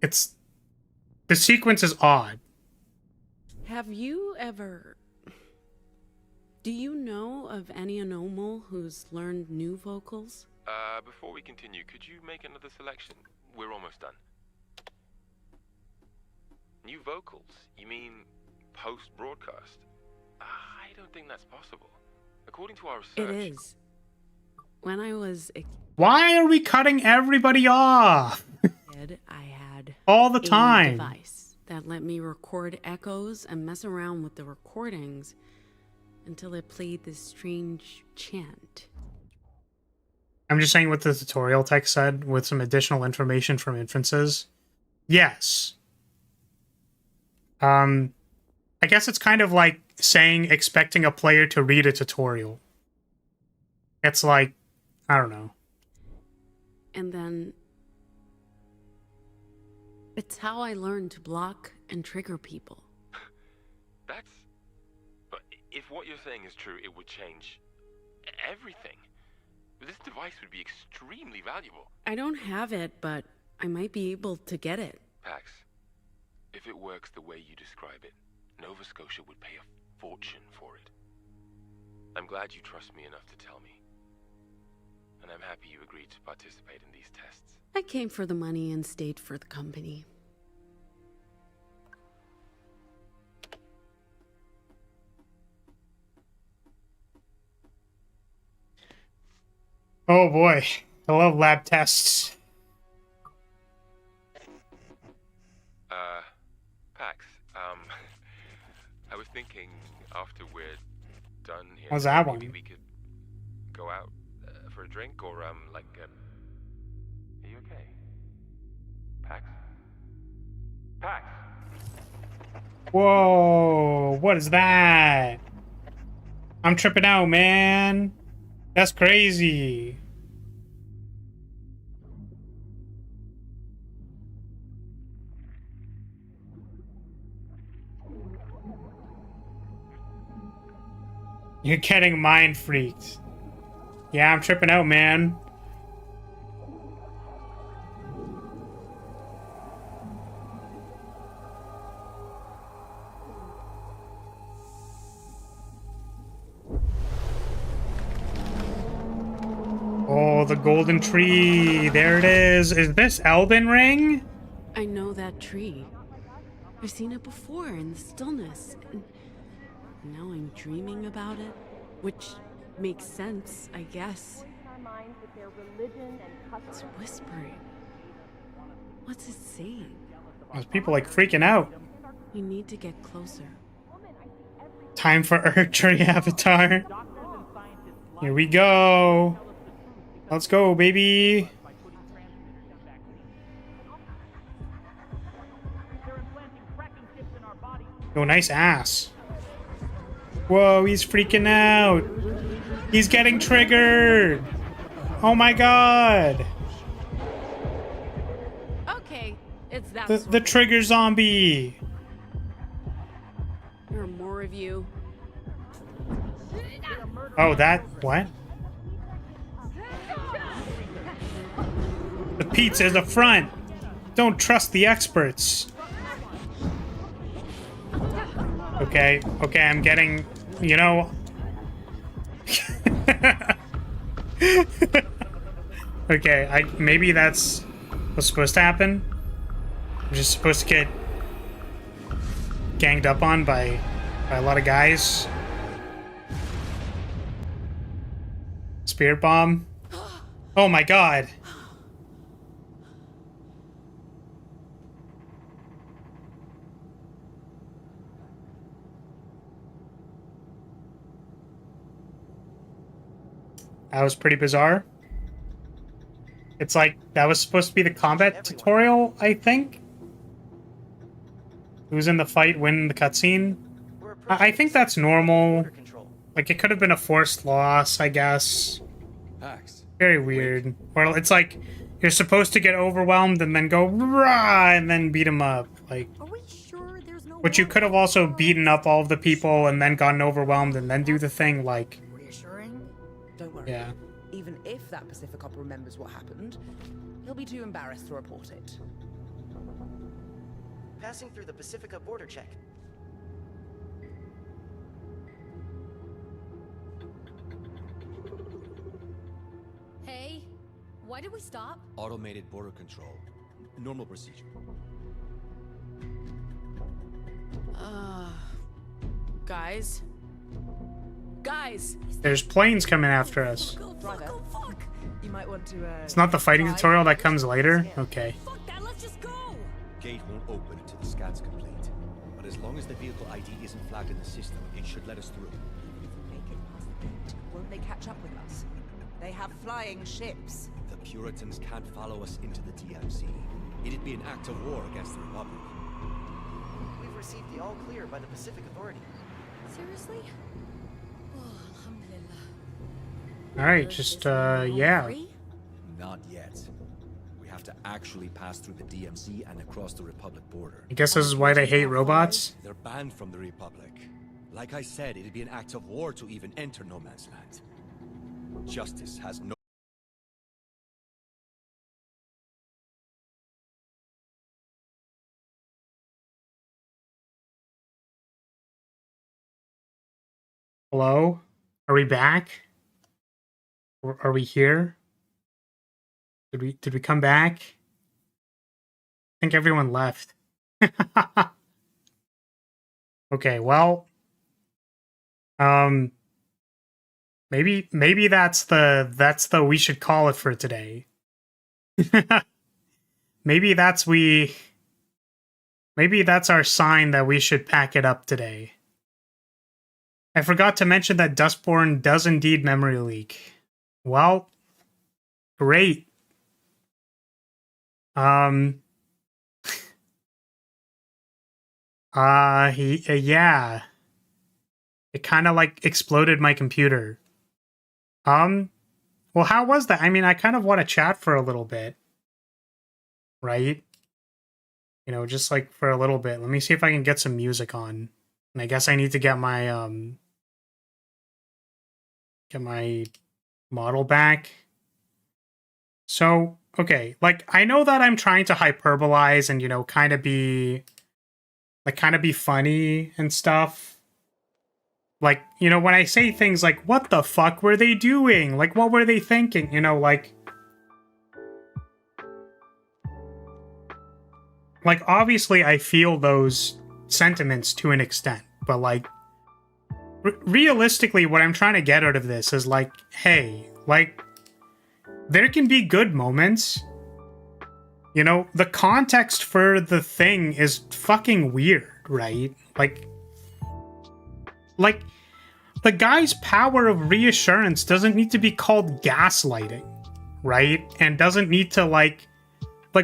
it's... The sequence is odd. Have you ever... Do you know of any anomal who's learned new vocals? Before we continue, could you make another selection? We're almost done. New vocals? You mean post-broadcast? I don't think that's possible. According to our research... It is. When I was... Why are we cutting everybody off? I had all the time. A device that let me record echoes and mess around with the recordings until it played this strange chant. I'm just saying what the tutorial text said with some additional information from inferences. Yes. I guess it's kind of like saying expecting a player to read a tutorial. It's like, I don't know. And then it's how I learned to block and trigger people. That's... But if what you're saying is true, it would change everything. This device would be extremely valuable. I don't have it, but I might be able to get it. Pax, if it works the way you describe it, Nova Scotia would pay a fortune for it. I'm glad you trust me enough to tell me. And I'm happy you agreed to participate in these tests. I came for the money and stayed for the company. Oh boy, I love lab tests. Pax, I was thinking after we're done here, What's that maybe one? we could go out for a drink or, are you okay? Pax? Pax! Whoa, what is that? I'm tripping out, man. That's crazy. You're getting mind freaked. Yeah, I'm tripping out, man. Oh, the golden tree. There it is. Is this Elden Ring? I know that tree. I've seen it before in the stillness. And now I'm dreaming about it, which makes sense, I guess. It's whispering. What's it saying? There's people like freaking out. We need to get closer. Time for Urtree Avatar. Here we go. Let's go, baby. Oh, nice ass. Whoa, he's freaking out. He's getting triggered. Oh my god. Okay, it's that The trigger zombie. There are more of you. Oh, that... what? The pizza's a front. Don't trust the experts. Okay, I'm getting... you know... okay, maybe that's what's supposed to happen. I'm just supposed to get ganged up on by a lot of guys. Spirit bomb. Oh my god. That was pretty bizarre. It's like, that was supposed to be the combat tutorial, I think? Who's in the fight win the cutscene? I think that's normal. Like, it could have been a forced loss, I guess. Very weird. Or it's like, you're supposed to get overwhelmed and then go, rah, and then beat him up. Like, but you could have also beaten up all of the people and then gotten overwhelmed and then do the thing, like... Don't worry. Yeah. Even if that Pacific Op remembers what happened, he'll be too embarrassed to report it. Passing through the Pacifica border check. Hey, why did we stop? Automated border control. Normal procedure. Guys? Guys! There's planes coming after us. You might want to, It's not the fighting tutorial that comes later? Okay. Gate won't open until the scan's complete. But as long as the vehicle ID isn't flagged in the system, it should let us through. make it past the gate. Won't they catch up with us? They have flying ships. The Puritans can't follow us into the DMZ. It'd be an act of war against the Republic. We've received the all clear by the Pacific Authority. Seriously? Oh, alhamdulillah. Alright, just, yeah. Not yet. We have to actually pass through the DMZ and across the Republic border. I guess this is why they hate robots. They're banned from the Republic. Like I said, it'd be an act of war to even enter No Man's Land. Justice has no... Hello? Are we back? Are we here? Did we come back? I think everyone left. Okay, well, maybe that's the we should call it for today. maybe that's our sign that we should pack it up today. I forgot to mention that Dustborn does indeed memory leak. Well, great. Yeah. It kind of like exploded my computer. Well, how was that? I mean, I kind of want to chat for a little bit. Right? You know, just like for a little bit. Let me see if I can get some music on. And I guess I need to get my model back. So, okay, like I know that I'm trying to hyperbolize and, you know, kind of be funny and stuff. Like, you know, when I say things like, what the fuck were they doing? Like, what were they thinking? You know, like obviously I feel those sentiments to an extent, but like realistically what I'm trying to get out of this is like, hey, like there can be good moments. You know, the context for the thing is fucking weird, right? Like the guy's power of reassurance doesn't need to be called gaslighting, right? And doesn't need to like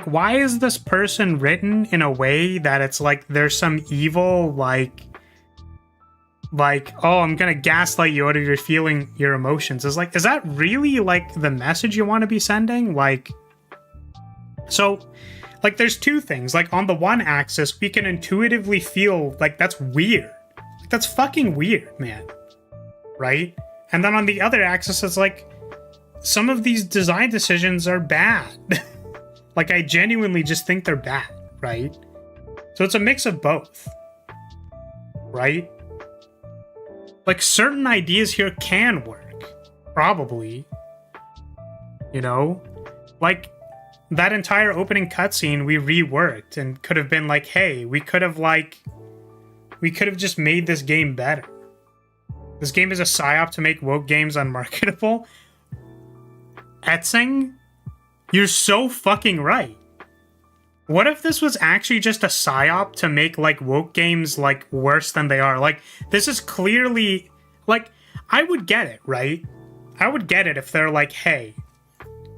why is this person written in a way that it's like there's some evil like oh, I'm gonna gaslight you out of your feeling your emotions? Is like, is that really like the message you want to be sending? Like, so like there's two things. Like on the one axis, we can intuitively feel like that's weird. Like, that's fucking weird, man. Right? And then on the other axis, it's like some of these design decisions are bad. Like, I genuinely just think they're bad, right? So it's a mix of both, right? Like, certain ideas here can work, probably. You know? Like, that entire opening cutscene we reworked and could have been like, hey, we could have just made this game better. This game is a psyop to make woke games unmarketable. Etsing? You're so fucking right. What if this was actually just a psyop to make, like, woke games, like, worse than they are? Like, this is clearly... Like, I would get it, right? I would get it if they're like, hey,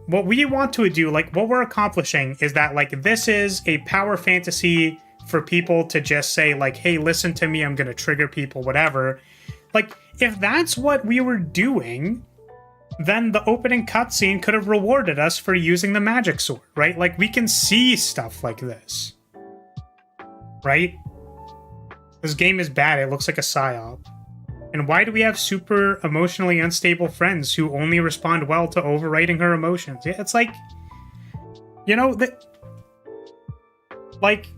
what we want to do, like, what we're accomplishing is that, like, this is a power fantasy for people to just say, like, hey, listen to me, I'm gonna trigger people, whatever. Like, if that's what we were doing... then the opening cutscene could have rewarded us for using the magic sword, right? Like, we can see stuff like this. Right? This game is bad. It looks like a psyop. And why do we have super emotionally unstable friends who only respond well to overwriting her emotions? Yeah, it's like... You know, that... Like...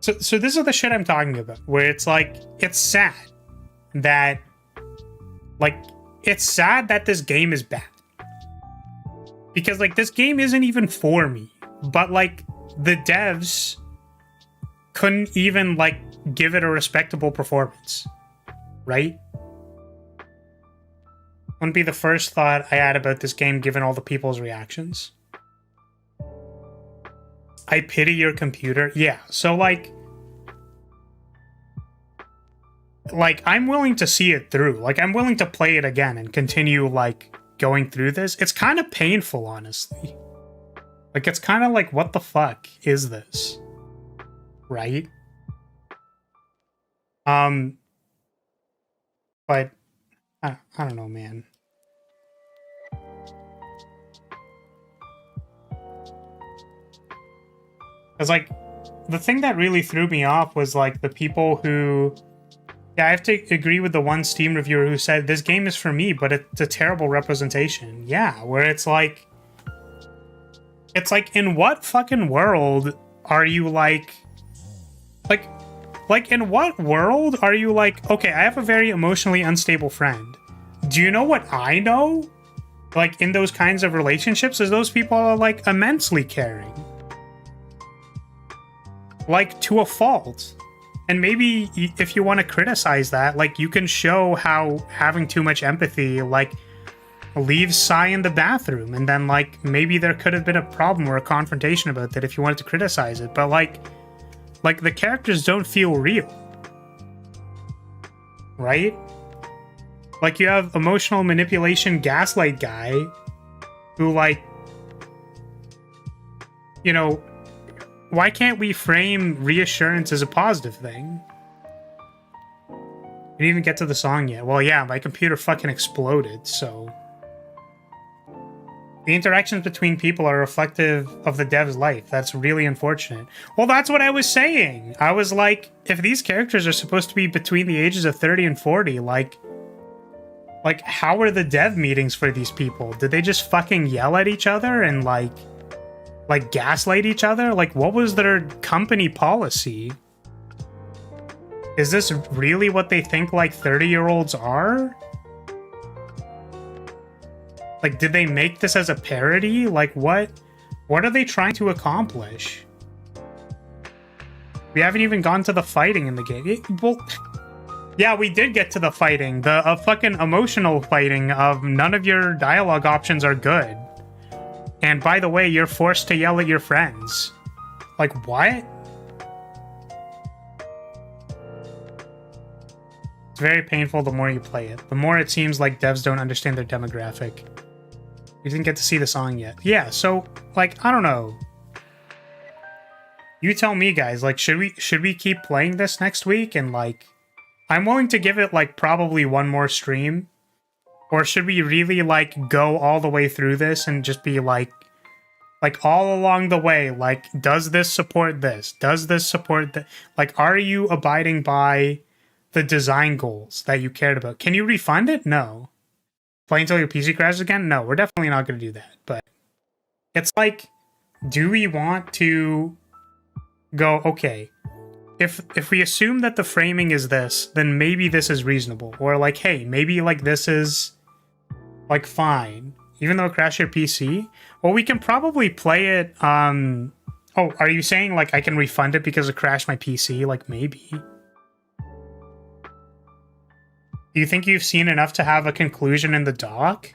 So this is the shit I'm talking about. Where it's like, it's sad that... Like... It's sad that this game is bad. Because, like, this game isn't even for me. But, like, the devs couldn't even, like, give it a respectable performance. Right? Wouldn't be the first thought I had about this game given all the people's reactions. I pity your computer. Yeah, so, like, I'm willing to see it through. Like, I'm willing to play it again and continue, like, going through this. It's kind of painful, honestly. Like, it's kind of like, what the fuck is this? Right? But, I don't know, man. Because, like, the thing that really threw me off was, like, the people who... Yeah, I have to agree with the one Steam reviewer who said, this game is for me, but it's a terrible representation. Yeah, where it's like... It's like, in what fucking world are you like... Like, in what world are you like, okay, I have a very emotionally unstable friend. Do you know what I know? Like, in those kinds of relationships, is those people are, like, immensely caring. Like, to a fault. And maybe if you want to criticize that, like, you can show how having too much empathy, like, leaves Sai in the bathroom. And then, like, maybe there could have been a problem or a confrontation about that if you wanted to criticize it. But, like, the characters don't feel real. Right? Like, you have emotional manipulation gaslight guy who, like, you know... Why can't we frame reassurance as a positive thing? didn't even get to the song yet. Well, yeah, my computer fucking exploded, so... The interactions between people are reflective of the dev's life. That's really unfortunate. Well, that's what I was saying. I was like, if these characters are supposed to be between the ages of 30 and 40, like how are the dev meetings for these people? Did they just fucking yell at each other and like gaslight each other? Like, what was their company policy? Is this really what they think like 30-year-olds are? Like, did they make this as a parody? Like, what are they trying to accomplish? We haven't even gone to the fighting in the game. Well, yeah, we did get to the fighting. The fucking emotional fighting of none of your dialogue options are good. And by the way, you're forced to yell at your friends. Like, what? It's very painful the more you play it. The more it seems like devs don't understand their demographic. You didn't get to see the song yet. Yeah, so, like, I don't know. You tell me, guys. Like, should we keep playing this next week? And, like, I'm willing to give it, like, probably one more stream. Or should we really, like, go all the way through this and just be, like, all along the way, like, does this support this? Does this support that? Like, are you abiding by the design goals that you cared about? Can you refund it? No. Play until your PC crashes again? No, we're definitely not going to do that. But it's like, do we want to go, okay, if we assume that the framing is this, then maybe this is reasonable. Or like, hey, maybe like this is like fine. Even though it crashed your PC? Well, we can probably play it, oh, are you saying like I can refund it because it crashed my PC? Like maybe. Do you think you've seen enough to have a conclusion in the doc?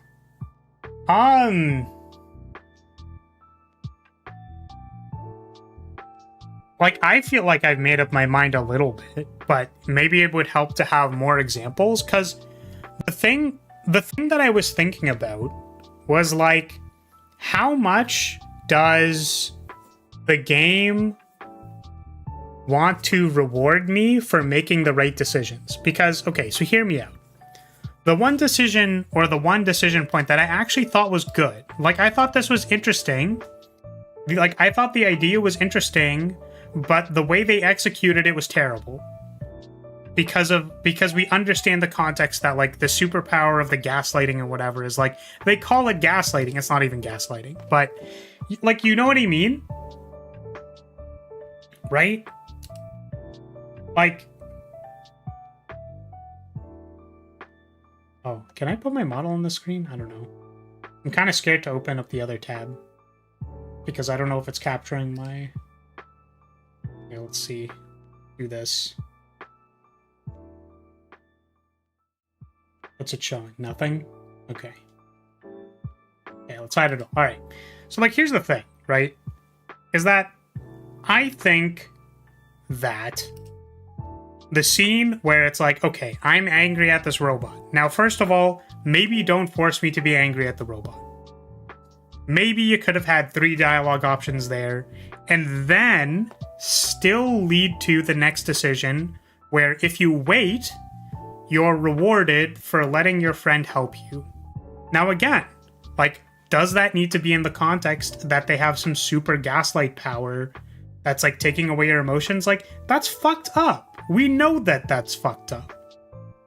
Like, I feel like I've made up my mind a little bit, but maybe it would help to have more examples, because the thing that I was thinking about was, like, how much does the game want to reward me for making the right decisions? Because, okay, so hear me out. The one decision point that I actually thought was good, like, I thought this was interesting. Like, I thought the idea was interesting, but the way they executed it was terrible. Because we understand the context that, like, the superpower of the gaslighting or whatever is, like, they call it gaslighting. It's not even gaslighting. But, like, you know what I mean? Right? Like... Oh, can I put my model on the screen? I don't know. I'm kind of scared to open up the other tab. Because I don't know if it's capturing my... Okay, let's see. Do this. What's it showing? Nothing? Okay. Okay, let's hide it all. Alright. So, like, here's the thing, right? Is that I think that the scene where it's like, okay, I'm angry at this robot. Now, first of all, maybe don't force me to be angry at the robot. Maybe you could have had 3 dialogue options there, and then still lead to the next decision, where if you wait, you're rewarded for letting your friend help you. Now again, like, does that need to be in the context that they have some super gaslight power that's, like, taking away your emotions? Like, that's fucked up. We know that that's fucked up,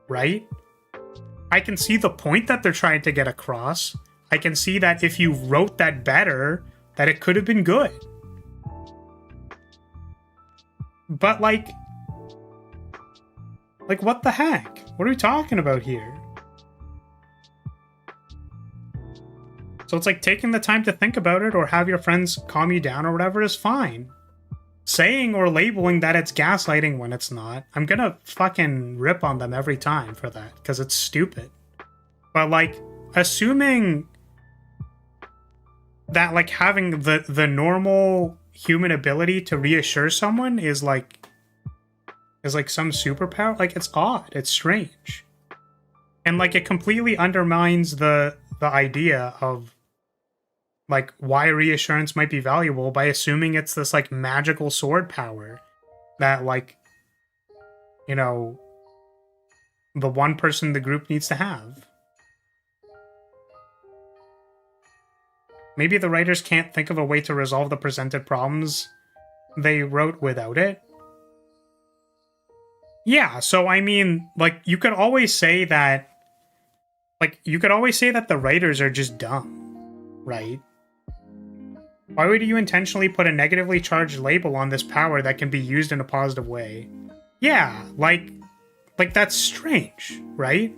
right? I can see the point that they're trying to get across. I can see that if you wrote that better, that it could have been good. But, like, what the heck? What are we talking about here? So it's like taking the time to think about it or have your friends calm you down or whatever is fine. Saying or labeling that it's gaslighting when it's not, I'm gonna fucking rip on them every time for that, because it's stupid. But, like, assuming that, like, having the normal human ability to reassure someone is like some superpower, like, it's odd, it's strange. And, like, it completely undermines the idea of, like, why reassurance might be valuable by assuming it's this, like, magical sword power that, like, you know, the one person the group needs to have. Maybe the writers can't think of a way to resolve the presented problems they wrote without it. Yeah, so I mean, like, you could always say that... Like, you could always say that the writers are just dumb, right? Why would you intentionally put a negatively charged label on this power that can be used in a positive way? Yeah, like that's strange, right?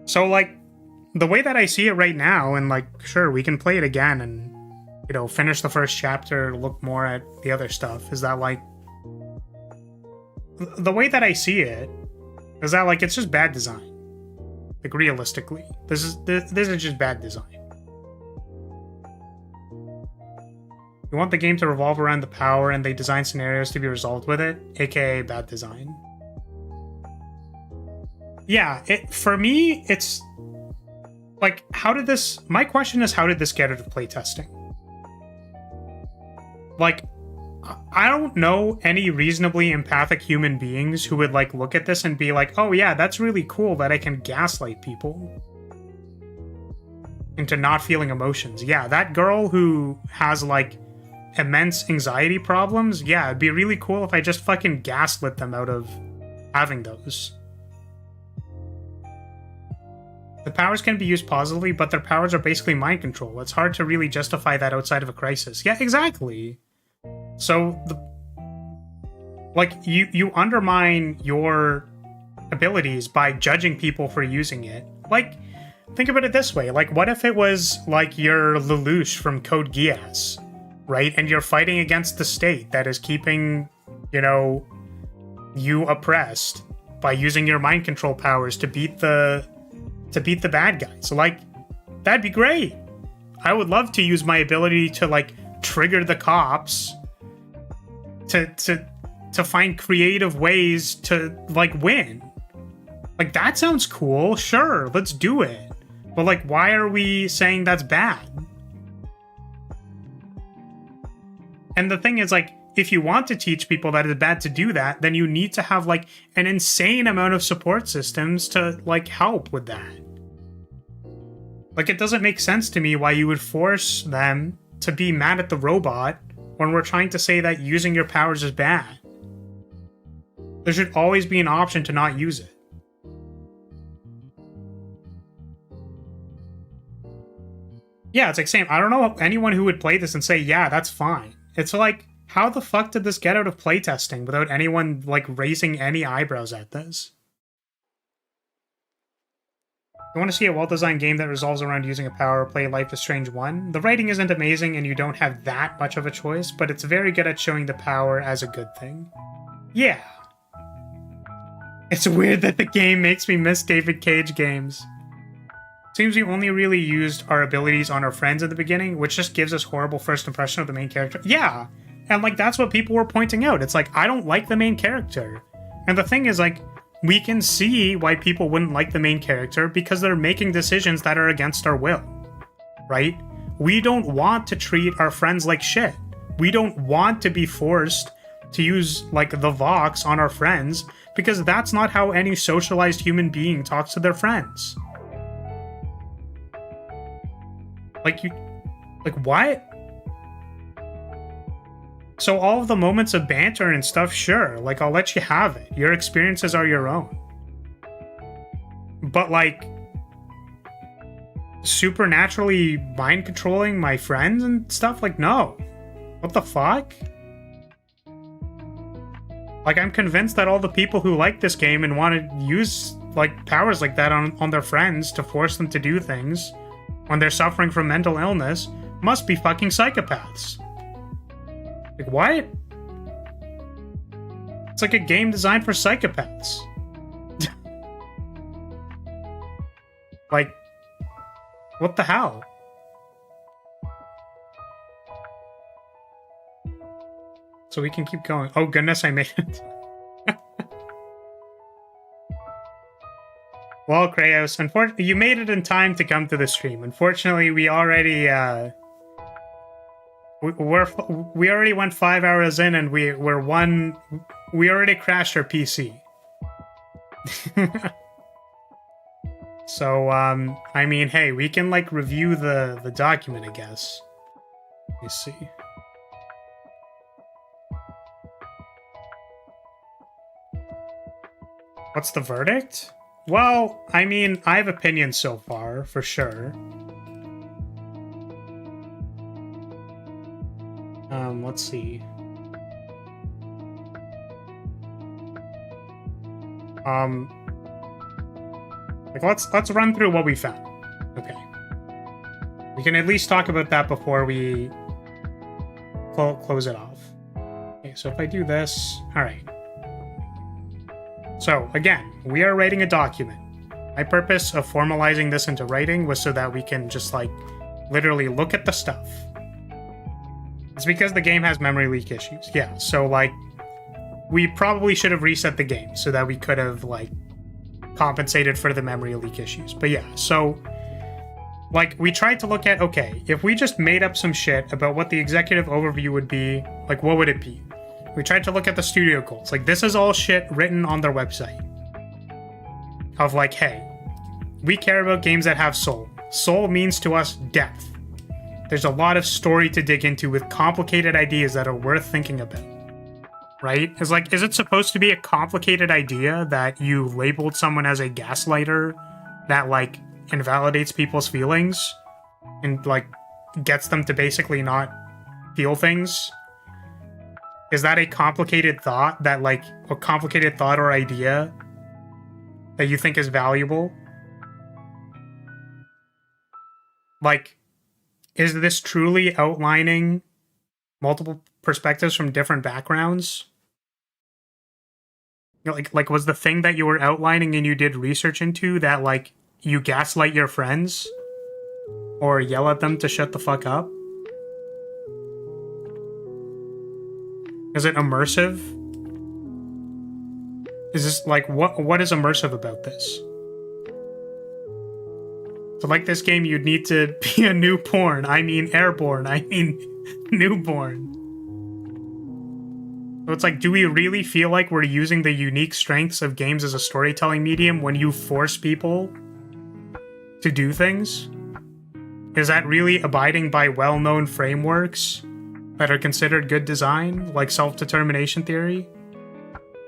So, like, the way that I see it right now, and, like, sure, we can play it again and, you know, finish the first chapter, look more at the other stuff, is that, like... The way that I see it is that, like, it's just bad design. Like, realistically. This is just bad design. You want the game to revolve around the power, and they design scenarios to be resolved with it, aka bad design. Yeah, for me, it's... Like, how did this... My question is, how did this get out of playtesting? Like, I don't know any reasonably empathic human beings who would, like, look at this and be like, oh yeah, that's really cool that I can gaslight people into not feeling emotions. Yeah, that girl who has, like, immense anxiety problems, yeah, it'd be really cool if I just fucking gaslit them out of having those. The powers can be used positively, but their powers are basically mind control. It's hard to really justify that outside of a crisis. Yeah, exactly. So, you undermine your abilities by judging people for using it. Like, think about it this way. Like, what if it was, like, you're Lelouch from Code Geass, right? And you're fighting against the state that is keeping, you know, you oppressed by using your mind control powers to beat the bad guys. Like, that'd be great. I would love to use my ability to, like, trigger the cops to find creative ways to, like, win. Like, that sounds cool. Sure, let's do it. But, like, why are we saying that's bad? And the thing is, like, if you want to teach people that it's bad to do that, then you need to have, like, an insane amount of support systems to, like, help with that. Like, it doesn't make sense to me why you would force them to be mad at the robot when we're trying to say that using your powers is bad. There should always be an option to not use it. Yeah, it's like saying, I don't know anyone who would play this and say, yeah, that's fine. It's like, how the fuck did this get out of playtesting without anyone, like, raising any eyebrows at this? You want to see a well-designed game that resolves around using a power, play Life is Strange 1? The writing isn't amazing and you don't have that much of a choice, but it's very good at showing the power as a good thing. Yeah. It's weird that the game makes me miss David Cage games. Seems we only really used our abilities on our friends at the beginning, which just gives us horrible first impression of the main character. Yeah, and, like, that's what people were pointing out. It's like, I don't like the main character. And the thing is, like, we can see why people wouldn't like the main character because they're making decisions that are against our will, right? We don't want to treat our friends like shit. We don't want to be forced to use, like, the Vox on our friends because that's not how any socialized human being talks to their friends. Like, what? So all of the moments of banter and stuff, sure, like, I'll let you have it. Your experiences are your own. But, like, supernaturally mind controlling my friends and stuff, like, no. What the fuck? Like, I'm convinced that all the people who like this game and want to use, like, powers like that on their friends to force them to do things when they're suffering from mental illness must be fucking psychopaths. Like, what? It's like a game designed for psychopaths. Like, what the hell? So we can keep going. Oh goodness, I made it. Well, Kraos, unfortunately, you made it in time to come to the stream. Unfortunately, we already, we already went 5 hours in, and we're we already crashed our PC. So, I mean, hey, we can, like, review the document, I guess. Let me see. What's the verdict? Well, I mean, I have opinions so far, for sure. Let's see. Like, let's run through what we found. Okay. We can at least talk about that before we close it off. Okay, so if I do this, all right. So again, we are writing a document. My purpose of formalizing this into writing was so that we can just like literally look at the stuff. It's because the game has memory leak issues. Yeah, so like we probably should have reset the game so that we could have like compensated for the memory leak issues. But yeah, so like we tried to look at, okay, if we just made up some shit about what the executive overview would be, like what would it be? We tried to look at the studio goals. Like this is all shit written on their website. Of like, hey, we care about games that have soul. Soul means to us depth. There's a lot of story to dig into with complicated ideas that are worth thinking about. Right? It's like, is it supposed to be a complicated idea that you labeled someone as a gaslighter that like invalidates people's feelings and like gets them to basically not feel things? Is that a complicated thought that like a complicated thought or idea that you think is valuable? Like, is this truly outlining multiple perspectives from different backgrounds? You know, like was the thing that you were outlining and you did research into that like you gaslight your friends or yell at them to shut the fuck up? Is it immersive? Is this like what is immersive about this? To like this game, you'd need to be a newborn. I mean airborne. I mean newborn. So it's like, do we really feel like we're using the unique strengths of games as a storytelling medium when you force people to do things? Is that really abiding by well-known frameworks that are considered good design, like self-determination theory?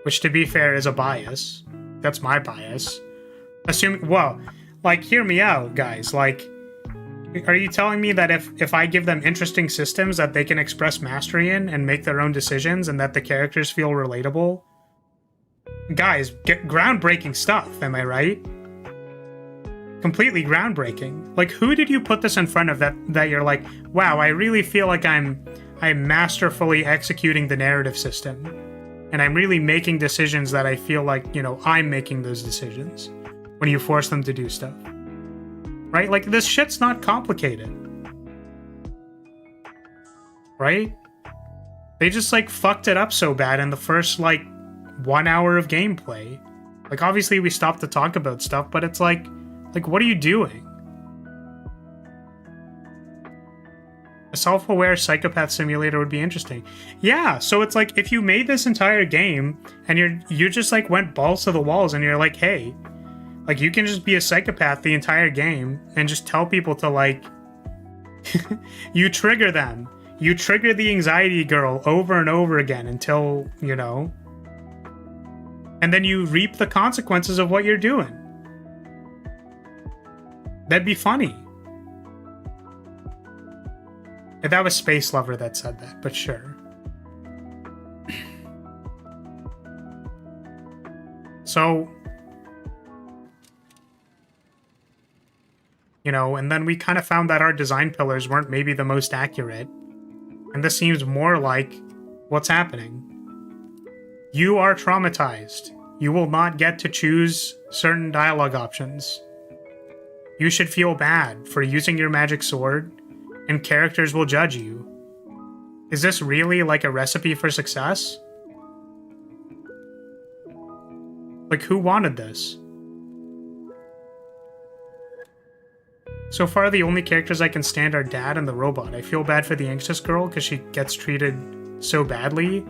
Which, to be fair, is a bias. That's my bias. Assuming, well, like, hear me out, guys. Like, are you telling me that if I give them interesting systems that they can express mastery in and make their own decisions and that the characters feel relatable? Guys, get groundbreaking stuff, am I right? Completely groundbreaking. Like, who did you put this in front of that you're like, wow, I really feel like I'm masterfully executing the narrative system. And I'm really making decisions that I feel like, you know, I'm making those decisions. When you force them to do stuff. Right? Like, this shit's not complicated. Right? They just, like, fucked it up so bad in the first, like, 1 hour of gameplay. Like, obviously we stopped to talk about stuff, but it's like, what are you doing? A self-aware psychopath simulator would be interesting. Yeah, so it's like, if you made this entire game, and you just, like, went balls to the walls, and you're like, hey, like, you can just be a psychopath the entire game and just tell people to, like... you trigger them. You trigger the anxiety girl over and over again until, you know... And then you reap the consequences of what you're doing. That'd be funny. If that was Space Lover that said that, but sure. So... You know, and then we kind of found that our design pillars weren't maybe the most accurate. And this seems more like what's happening. You are traumatized. You will not get to choose certain dialogue options. You should feel bad for using your magic sword, and characters will judge you. Is this really like a recipe for success? Like, who wanted this? So far, the only characters I can stand are Dad and the robot. I feel bad for the anxious girl because she gets treated so badly.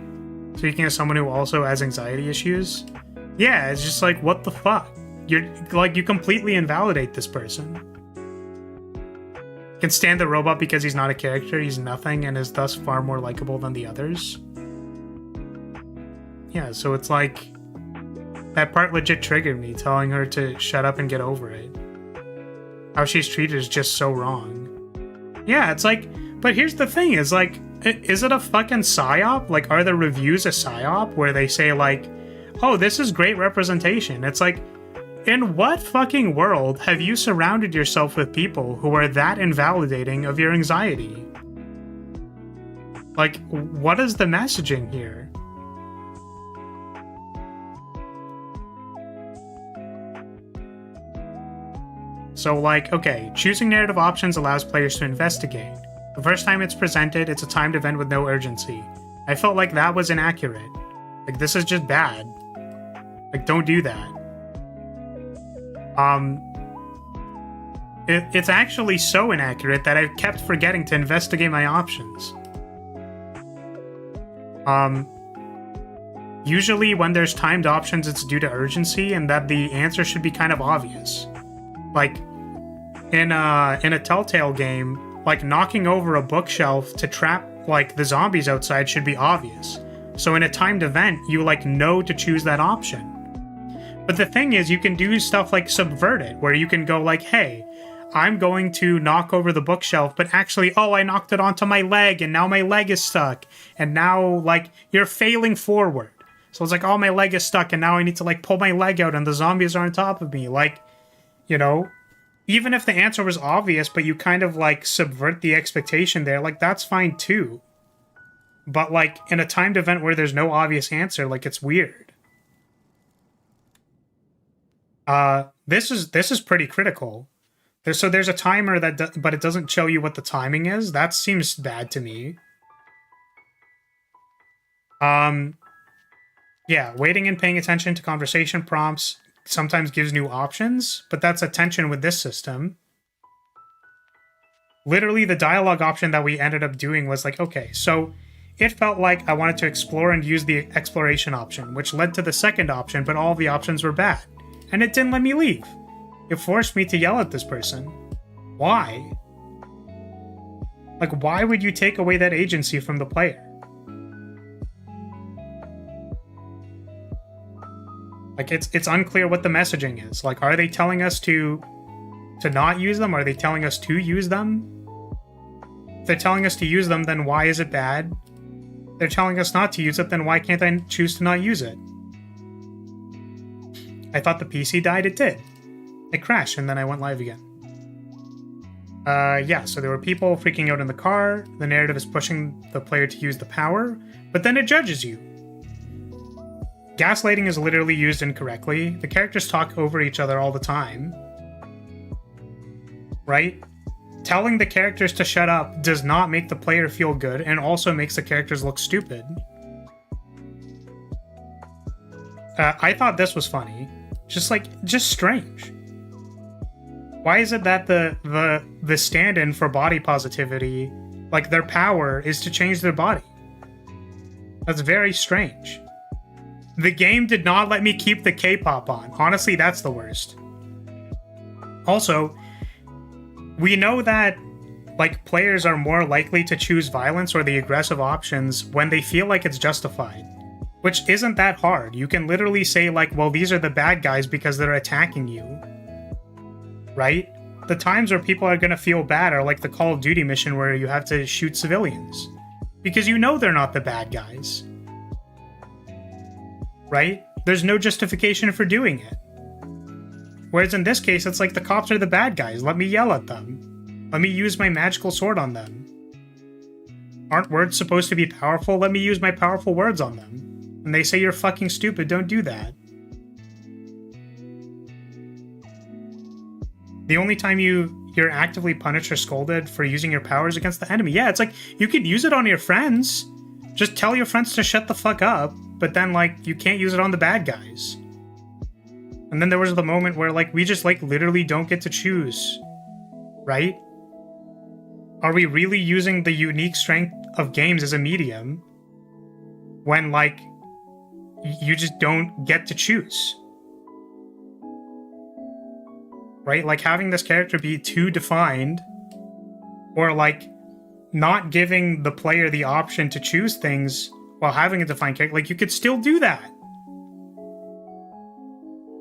Speaking of someone who also has anxiety issues, yeah, it's just like, what the fuck? You're like, you completely invalidate this person. Can stand the robot because he's not a character, he's nothing, and is thus far more likable than the others. Yeah, so it's like, that part legit triggered me, telling her to shut up and get over it. How she's treated is just so wrong. Yeah, it's like, but here's the thing, is like, is it a fucking psyop? Like, are the reviews a psyop where they say like, oh, this is great representation? It's like, in what fucking world have you surrounded yourself with people who are that invalidating of your anxiety? Like, what is the messaging here? So like, okay, choosing narrative options allows players to investigate. The first time it's presented, it's a timed event with no urgency. I felt like that was inaccurate. Like, this is just bad. Like, don't do that. It's actually so inaccurate that I've kept forgetting to investigate my options. Usually when there's timed options, it's due to urgency and that the answer should be kind of obvious. Like, in a Telltale game, like, knocking over a bookshelf to trap, like, the zombies outside should be obvious. So in a timed event, you, like, know to choose that option. But the thing is, you can do stuff like subvert it, where you can go like, hey, I'm going to knock over the bookshelf, but actually, oh, I knocked it onto my leg, and now my leg is stuck. And now, like, you're failing forward. So it's like, oh, my leg is stuck, and now I need to, like, pull my leg out, and the zombies are on top of me. Like, you know, even if the answer was obvious, but you kind of, like, subvert the expectation there, like, that's fine too. But, like, in a timed event where there's no obvious answer, like, it's weird. This is pretty critical. There's a timer but it doesn't show you what the timing is. That seems bad to me. Yeah, waiting and paying attention to conversation prompts sometimes gives new options, but that's a tension with this system. Literally, the dialogue option that we ended up doing was like, okay, so it felt like I wanted to explore and use the exploration option, which led to the second option, but all the options were bad. And it didn't let me leave. It forced me to yell at this person. Why? Like, why would you take away that agency from the player? Like, it's unclear what the messaging is. Like, are they telling us to not use them? Are they telling us to use them? If they're telling us to use them, then why is it bad? If they're telling us not to use it, then why can't I choose to not use it? I thought the PC died, it did. It crashed, and then I went live again. Yeah, so there were people freaking out in the car, the narrative is pushing the player to use the power, but then it judges you. Gaslighting is literally used incorrectly. The characters talk over each other all the time. Right? Telling the characters to shut up does not make the player feel good, and also makes the characters look stupid. I thought this was funny. Just strange. Why is it that the stand-in for body positivity, like, their power is to change their body? That's very strange. The game did not let me keep the K-pop on. Honestly, that's the worst. Also, we know that, like, players are more likely to choose violence or the aggressive options when they feel like it's justified. Which isn't that hard. You can literally say, like, well, these are the bad guys because they're attacking you. Right? The times where people are gonna feel bad are like the Call of Duty mission where you have to shoot civilians. Because you know they're not the bad guys. Right? There's no justification for doing it. Whereas in this case, it's like the cops are the bad guys. Let me yell at them. Let me use my magical sword on them. Aren't words supposed to be powerful? Let me use my powerful words on them. And they say you're fucking stupid, don't do that. The only time you're actively punished or scolded for using your powers against the enemy. Yeah, it's like, you could use it on your friends. Just tell your friends to shut the fuck up, but then, like, you can't use it on the bad guys. And then there was the moment where, like, we just, like, literally don't get to choose. Right? Are we really using the unique strength of games as a medium? when, like, you just don't get to choose. Right? Like, having this character be too defined, or, like, not giving the player the option to choose things while having a defined character. Like, you could still do that.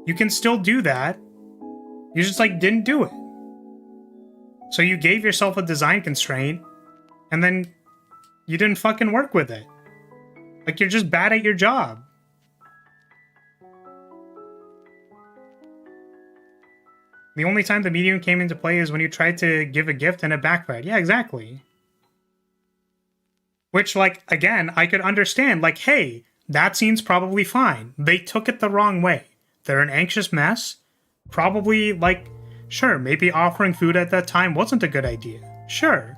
You can still do that. You just, like, didn't do it. So you gave yourself a design constraint, and then you didn't fucking work with it. Like, you're just bad at your job. The only time the medium came into play is when you tried to give a gift and it backfired. Yeah, exactly. Which, like, again, I could understand. Like, hey, that scene's probably fine. They took it the wrong way. They're an anxious mess. Probably, like, sure, maybe offering food at that time wasn't a good idea. Sure.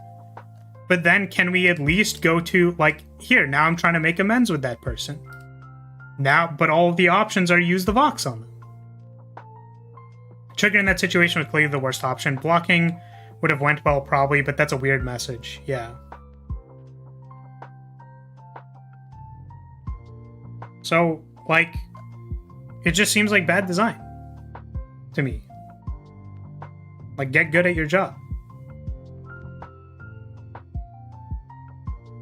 But then can we at least go to, like, here, now I'm trying to make amends with that person. Now, but all of the options are use the Vox on them. Triggering that situation was clearly the worst option. Blocking would have went well, probably, but that's a weird message. Yeah. So, like, it just seems like bad design to me. Like, get good at your job.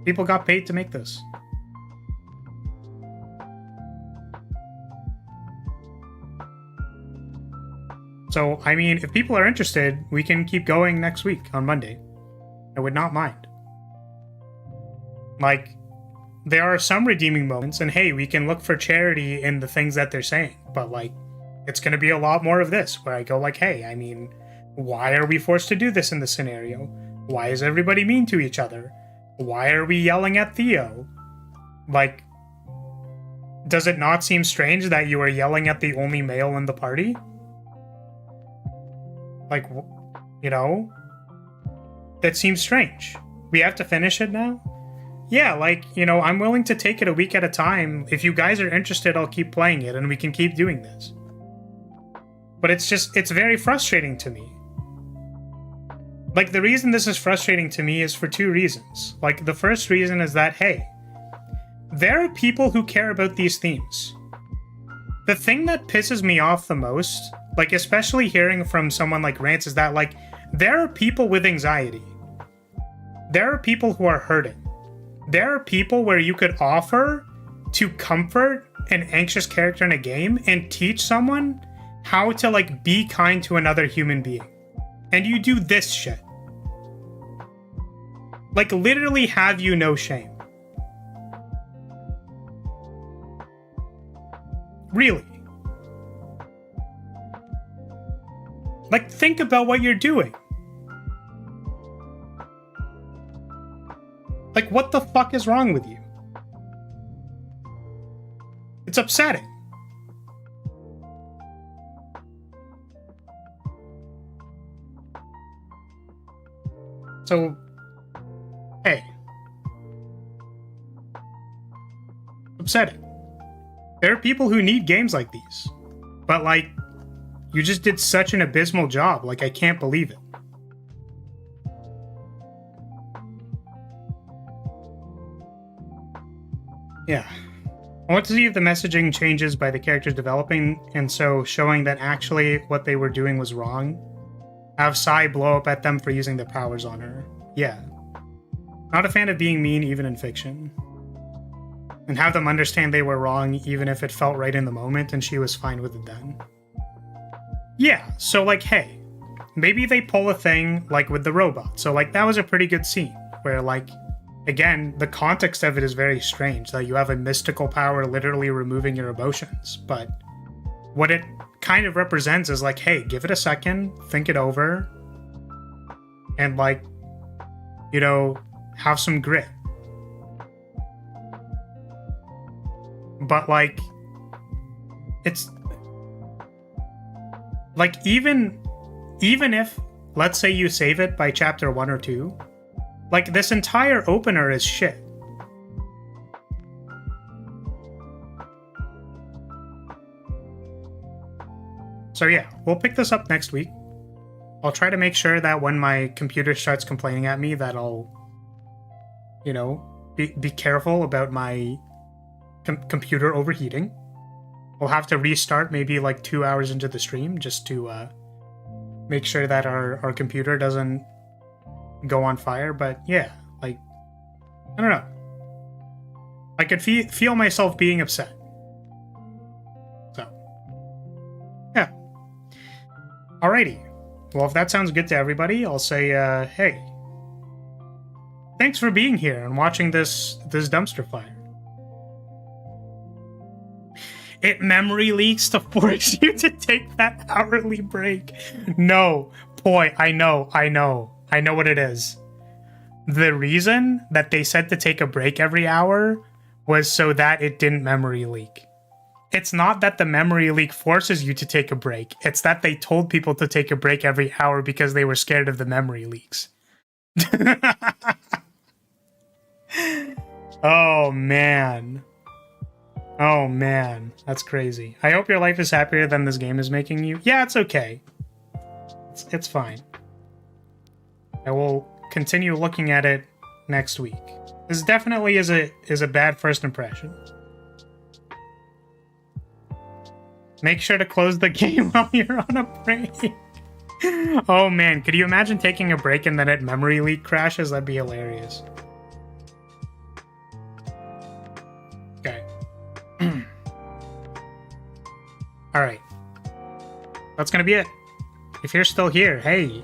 People got paid to make this. So, I mean, if people are interested, we can keep going next week on Monday. I would not mind. Like, there are some redeeming moments, and hey, we can look for charity in the things that they're saying. But, like, it's going to be a lot more of this, where I go like, hey, I mean, why are we forced to do this in this scenario? Why is everybody mean to each other? Why are we yelling at Theo? Like, does it not seem strange that you are yelling at the only male in the party? Like, you know? That seems strange. We have to finish it now? Yeah, like, you know, I'm willing to take it a week at a time. If you guys are interested, I'll keep playing it and we can keep doing this. But it's just, it's very frustrating to me. Like, the reason this is frustrating to me is for two reasons. Like, the first reason is that, hey, there are people who care about these themes. The thing that pisses me off the most, like, especially hearing from someone like Rance, is that, like, there are people with anxiety. There are people who are hurting. There are people where you could offer to comfort an anxious character in a game and teach someone how to, like, be kind to another human being. And you do this shit. Like, literally have you no shame. Really. Like, think about what you're doing. Like, what the fuck is wrong with you? It's upsetting. So, hey. Upsetting. There are people who need games like these. But, like, you just did such an abysmal job. Like, I can't believe it. Yeah. I want to see if the messaging changes by the characters developing, and so showing that actually what they were doing was wrong. Have Sai blow up at them for using their powers on her. Yeah. Not a fan of being mean even in fiction. And have them understand they were wrong even if it felt right in the moment and she was fine with it then. Yeah, so like, hey, maybe they pull a thing like with the robot. So like, that was a pretty good scene where like, again, the context of it is very strange that you have a mystical power literally removing your emotions. But what it kind of represents is like, hey, give it a second, think it over, and like, you know, have some grit. But like, it's like, even if, let's say you save it by chapter 1 or 2, like, this entire opener is shit. So yeah, we'll pick this up next week. I'll try to make sure that when my computer starts complaining at me that I'll, you know, be careful about my computer overheating. We'll have to restart maybe like 2 hours into the stream just to make sure that our computer doesn't go on fire. But yeah, like, I don't know. I could feel myself being upset. So, yeah. Alrighty. Well, if that sounds good to everybody, I'll say, hey, thanks for being here and watching this dumpster fire. It memory leaks to force you to take that hourly break. No, boy, I know what it is. The reason that they said to take a break every hour was so that it didn't memory leak. It's not that the memory leak forces you to take a break. It's that they told people to take a break every hour because they were scared of the memory leaks. Oh, man. Oh, man. That's crazy. I hope your life is happier than this game is making you. Yeah, it's okay. It's fine. I will continue looking at it next week. This definitely is a bad first impression. Make sure to close the game while you're on a break. Oh man, could you imagine taking a break and then it memory leak crashes? That'd be hilarious. Okay. Alright. That's gonna be it. If you're still here, hey.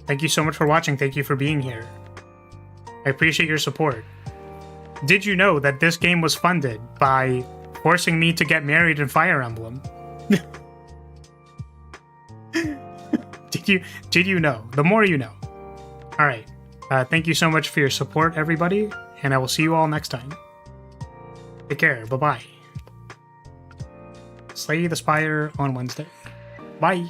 Thank you so much for watching. Thank you for being here. I appreciate your support. Did you know that this game was funded by forcing me to get married in Fire Emblem? Did you know? The more you know. Alright. Thank you so much for your support, everybody, and I will see you all next time. Take care. Bye-bye. Slay the Spire on Wednesday. Bye.